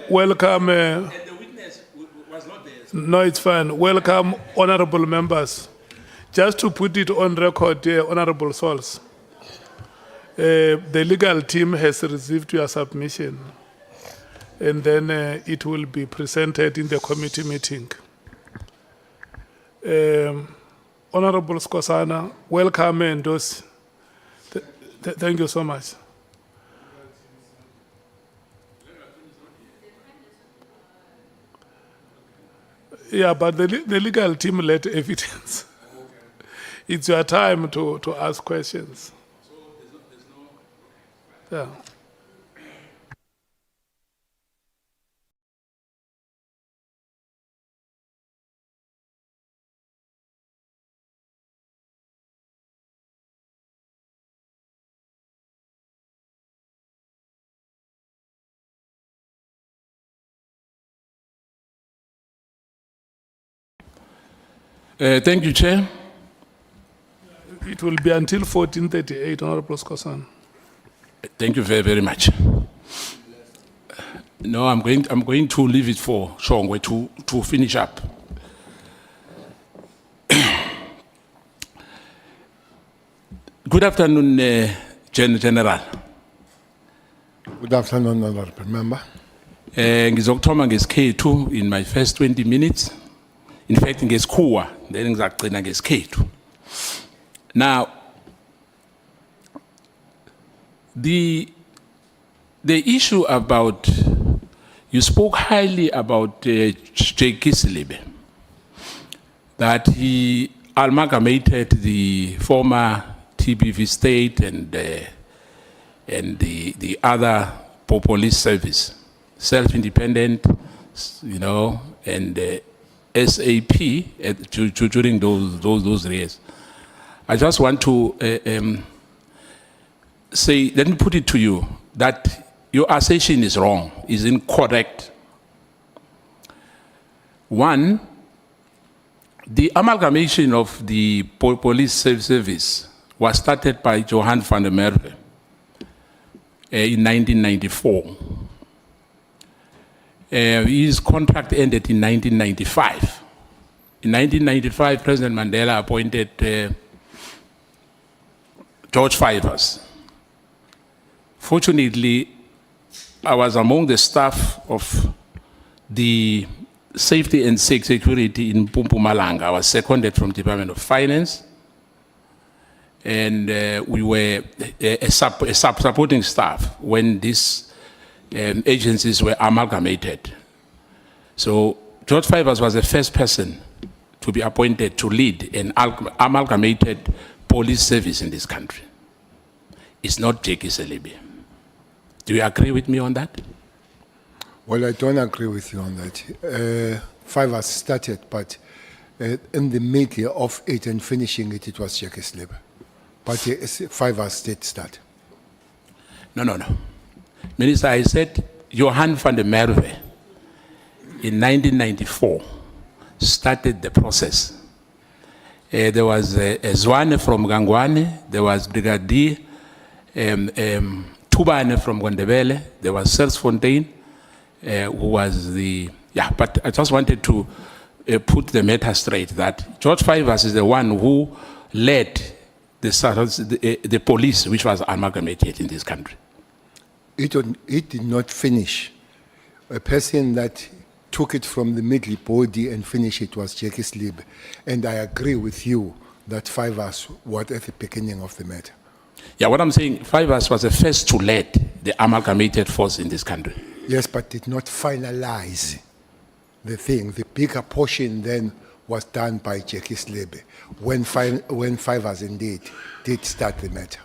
Speaker 1: Welcome. No, it's fine. Welcome, honorable members. Just to put it on record, honorable souls, the legal team has received your submission, and then it will be presented in the committee meeting. Honorable Skosana, welcome and those. Thank you so much. Yeah, but the legal team led evidence. It's your time to ask questions. Yeah.
Speaker 11: Thank you, Chair.
Speaker 1: It will be until 14:38, Honorable Skosan.
Speaker 11: Thank you very, very much. No, I'm going to leave it for Shongwe to finish up. Good afternoon, General.
Speaker 4: Good afternoon, honorable member.
Speaker 11: Ngizokuthoma ngesikhethu in my first 20 minutes. In fact, ngesikhuwa, then ngizagcina ngesikhethu. Now, the issue about, you spoke highly about J. Kisilibe, that he amalgamated the former TBV state and the other police service, self-independent, you know, and SAP during those years. I just want to say, let me put it to you, that your assertion is wrong, is incorrect. One, the amalgamation of the police service was started by Johan van der Merwe in 1994. His contract ended in 1995. In 1995, President Mandela appointed George Fivers. Fortunately, I was among the staff of the safety and security in Mpumalanga. I was seconded from Department of Finance, and we were a supporting staff when these agencies were amalgamated. So George Fivers was the first person to be appointed to lead an amalgamated police service in this country. It's not J.K. Selebe. Do you agree with me on that?
Speaker 4: Well, I don't agree with you on that. Fivers started, but in the middle of it and finishing it, it was J.K. Selebe. But Fivers did start.
Speaker 11: No. Minister, I said Johan van der Merwe in 1994 started the process. There was Zwane from Gangwane, there was Brigadier Tubane from Gondebele, there was Selsfontein, who was the, but I just wanted to put the matter straight that George Fivers is the one who led the police which was amalgamated in this country.
Speaker 4: It did not finish. A person that took it from the middle body and finished it was J.K. Selebe. And I agree with you that Fivers was at the beginning of the matter.
Speaker 11: Yeah, what I'm saying, Fivers was the first to lead the amalgamated force in this country.
Speaker 4: Yes, but did not finalize the thing. The bigger portion then was done by J.K. Selebe when Fivers indeed did start the matter.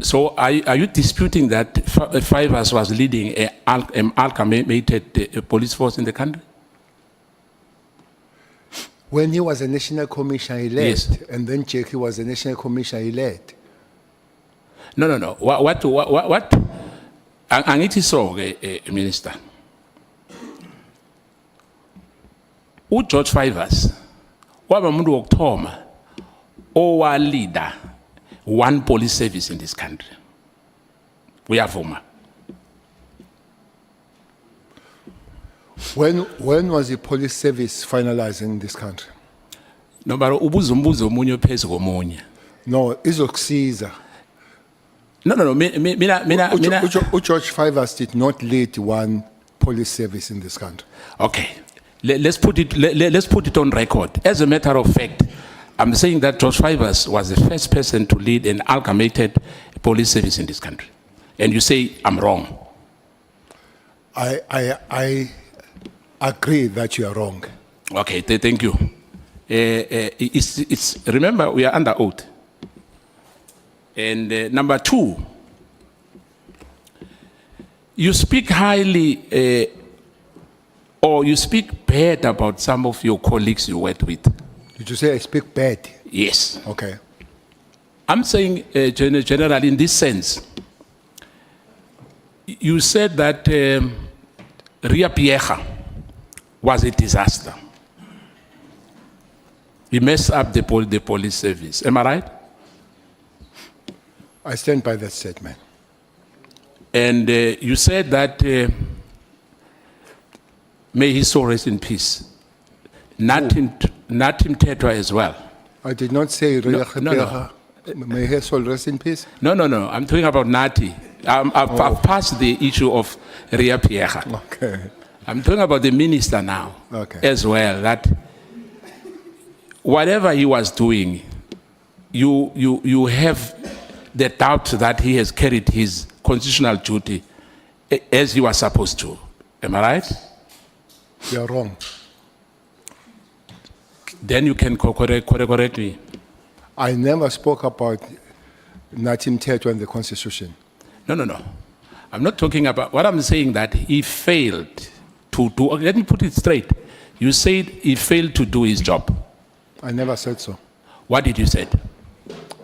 Speaker 11: So are you disputing that Fivers was leading an amalgamated police force in the country?
Speaker 4: When he was a national commissioner, he led,
Speaker 11: Yes.
Speaker 4: and then J.K. was a national commissioner, he led.
Speaker 11: No. What? Angithi so, Minister. George Fivers, waba umuntu wokuthoma owalida one police service in this country. We are former.
Speaker 4: When was the police service finalized in this country?
Speaker 11: No, but ubuza umbuzo omunye phezu komunye.
Speaker 4: No, izokusiza.
Speaker 11: No, mina.
Speaker 4: George Fivers did not lead one police service in this country.
Speaker 11: Okay, let's put it on record. As a matter of fact, I'm saying that George Fivers was the first person to lead an amalgamated police service in this country. And you say I'm wrong.
Speaker 4: I agree that you are wrong.
Speaker 11: Okay, thank you. Remember, we are under oath. And number two, you speak highly or you speak bad about some of your colleagues you worked with.
Speaker 4: Did you say I speak bad?
Speaker 11: Yes.
Speaker 4: Okay.
Speaker 11: I'm saying, General, in this sense, you said that Ria Piecha was a disaster. He messed up the police service. Am I right?
Speaker 4: I stand by that statement.
Speaker 11: And you said that, may his soul rest in peace. Natim Tetra as well.
Speaker 4: I did not say
Speaker 11: No.
Speaker 4: may her soul rest in peace.
Speaker 11: No. I'm talking about Nati. I've passed the issue of Ria Piecha.
Speaker 4: Okay.
Speaker 11: I'm talking about the minister now as well, that whatever he was doing, you have the doubt that he has carried his constitutional duty as he was supposed to. Am I right?
Speaker 4: You are wrong.
Speaker 11: Then you can correct me.
Speaker 4: I never spoke about Natim Teto and the Constitution.
Speaker 11: No. I'm not talking about, what I'm saying that he failed to do, let me put it straight. You said he failed to do his job.
Speaker 4: I never said so.
Speaker 11: What did you say?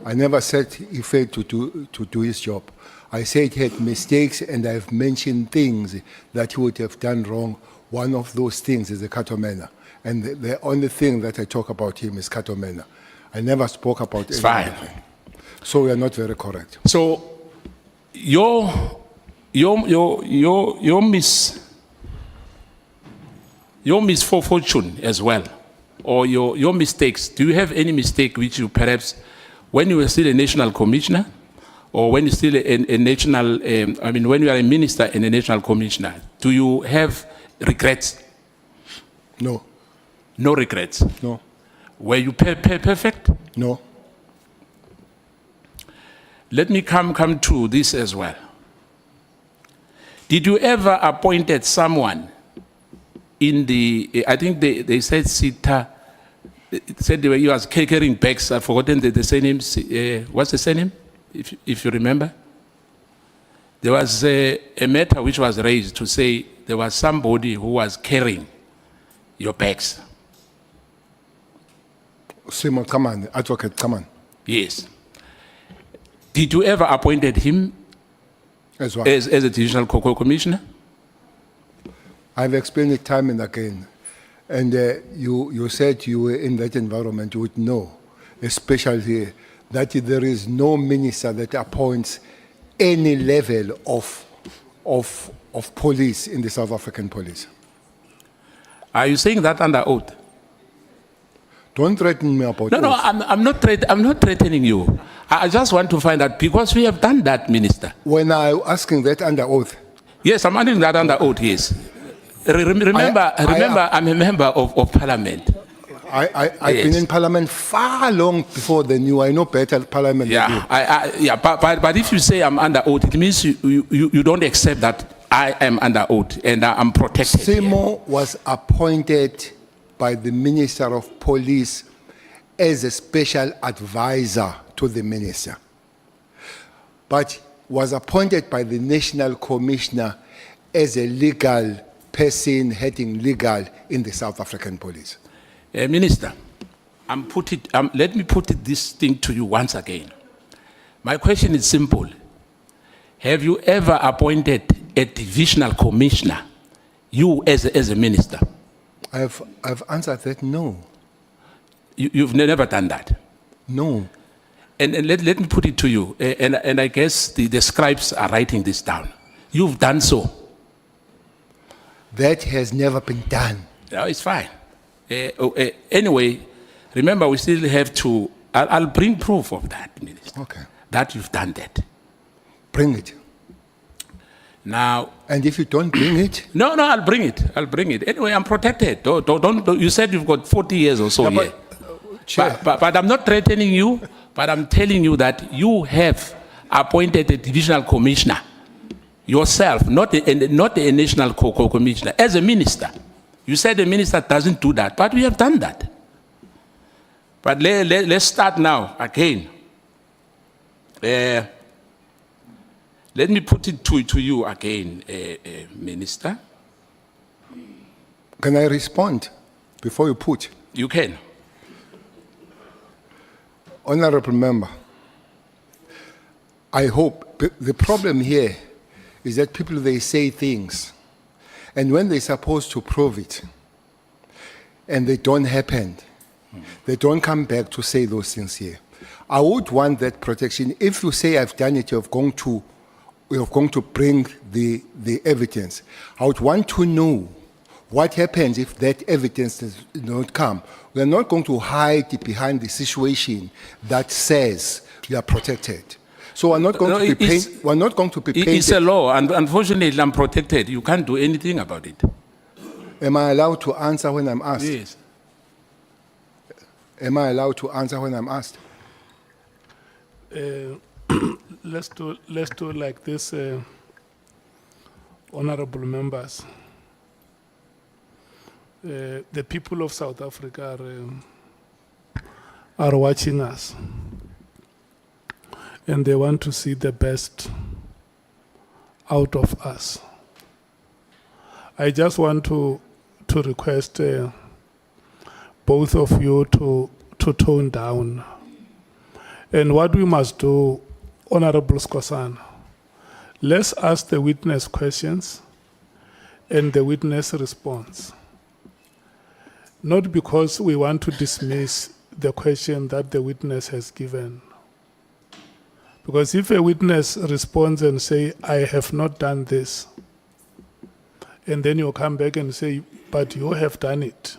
Speaker 4: I never said he failed to do his job. I said he had mistakes, and I've mentioned things that he would have done wrong. One of those things is the Katomena. And the only thing that I talk about him is Katomena. I never spoke about
Speaker 11: It's
Speaker 4: any
Speaker 11: fine.
Speaker 4: other thing. So we are not very correct.
Speaker 11: So your misfortune as well, or your mistakes. Do you have any mistake which you perhaps, when you were still a national commissioner, or when you're still a national, when you are a minister and a national commissioner, do you have regrets?
Speaker 4: No.
Speaker 11: No regrets?
Speaker 4: No.
Speaker 11: Were you perfect?
Speaker 4: No.
Speaker 11: Let me come to this as well. Did you ever appointed someone in the, I think they said Sita, said he was carrying bags, I've forgotten the surname, what's the surname, if you remember? There was a matter which was raised to say there was somebody who was carrying your bags.
Speaker 4: Simon, come on, advocate, come on.
Speaker 11: Yes. Did you ever appointed him
Speaker 4: As well.
Speaker 11: as a divisional commissioner?
Speaker 4: I've explained it time and again. And you said you were in that environment, you would know, especially that there is no minister that appoints any level of police in the South African police.
Speaker 11: Are you saying that under oath?
Speaker 4: Don't threaten me about
Speaker 11: No,
Speaker 4: oath.
Speaker 11: I'm not threatening you. I just want to find out, because we have done that, Minister.
Speaker 4: When I'm asking that under oath.
Speaker 11: Yes, I'm asking that under oath, yes. Remember, I'm a member of Parliament.
Speaker 4: I've
Speaker 11: Yes.
Speaker 4: been in Parliament far long before than you. I know better Parliament than you.
Speaker 11: But if you say I'm under oath, it means you don't accept that I am under oath and I'm protected.
Speaker 4: Simo was appointed by the Minister of Police as a special advisor to the minister, but was appointed by the National Commissioner as a legal person heading legal in the South African Police.
Speaker 11: Minister, let me put this thing to you once again. My question is simple. Have you ever appointed a divisional commissioner, you as a minister?
Speaker 4: I've answered that no.
Speaker 11: You've never done that?
Speaker 4: No.
Speaker 11: And let me put it to you, and I guess the scribes are writing this down. You've done so.
Speaker 4: That has never been done.
Speaker 11: No, it's fine. Anyway, remember, we still have to, I'll bring proof of that, Minister.
Speaker 4: Okay.
Speaker 11: That you've done that.
Speaker 4: Bring it.
Speaker 11: Now,
Speaker 4: And if you don't bring it,
Speaker 11: no, I'll bring it. I'll bring it. Anyway, I'm protected. Don't, you said you've got 40 years or so here.
Speaker 4: Chair,
Speaker 11: But I'm not threatening you, but I'm telling you that you have appointed a divisional commissioner yourself, not a national commissioner, as a minister. You said the minister doesn't do that, but we have done that. But let's start now again. Let me put it to you again, Minister.
Speaker 4: can I respond before you put?
Speaker 11: You can.
Speaker 4: Honorable member, I hope the problem here is that people, they say things, and when they're supposed to prove it, and they don't happen, they don't come back to say those things here. I would want that protection. If you say I've done it, you're going to bring the evidence. I would want to know what happens if that evidence does not come. We are not going to hide behind the situation that says you are protected. So we're not going
Speaker 11: No,
Speaker 4: to be we're not going to be painted.
Speaker 11: It's a law, and unfortunately, I'm protected. You can't do anything about it.
Speaker 4: Am I allowed to answer when I'm asked?
Speaker 11: Yes.
Speaker 4: Am I allowed to answer when I'm asked?
Speaker 1: Let's do like this, honorable members. The people of South Africa are watching us, and they want to see the best out of us. I just want to request both of you to tone down. And what we must do, Honorable Skosana, let's ask the witness questions and the witness response. Not because we want to dismiss the question that the witness has given. Because if a witness responds and say, I have not done this, and then you come back and say, but you have done it,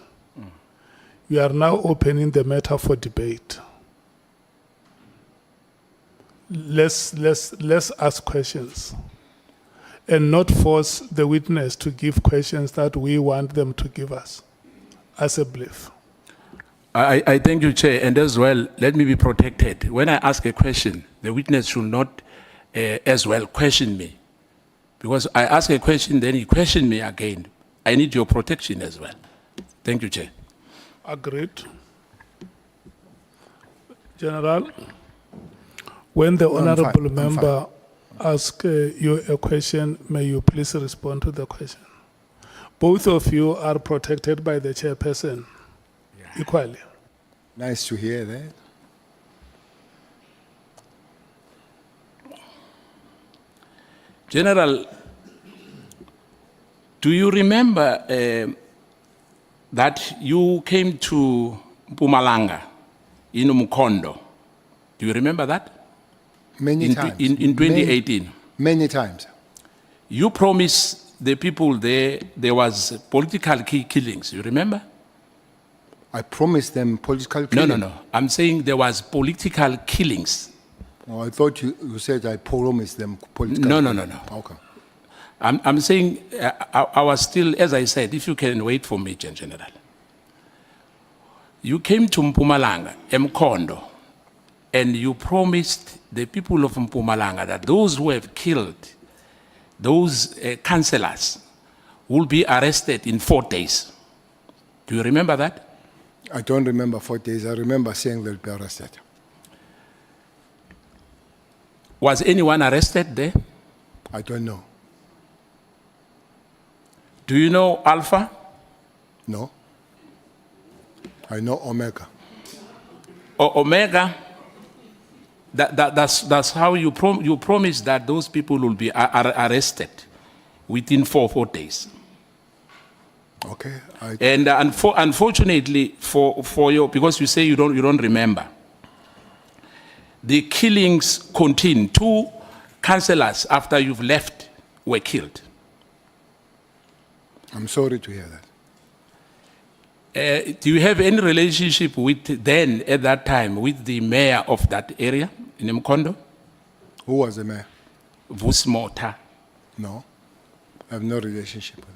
Speaker 1: you are now opening the matter for debate. Let's ask questions and not force the witness to give questions that we want them to give us as a belief.
Speaker 11: I thank you, Chair, and as well, let me be protected. When I ask a question, the witness should not as well question me. Because I ask a question, then you question me again. I need your protection as well. Thank you, Chair.
Speaker 1: Agreed. General, when the
Speaker 4: No, I'm
Speaker 1: honorable
Speaker 4: fine, I'm
Speaker 1: member asks you a question, may you please respond to the question. Both of you are protected by the chairperson equally.
Speaker 4: Nice to hear that.
Speaker 11: General, do you remember that you came to Mpumalanga in Mkondo? Do you remember that?
Speaker 4: Many times.
Speaker 11: In 2018.
Speaker 4: Many times.
Speaker 11: You promised the people there was political killings, you remember?
Speaker 4: I promised them political
Speaker 11: No,
Speaker 4: killing.
Speaker 11: no. I'm saying there was political killings.
Speaker 4: Oh, I thought you said I promised them political
Speaker 11: No.
Speaker 4: Okay.
Speaker 11: I'm saying I was still, as I said, if you can wait for me, General. You came to Mpumalanga, Mkondo, and you promised the people of Mpumalanga that those who have killed those councillors will be arrested in 4 days. Do you remember that?
Speaker 4: I don't remember 4 days. I remember saying they'll be arrested.
Speaker 11: Was anyone arrested there?
Speaker 4: I don't know.
Speaker 11: Do you know Alpha?
Speaker 4: No. I know Omega.
Speaker 11: Omega, that's how you promised that those people will be arrested within 4 days.
Speaker 4: Okay.
Speaker 11: And unfortunately for your, because you say you don't remember, the killings continue. 2 councillors after you've left were killed.
Speaker 4: I'm sorry to hear that.
Speaker 11: Do you have any relationship with then, at that time, with the mayor of that area in Mkondo?
Speaker 4: Who was the mayor?
Speaker 11: Vusmota.
Speaker 4: No, I have no relationship with him.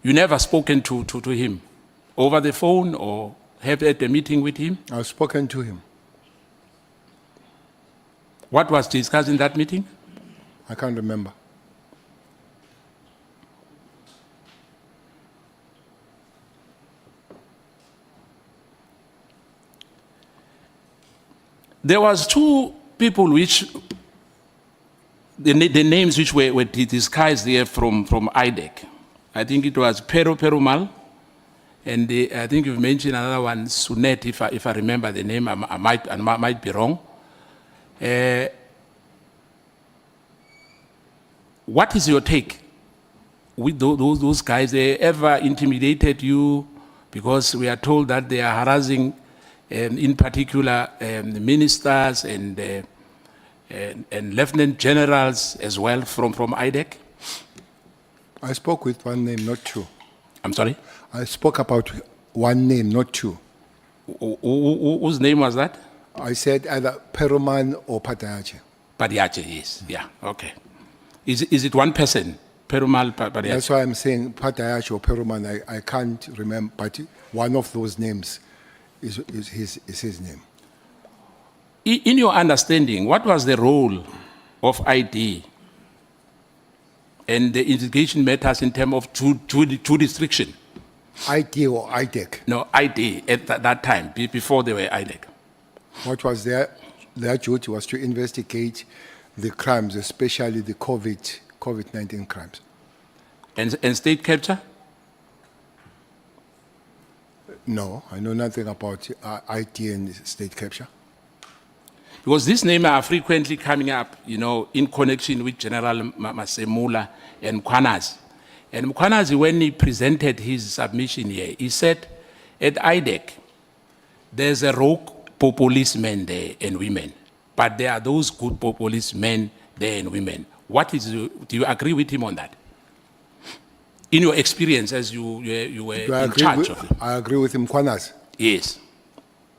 Speaker 11: You never spoken to him over the phone or have had a meeting with him?
Speaker 4: I've spoken to him.
Speaker 11: What was discussed in that meeting?
Speaker 4: I can't remember.
Speaker 11: There was 2 people which, the names which were disguised there from IDEC. I think it was Perumal, and I think you've mentioned another one, Sunet, if I remember the name, I might be wrong. What is your take with those guys? They ever intimidated you? Because we are told that they are harassing, in particular, ministers and lieutenant generals as well from IDEC.
Speaker 4: I spoke with one name, not 2.
Speaker 11: I'm sorry?
Speaker 4: I spoke about one name, not 2.
Speaker 11: Whose name was that?
Speaker 4: I said either Peruman or Patayache.
Speaker 11: Padiache, yes. Yeah, okay. Is it one person? Perumal Padiache?
Speaker 4: That's why I'm saying Patayache or Peruman. I can't remember, but one of those names is his name.
Speaker 11: In your understanding, what was the role of ID and the investigation matters in terms of jurisdiction?
Speaker 4: ID or IDEC?
Speaker 11: No, ID at that time, before they were IDEC.
Speaker 4: What was their duty was to investigate the crimes, especially the COVID-19 crimes.
Speaker 11: And state capture?
Speaker 4: No, I know nothing about IT and state capture.
Speaker 11: Because these names are frequently coming up, in connection with General Masemula and Mkhwanazi. And Mkhwanazi, when he presented his submission here, he said, at IDEC, there's a rogue policemen there and women, but there are those good policemen there and women. Do you agree with him on that? In your experience as you were in charge of it?
Speaker 4: I agree with him, Mkhwanazi.
Speaker 11: Yes.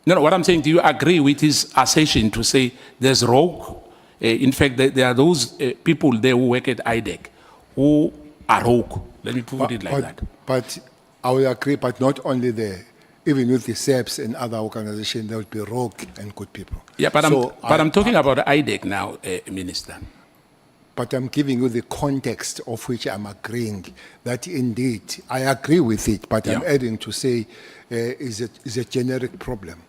Speaker 11: No, what I'm saying, do you agree with his assertion to say there's rogue? In fact, there are those people there who work at IDEC who are rogue. Let me put it like that.
Speaker 4: But I will agree, but not only there. Even with the SEPs and other organizations, there will be rogue and good people.
Speaker 11: Yeah, but I'm talking about IDEC now, Minister.
Speaker 4: But I'm giving you the context of which I'm agreeing that indeed I agree with it, but I'm adding to say is a generic problem.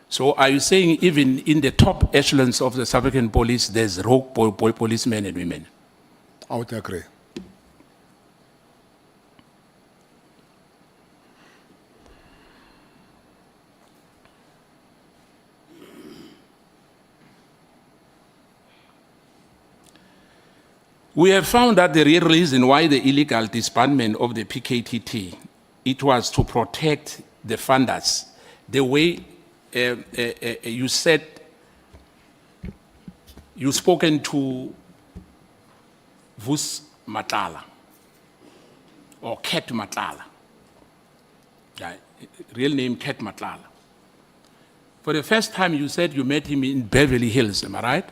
Speaker 11: So are you saying even in the top echelons of the South African police, there's rogue policemen and women?
Speaker 4: I would agree.
Speaker 11: We have found that the real reason why the illegal disbandment of the PKTT, it was to protect the funders. The way you said, you spoken to Vus Matlala, or Ket Matlala. Yeah, real name Ket Matlala. For the first time you said you met him in Beverly Hills, am I right?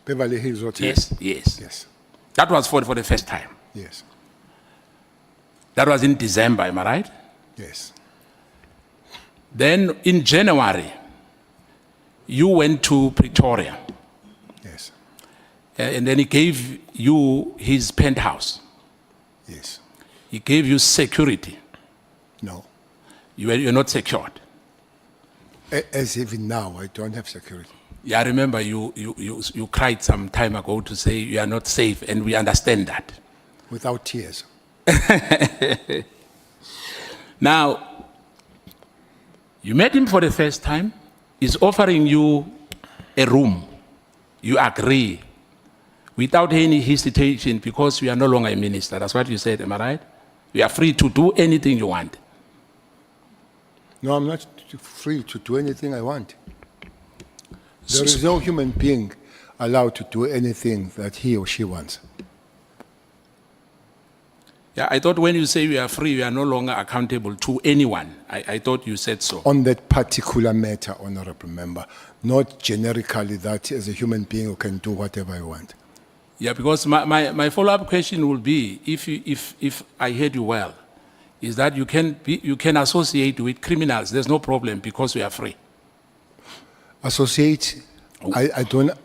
Speaker 4: Beverly Hills Hotel?
Speaker 11: Yes. That was for the first time?
Speaker 4: Yes.
Speaker 11: That was in December, am I right?
Speaker 4: Yes.
Speaker 11: Then in January, you went to Pretoria.
Speaker 4: Yes.
Speaker 11: And then he gave you his penthouse.
Speaker 4: Yes.
Speaker 11: He gave you security.
Speaker 4: No.
Speaker 11: You're not secured.
Speaker 4: As even now, I don't have security.
Speaker 11: Yeah, I remember you cried some time ago to say you are not safe, and we understand that.
Speaker 4: Without tears.
Speaker 11: Now, you met him for the first time. He's offering you a room. You agree without any hesitation because you are no longer a minister. That's what you said, am I right? You are free to do anything you want.
Speaker 4: No, I'm not free to do anything I want. There is no human being allowed to do anything that he or she wants.
Speaker 11: Yeah, I thought when you say you are free, you are no longer accountable to anyone. I thought you said so.
Speaker 4: On that particular matter, Honorable Member, not generically that as a human being you can do whatever you want.
Speaker 11: Yeah, because my follow-up question will be, if I heard you well, is that you can associate with criminals. There's no problem because we are free.
Speaker 4: Associate,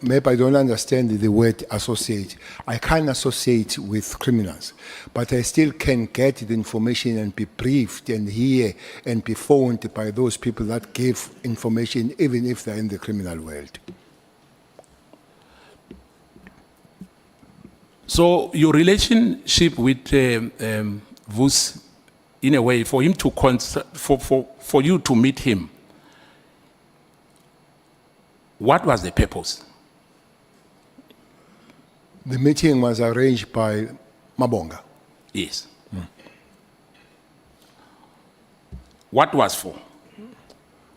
Speaker 4: maybe I don't understand the word associate. I can associate with criminals, but I still can get the information and be briefed and hear and be phoned by those people that give information, even if they're in the criminal world.
Speaker 11: So your relationship with Vus, in a way, for him to for you to meet him, what was the purpose?
Speaker 4: The meeting was arranged by Mabonga.
Speaker 11: Yes. What was for?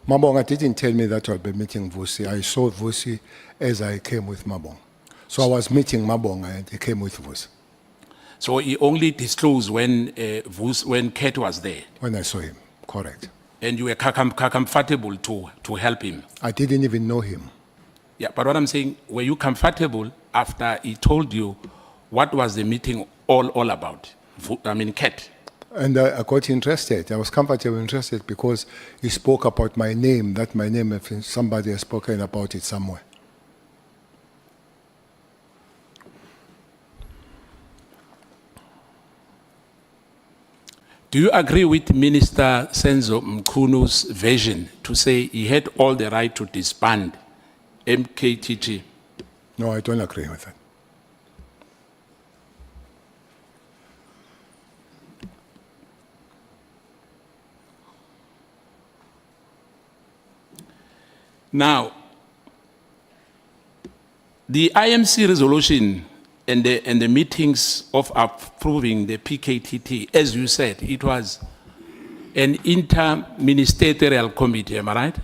Speaker 4: Mabonga didn't tell me that I'll be meeting Vusi. I saw Vusi as I came with Mabonga. So I was meeting Mabonga and he came with Vusi.
Speaker 11: So he only disclosed when when Kate was there.
Speaker 4: When I saw him, correct.
Speaker 11: And you were comfortable to help him.
Speaker 4: I didn't even know him.
Speaker 11: Yeah, but what I'm saying, were you comfortable after he told you what was the meeting all about? I mean, Kate.
Speaker 4: And I got interested. I was comfortable interested because he spoke about my name, that my name, if somebody has spoken about it somewhere.
Speaker 11: Do you agree with Minister Senzo Mkhunu's version to say he had all the right to disband MKTT?
Speaker 4: No, I don't agree with that.
Speaker 11: Now, the IMC resolution and the meetings of approving the PKTT, as you said, it was an inter-ministerial committee, am I right?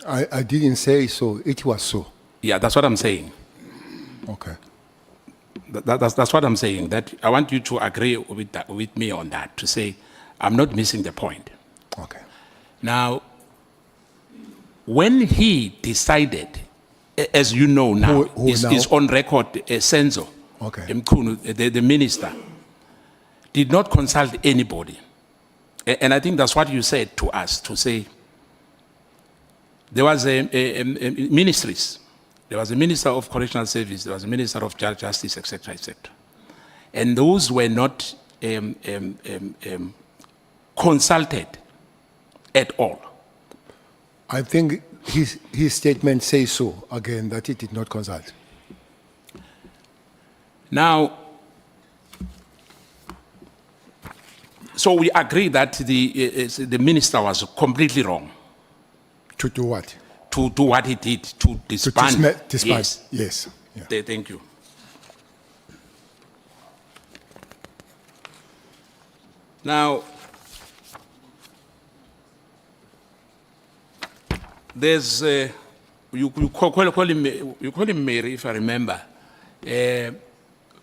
Speaker 4: I didn't say so. It was so.
Speaker 11: Yeah, that's what I'm saying.
Speaker 4: Okay.
Speaker 11: That's what I'm saying. That I want you to agree with me on that, to say I'm not missing the point.
Speaker 4: Okay.
Speaker 11: Now, when he decided, as you know now,
Speaker 4: Who
Speaker 11: is on record, Senzo,
Speaker 4: Okay.
Speaker 11: Mkhunu, the minister, did not consult anybody. And I think that's what you said to us, to say there was ministries. There was a minister of correctional service, there was a minister of justice, etc., etc. And those were not consulted at all.
Speaker 4: I think his statement says so, again, that he did not consult.
Speaker 11: Now, so we agree that the minister was completely wrong.
Speaker 4: To do what?
Speaker 11: To do what he did, to disband.
Speaker 4: Disband.
Speaker 11: Yes.
Speaker 4: Yes. Yeah.
Speaker 11: Thank you. Now, there's, you call him Mary, if I remember,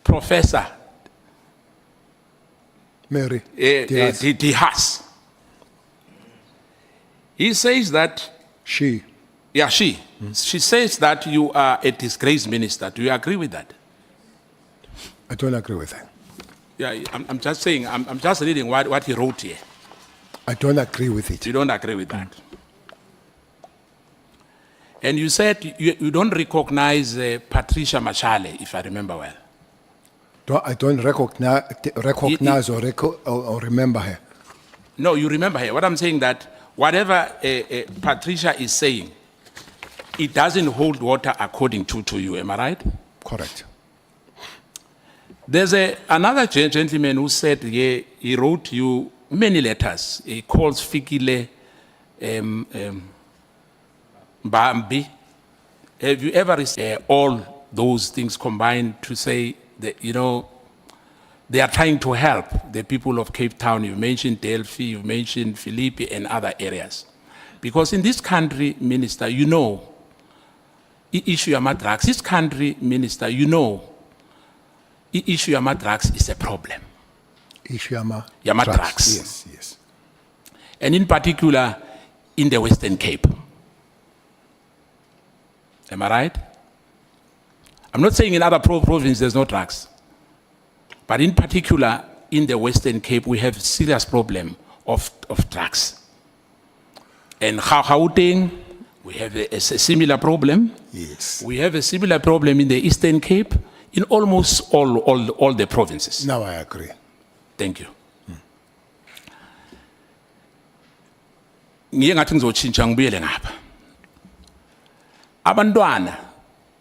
Speaker 11: Professor
Speaker 4: Mary.
Speaker 11: Dihas. He says that,
Speaker 4: She.
Speaker 11: yeah, she says that you are a disgraced minister. Do you agree with that?
Speaker 4: I don't agree with that.
Speaker 11: Yeah, I'm just saying, I'm just reading what he wrote here.
Speaker 4: I don't agree with it.
Speaker 11: You don't agree with that? And you said you don't recognize Patricia Machale, if I remember well.
Speaker 4: I don't recognize or remember her.
Speaker 11: No, you remember her. What I'm saying that whatever Patricia is saying, it doesn't hold water according to you. Am I right?
Speaker 4: Correct.
Speaker 11: There's another gentleman who said he wrote you many letters. He calls Fikile Bambi. Have you ever received all those things combined to say that, they are trying to help the people of Cape Town. You mentioned Delphi, you mentioned Philippi and other areas. Because in this country, Minister, you know, issue of drugs, this country, Minister, you know, issue of drugs is a problem.
Speaker 4: Issue of
Speaker 11: drugs.
Speaker 4: Yes, yes.
Speaker 11: And in particular, in the Western Cape. Am I right? I'm not saying in other provinces there's no drugs. But in particular, in the Western Cape, we have a serious problem of drugs. And Gauteng, we have a similar problem.
Speaker 4: Yes.
Speaker 11: We have a similar problem in the Eastern Cape, in almost all the provinces.
Speaker 4: Now I agree.
Speaker 11: Thank you. Ngiye ngathi ngizotshintsha ngibuyele ngapha. Abantwana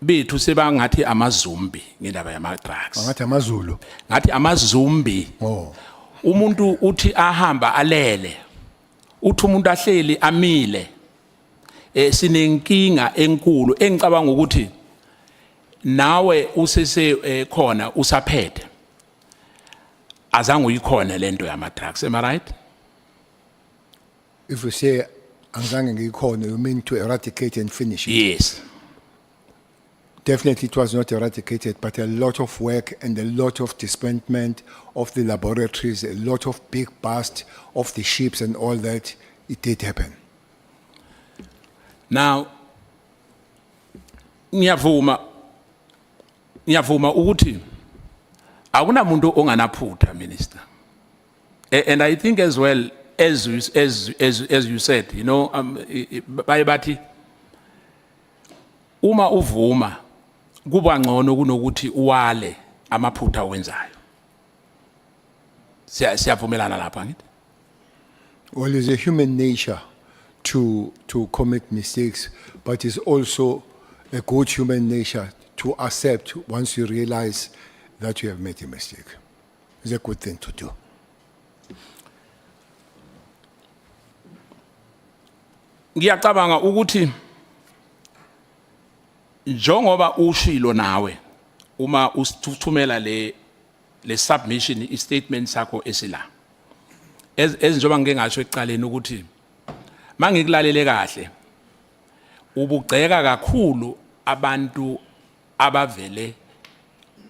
Speaker 11: bethu sebangathi amazumbi ngendaba yama drugs.
Speaker 4: Ngathi amaZulu.
Speaker 11: Ngathi amazumbi.
Speaker 4: Oh.
Speaker 11: Umuntu uthi ahamba alele. Uthi umuntu ahleli amile. Sinenkinga enkulu engicabanga ukuthi nawe usese khona usaphethe. Azange uyikhona lento yama drugs, am I right?
Speaker 4: If you say angizange ngikhona, you mean to eradicate and finish it?
Speaker 11: Yes.
Speaker 4: Definitely it was not eradicated, but a lot of work and a lot of disbandment of the laboratories, a lot of big bust of the ships and all that, it did happen.
Speaker 11: Now, ngiyavuma ukuthi akunamuntu onganaphutha, Minister. And I think as well, as you said, you know, bathi uma uvuma kuba ngcono kunokuthi uwale amaphutha owenzayo. Siyavumelana lapha ngithi?
Speaker 4: Well, it's a human nature to commit mistakes, but it's also a good human nature to accept once you realize that you have made a mistake. It's a good thing to do.
Speaker 11: Ngiyacabanga ukuthi njengoba ushilo nawe uma usithumela le submission istatement sakho esila ezinjoba ngeke ngasho ekuqaleni ukuthi mangikulalele kahle ubugceka kakhulu abantu abavele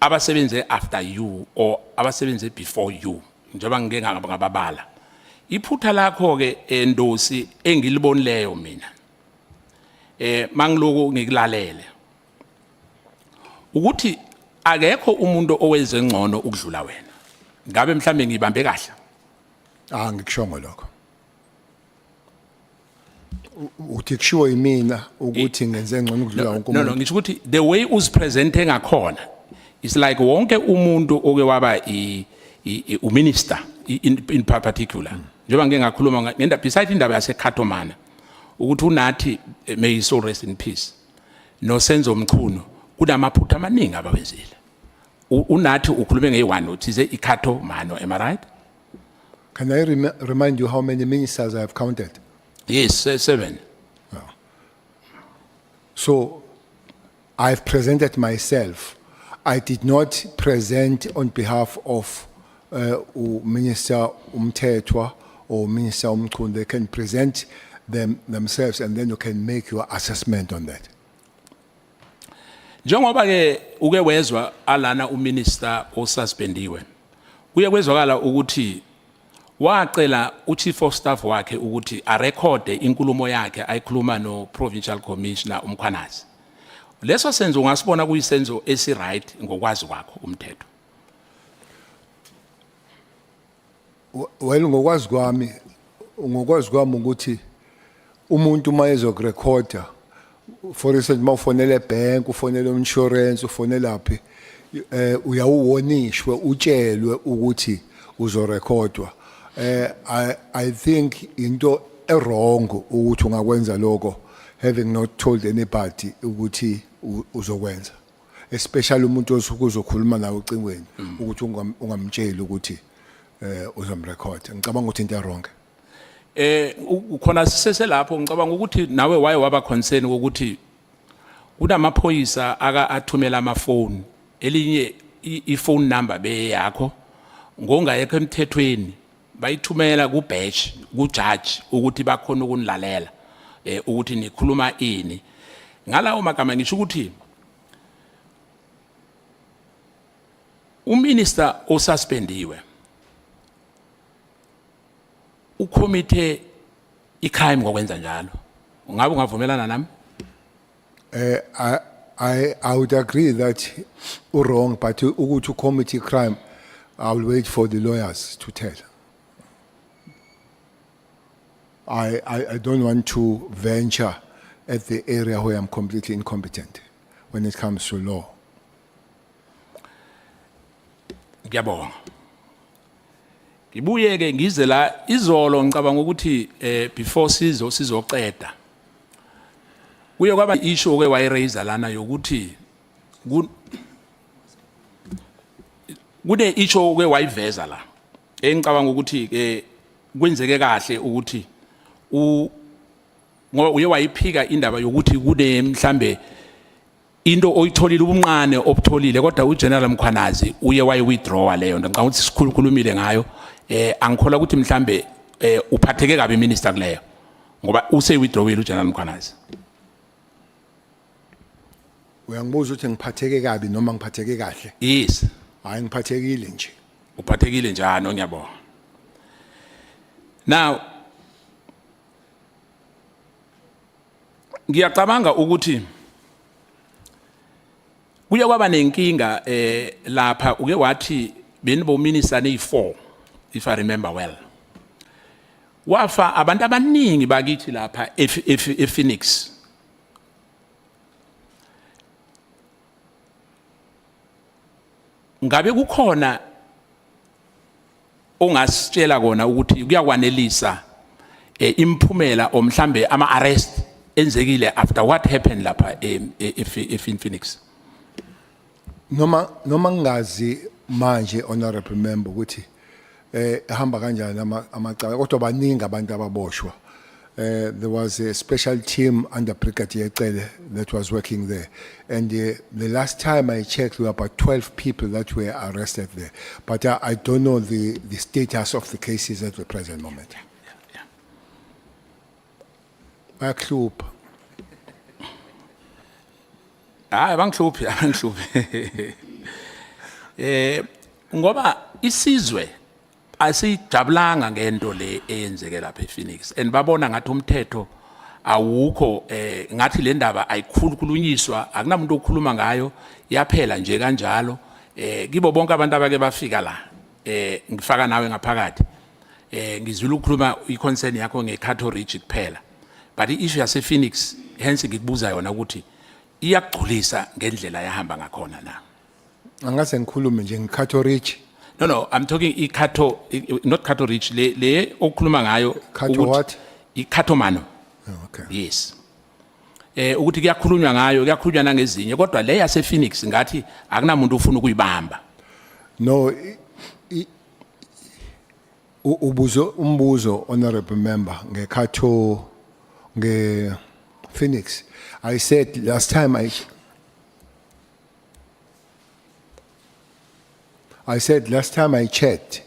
Speaker 11: abasebenze after you or abasebenze before you njengoba ngeke ngababala iphutha lakho ke endosi engilibonileyo mina mangiloko ngikulalele ukuthi akekho umuntu owenze ngcono ukudlula wena ngabe mhlambe ngibambe kahle
Speaker 4: ngikushongo lokho uthi kushiwo yimina ukuthi ngenze ngcono ukudlula wonke umuntu
Speaker 11: no ngisho ukuthi the way uzipresente ngakhona is like wonke umuntu oke waba uminister in particular njengoba ngeke ngakhuluma ngenda beside indaba yaseKhathomana ukuthi unathi may his soul rest in peace no Senzo Mchunu kunamaphutha amaningi abawenzile unathi ukhulume nge1 uthize iKhathomana, am I right?
Speaker 4: Can I remind you how many ministers I have counted?
Speaker 11: Yes, 7.
Speaker 4: Oh. So I've presented myself. I did not present on behalf of Minister Umthethwa or Minister Umchunu. They can present themselves and then you can make your assessment on that.
Speaker 11: Njengoba ke uke wezwa alana uminister osuspendiwe kuye kwezwakala ukuthi wacela uchief of staff wakhe ukuthi a record inkulumo yakhe ayikhuluma no provincial commissioner Mkhwanazi. Leso senzo ungasibona kuyisenzo esi right ngokwazi kwakho umthetho.
Speaker 4: Well, ngokwazi kwami ukuthi umuntu mayezokurecorda, for instance mawufonela ebank, ufonela insurance, ufonela phi, uyawonishwe utshelwe ukuthi uzorekhodwa. I think into wrong ukuthi ungakwenza lokho having not told anybody ukuthi uzokwenza, especially umuntu osukuzokhuluma nawe ucingweni ukuthi ungamtsheli ukuthi uzomrecord. Ngicabanga ukuthi into wrong.
Speaker 11: Ukhona sisese lapho ngicabanga ukuthi nawe waye waba concern ukuthi kunamaphoyisa aka athumela amafoni elinye iphone number beyakho ngongayekho emthethweni bayithumela ku batch ku judge ukuthi bakhona ukunilalela ukuthi nikhuluma ini ngalawo magama ngisho ukuthi uminister osuspendiwe ukomite icrime ngokwenza njalo ungabe ungavumelana nami
Speaker 4: I would agree that you're wrong, but to committee crime, I will wait for the lawyers to tell. I don't want to venture at the area where I'm completely incompetent when it comes to law.
Speaker 11: Ngiyabonga. Ngibuye ke ngize la izolo ngicabanga ukuthi before sizoqeda. Kuye kwaba issue ke wayiraise lana yokuthi kune issue ke wayiveza la. Engicabanga ukuthi ke kwenzeke kahle ukuthi uye wayiphika indaba yokuthi kune mhlambe into oyitholile ubunqane obutholile kodwa uGeneral Mkhwanazi uye wayi-withdraw leyo nto ngicabanga ukuthi sikhulumile ngayo angikhola ukuthi mhlambe uphatheke kabi minister kuleyo ngoba use-withdrawile uGeneral Mkhwanazi.
Speaker 4: Uyangibuza ukuthi ngiphatheke kabi noma ngiphatheke kahle?
Speaker 11: Yes.
Speaker 4: Hayi ngiphathekile nje.
Speaker 11: Uphathekile njani ngiyabonga. Now ngiyacabanga ukuthi kuye kwaba nenkinga lapha uke wathi benibo minister ne4 if I remember well. Wafa abantu abaningi bakithi lapha ePhoenix. Ngabe kukhona ongasitshela kona ukuthi kuyakwanelisa imphumela omhlambe ama arrest enzekile after what happened lapha ePhoenix?
Speaker 4: Noma ngazi manje honorable member ukuthi hamba kanjani amacala kodwa baningi abantu ababoshwa. There was a special team under Brigadier Cele that was working there, and the last time I checked there were about 12 people that were arrested there, but I don't know the status of the cases at the present moment. Bayakuhlupha.
Speaker 11: Bangihluphi. Ngoba isizwe asijabulanga ngento le eyenzeke lapha ePhoenix and babona ngathi umthetho awukho ngathi le ndaba ayikhulunyiswa akunamuntu okhuluma ngayo yaphela nje kanjalo kibo bonke abantu abake bafika la ngifaka nawe ngaphakathi ngizwile ukukhuluma iconcern yakho ngeCato Ridge kuphela but iissue yase Phoenix hence ngikubuza yona ukuthi iyagculisa ngendlela yahamba ngakhona na
Speaker 4: angase ngikhulume nje ngeCato Ridge.
Speaker 11: No, I'm talking not Cato Ridge, le okhuluma ngayo.
Speaker 4: Cato what?
Speaker 11: Cato Mano.
Speaker 4: Oh, okay.
Speaker 11: Yes. Ukuthi kuyakhulunywa ngayo, kuyakhulunywa nangezinye, kodwa le yase Phoenix ngathi akunamuntu ufuna ukuyibamba.
Speaker 4: No, umbuzo honorable member ngeCato Phoenix. I said last time I checked,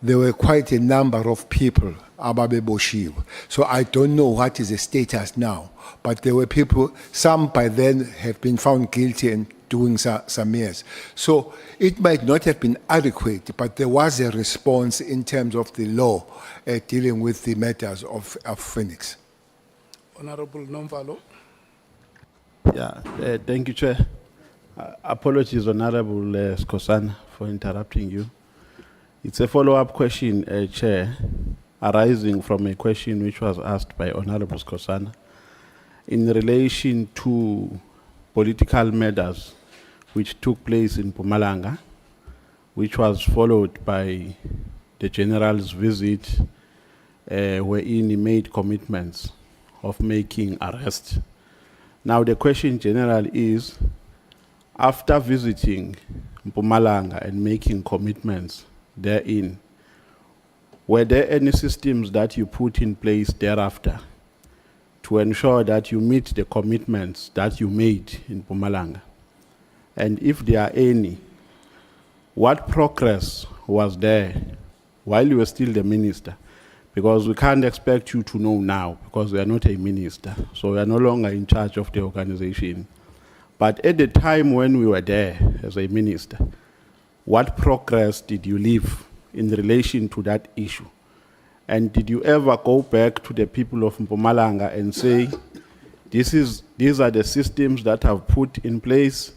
Speaker 4: there were quite a number of people ababeboshiwe. So I don't know what is the status now, but there were people, some by then have been found guilty and doing some years. So it might not have been adequate, but there was a response in terms of the law dealing with the matters of Phoenix.
Speaker 1: Honorable Nomvalo.
Speaker 7: Yeah, thank you, Chair. Apologies, Honorable Skosana, for interrupting you. It's a follow-up question, Chair, arising from a question which was asked by Honorable Skosana in relation to political matters which took place in Mpumalanga, which was followed by the General's visit, wherein he made commitments of making arrests. Now the question, General, is, after visiting Mpumalanga and making commitments therein, were there any systems that you put in place thereafter to ensure that you meet the commitments that you made in Mpumalanga? And if there are any, what progress was there while you were still the minister, because we can't expect you to know now because we are not a minister, so we are no longer in charge of the organization. But at the time when we were there as a minister, what progress did you leave in relation to that issue? And did you ever go back to the people of Mpumalanga and say, these are the systems that have put in place,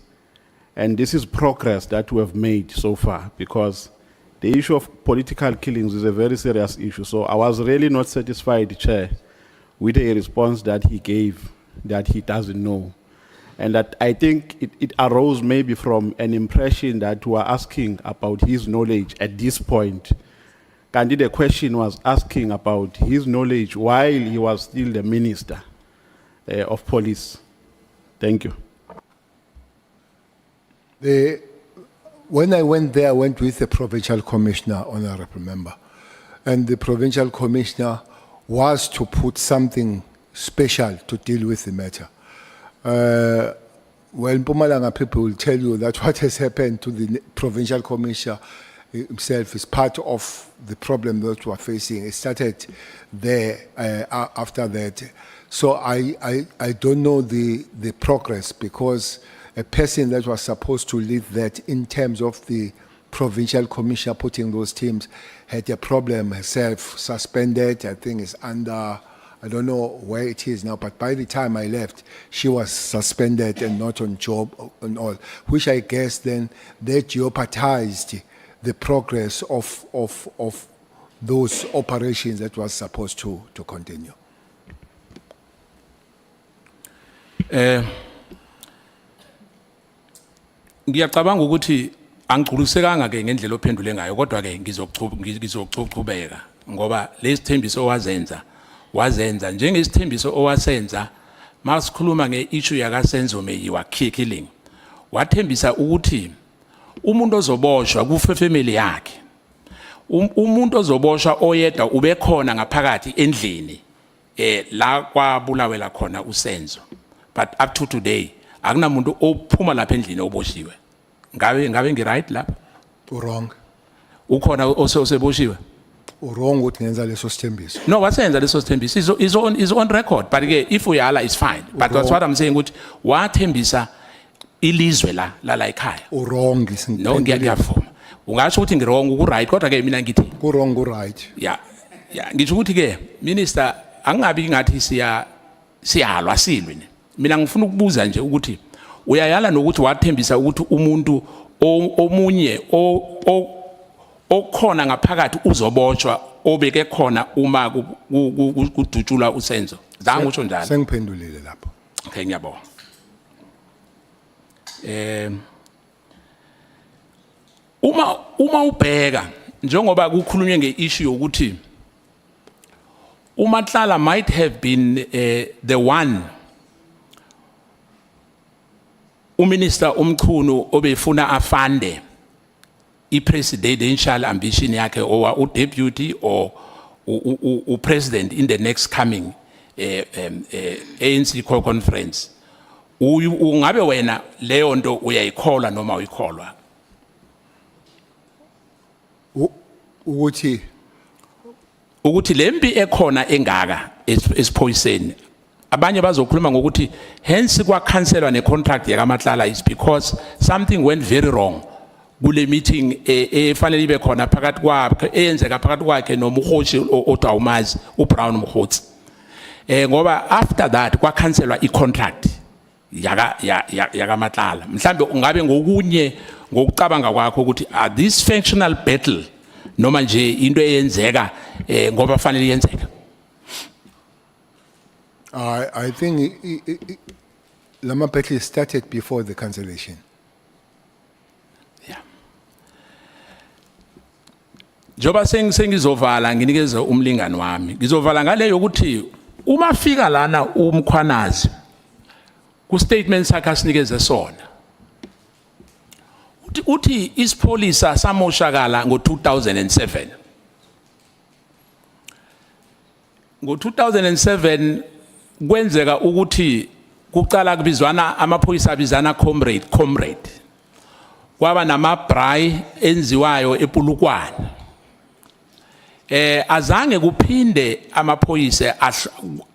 Speaker 7: and this is progress that we have made so far? Because the issue of political killings is a very serious issue. So I was really not satisfied, Chair, with a response that he gave that he doesn't know. And that I think it arose maybe from an impression that we are asking about his knowledge at this point. Kandi, the question was asking about his knowledge while he was still the minister of police. Thank you.
Speaker 4: When I went there, I went with the provincial commissioner, honorable member. And the provincial commissioner was to put something special to deal with the matter. Well, Mpumalanga people will tell you that what has happened to the provincial commissioner himself is part of the problem that we are facing. It started there after that. So I don't know the progress, because a person that was supposed to lead that in terms of the provincial commissioner putting those teams had a problem herself, suspended. I think is under, I don't know where it is now, but by the time I left, she was suspended and not on job and all, which I guess then that jeopardized the progress of those operations that was supposed to continue.
Speaker 11: Ngiyacabanga ukuthi angigculisekanga ke ngendlela ophendule ngayo, kodwa ke ngizochubeka ngoba lesithembiso wazenza njengesithembiso owasenza masikhuluma ngeissue yakaSenzo Meyiwa killing. Wathembisa ukuthi umuntu ozoboshwa kufefemeli yakhe, umuntu ozoboshwa oyedwa ubekhona ngaphakathi endlini la kwabulawela khona uSenzo. But up to today akunamuntu ophuma lapha endlini oboshiwe. Ngabe ngiright lapha?
Speaker 4: Wrong.
Speaker 11: Ukhona oseboshiwe?
Speaker 4: Wrong ukuthi ngenza leso sithembiso.
Speaker 11: No, wasenza leso sithembiso is on record, but ke if uyala is fine. But that's what I'm saying, ukuthi wathembisa ilizwe la ekhaya.
Speaker 4: Wrong.
Speaker 11: No, ngiyavuma. Ungasho ukuthi ngirong ukuright, kodwa ke mina ngithi
Speaker 4: wrong right.
Speaker 11: Yeah. Ngisho ukuthi ke minister angabi ngathi siyalwa silwe. Mina ngifuna ukubuza nje ukuthi uyayala nokuthi wathembisa ukuthi umuntu omunye okhona ngaphakathi uzoboshwa obeke khona uma kudutshulwa uSenzo. Zange utsho njalo.
Speaker 4: Sengiphendulile lapho.
Speaker 11: Okay, ngiyabonga. Uma ubheka njengoba kukhulunywe ngeissue yokuthi Matlala might have been the one uMinister Mkhunu obefuna afande i-presidential ambition yakhe or u-deputy or u-president in the next coming ANC conference. Ungabe wena leyo nto uyayikholwa noma uyikholwa? Ukuthi lempi ekhona engaka esiphoyiseni abanye bazokhuluma ngokuthi hence kwakhanselwa necontract yakaMatlala is because something went very wrong kule meeting efanele ibe khona phakathi kwakhe eyenzeka phakathi kwakhe nomhoshi odawumazi uBrown Mkhotsi. Ngoba after that kwakhanselwa icontract yakaMatlala. Mhlambe ungabe ngokunye ngokucabanga kwakho ukuthi this functional battle noma nje into eyenzeka ngoba fanele yenzeka?
Speaker 4: I think Lama battle started before the cancellation.
Speaker 11: Yeah. Joba sengizovala nginikeze umlingani wami. Ngizovala ngale yokuthi uma fika lana uMkhwanazi ku statement sakhe asinikeze sona. Uthi ispolisa samoshakala ngo2007. Ngo2007 kwenzeka ukuthi kuqala kubizwana amaphoyisa abizana comrade. kwaba namabhrayi enziwayo ePulukwane. Azange kuphinde amaphoyisa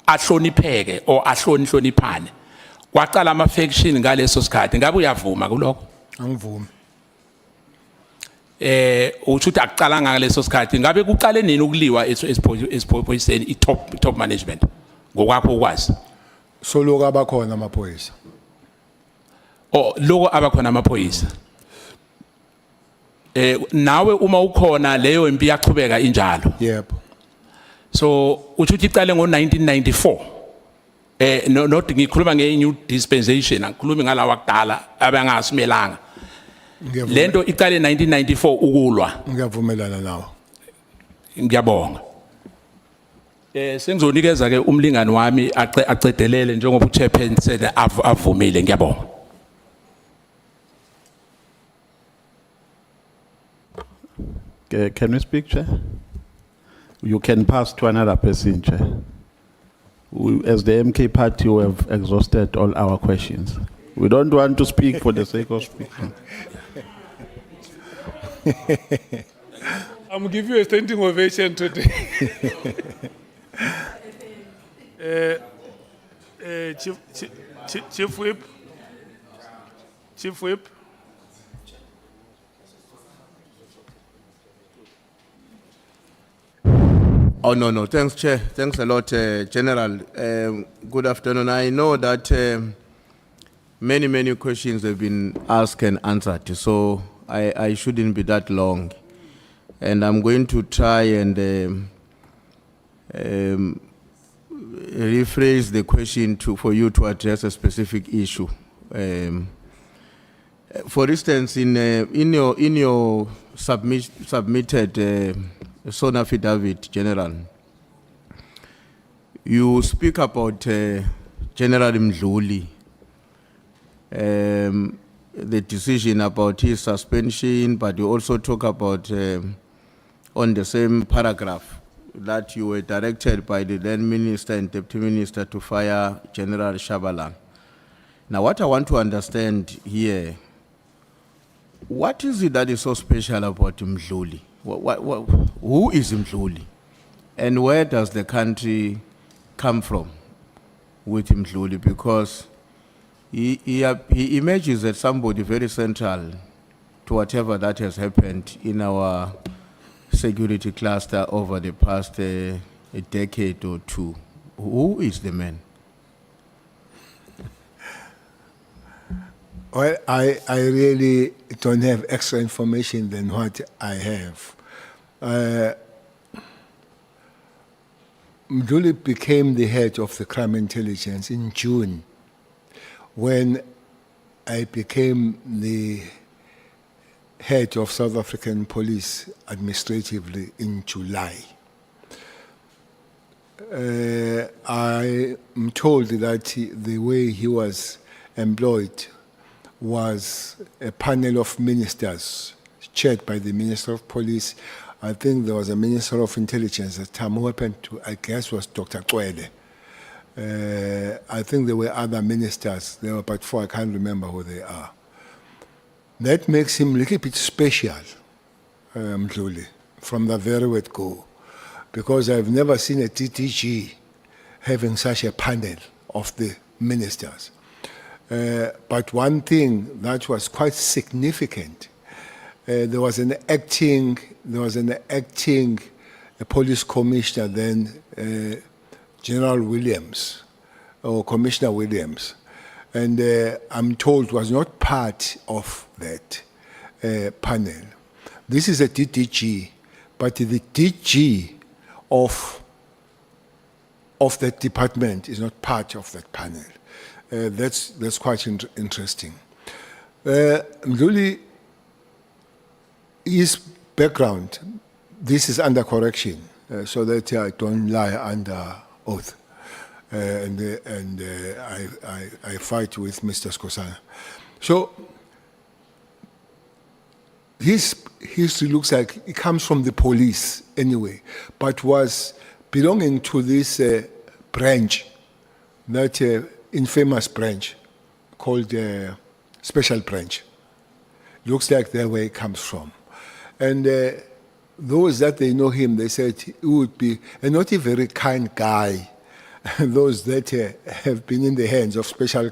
Speaker 11: ahlonipheke or ahloniphane. Kwaqala ama-faction ngaleso sikhathi. Ngabe uyavuma kulokho?
Speaker 4: Angivumi.
Speaker 11: Uthi akuqala ngaleso sikhathi. Ngabe kuqale nini ukuliwa esiphoyiseni i-top management? Ngokwakho ukwazi.
Speaker 4: So lokho abakhona amaphoyisa.
Speaker 11: Oh, lokho abakhona amaphoyisa. Nawe uma ukhona leyo impi yaqhubeka injalo.
Speaker 4: Yebo.
Speaker 11: So uthi iqale ngo-1994. Not ngikhuluma nge-new dispensation, angikhulumi ngalawa kudala abangasimelanga. Lento iqale 1994 ukulwa.
Speaker 4: Ngiyavumelana nawe.
Speaker 11: Ngiyabonga. Sengizonikeza ke umlingani wami aqedelele njengoba uchairman said avumile. Ngiyabonga.
Speaker 7: Can we speak, Chair? You can pass to another person, Chair. As the MK party, we have exhausted all our questions. We don't want to speak for the sake of speaking.
Speaker 1: I'm giving you a standing ovation today. Chief Whip. Chief Whip.
Speaker 15: Oh, no. Thanks, Chair. Thanks a lot, General. Good afternoon. I know that many questions have been asked and answered, so I shouldn't be that long. And I'm going to try and rephrase the question for you to address a specific issue. For instance, in your submitted sworn affidavit, General, you speak about General Mkhwanazi, the decision about his suspension, but you also talk about on the same paragraph that you were directed by the then Minister and Deputy Minister to fire General Shabalala. Now, what I want to understand here, what is it that is so special about Mkhwanazi? Who is Mkhwanazi? And where does the country come from with Mkhwanazi? Because he emerges as somebody very central to whatever that has happened in our security cluster over the past a decade or two. Who is the man?
Speaker 4: Well, I really don't have extra information than what I have. Mkhwanazi became the head of the crime intelligence in June, when I became the head of South African police administratively in July. I am told that the way he was employed was a panel of ministers chaired by the Minister of Police. I think there was a Minister of Intelligence at the time who happened to, I guess, was Dr. Kwele. I think there were other ministers. There were about 4, I can't remember who they are. That makes him a little bit special, Mkhwanazi, from the very word go, because I've never seen a TTG having such a panel of the ministers. But one thing that was quite significant, there was an acting police commissioner then, General Williams, or Commissioner Williams, and I'm told was not part of that panel. This is a DDG, but the DG of that department is not part of that panel. That's quite interesting. Mkhwanazi, his background, this is under correction, so that I don't lie under oath. I fight with Mr. Skosana. So his history looks like it comes from the police anyway, but was belonging to this branch, that infamous branch called Special Branch. looks like that's where he comes from. And those that they know him, they said he would be a not a very kind guy. Those that have been in the hands of special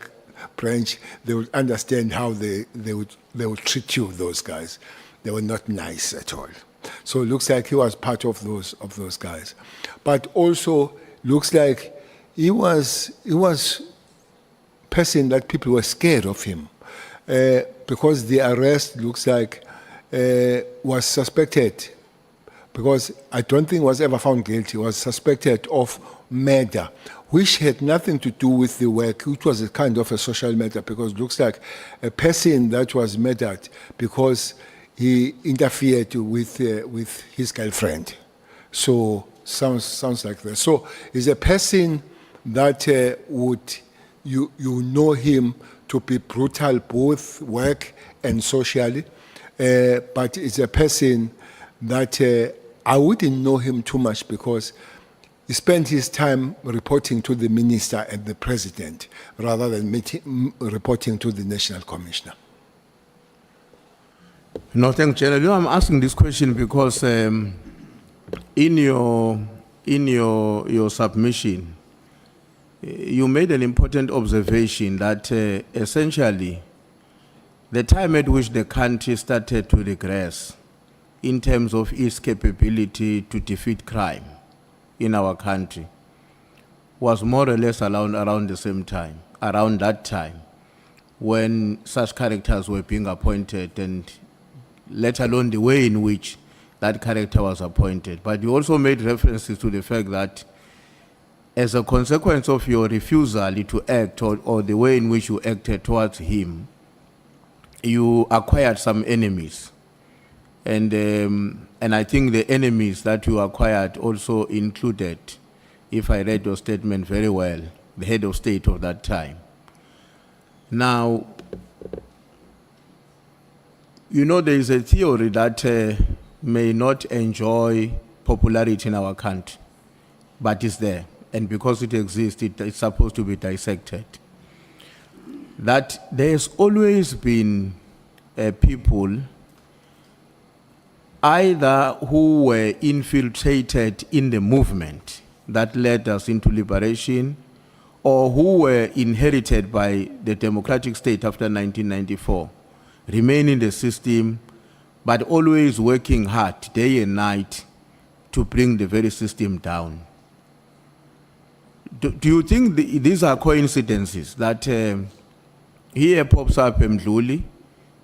Speaker 4: branch, they would understand how they would treat you, those guys. They were not nice at all. So it looks like he was part of those guys. But also looks like he was person that people were scared of him. Because the arrest looks like was suspected, because I don't think was ever found guilty, was suspected of murder, which had nothing to do with the work, which was a kind of a social matter, because it looks like a person that was murdered because he interfered with his girlfriend. So sounds like that. So he's a person that you know him to be brutal, both work and socially, but it's a person that I wouldn't know him too much because he spent his time reporting to the minister and the president rather than reporting to the national commissioner.
Speaker 15: No, thanks, Chair. I'm asking this question because in your submission, you made an important observation that essentially the time at which the country started to regress in terms of its capability to defeat crime in our country was more or less around the same time, around that time, when such characters were being appointed, and let alone the way in which that character was appointed. But you also made references to the fact that as a consequence of your refusal to act or the way in which you acted towards him, you acquired some enemies. And I think the enemies that you acquired also included, if I read your statement very well, the head of state of that time. Now, you know, there is a theory that may not enjoy popularity in our country, but it's there. And because it exists, it's supposed to be dissected. That there's always been people either who were infiltrated in the movement that led us into liberation, or who were inherited by the democratic state after 1994, remain in the system, but always working hard day and night to bring the very system down. Do you think these are coincidences that here pops up Mkhwanazi,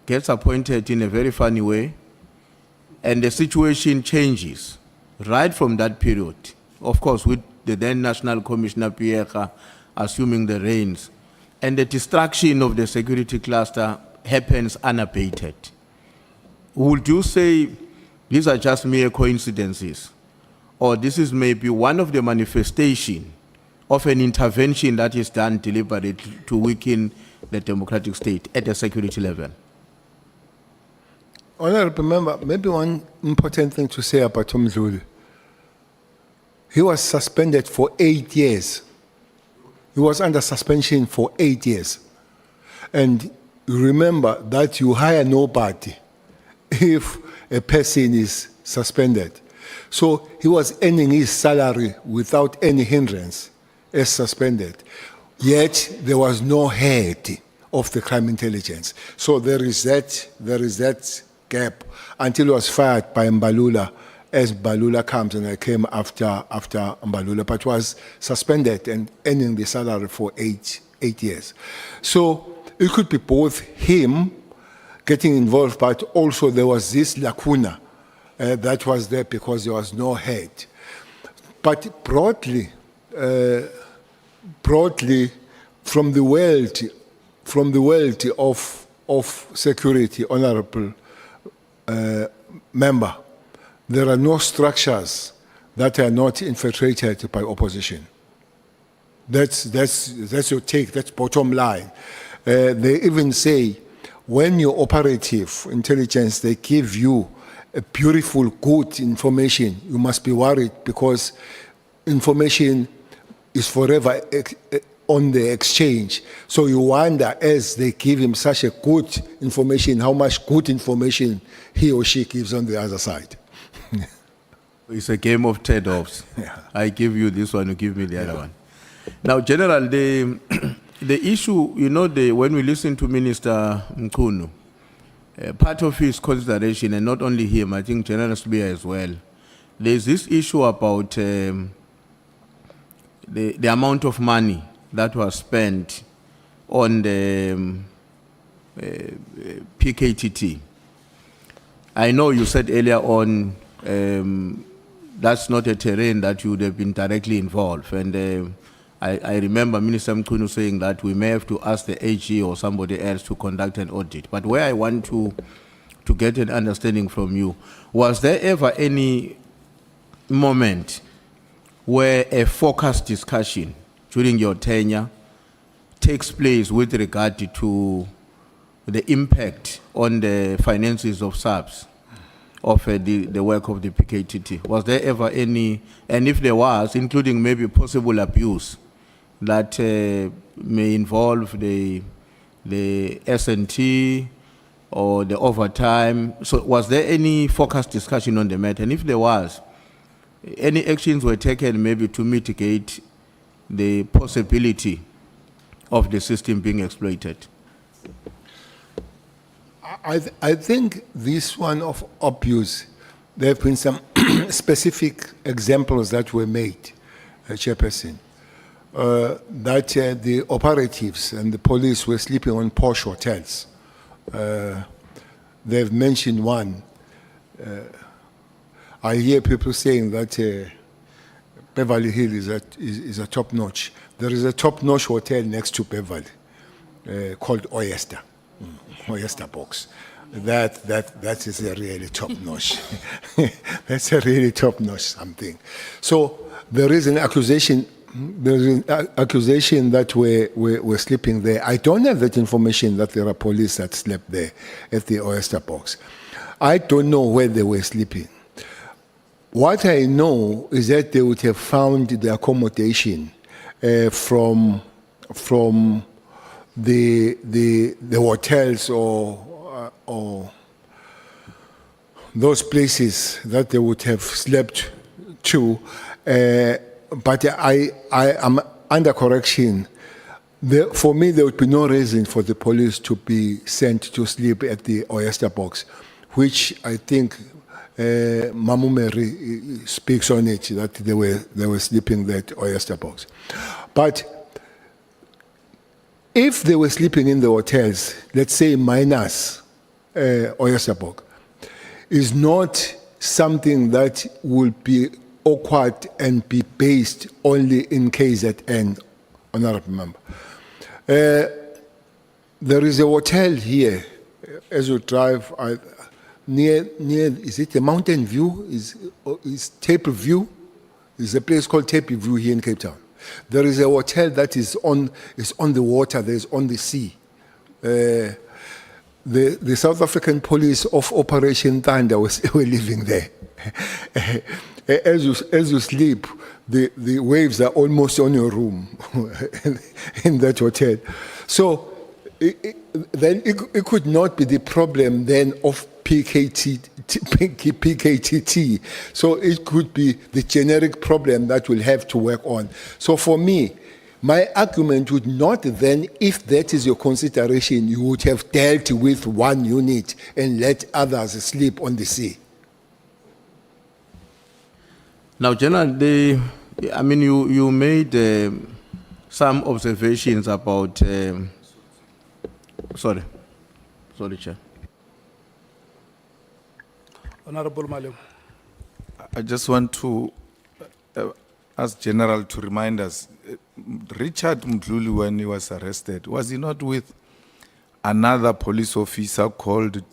Speaker 15: gets appointed in a very funny way, and the situation changes right from that period, of course, with the then National Commissioner Pierre assuming the reins, and the destruction of the security cluster happens unabated? Would you say these are just mere coincidences, or this is maybe one of the manifestations of an intervention that is done deliberately to weaken the democratic state at the security level?
Speaker 4: Honorable Member, maybe one important thing to say about Mkhwanazi. He was suspended for 8 years. He was under suspension for 8 years. And remember that you hire nobody if a person is suspended. So he was earning his salary without any hindrance as suspended. Yet there was no head of the crime intelligence. So there is that gap until he was fired by Mbalula, as Mbalula comes, and I came after Mbalula, but was suspended and earning the salary for eight years. So it could be both him getting involved, but also there was this lacuna that was there because there was no head. But broadly, from the world of security, Honorable Member, there are no structures that are not infiltrated by opposition. That's your take, that's bottom line. They even say, when you're operative intelligence, they give you a beautiful, good information, you must be worried because information is forever on the exchange. So you wonder, as they give him such a good information, how much good information he or she gives on the other side.
Speaker 15: It's a game of trade-offs. I give you this one, you give me the other one. Now, General, the issue, you know, when we listen to Minister Mkhunu, part of his consideration, and not only him, I think General Sbia as well, there's this issue about the amount of money that was spent on the PKTT. I know you said earlier on that's not a terrain that you would have been directly involved. And I remember Minister Mkhunu saying that we may have to ask the AG or somebody else to conduct an audit. But where I want to get an understanding from you, was there ever any moment where a focused discussion during your tenure takes place with regard to the impact on the finances of SAPS of the work of the PKTT? Was there ever any, and if there was, including maybe possible abuse that may involve the S&T or the overtime? So was there any focused discussion on the matter? And if there was, any actions were taken maybe to mitigate the possibility of the system being exploited?
Speaker 4: I think this one of abuse, there have been some specific examples that were made, Chairperson, that the operatives and the police were sleeping on posh hotels. They've mentioned one. I hear people saying that Beverly Hill is a top-notch. There is a top-notch hotel next to Beverly called Oyster. Oyster Box. That is a really top-notch. That's a really top-notch something. So there is an accusation. There is an accusation that we're sleeping there. I don't have that information that there are police that slept there at the Oyster Box. I don't know where they were sleeping. What I know is that they would have found the accommodation from the hotels or those places that they would have slept to. But I am under correction. For me, there would be no reason for the police to be sent to sleep at the Oyster Box, which I think Mamumeri speaks on it, that they were sleeping there at Oyster Box. But if they were sleeping in the hotels, let's say minus Oyster Box, is not something that will be awkward and be based only in KZN, Honorable Member. There is a hotel here, as you drive, near, is it a Mountain View? Is Tape View? There's a place called Tape View here in Cape Town. There is a hotel that is on the water, there's on the sea. The South African police of Operation Thunder were living there. As you sleep, the waves are almost on your room in that hotel. So then it could not be the problem then of PKTT. So it could be the generic problem that we'll have to work on. So for me, my argument would not then, if that is your consideration, you would have dealt with one unit and let others sleep on the sea.
Speaker 15: Now, General, you made some observations about. Sorry, Chair.
Speaker 1: Honorable Malem.
Speaker 9: I just want to ask General to remind us, Richard Mdluli, when he was arrested, was he not with another police officer called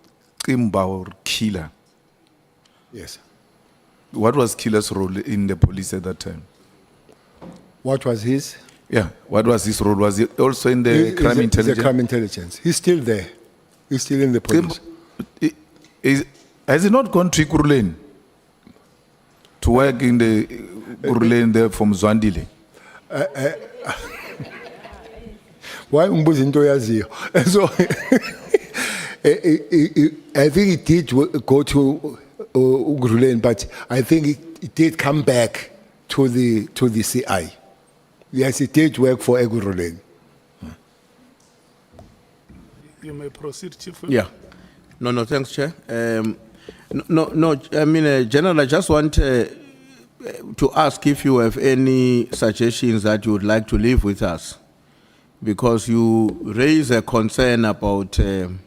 Speaker 9: Kimba or Killer?
Speaker 4: Yes.
Speaker 9: What was Killer's role in the police at that time?
Speaker 4: What was his?
Speaker 9: Yeah, what was his role? Was he also in the crime intelligence?
Speaker 4: He's a crime intelligence. He's still there. He's still in the police.
Speaker 9: Has he not gone to Kuruleni to work in the Kuruleni there from Zwandile?
Speaker 4: Why ungibuza into oyaziyo? So I think it did go to Ugruleni, but I think it did come back to the CI. Yes, it did work for Ugruleni.
Speaker 1: You may proceed, Chief Whip.
Speaker 15: Yeah. No, thanks, Chair. No, I mean, General, I just want to ask if you have any suggestions that you would like to leave with us. Because you raise a concern about, and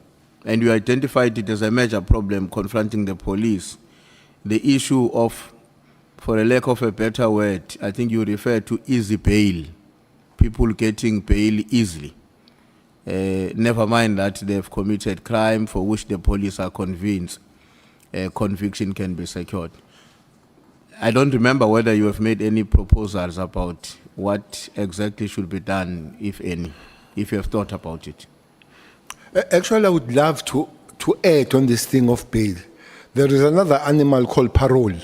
Speaker 15: you identified it as a major problem confronting the police, the issue of, for a lack of a better word, I think you refer to easy bail, people getting bail easily. Never mind that they've committed crime for which the police are convinced conviction can be secured. I don't remember whether you have made any proposals about what exactly should be done, if any, if you have thought about it.
Speaker 4: Actually, I would love to add on this thing of bail. There is another animal called Parole.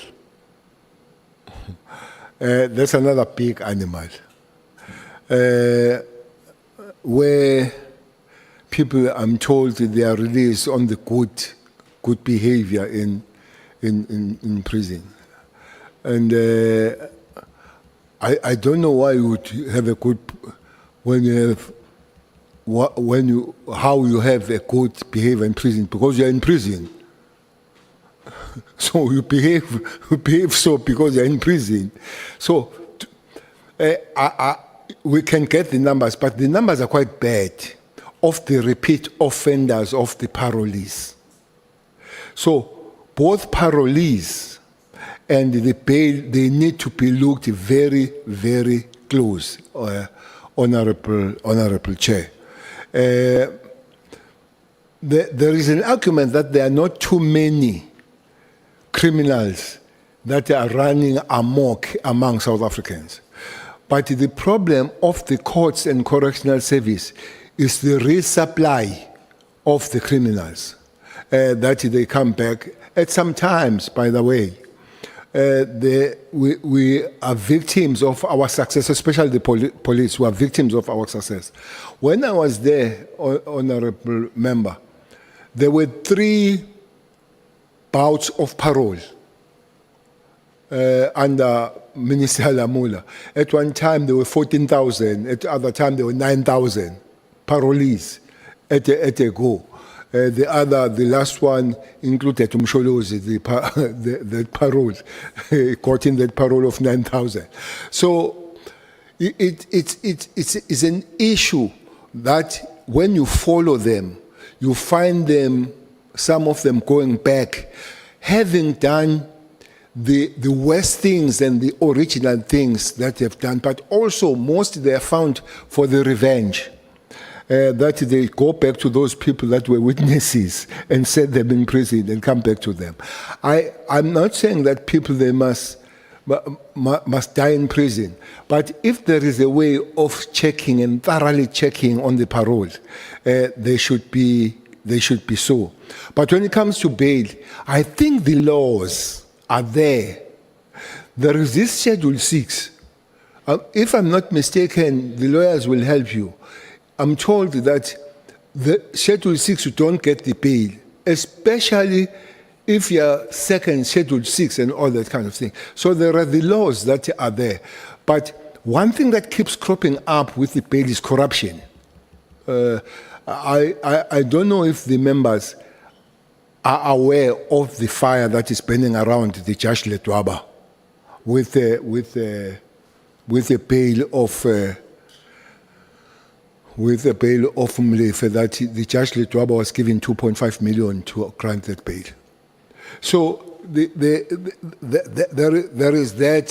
Speaker 4: That's another big animal. Where people, I'm told, they are released on the good behavior in prison. And I don't know why you would have a good, how you have a good behavior in prison, because you're in prison. So you behave so because you're in prison. So we can get the numbers, but the numbers are quite bad of the repeat offenders of the parolees. So both parolees and the bail, they need to be looked very, very close, Honorable Chair. There is an argument that there are not too many criminals that are running amok among South Africans. But the problem of the courts and correctional service is the resupply of the criminals, that they come back. At some times, by the way, we are victims of our success, especially the police who are victims of our success. When I was there, Honorable Member, there were 3 bouts of parole under Ministerial Mula. At one time, there were 14,000. At the other time, there were 9,000 parolees at a go. The last one included Mkhwanazi, the parole, quoting that parole of 9,000. So it's an issue that when you follow them, you find them, some of them going back, having done the worst things and the original things that they've done, but also most they are found for the revenge. That they go back to those people that were witnesses and set them in prison and come back to them. I'm not saying that people, they must die in prison, but if there is a way of checking and thoroughly checking on the parole, they should be so. But when it comes to bail, I think the laws are there. There is this Schedule 6. If I'm not mistaken, the lawyers will help you. I'm told that the Schedule 6, you don't get the bail, especially if you're second Schedule 6 and all that kind of thing. So there are the laws that are there. But one thing that keeps cropping up with the bail is corruption. I don't know if the members are aware of the fire that is burning around the Judge Letwaba with a bail of Mlefe, that the Judge Letwaba was given 2.5 million to grant that bail. So there is that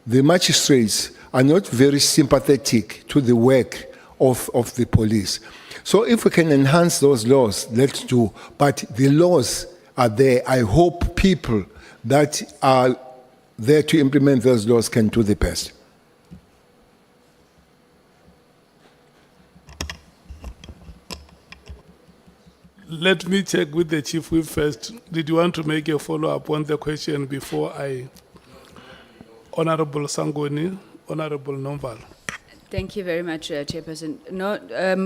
Speaker 4: the magistrates are not very sympathetic to the work of the police. So if we can enhance those laws, let's do. But the laws are there. I hope people that are there to implement those laws can do the best.
Speaker 1: Let me check with the Chief Whip first. Did you want to make a follow-up on the question before I... Honorable Sangoni, Honorable Nomval.
Speaker 5: Thank you very much, Chairperson. No,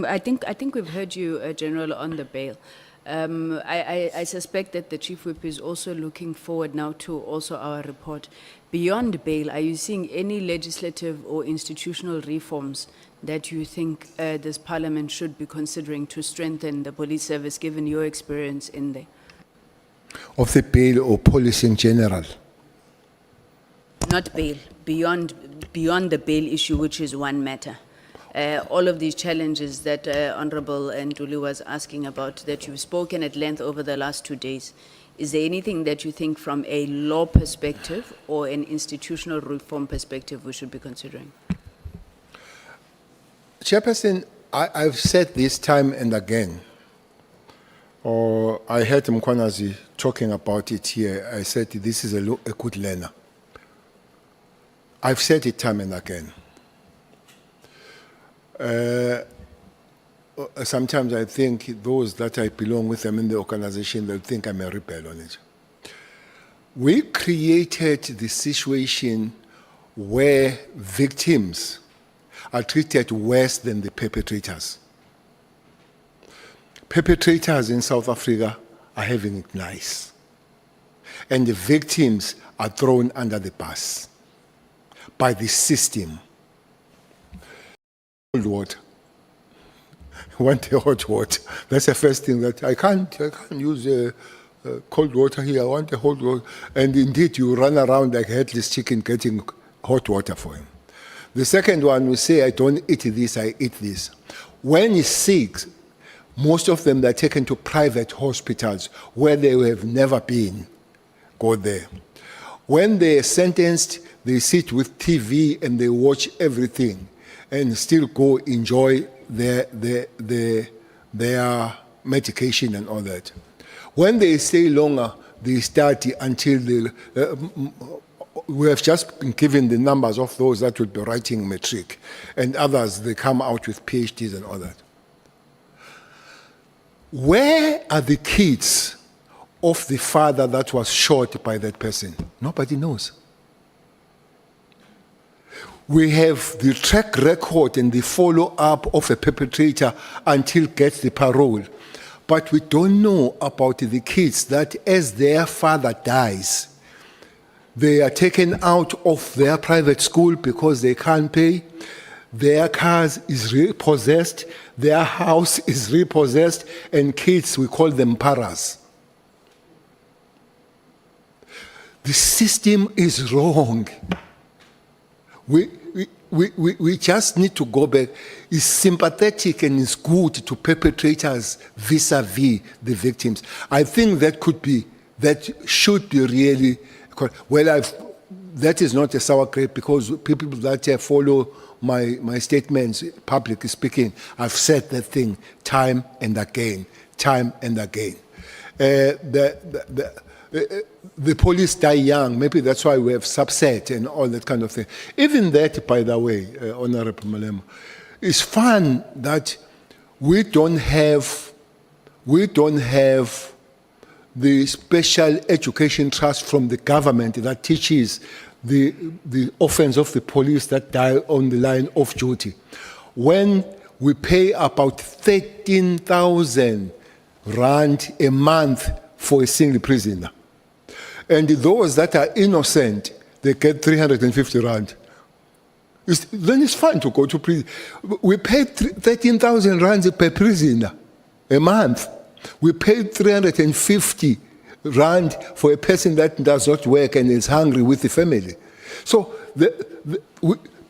Speaker 5: I think we've heard you, General, on the bail. I suspect that the Chief Whip is also looking forward now to also our report. Beyond bail, are you seeing any legislative or institutional reforms that you think this Parliament should be considering to strengthen the police service, given your experience in there?
Speaker 4: Of the bail or policy in general?
Speaker 5: Not bail, beyond the bail issue, which is one matter. All of these challenges that Honorable Nduli was asking about, that you've spoken at length over the last 2 days, is there anything that you think from a law perspective or an institutional reform perspective we should be considering?
Speaker 4: Chairperson, I've said this time and again, or I heard Mkhwanazi talking about it here. I said this is a good learner. I've said it time and again. Sometimes I think those that I belong with them in the organization, they'll think I'm a rebel on it. We created the situation where victims are treated worse than the perpetrators. Perpetrators in South Africa are having it nice. And the victims are thrown under the bus by the system. Cold water. I want a hot water. That's the first thing that I can't use cold water here. I want a hot water. And indeed, you run around like a headless chicken getting hot water for him. The second one, we say, I don't eat this, I eat this. When he's sick, most of them are taken to private hospitals where they have never been. Go there. When they're sentenced, they sit with TV and they watch everything and still go enjoy their medication and all that. When they stay longer, they study until we have just been given the numbers of those that will be writing matric, and others, they come out with PhDs and all that. Where are the kids of the father that was shot by that person? Nobody knows. We have the track record and the follow-up of a perpetrator until gets the parole. But we don't know about the kids that as their father dies, they are taken out of their private school because they can't pay. Their cars is repossessed, their house is repossessed, and kids, we call them paras. The system is wrong. We just need to go back. It's sympathetic and it's good to perpetrators vis-a-vis the victims. I think that should be really, well, that is not a sour grape because people that follow my statements, public speaking, I've said that thing time and again. The police die young, maybe that's why we have subset and all that kind of thing. Even that, by the way, Honorable Malema, it's fun that we don't have the special education trust from the government that teaches the offense of the police that die on the line of duty. When we pay about 13,000 rand a month for a single prisoner, and those that are innocent, they get 350 rand. Then it's fine to go to prison. We pay 13,000 rand per prisoner a month. We pay 350 rand for a person that does not work and is hungry with the family. So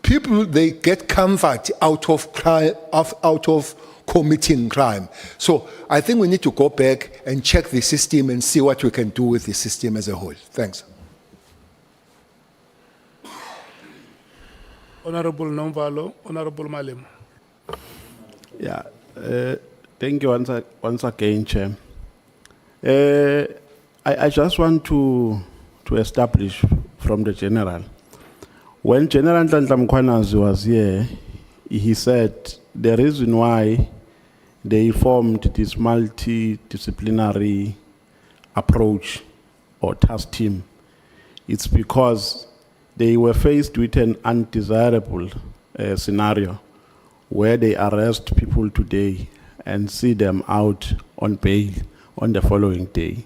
Speaker 4: people, they get comfort out of crime, out of committing crime. So I think we need to go back and check the system and see what we can do with the system as a whole. Thanks.
Speaker 1: Honorable Nomvalo, Honorable Malema.
Speaker 7: Yeah, thank you once again, Chair. I just want to establish from the General. When General Nhlanhla Mkhwanazi was here, he said the reason why they formed this multidisciplinary approach or task team, it's because they were faced with an undesirable scenario where they arrest people today and see them out on bail on the following day.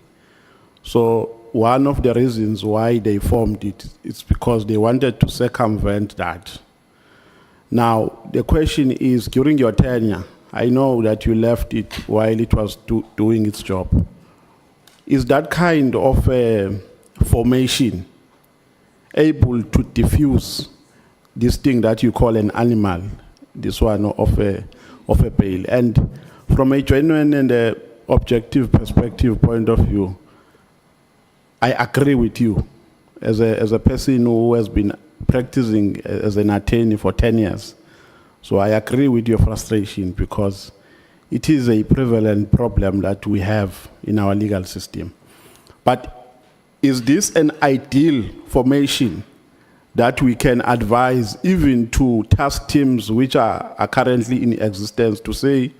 Speaker 7: So one of the reasons why they formed it is because they wanted to circumvent that. Now, the question is, during your tenure, I know that you left it while it was doing its job. Is that kind of formation able to diffuse this thing that you call an animal, this one of a bail? And from a genuine and objective perspective point of view, I agree with you as a person who has been practicing as an attorney for 10 years. So I agree with your frustration because it is a prevalent problem that we have in our legal system. But is this an ideal formation that we can advise even to task teams which are currently in existence to say,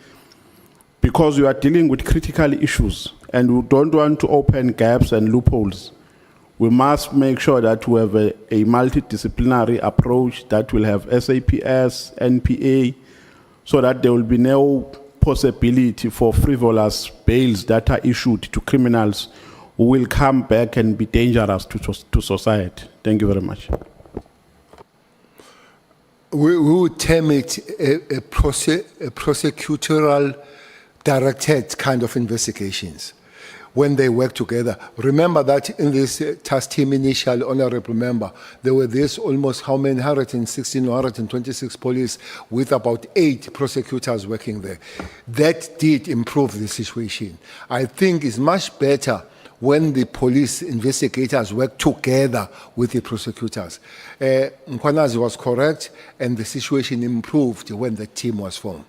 Speaker 7: because you are dealing with critical issues and we don't want to open gaps and loopholes, we must make sure that we have a multidisciplinary approach that will have SAPS, NPA, so that there will be no possibility for frivolous bails that are issued to criminals who will come back and be dangerous to society. Thank you very much.
Speaker 4: We would term it a prosecutorial directed kind of investigations when they work together. Remember that in this task team initial, honorable member, there were this almost how many, 116 or 126 police with about 8 prosecutors working there. That did improve the situation. I think it's much better when the police investigators work together with the prosecutors. Mkhwanazi was correct, and the situation improved when the team was formed.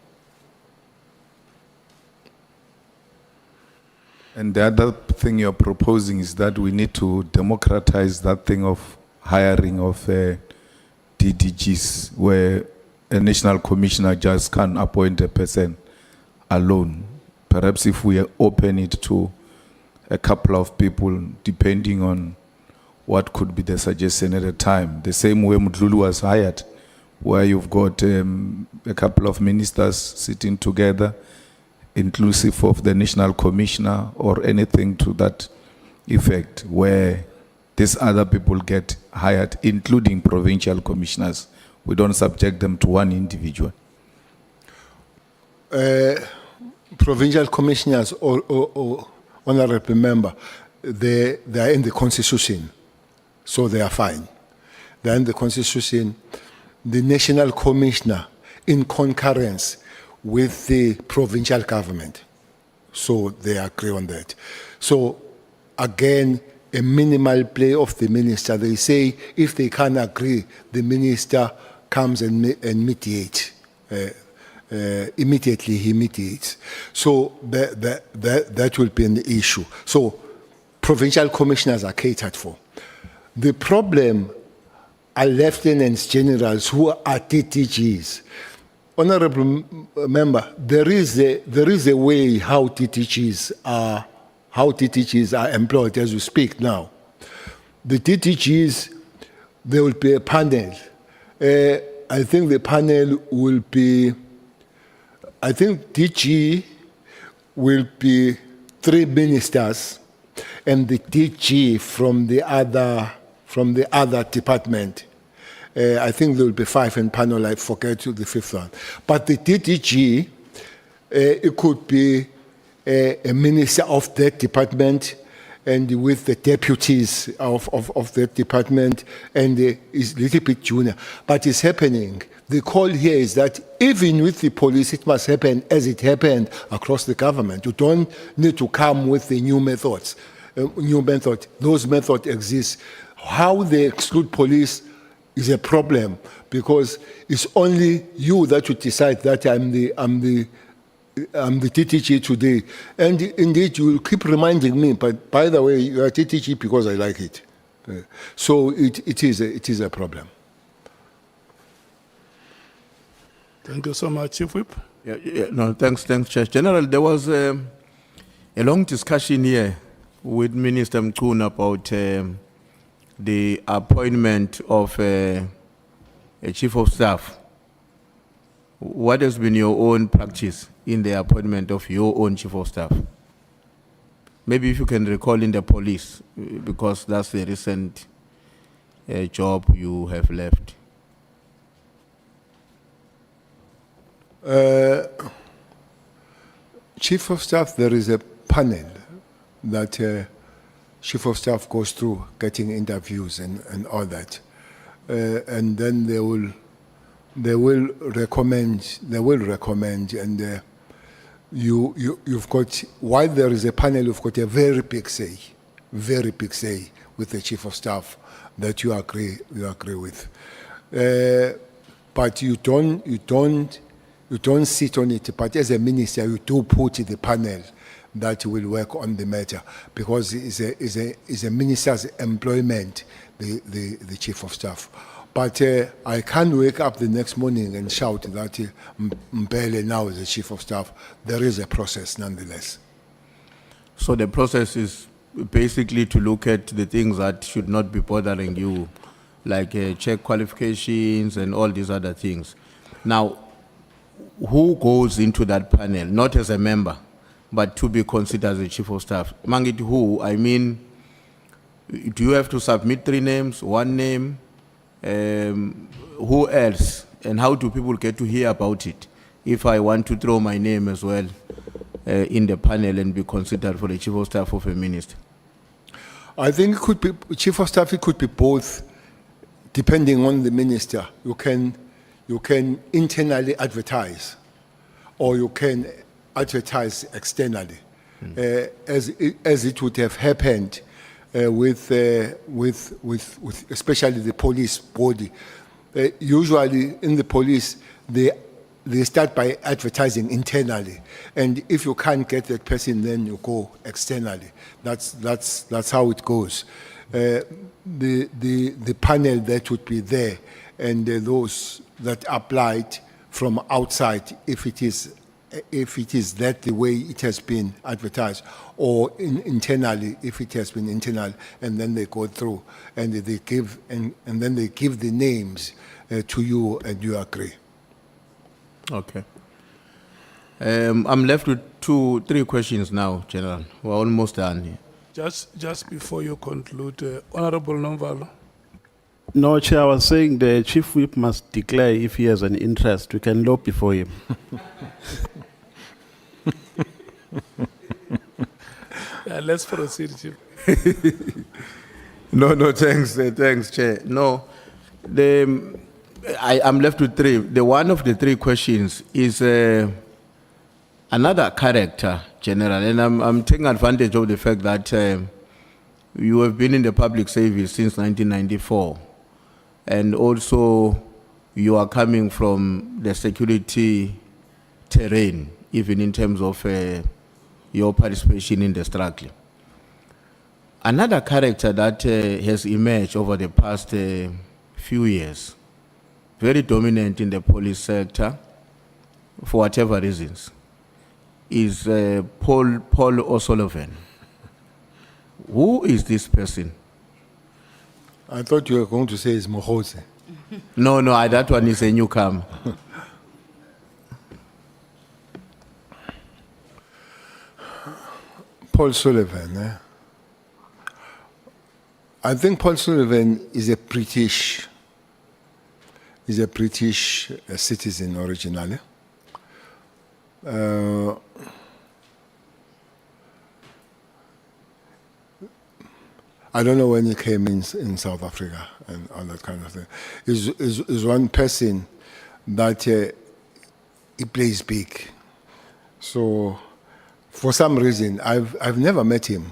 Speaker 9: And the other thing you're proposing is that we need to democratize that thing of hiring of DDGs, where a national commissioner just can't appoint a person alone. Perhaps if we open it to a couple of people, depending on what could be the suggestion at a time. The same way Mtlulu was hired, where you've got a couple of ministers sitting together, inclusive of the national commissioner or anything to that effect, where these other people get hired, including provincial commissioners. We don't subject them to one individual.
Speaker 4: Provincial commissioners or honorable member, they are in the constitution, so they are fine. They are in the constitution. The national commissioner in concurrence with the provincial government. So they agree on that. So again, a minimal play of the minister. They say if they can't agree, the minister comes and mediates. Immediately he mediates. So that will be an issue. So provincial commissioners are catered for. The problem are lieutenants generals who are DTGs. Honorable member, there is a way how DTGs are employed as we speak now. The DTGs, there will be a panel. I think the panel will be, I think DG will be 3 ministers and the DG from the other department. I think there will be 5 in panel, I forget the 5th one. But the DDG, it could be a minister of that department and with the deputies of that department, and is a little bit junior. But it's happening. The call here is that even with the police, it must happen as it happened across the government. You don't need to come with the new methods. Those methods exist. How they exclude police is a problem, because it's only you that you decide that I'm the TTG today. And indeed, you will keep reminding me, but by the way, you are TTG because I like it. So it is a problem.
Speaker 1: Thank you so much, Chief Whip.
Speaker 15: No, thanks, Chair. General, there was a long discussion here with Minister Mkhwanazi about the appointment of a chief of staff
Speaker 13: what has been your own practice in the appointment of your own chief of staff? Maybe if you can recall in the police, because that's the recent job you have left.
Speaker 4: Chief of staff, there is a panel that chief of staff goes through, getting interviews and all that, and then they will recommend, and you've got, while there is a panel, you've got a very big say with the chief of staff that you agree with, but you don't sit on it. But as a minister, you do put the panel that will work on the matter, because it's a minister's employment, the chief of staff. But I can't wake up the next morning and shout that Mbele now is the chief of staff. There is a process nonetheless.
Speaker 13: So the process is basically to look at the things that should not be bothering you, like check qualifications and all these other things. Now, who goes into that panel, not as a member, but to be considered as a chief of staff? Mangit, who? I mean, do you have to submit 3 names, 1 name? Who else? And how do people get to hear about it if I want to throw my name as well in the panel and be considered for the chief of staff of a minister?
Speaker 4: I think it could be, chief of staff, it could be both, depending on the minister. You can internally advertise, or you can advertise externally, as it would have happened with especially the police body. Usually in the police, they start by advertising internally, and if you can't get that person, then you go externally. That's how it goes. The panel that would be there, and those that applied from outside, if it is that the way it has been advertised, or internally, if it has been internal, and then they go through and they give and then they give the names to you, and you agree.
Speaker 13: Okay. I'm left with 3 questions now, General. We're almost done here.
Speaker 1: Just before you conclude, Honorable Nomvalo.
Speaker 7: No, Chair, I was saying the chief whip must declare if he has an interest. We can lobby for him.
Speaker 1: Let's proceed, Chief.
Speaker 13: No, thanks, Chair. No, I'm left with 3. The one of the 3 questions is another character, General, and I'm taking advantage of the fact that you have been in the public service since 1994, and also you are coming from the security terrain, even in terms of your participation in the struggle. Another character that has emerged over the past few years, very dominant in the police sector, for whatever reasons, is Paul O'Sullivan. Who is this person?
Speaker 4: I thought you were going to say it's Mkhwanazi.
Speaker 13: No, that one is a newcomer.
Speaker 4: Paul Sullivan. I think Paul Sullivan is a British citizen originally. I don't know when he came in South Africa and all that kind of thing. Is one person that he plays big. So for some reason, I've never met him,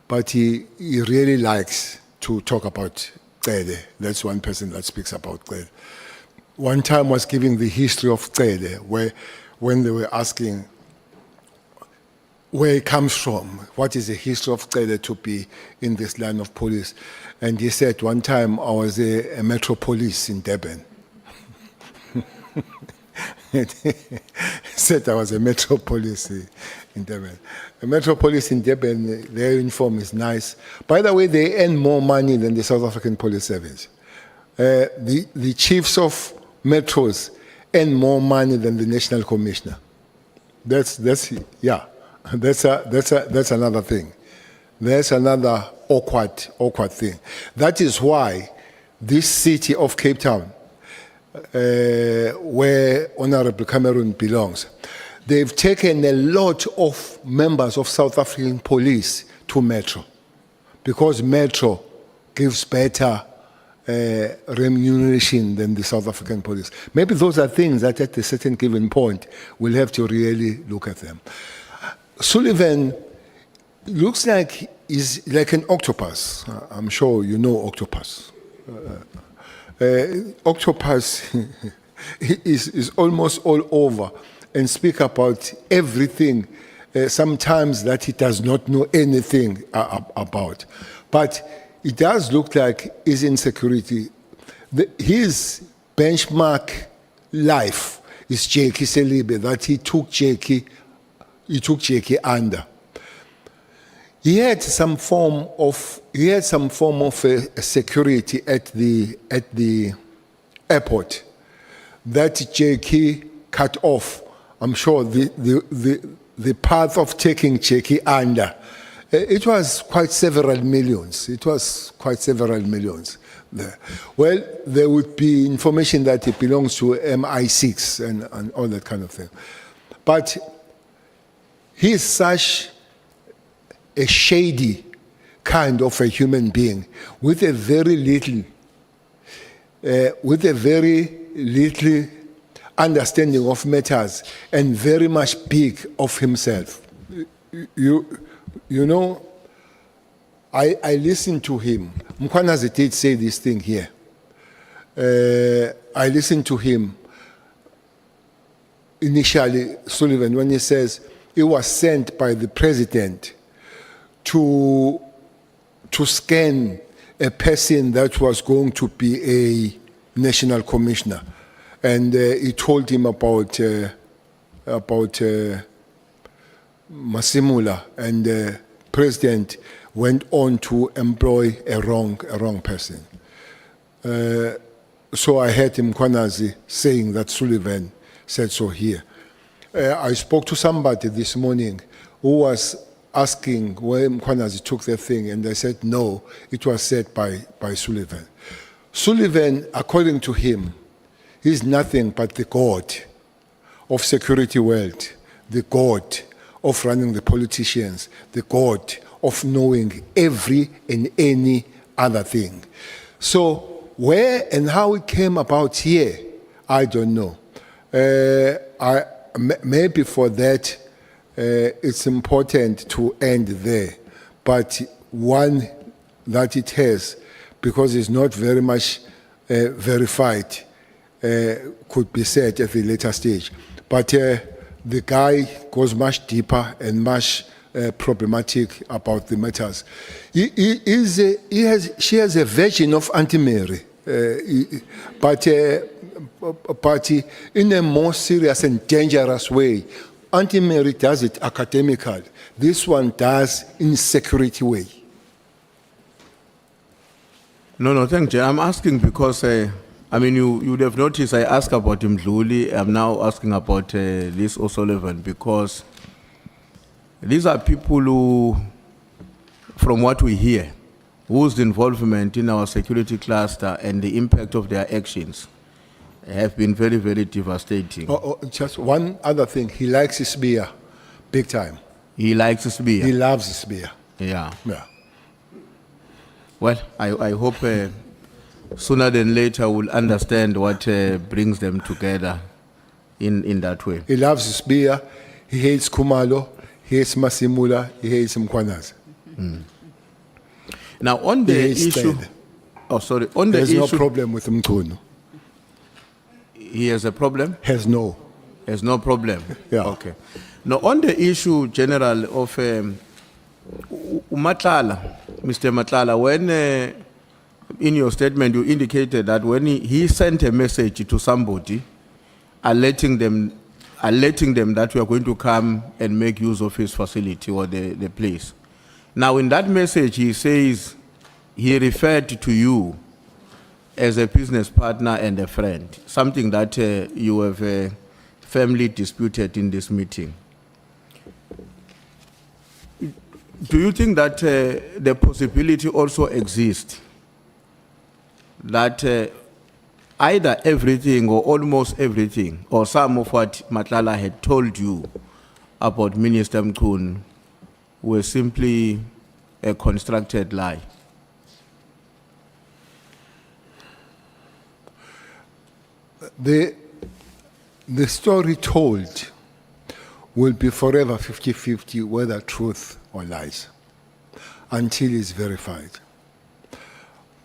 Speaker 4: but he really likes to talk about Cele. That's one person that speaks about Cele. One time was giving the history of Cele, when they were asking where it comes from, what is the history of Cele to be in this line of police. And he said, one time I was a metro police in Durban. He said I was a metro police in Durban. The metro police in Durban, their uniform is nice. By the way, they earn more money than the South African Police Service. The chiefs of metros earn more money than the national commissioner. That's another thing. That's another awkward thing. That is why this city of Cape Town, where Honorable Cameron belongs, they've taken a lot of members of South African police to Metro, because Metro gives better remuneration than the South African police. Maybe those are things that at a certain given point we'll have to really look at them. Sullivan looks like he's like an octopus. I'm sure you know octopus. Octopus is almost all over and speak about everything, sometimes that he does not know anything about. But it does look like his insecurity. His benchmark life is Jackie Selibe, that he took Jackie under. He had some form of security at the airport that Jackie cut off. I'm sure the path of taking Jackie under, it was quite several millions. There. Well, there would be information that it belongs to MI6 and all that kind of thing. But he is such a shady kind of a human being with a very little understanding of matters and very much big of himself. You know, I listened to him. Mkhwanazi did say this thing here. I listened to him initially, Sullivan, when he says he was sent by the president to scan a person that was going to be a national commissioner. And he told him about Masimula, and the president went on to employ a wrong person. So I heard Mkhwanazi saying that Sullivan said so here. I spoke to somebody this morning who was asking where Mkhwanazi took the thing, and I said, no, it was said by Sullivan. Sullivan, according to him, is nothing but the god of security world, the god of running the politicians, the god of knowing every and any other thing. So where and how it came about here, I don't know. Maybe for that, it's important to end there. But one that it has, because it's not very much verified, could be said at a later stage. But the guy goes much deeper and much problematic about the matters. She has a version of Auntie Mary, but in a more serious and dangerous way. Auntie Mary does it academical. This one does in security way.
Speaker 15: No, thank you. I'm asking because, you would have noticed I asked about Mdluli. I'm now asking about Liz O'Sullivan, because these are people who, from what we hear, whose involvement in our security cluster and the impact of their actions have been very, very devastating.
Speaker 4: Just one other thing. He likes his beer, big time.
Speaker 15: He likes his beer.
Speaker 4: He loves his beer.
Speaker 15: Yeah. Well, I hope sooner than later we'll understand what brings them together in that way.
Speaker 4: He loves his beer. He hates Kumalo. He hates Masimula. He hates Mkhwanazi.
Speaker 15: Now, on the issue...
Speaker 4: There's no problem with Mkhunu.
Speaker 15: He has a problem?
Speaker 4: Has no
Speaker 15: problem.
Speaker 4: Yeah.
Speaker 15: Okay. Now, on the issue, General, of Matlala, Mr. Matlala, when in your statement you indicated that when he sent a message to somebody alerting them that we are going to come and make use of his facility or the place. Now, in that message, he says he referred to you
Speaker 13: as a business partner and a friend, something that you have firmly disputed in this meeting. Do you think that the possibility also exists that either everything or almost everything or some of what Matlala had told you about Minister Mkhwanazi were simply a constructed lie?
Speaker 4: The story told will be forever 50-50 whether truth or lies until it's verified.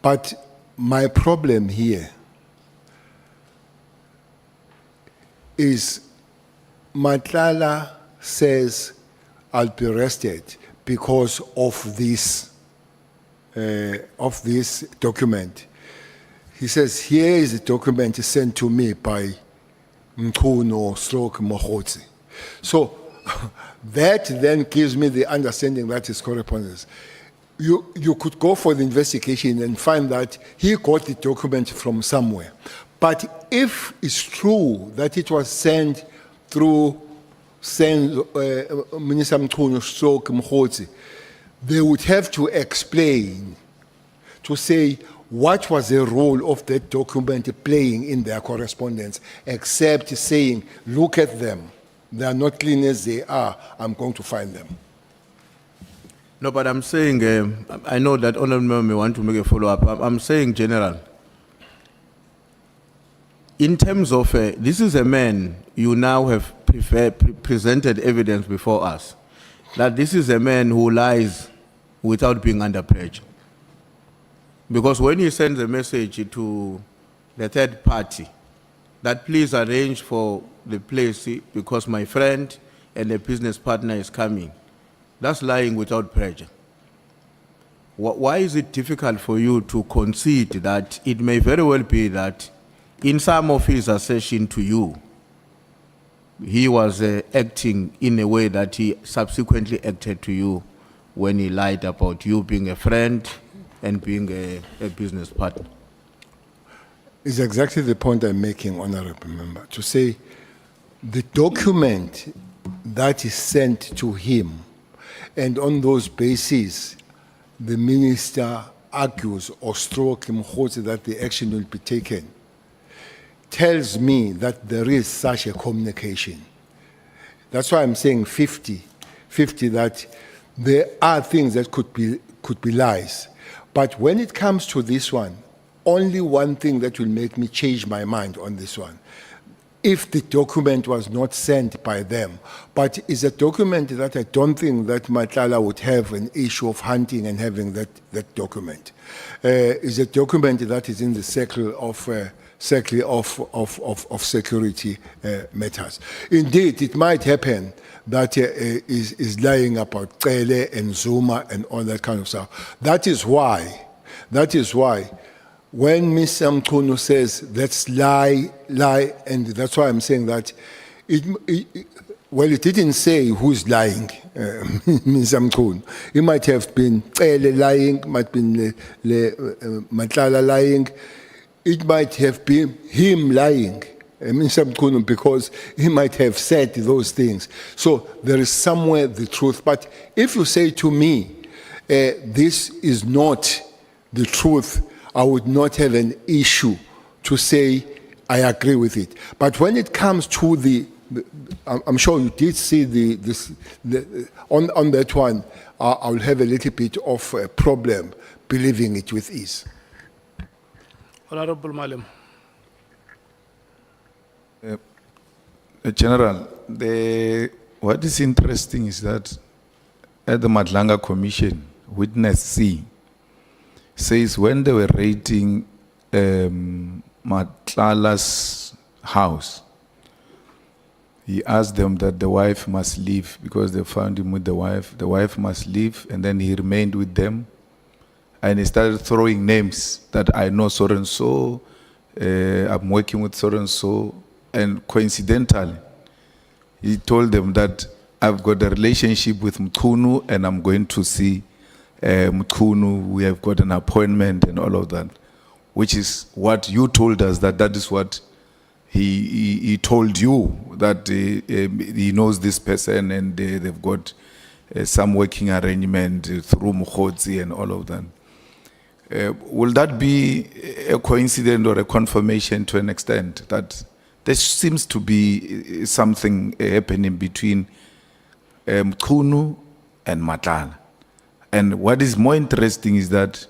Speaker 4: But my problem here is Matlala says I'll be arrested because of this document. He says, here is a document sent to me by Mkhwanazi. So that then gives me the understanding that is correspondence. You could go for the investigation and find that he got the document from somewhere. But if it's true that it was sent through Minister Mkhwanazi, they would have to explain, to say, what was the role of that document playing in their correspondence, except saying, look at them. They are not clean as they are. I'm going to find them.
Speaker 13: No, but I'm saying, I know that Honorable Member may want to make a follow-up. I'm saying, General, in terms of, this is a man you now have presented evidence before us, that this is a man who lies without being under pressure. Because when he sends a message to the third party, that please arrange for the place because my friend and a business partner is coming, that's lying without pressure. Why is it difficult for you to concede that it may very well be that in some of his assertion to you, he was acting in a way that he subsequently acted to you when he lied about you being a friend and being a business partner?
Speaker 4: It's exactly the point I'm making, Honorable Member, to say the document that is sent to him, and on those bases, the minister argues or stroke Mkhwanazi that the action will be taken, tells me that there is such a communication. That's why I'm saying 50-50, that there are things that could be lies. But when it comes to this one, only one thing that will make me change my mind on this one, if the document was not sent by them, but is a document that I don't think that Matlala would have an issue of hunting and having that document. Is a document that is in the circle of security matters. Indeed, it might happen that is lying about Cele and Zuma and all that kind of stuff. That is why, when Mr. Mkhwanazi says, that's lie, and that's why I'm saying that, it didn't say who's lying, Mr. Mkhwanazi. It might have been Cele lying, might have been Matlala lying, it might have been him lying, Mr. Mkhwanazi, because he might have said those things. So there is somewhere the truth. But if you say to me, this is not the truth, I would not have an issue to say I agree with it. But when it comes to I'm sure you did see on that one, I'll have a little bit of a problem believing it with ease.
Speaker 1: Honorable Malim.
Speaker 9: General, what is interesting is that at the Matlala Commission, Witness C says when they were raiding Matlala's house, he asked them that the wife must leave because they found him with the wife. The wife must leave, and then he remained with them. And he started throwing names that I know so and so, I'm working with so and so. And coincidentally, he told them that I've got a relationship with Mkhwanazi and I'm going to see Mkhwanazi. We have got an appointment and all of that. which is what you told us that is what he told you, that he knows this person and they've got some working arrangement through Mkhwanazi and all of that. Will that be a coincidence or a confirmation to an extent that there seems to be something happening between Mkhunu and Matlala? And what is more interesting is that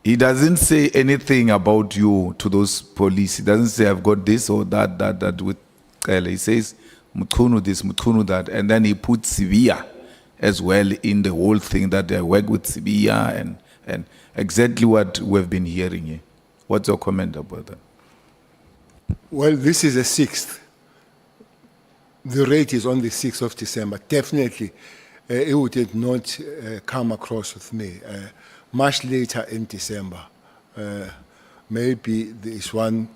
Speaker 9: he doesn't say anything about you to those police. He doesn't say, I've got this or that with Kele. He says, Mkhunu this, Mkhunu that. And then he puts Sibia as well in the whole thing, that they work with Sibia and exactly what we've been hearing here. What's your comment about that?
Speaker 4: Well, this is the 6th. The rate is on the 6th of December. Definitely, it would not come across with me. Much later in December, maybe there is one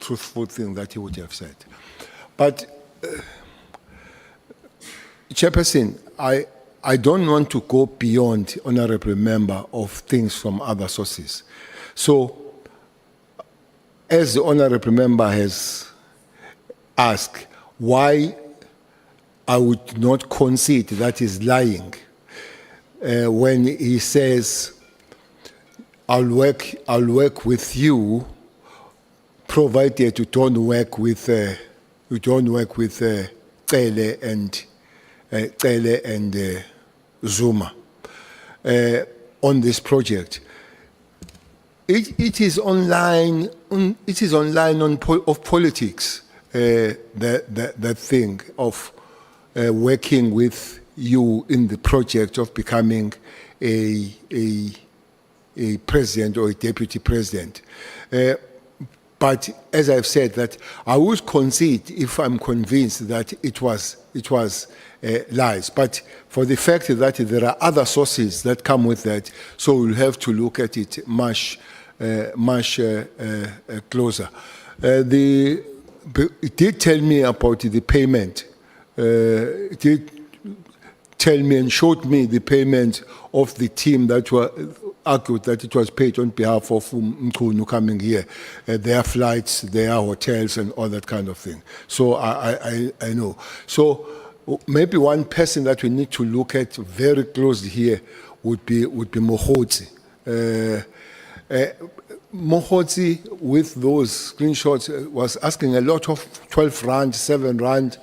Speaker 4: truthful thing that he would have said. But, Chairperson, I don't want to go beyond honorable member of things from other sources. So, as the honorable member has asked, why I would not concede that is lying when he says, I'll work with you, provided you don't work with Cele and Zuma on this project. It is online. It is online of politics. That thing of working with you in the project of becoming a president or a deputy president. But as I've said, that I would concede if I'm convinced that it was lies. But for the fact that there are other sources that come with that, so we'll have to look at it much closer. It did tell me about the payment. It did tell me and showed me the payment of the team that were argued that it was paid on behalf of Mkhunu coming here, their flights, their hotels, and all that kind of thing. So I know. So maybe one person that we need to look at very closely here would be Mkhwanazi. Mkhwanazi, with those screenshots, was asking a lot of 12 rand, 7 rand,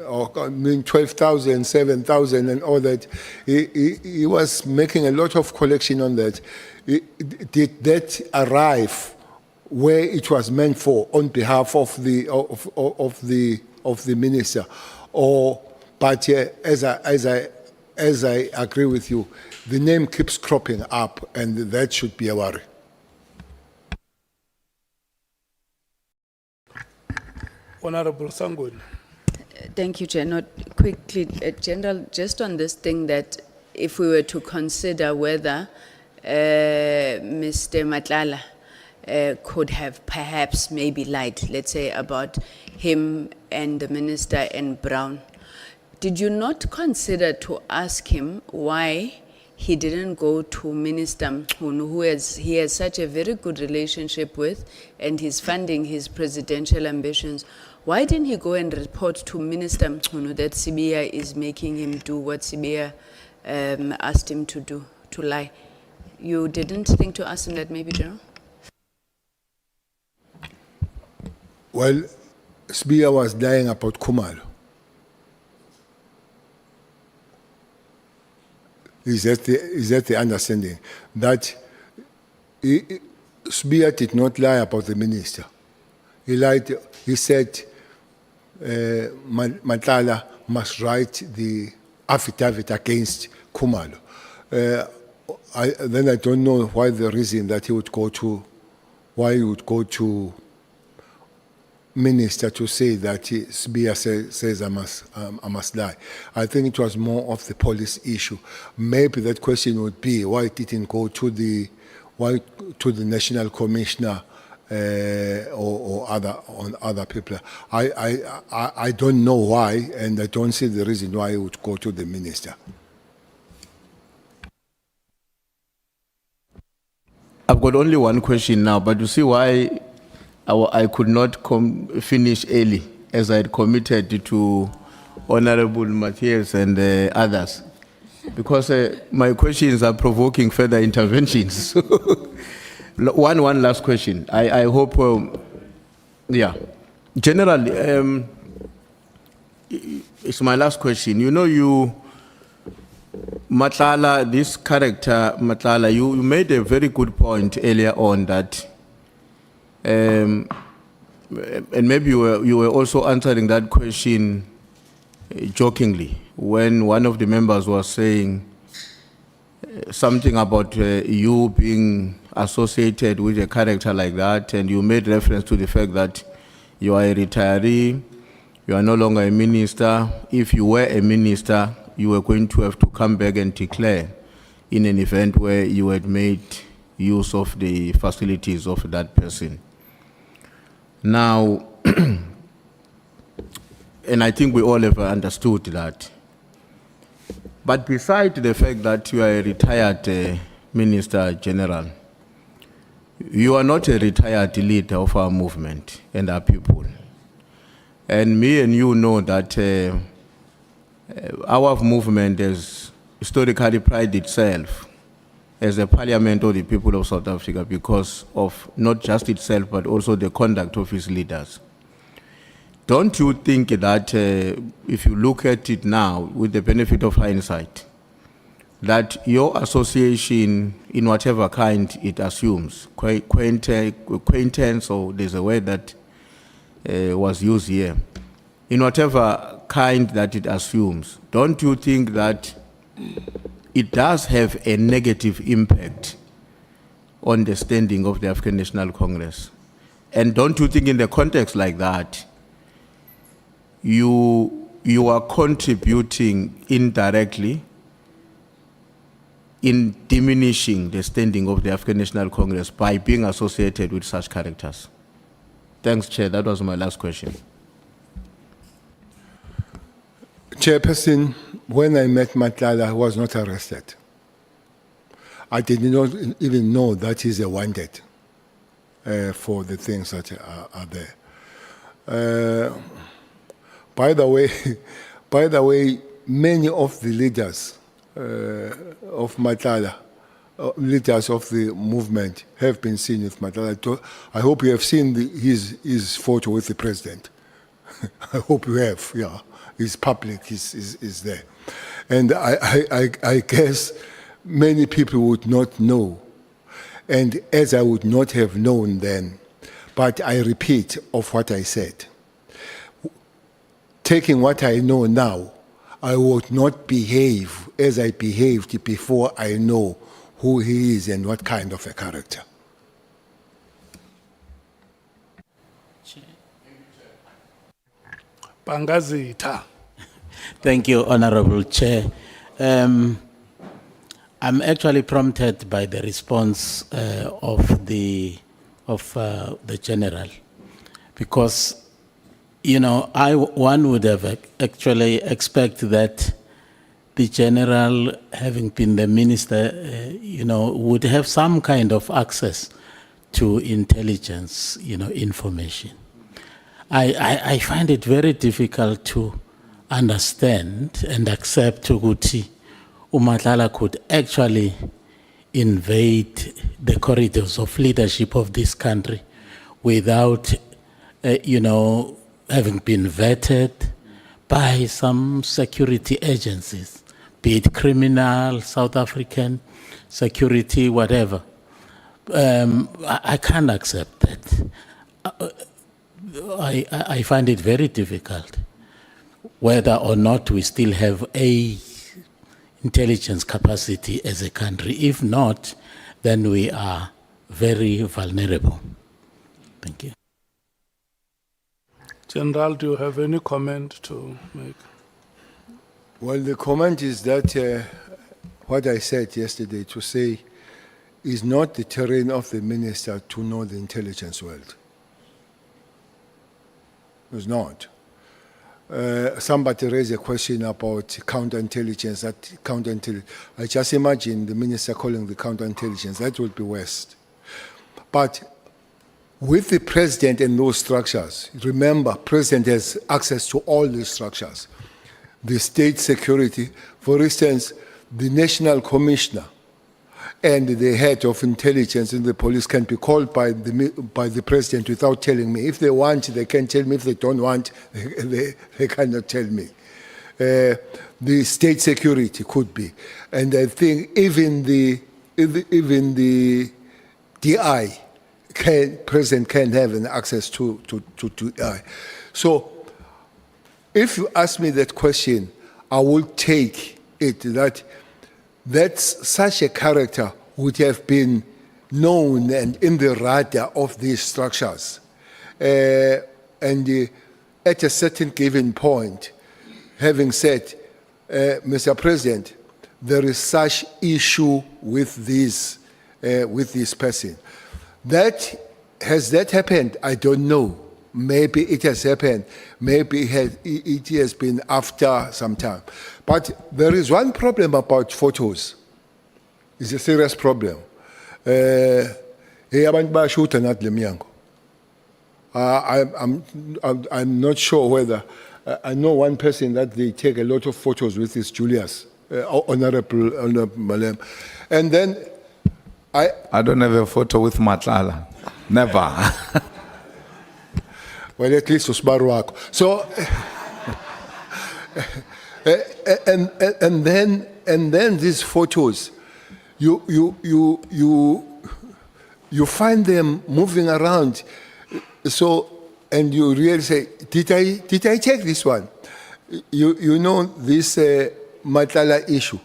Speaker 4: or I mean 12,000, 7,000 and all that. He was making a lot of collection on that. Did that arrive where it was meant for on behalf of the minister? Or, but as I agree with you, the name keeps cropping up, and that should be a worry.
Speaker 1: Honorable Sangun.
Speaker 5: Thank you, Chair. Not quickly, General, just on this thing that if we were to consider whether Mr. Matlala could have perhaps maybe lied, let's say, about him and the minister and Brown, did you not consider to ask him why he didn't go to Minister Mkhunu, who he has such a very good relationship with, and he's funding his presidential ambitions? Why didn't he go and report to Minister Mkhunu that Sibia is making him do what Sibia asked him to do, to lie? You didn't think to ask him that maybe, General?
Speaker 4: Well, Sibia was lying about Khumalo. Is that the understanding? That Sibia did not lie about the minister. He lied. He said Matlala must write the affidavit against Khumalo. Then I don't know why the reason that he would go to minister to say that Sibia says I must lie. I think it was more of the police issue. Maybe that question would be why it didn't go to the national commissioner or other people. I don't know why, and I don't see the reason why it would go to the minister.
Speaker 15: I've got only one question now, but you see why I could not finish early, as I had committed to Honorable Matthias and others, because my questions are provoking further interventions. One last question. I hope, yeah. General, it's my last question. You know, Matlala, this character, Matlala, you made a very good point earlier on that, and maybe you were also answering that question jokingly when one of the members was saying something about you being associated with a character like that, and you made reference to the fact that you are a retiree, you are no longer a minister. If you were a minister, you were going to have to come back and declare in an event where you had made use of the facilities of that person. Now, and I think we all have understood that. But besides the fact that you are a retired Minister General, you are not a retired leader of our movement and our people. And me and you know that our movement has historically prided itself as a parliament of the people of South Africa because of not just itself, but also the conduct of its leaders. Don't you think that if you look at it now with the benefit of hindsight, that your association in whatever kind it assumes, acquaintance, or there's a word that was used here, in whatever kind that it assumes, don't you think that it does have a negative impact on the standing of the African National Congress? And don't you think in the context like that, you are contributing indirectly in diminishing the standing of the African National Congress by being associated with such characters? Thanks, Chair. That was my last question.
Speaker 4: Chairperson, when I met Matlala, I was not arrested. I did not even know that he's a wanted for the things that are there. By the way, many of the leaders of Matlala, leaders of the movement, have been seen with Matlala. I hope you have seen his photo with the president. I hope you have. Yeah, it's public. Is there, and I guess many people would not know, and as I would not have known then, but I repeat of what I said. Taking what I know now, I would not behave as I behaved before I know who he is and what kind of a character.
Speaker 1: Pangazita.
Speaker 6: Thank you, Honorable Chair. I'm actually prompted by the response of the General, because you know, one would have actually expected that the General, having been the Minister, you know, would have some kind of access to intelligence, you know, information. I find it very difficult to understand and accept Tuguti Matlala could actually invade the corridors of leadership of this country without, you know, having been vetted by some security agencies, be it criminal, South African, security, whatever. I can't accept that. I find it very difficult whether or not we still have a intelligence capacity as a country. If not, then we are very vulnerable. Thank you.
Speaker 1: General, do you have any comment to make?
Speaker 4: Well, the comment is that what I said yesterday to say is not the terrain of the minister to know the intelligence world. It's not. Somebody raised a question about counterintelligence. I just imagine the minister calling the counterintelligence. That would be worst. But with the president and those structures, remember, president has access to all these structures. The state security, for instance, the national commissioner and the head of intelligence in the police can be called by the president without telling me. If they want, they can tell me. If they don't want, they cannot tell me. The state security could be. And I think even the DI, president can have an access to DI. So if you ask me that question, I will take it that such a character would have been known and in the radar of these structures. At a certain given point, having said, Mr. President, there is such issue with this person. Has that happened? I don't know. Maybe it has happened. Maybe it has been after some time. But there is one problem about photos. It's a serious problem. I'm not sure whether, I know one person that they take a lot of photos with is Julius, Honorable Malem. And then
Speaker 9: I don't have a photo with Matlala. Never.
Speaker 4: Well, at least Usbaru wako. So, and then these photos, you find them moving around. So, and you really say, did I take this one? You know this Matlala issue.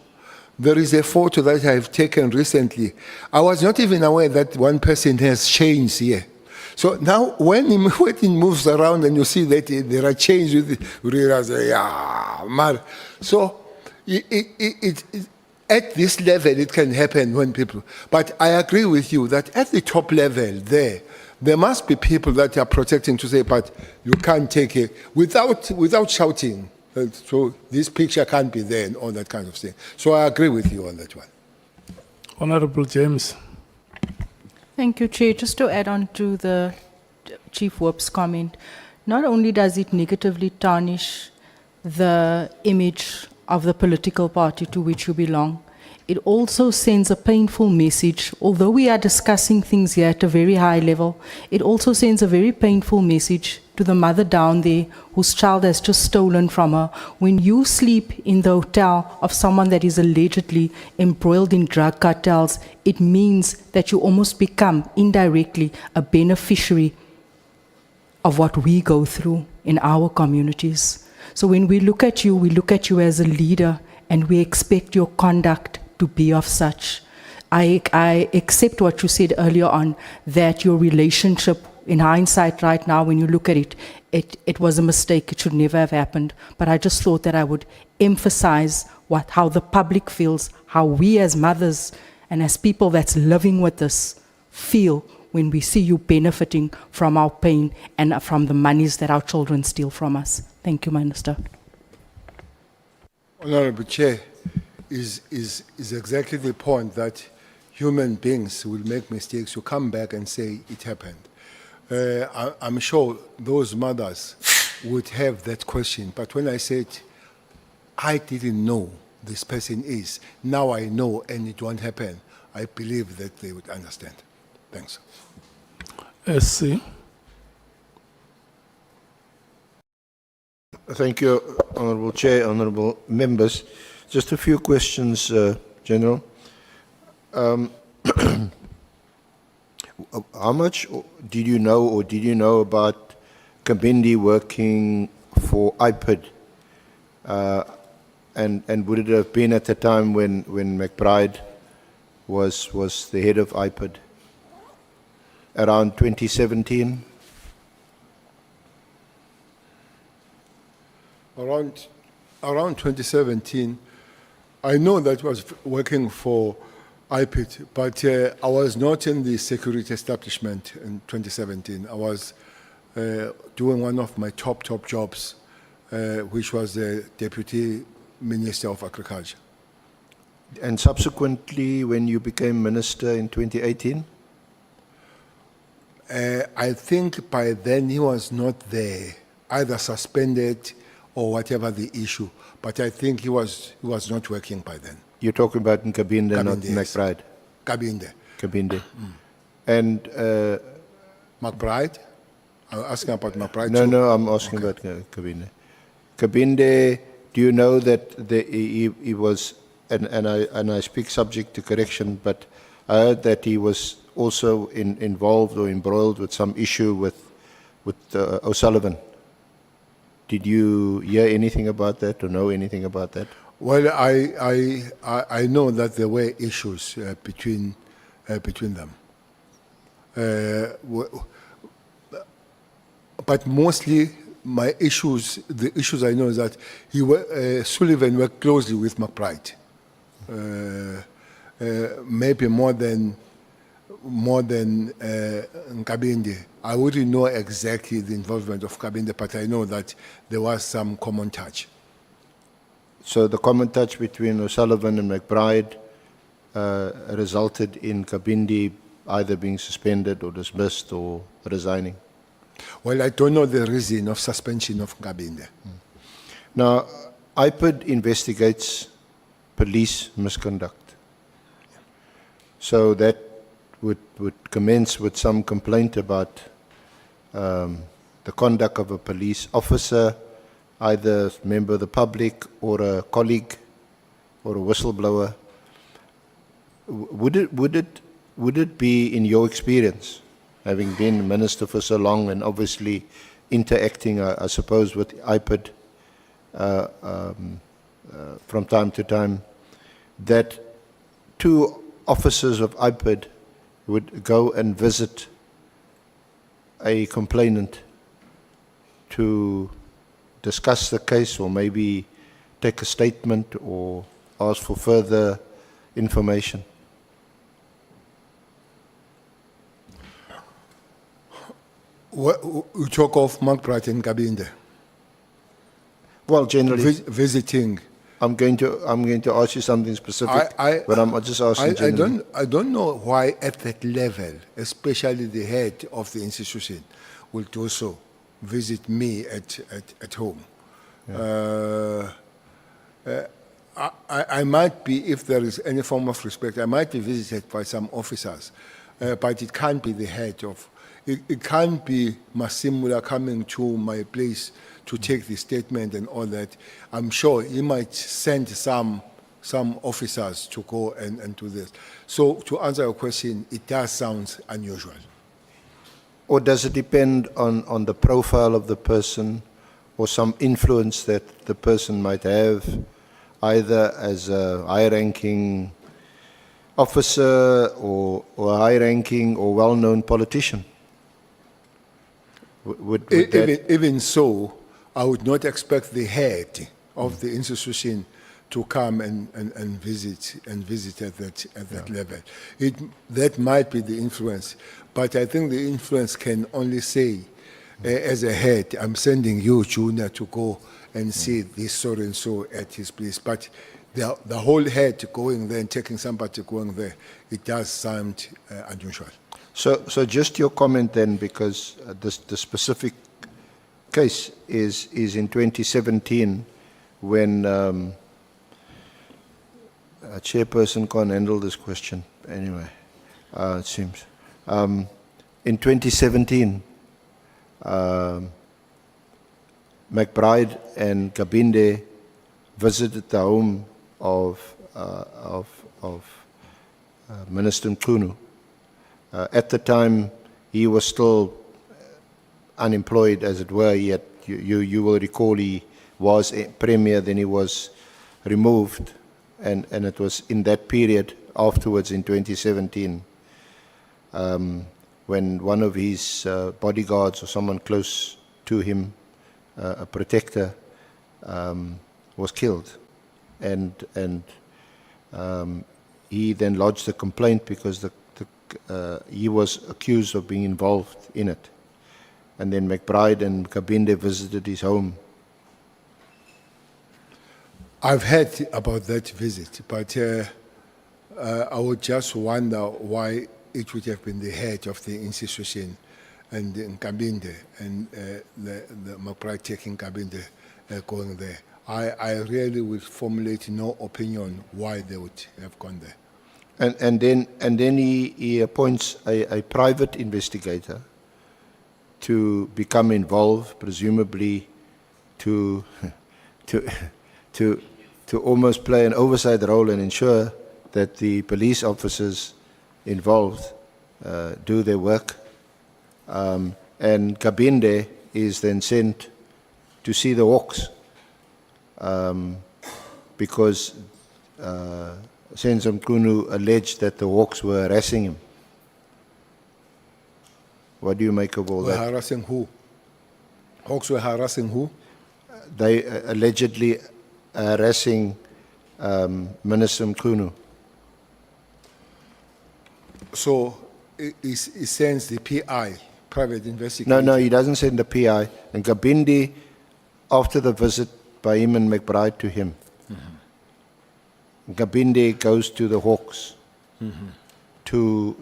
Speaker 4: There is a photo that I have taken recently. I was not even aware that one person has changed here. So now, when it moves around and you see that there are changes, you realize, yeah, man. So at this level, it can happen when people. But I agree with you that at the top level, there must be people that are protecting to say, but you can't take it without shouting. So this picture can't be there and all that kind of thing. So I agree with you on that one.
Speaker 1: Honorable James.
Speaker 16: Thank you, Chair. Just to add on to the Chief Whip's comment, not only does it negatively tarnish the image of the political party to which you belong, it also sends a painful message. Although we are discussing things here at a very high level, it also sends a very painful message to the mother down there whose child has just stolen from her. When you sleep in the hotel of someone that is allegedly embroiled in drug cartels, it means that you almost become indirectly a beneficiary of what we go through in our communities. So when we look at you as a leader, and we expect your conduct to be of such. I accept what you said earlier on, that your relationship, in hindsight right now, when you look at it, it was a mistake. It should never have happened. But I just thought that I would emphasize how the public feels, how we as mothers and as people that's living with this feel when we see you benefiting from our pain and from the monies that our children steal from us. Thank you, Minister.
Speaker 4: Honorable Chair, is exactly the point that human beings will make mistakes. You come back and say it happened. I'm sure those mothers would have that question. But when I said, I didn't know this person is, now I know and it won't happen, I believe that they would understand. Thanks.
Speaker 1: SC.
Speaker 17: Thank you, Honourable Chair, honourable members. Just a few questions, General. How much did you know about Kabindi working for IPID? And would it have been at the time when McBride was the head of IPID? Around 2017?
Speaker 4: Around 2017, I know that I was working for IPID, but I was not in the security establishment in 2017. I was doing one of my top jobs, which was the Deputy Minister of Agriculture.
Speaker 17: And subsequently, when you became Minister in 2018?
Speaker 4: I think by then he was not there, either suspended or whatever the issue. But I think he was not working by then.
Speaker 17: You're talking about Nkabinde, not
Speaker 4: Kabinde, yes.
Speaker 17: McBride.
Speaker 4: Kabinde.
Speaker 17: Kabinde. And
Speaker 4: McBride? I'm asking about McBride.
Speaker 17: no,
Speaker 4: too.
Speaker 17: no, I'm asking about Kabinde. Kabinde, do you know that he was, and I speak subject to correction, but I heard that he was also involved or embroiled with some issue with O'Sullivan. Did you hear anything about that or know anything about that?
Speaker 4: Well, I know that there were issues between them. But mostly the issues I know is that Sullivan worked closely with McBride. Maybe more than Nkabinde. I wouldn't know exactly the involvement of Nkabinde, but I know that there was some common touch.
Speaker 17: So the common touch between O'Sullivan and McBride resulted in Kabinde either being suspended or dismissed or resigning.
Speaker 4: Well, I don't know the reason of suspension of Nkabinde.
Speaker 17: Now, IPID investigates police misconduct. So that would commence with some complaint about the conduct of a police officer, either a member of the public or a colleague or a whistleblower. Would it be, in your experience, having been minister for so long and obviously interacting, I suppose, with IPID from time to time, that two officers of IPID would go and visit a complainant to discuss the case or maybe take a statement or ask for further information?
Speaker 4: We talk of McBride and Nkabinde.
Speaker 17: Well, generally,
Speaker 4: visiting.
Speaker 17: I'm going to ask you something specific, but I'm just asking generally.
Speaker 4: I don't know why at that level, especially the head of the institution, will also visit me at home.
Speaker 17: Yeah.
Speaker 4: I might be, if there is any form of respect, I might be visited by some officers, but it can't be the head of. It can't be Masimula coming to my place to take the statement and all that. I'm sure he might send some officers to go and do this. So to answer your question, it does sound unusual.
Speaker 17: Or does it depend on the profile of the person or some influence that the person might have, either as a high-ranking officer or a high-ranking or well-known politician?
Speaker 4: Even so, I would not expect the head of the institution to come and visit at that level. That might be the influence, but I think the influence can only say, as a head, I'm sending you, Junior, to go and see this so and so at his place. But the whole head going there and taking somebody going there, it does sound unusual.
Speaker 17: So just your comment then, because the specific case is in 2017 when a chairperson can't handle this question anyway, it seems. In 2017, McBride and Kabinde visited the home of Minister Mkhwanazi. At the time, he was still unemployed, as it were. Yet you will recall he was a premier, then he was removed, and it was in that period afterwards in 2017 when one of his bodyguards or someone close to him, a protector, was killed, and he then lodged a complaint because he was accused of being involved in it. And then McBride and Kabinde visited his home.
Speaker 4: I've heard about that visit, but I would just wonder why it would have been the head of the institution and Nkabinde and the McBride taking Nkabinde going there. I really would formulate no opinion why they would have gone there.
Speaker 17: And then he appoints a private investigator to become involved, presumably to almost play an oversight role and ensure that the police officers involved do their work. And Kabinde is then sent to see the Hawks because Senzo Mkhunu alleged that the Hawks were harassing him. What do you make of all
Speaker 4: Were
Speaker 17: that?
Speaker 4: harassing who? Hawks were harassing who?
Speaker 17: They allegedly harassing Minister Mkhunu.
Speaker 4: So he sends the PI, private investigator.
Speaker 17: No, he doesn't send the PI. And Kabinde, after the visit by him and McBride to him, Kabinde goes to the Hawks to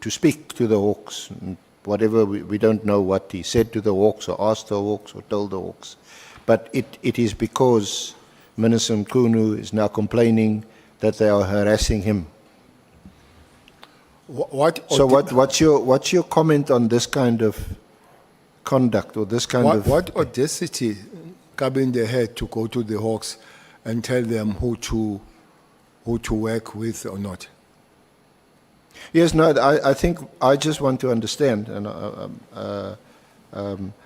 Speaker 17: speak to the Hawks. Whatever, we don't know what he said to the Hawks or asked the Hawks or told the Hawks. But it is because Minister Mkhunu is now complaining that they are harassing him. What's your comment on this kind of conduct or this kind of...
Speaker 4: What audacity Kabinde had to go to the Hawks and tell them who to work with or not?
Speaker 17: Yes, no, I think I just want to understand and,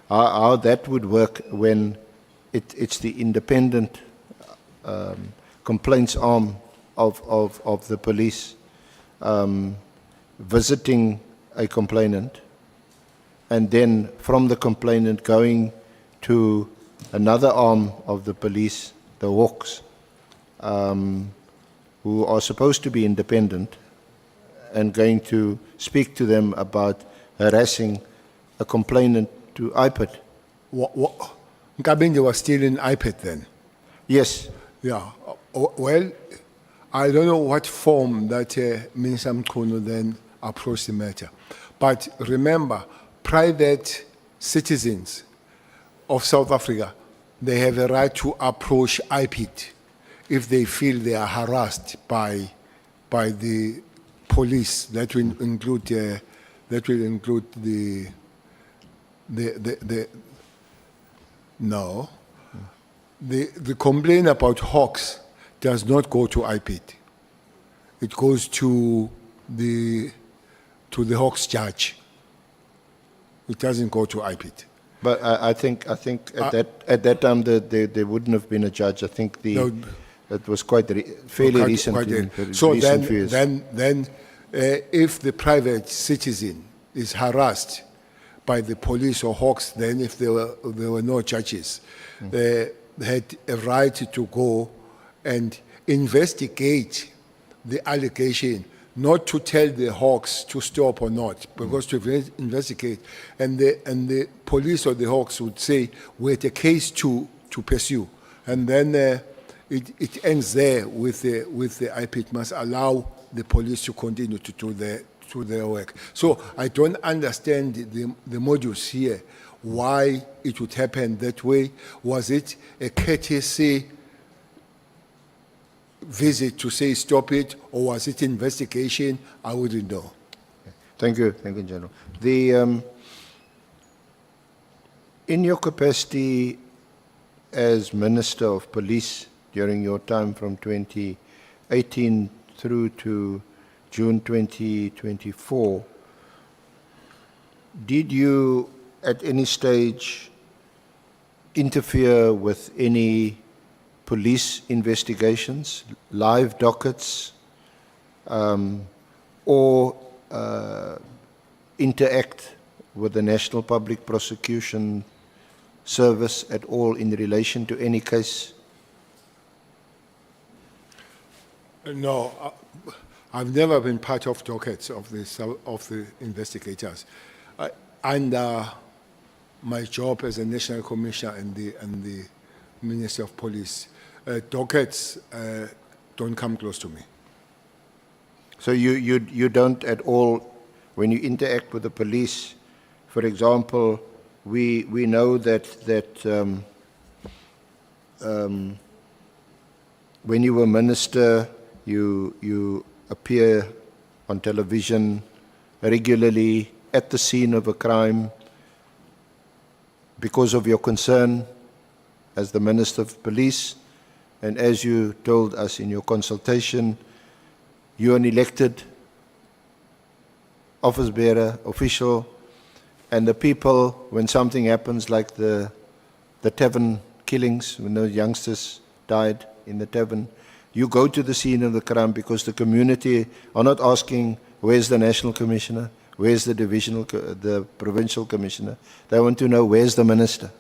Speaker 17: how that would work when it's the independent complaints arm of the police visiting a complainant and then from the complainant going to another arm of the police, the Hawks, who are supposed to be independent, and going to speak to them about harassing a complainant to IPID.
Speaker 4: Nkabinde was still in IPID then?
Speaker 17: Yes.
Speaker 4: Yeah. Well, I don't know what form that Minister Mkhunu then approached the matter. But remember, private citizens of South Africa, they have a right to approach IPID if they feel they are harassed by the police. That will include the complaint about Hawks does not go to IPID. It goes to the Hawks judge. It doesn't go to IPID.
Speaker 17: But I think at that time there wouldn't have been a judge. I think it was fairly recent.
Speaker 4: So then, if the private citizen is harassed by the police or Hawks, then if there were no judges, they had a right to go and investigate the allegation, not to tell the Hawks to stop or not, because to investigate. And the police or the Hawks would say, we had a case to pursue. And then it ends there with the IPID must allow the police to continue to do their work. So I don't understand the modus here, why it would happen that way. Was it a courtesy visit to say stop it, or was it investigation? I wouldn't know.
Speaker 17: Thank you, General. In your capacity as Minister of Police during your time from 2018 through to June 2024, did you at any stage interfere with any police investigations, live dockets, or interact with the National Public Prosecution Service at all in relation to any case?
Speaker 4: No, I've never been part of dockets of the investigators. Under my job as a National Commissioner and the Minister of Police, dockets don't come close to me.
Speaker 17: So you don't at all, when you interact with the police, For example, we know that when you were minister, you appear on television regularly at the scene of a crime because of your concern as the Minister of Police. And as you told us in your consultation, you're an elected office bearer, official, and the people, when something happens like the tavern killings, when those youngsters died in the tavern, you go to the scene of the crime because the community are not asking, where's the national commissioner, where's the the provincial commissioner? They want to know, where's the minister?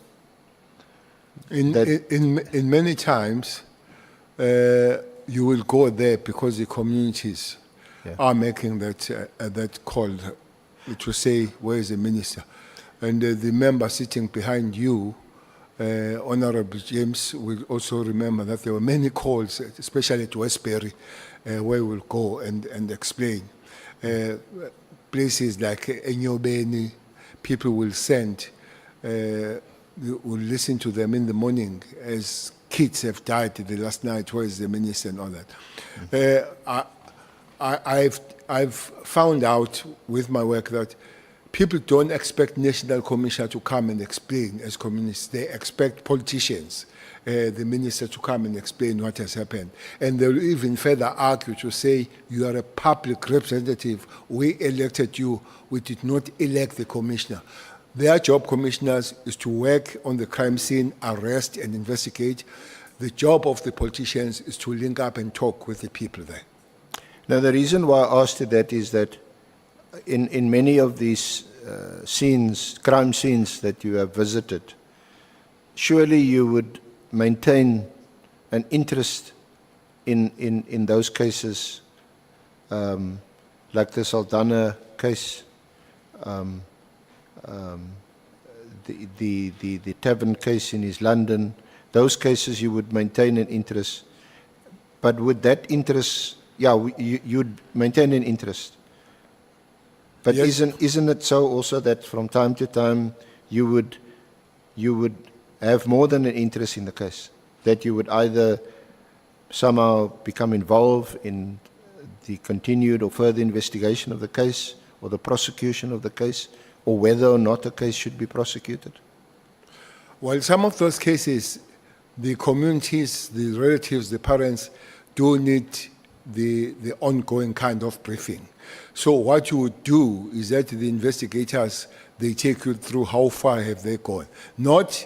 Speaker 4: In many times, you will go there because the communities are making that call to say, where is the minister? And the member sitting behind you, Honorable James, will also remember that there were many calls, especially to Westbury, where we'll go and explain. Places like Enyobeni, people will send, will listen to them in the morning as kids have died the last night, where is the minister and all that. I've found out with my work that people don't expect National Commissioner to come and explain as communists. They expect politicians, the minister, to come and explain what has happened. And they'll even further argue to say, you are a public representative. We elected you. We did not elect the commissioner. Their job, commissioners, is to work on the crime scene, arrest and investigate. The job of the politicians is to link up and talk with the people there.
Speaker 17: Now, the reason why I asked you that is that in many of these scenes, crime scenes that you have visited, surely you would maintain an interest in those cases, like the Saldanha case, the tavern case in East London. Those cases you would maintain an interest, but would that interest, you'd maintain an interest. But
Speaker 4: Yes.
Speaker 17: isn't it so also that from time to time you would have more than an interest in the case? That you would either somehow become involved in the continued or further investigation of the case or the prosecution of the case, or whether or not the case should be prosecuted?
Speaker 4: Well, some of those cases, the communities, the relatives, the parents do need the ongoing kind of briefing. So what you would do is that the investigators, they take you through how far have they gone. Not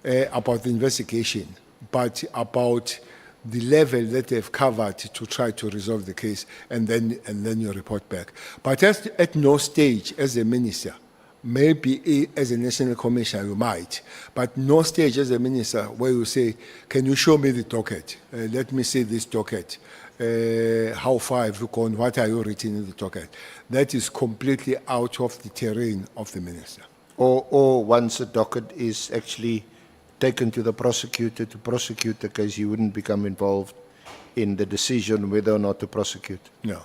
Speaker 4: about the investigation, but about the level that they've covered to try to resolve the case, and then you report back. But at no stage as a minister, maybe as a national commissioner you might, but no stage as a minister where you say, can you show me the docket? Let me see this docket. How far have you gone? What are you written in the docket? That is completely out of the terrain of the minister.
Speaker 17: Or once a docket is actually taken to the prosecutor to prosecute the case, you wouldn't become involved in the decision whether or not to prosecute?
Speaker 4: No.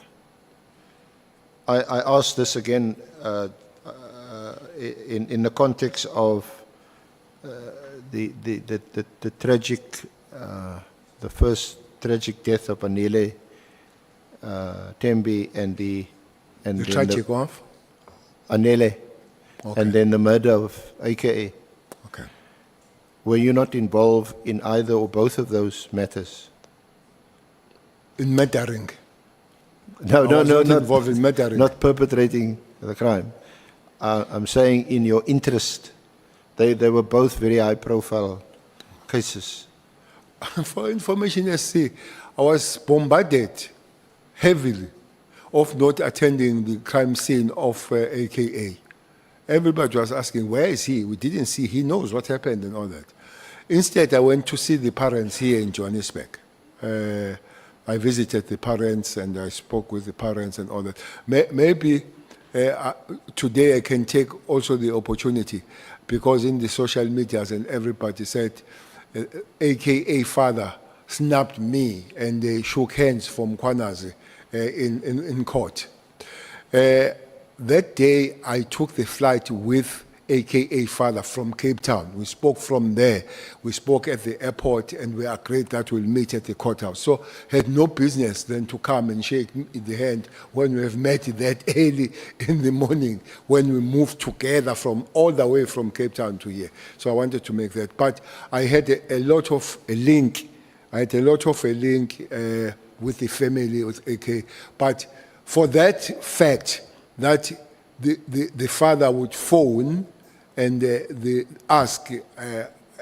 Speaker 17: I ask this again in the context of the tragic, the first tragic death of Anele Tembi and the
Speaker 4: tragic of
Speaker 17: Anele,
Speaker 4: Okay.
Speaker 17: and then the murder of AKA.
Speaker 4: Okay.
Speaker 17: Were you not involved in either or both of those matters?
Speaker 4: In murdering.
Speaker 17: No,
Speaker 4: I was not
Speaker 17: not
Speaker 4: involved in murdering.
Speaker 17: Not perpetrating the crime. I'm saying in your interest, they were both very high-profile cases.
Speaker 4: For information, I was bombarded heavily of not attending the crime scene of AKA. Everybody was asking, where is he? We didn't see. He knows what happened and all that. Instead, I went to see the parents here in Johannesburg. I visited the parents and I spoke with the parents and all that. Maybe today I can take also the opportunity, because in the social medias and everybody said, AKA father snapped me and they shook hands from Mkhwanazi in court. that day I took the flight with AKA father from Cape Town. We spoke from there. We spoke at the airport and we agreed that we'll meet at the courthouse. So had no business then to come and shake me in the hand when we have met that early in the morning when we moved together from all the way from Cape Town to here. So I wanted to make that. But I had a lot of a link. I had a lot of a link with the family, with AK. But for that fact that the father would phone and ask,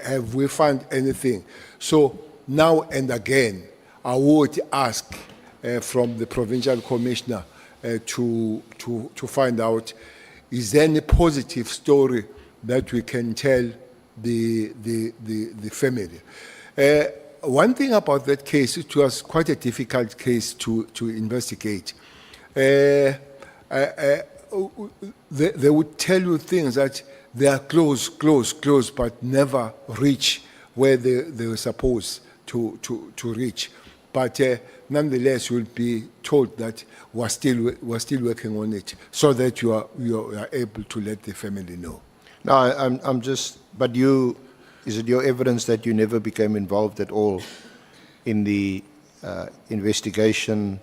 Speaker 4: have we found anything? So now and again, I would ask from the provincial commissioner to find out, is there any positive story that we can tell the family? One thing about that case, it was quite a difficult case to investigate. They would tell you things that they are close, but never reach where they were supposed to reach. But nonetheless, you'll be told that we're still working on it, so that you are able to let the family know.
Speaker 17: No, I'm just, but you, is it your evidence that you never became involved at all in the investigation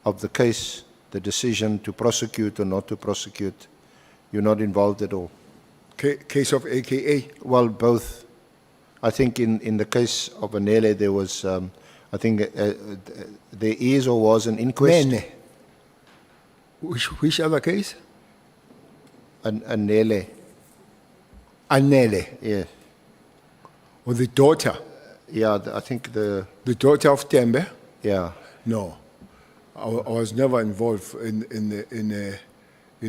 Speaker 17: of the case, the decision to prosecute or not to prosecute? You're not involved at all?
Speaker 4: Case of AKA?
Speaker 17: Well, both. I think in the case of Anele, there was, I think there is or was an inquest.
Speaker 4: Nene. Which other case?
Speaker 17: Anele.
Speaker 4: Anele.
Speaker 17: Yes.
Speaker 4: Or the daughter?
Speaker 17: Yeah, I think the
Speaker 4: daughter of Tembe?
Speaker 17: Yeah.
Speaker 4: No, I was never involved in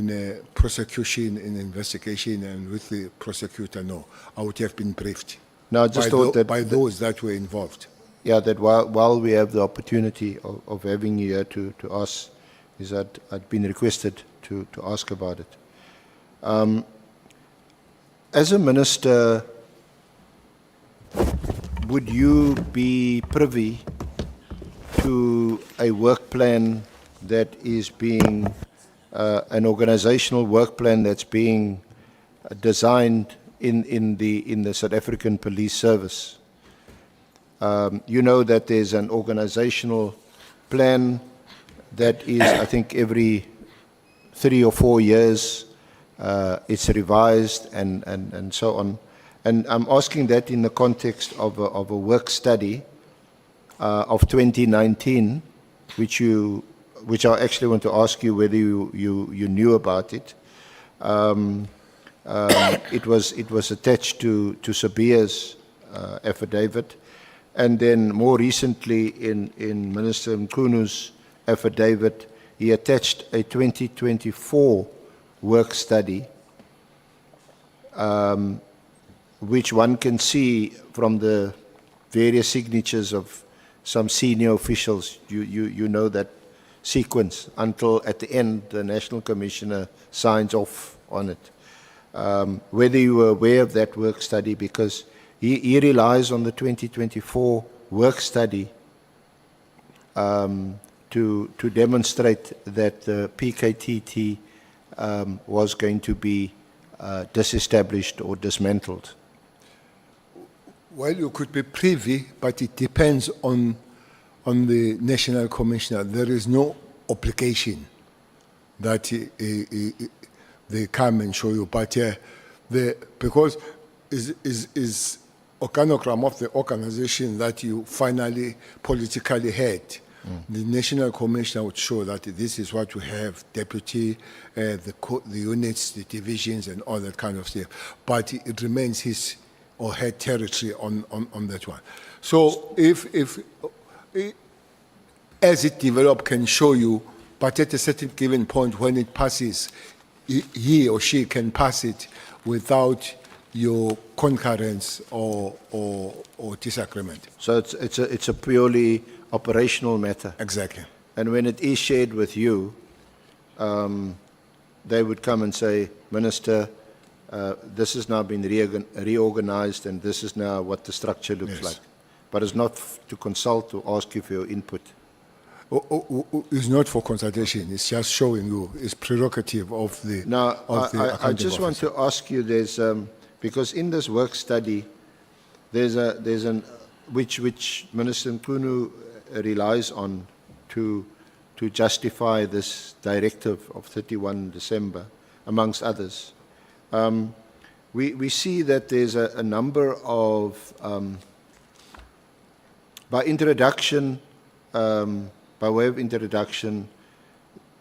Speaker 4: a prosecution, in investigation, and with the prosecutor. No, I would have been briefed.
Speaker 17: No, I just thought that
Speaker 4: by those that were involved.
Speaker 17: Yeah, that while we have the opportunity of having you here to ask, is that I'd been requested to ask about it. As a minister, would you be privy to a work plan that is being, an organizational work plan that's being designed in the South African Police Service? You know that there's an organizational plan that is, I think, every 3 or 4 years, it's revised and so on. And I'm asking that in the context of a work study of 2019, which I actually want to ask you whether you knew about it. It was attached to Sabia's affidavit, and then more recently in Minister Mkhwanazi's affidavit, he attached a 2024 work study, which one can see from the various signatures of some senior officials. You know that sequence until at the end the National Commissioner signs off on it. Whether you were aware of that work study, because he relies on the 2024 work study to demonstrate that the PKTT was going to be disestablished or dismantled.
Speaker 4: Well, you could be privy, but it depends on the National Commissioner. There is no obligation that they come and show you, but because is organogram of the organization that you finally politically had. The National Commissioner would show that this is what we have, deputy, the units, the divisions, and all that kind of stuff. But it remains his or her territory on that one. So if as it develops, can show you, but at a certain given point when it passes, he or she can pass it without your concurrence or disagreement.
Speaker 17: So it's a purely operational matter.
Speaker 4: Exactly.
Speaker 17: And when it is shared with you, they would come and say, Minister, this has now been reorganized and this is now what the structure looks like. But it's not to consult or ask you for your input.
Speaker 4: It's not for consultation, it's just showing you, it's prerogative of the,
Speaker 17: Now,
Speaker 4: of the
Speaker 17: I
Speaker 4: accounting
Speaker 17: just want
Speaker 4: officer.
Speaker 17: to ask you, there's, because in this work study, there's an, which Minister Nkunu relies on to justify this directive of 31 December, amongst others. We see that there's a number of, by introduction, by way of introduction,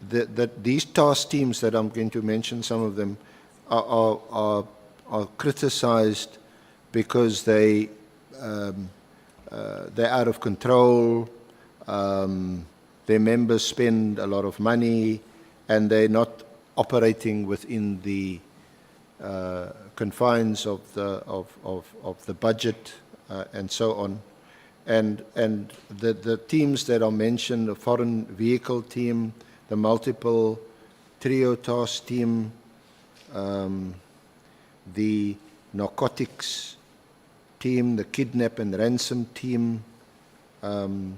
Speaker 17: that these task teams that I'm going to mention, some of them, are criticized because they're out of control, their members spend a lot of money, and they're not operating within the confines of the budget and so on. And the teams that are mentioned, the foreign vehicle team, the multiple trio task team, the narcotics team, the kidnap and ransom team, the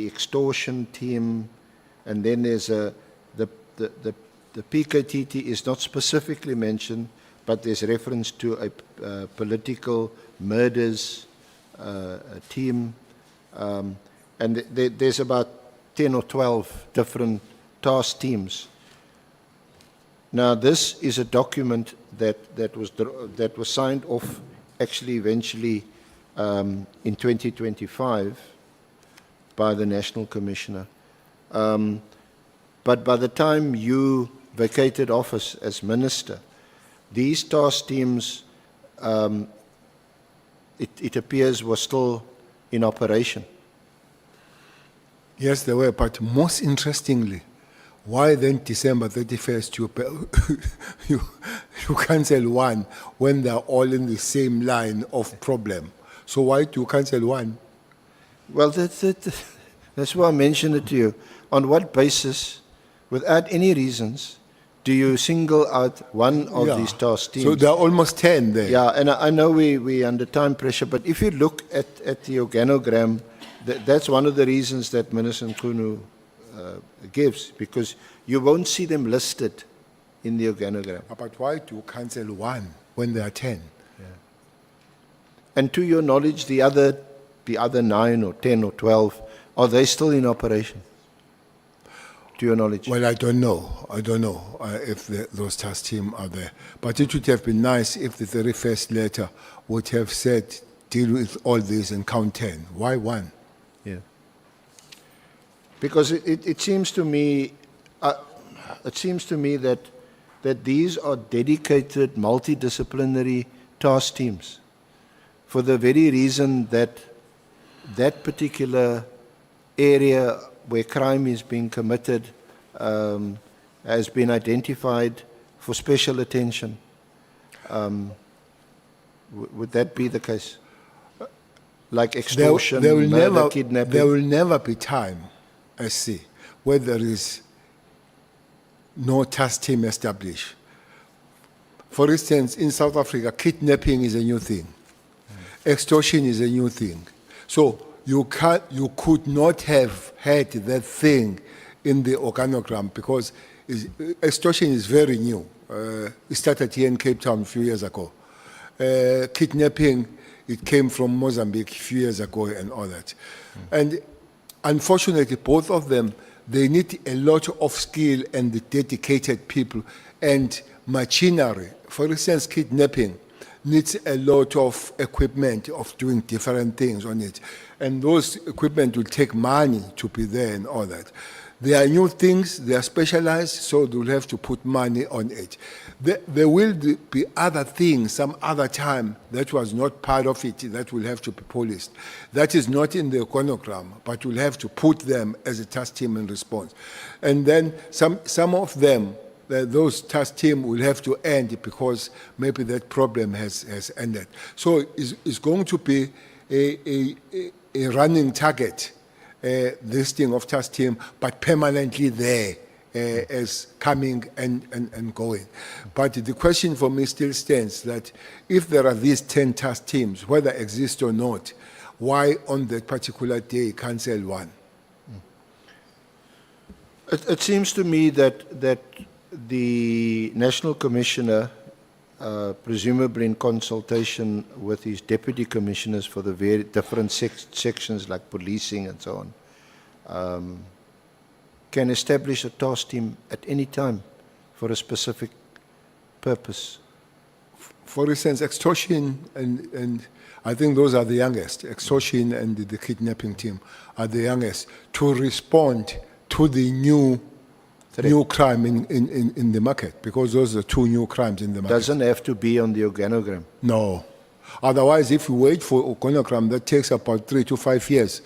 Speaker 17: extortion team, and then there's the PKTT is not specifically mentioned, but there's reference to a political murders team, and there's about 10 or 12 different task teams. Now, this is a document that was signed off actually eventually in 2025 by the National Commissioner. But by the time you vacated office as minister, these task teams, it appears, were still in operation.
Speaker 4: Yes, they were, but most interestingly, why then December 31st you cancel one when they're all in the same line of problem? So why do you cancel one?
Speaker 17: Well, that's why I mentioned it to you. On what basis, without any reasons, do you single out one of these task teams?
Speaker 4: So there are almost 10 there.
Speaker 17: Yeah, and I know we're under time pressure, but if you look at the organogram, that's one of the reasons that Minister Nkunu gives, because you won't see them listed in the organogram.
Speaker 4: But why do you cancel one when there are 10?
Speaker 17: And to your knowledge, the other 9 or 10 or 12, are they still in operation? To your knowledge?
Speaker 4: Well, I don't know. I don't know if those task teams are there. But it would have been nice if the 31st letter would have said, deal with all this and count 10. Why one?
Speaker 17: Yeah. Because it seems to me, that these are dedicated multidisciplinary task teams, for the very reason that that particular area where crime is being committed has been identified for special attention. Would that be the case? Like extortion, murder, kidnapping?
Speaker 4: There will never be time, I see, where there is no task team established. For instance, in South Africa, kidnapping is a new thing. Extortion is a new thing. So you could not have had that thing in the organogram because extortion is very new. It started here in Cape Town a few years ago. Kidnapping, it came from Mozambique a few years ago and all that. And unfortunately, both of them, they need a lot of skill and dedicated people and machinery. For instance, kidnapping needs a lot of equipment of doing different things on it. And those equipment will take money to be there and all that. They are new things, they are specialized, so they'll have to put money on it. There will be other things, some other time that was not part of it that will have to be policed. That is not in the organogram, but we'll have to put them as a task team in response. And then some of them, those task team will have to end because maybe that problem has ended. So it's going to be a running target, this thing of task team, but permanently there as coming and going. But the question for me still stands that if there are these 10 task teams, whether exist or not, why on that particular day cancel one?
Speaker 17: It seems to me that the National Commissioner, presumably in consultation with his deputy commissioners for the very different sections like policing and so on, can establish a task team at any time for a specific purpose.
Speaker 4: For instance, extortion and I think those are the youngest. Extortion and the kidnapping team are the youngest to respond to the new crime in the market, because those are two new crimes in the market.
Speaker 17: Doesn't have to be on the organogram.
Speaker 4: No. Otherwise, if we wait for organogram, that takes about 3 to 5 years.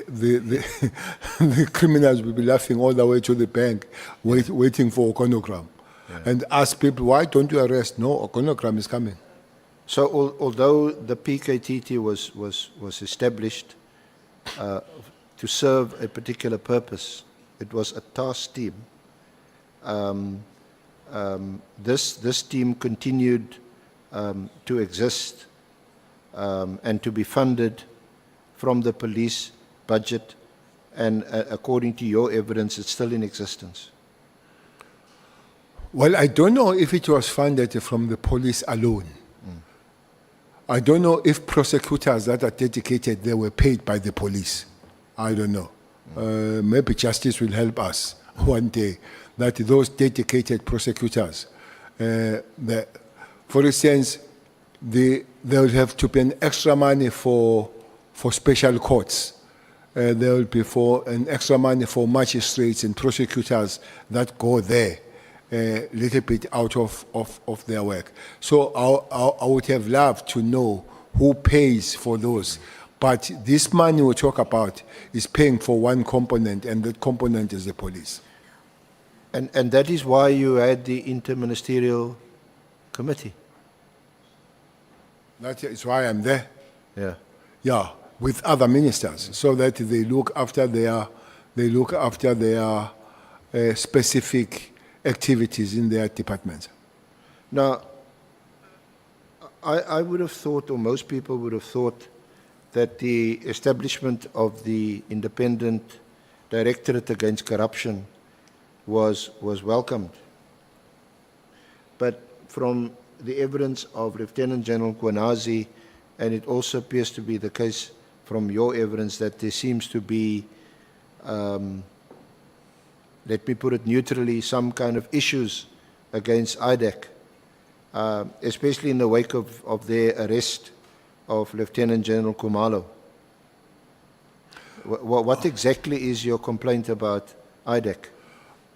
Speaker 4: The criminals will be laughing all the way to the bank, waiting for organogram. And ask people, why don't you arrest? No, organogram is coming.
Speaker 17: So although the PKTT was established to serve a particular purpose, it was a task team. This team continued to exist and to be funded from the police budget, and according to your evidence, it's still in existence.
Speaker 4: Well, I don't know if it was funded from the police alone. I don't know if prosecutors that are dedicated, they were paid by the police. I don't know. Maybe justice will help us one day, that those dedicated prosecutors, for instance, there will have to be an extra money for special courts. There will be an extra money for magistrates and prosecutors that go there a little bit out of their work. So I would have loved to know who pays for those. But this money we talk about is paying for one component, and that component is the police.
Speaker 17: And that is why you had the interministerial committee.
Speaker 4: That is why I'm there.
Speaker 17: Yeah.
Speaker 4: Yeah, with other ministers, so that they look after their specific activities in their departments.
Speaker 17: Now, I would have thought, or most people would have thought, that the establishment of the Independent Directorate Against Corruption was welcomed. But from the evidence of Lieutenant General Mkhwanazi, and it also appears to be the case from your evidence, that there seems to be, let me put it neutrally, some kind of issues against IDAC, especially in the wake of their arrest of Lieutenant General Khumalo. What exactly is your complaint about IDAC?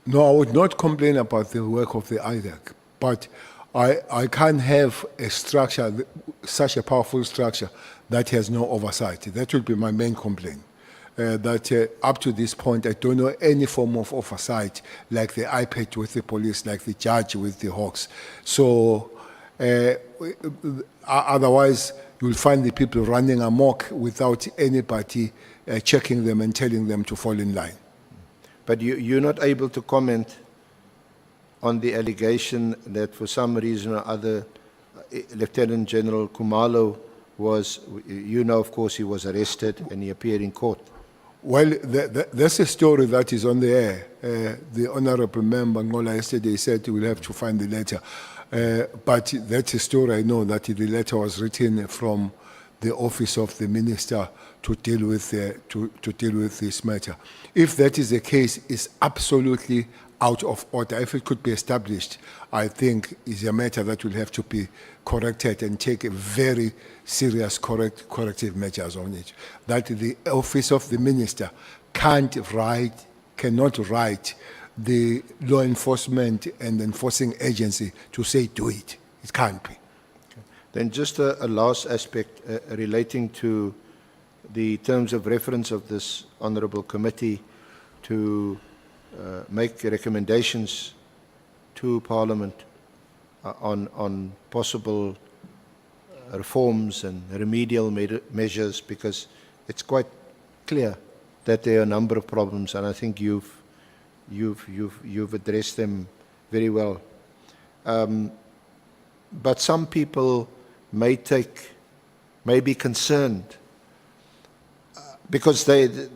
Speaker 4: No, I would not complain about the work of the IDAC, but I can't have a structure, such a powerful structure, that has no oversight. That would be my main complaint. That up to this point, I don't know any form of oversight, like the iPad with the police, like the judge with the Hawks. So otherwise, you'll find the people running amok without anybody checking them and telling them to fall in line.
Speaker 17: But you're not able to comment on the allegation that for some reason or other, Lieutenant General Khumalo was, of course, he was arrested and he appeared in court.
Speaker 4: Well, that's a story that is on the air. The Honorable Member Ngola yesterday said we'll have to find the letter. But that's a story I know, that the letter was written from the office of the minister to deal with this matter. If that is the case, it's absolutely out of order. If it could be established, I think is a matter that will have to be corrected and take a very serious corrective measures on it. That the office of the minister cannot write the law enforcement and enforcing agency to say do it. It can't be.
Speaker 17: Then just a last aspect relating to the terms of reference of this honourable committee to make recommendations to Parliament on possible reforms and remedial measures, because it's quite clear that there are a number of problems, and I think you've addressed them very well. But some people may be concerned Because the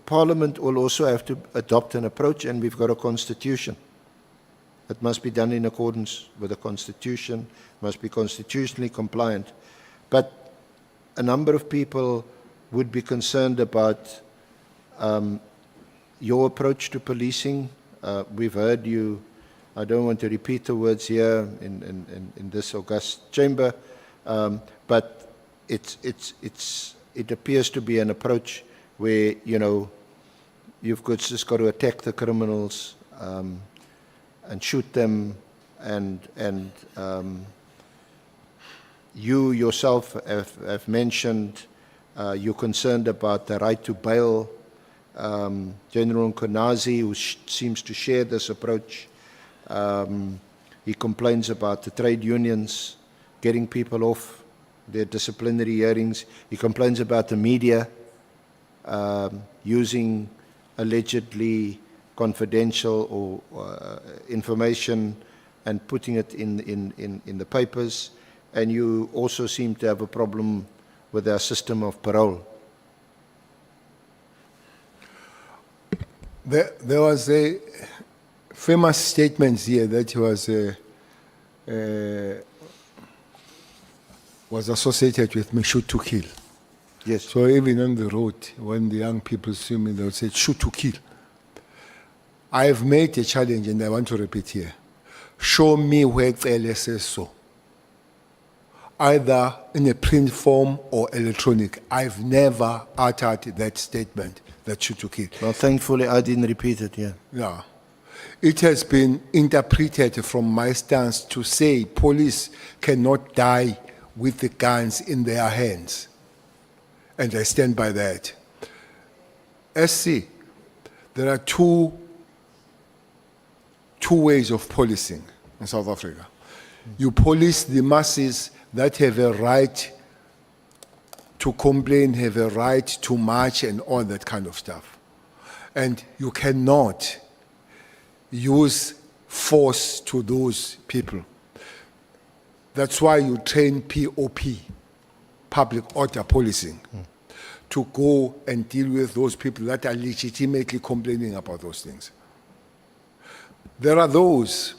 Speaker 17: Parliament will also have to adopt an approach, and we've got a constitution. It must be done in accordance with the constitution, must be constitutionally compliant. But a number of people would be concerned about your approach to policing. We've heard you, I don't want to repeat the words here in this august chamber, but it appears to be an approach where, you know, you've just got to attack the criminals and shoot them, and you yourself have mentioned you're concerned about the right to bail. General Mkhwanazi, who seems to share this approach, he complains about the trade unions getting people off their disciplinary hearings. He complains about the media using allegedly confidential or information and putting it in the papers. And you also seem to have a problem with our system of parole.
Speaker 4: There was a famous statement here that was associated with me, shoot to kill.
Speaker 17: Yes.
Speaker 4: So even on the road, when the young people see me, they'll say, shoot to kill. I have made a challenge, and I want to repeat here. Show me where Cele says so. Either in a print form or electronic. I've never uttered that statement, that shoot to kill.
Speaker 17: Well, thankfully, I didn't repeat it, yeah.
Speaker 4: Yeah. It has been interpreted from my stance to say police cannot die with the guns in their hands. And I stand by that. SC, there are two ways of policing in South Africa. You police the masses that have a right to complain, have a right to march and all that kind of stuff. And you cannot use force to those people. That's why you train POP, public order policing, to go and deal with those people that are legitimately complaining about those things. There are those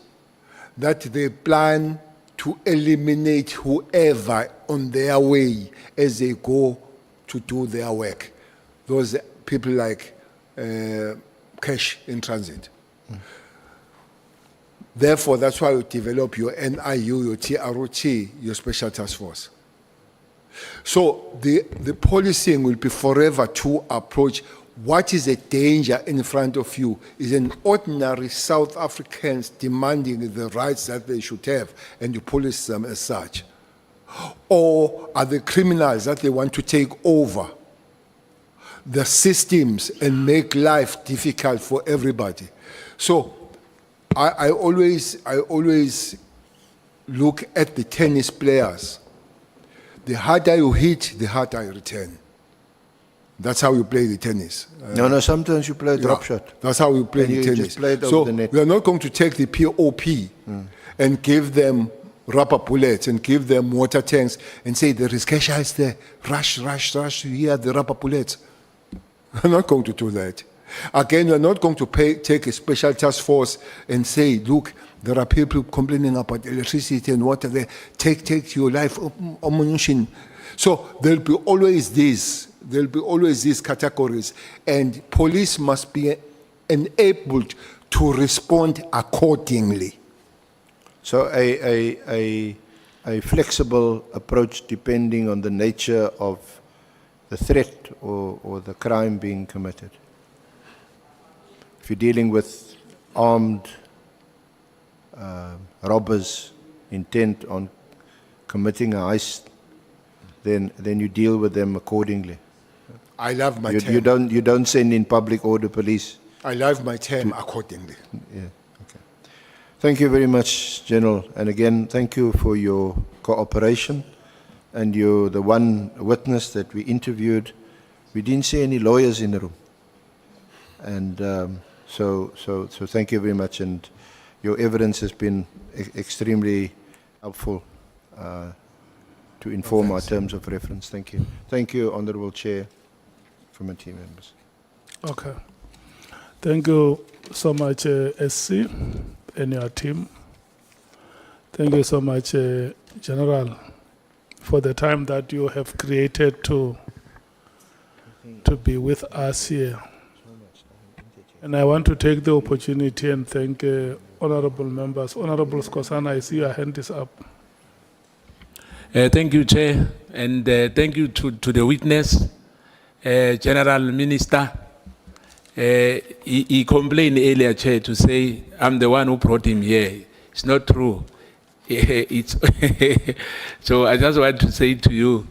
Speaker 4: that they plan to eliminate whoever on their way as they go to do their work. Those people like cash in transit. Therefore, that's why you develop your NIU, your TROT, your special task force. So the policing will be forever to approach what is a danger in front of you is an ordinary South Africans demanding the rights that they should have, and you police them as such. Or are the criminals that they want to take over the systems and make life difficult for everybody? So I always look at the tennis players. The harder you hit, the harder you return. That's how you play the tennis.
Speaker 17: No, sometimes you play a drop shot.
Speaker 4: That's how you play
Speaker 17: And
Speaker 4: the
Speaker 17: you
Speaker 4: tennis.
Speaker 17: just play it
Speaker 4: So
Speaker 17: over the net.
Speaker 4: we are not going to take the POP and give them rubber bullets and give them water tanks and say there is cash ice there. Rush, here are the rubber bullets. We're not going to do that. Again, we're not going to take a special task force and say, look, there are people complaining about electricity and water there. Take your life ammunition. So there'll be always these categories, and police must be enabled to respond accordingly.
Speaker 17: So a flexible approach depending on the nature of the threat or the crime being committed. If you're dealing with armed robbers intent on committing a heist, then you deal with them accordingly.
Speaker 4: I love my
Speaker 17: You don't send in public order police.
Speaker 4: I love my term accordingly.
Speaker 17: Yeah. Okay. Thank you very much, General. And again, thank you for your cooperation. And you're the one witness that we interviewed. We didn't see any lawyers in the room. And so thank you very much. And your evidence has been extremely helpful to inform our terms of reference. Thank you. Thank you, Honourable Chair. committee members.
Speaker 1: Okay. Thank you so much, SC and your team. Thank you so much, General, for the time that you have created to be with us here. And I want to take the opportunity and thank honorable members. Honorable Skosana, I see your hand is up.
Speaker 11: Thank you, Chair, and thank you to the witness, General Minister. He complained earlier, Chair, to say, I'm the one who brought him here. It's not true. It's so I just want to say to you,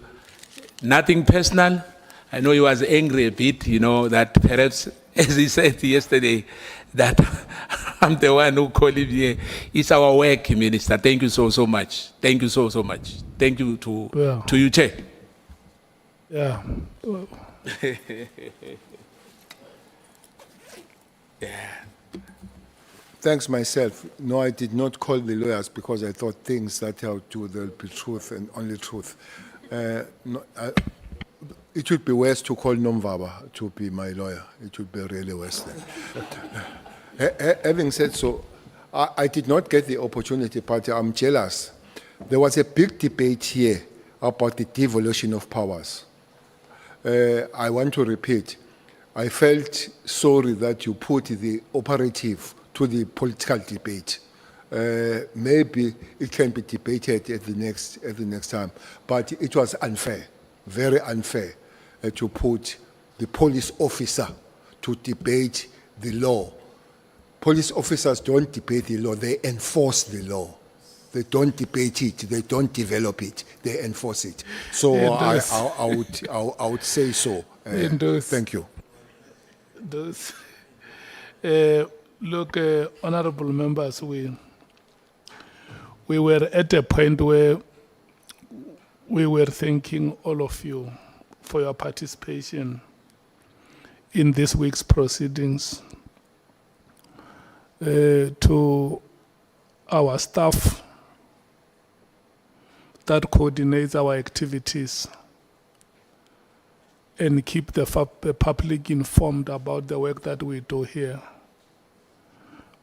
Speaker 11: nothing personal. I know he was angry a bit, you know, that perhaps, as he said yesterday, that I'm the one who called him here. It's our work, Minister. Thank you so much. Thank you so much. Thank you to you, Chair.
Speaker 1: Yeah.
Speaker 11: Yeah.
Speaker 4: Thanks myself. No, I did not call the lawyers because I thought things that have to do with the truth and only truth. It would be worse to call Nomvaba to be my lawyer. It would be really worse then. Having said so, I did not get the opportunity, but I'm jealous. There was a big debate here about the devolution of powers. I want to repeat, I felt sorry that you put the operative to the political debate. Maybe it can be debated at the next time, but it was unfair, very unfair, to put the police officer to debate the law. Police officers don't debate the law, they enforce the law. They don't debate it, they don't develop it, they enforce it. So I would say so. Thank you.
Speaker 1: Look, honorable members, we were at a point where we were thanking all of you for your participation in this week's proceedings. To our staff that coordinates our activities and keep the public informed about the work that we do here.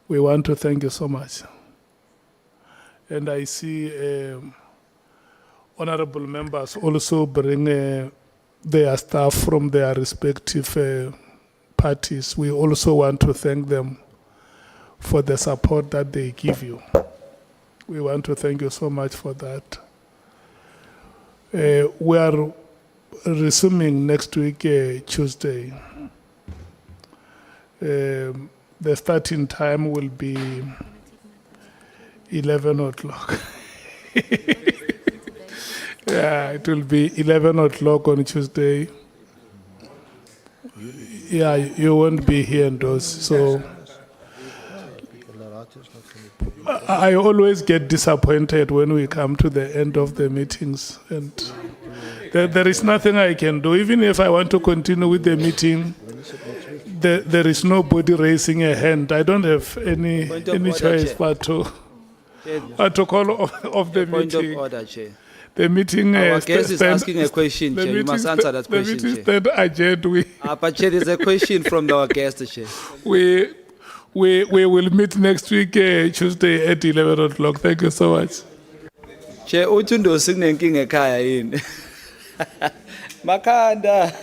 Speaker 1: We want to thank you so much. And I see honorable members also bring their staff from their respective parties. We also want to thank them for the support that they give you. We want to thank you so much for that. We are resuming next week, Tuesday. The starting time will be 11 o'clock. Yeah, it will be 11 o'clock on Tuesday. Yeah, you won't be here in those, so I always get disappointed when we come to the end of the meetings, and there is nothing I can do. Even if I want to continue with the meeting, there is nobody raising a hand. I don't have any choice but to call off the
Speaker 14: Point
Speaker 1: meeting.
Speaker 14: of order, Chair.
Speaker 1: The meeting.
Speaker 14: Our guest is asking a question, Chair. You must answer that question,
Speaker 1: The meeting
Speaker 14: Chair.
Speaker 1: stand adjourned.
Speaker 14: But Chair, there's a question from our guest, Chair.
Speaker 1: We will meet next week, Tuesday at 11 o'clock. Thank you so much.
Speaker 14: Chair, uthi ndo sinenkinga ekhaya yini? Makhanda.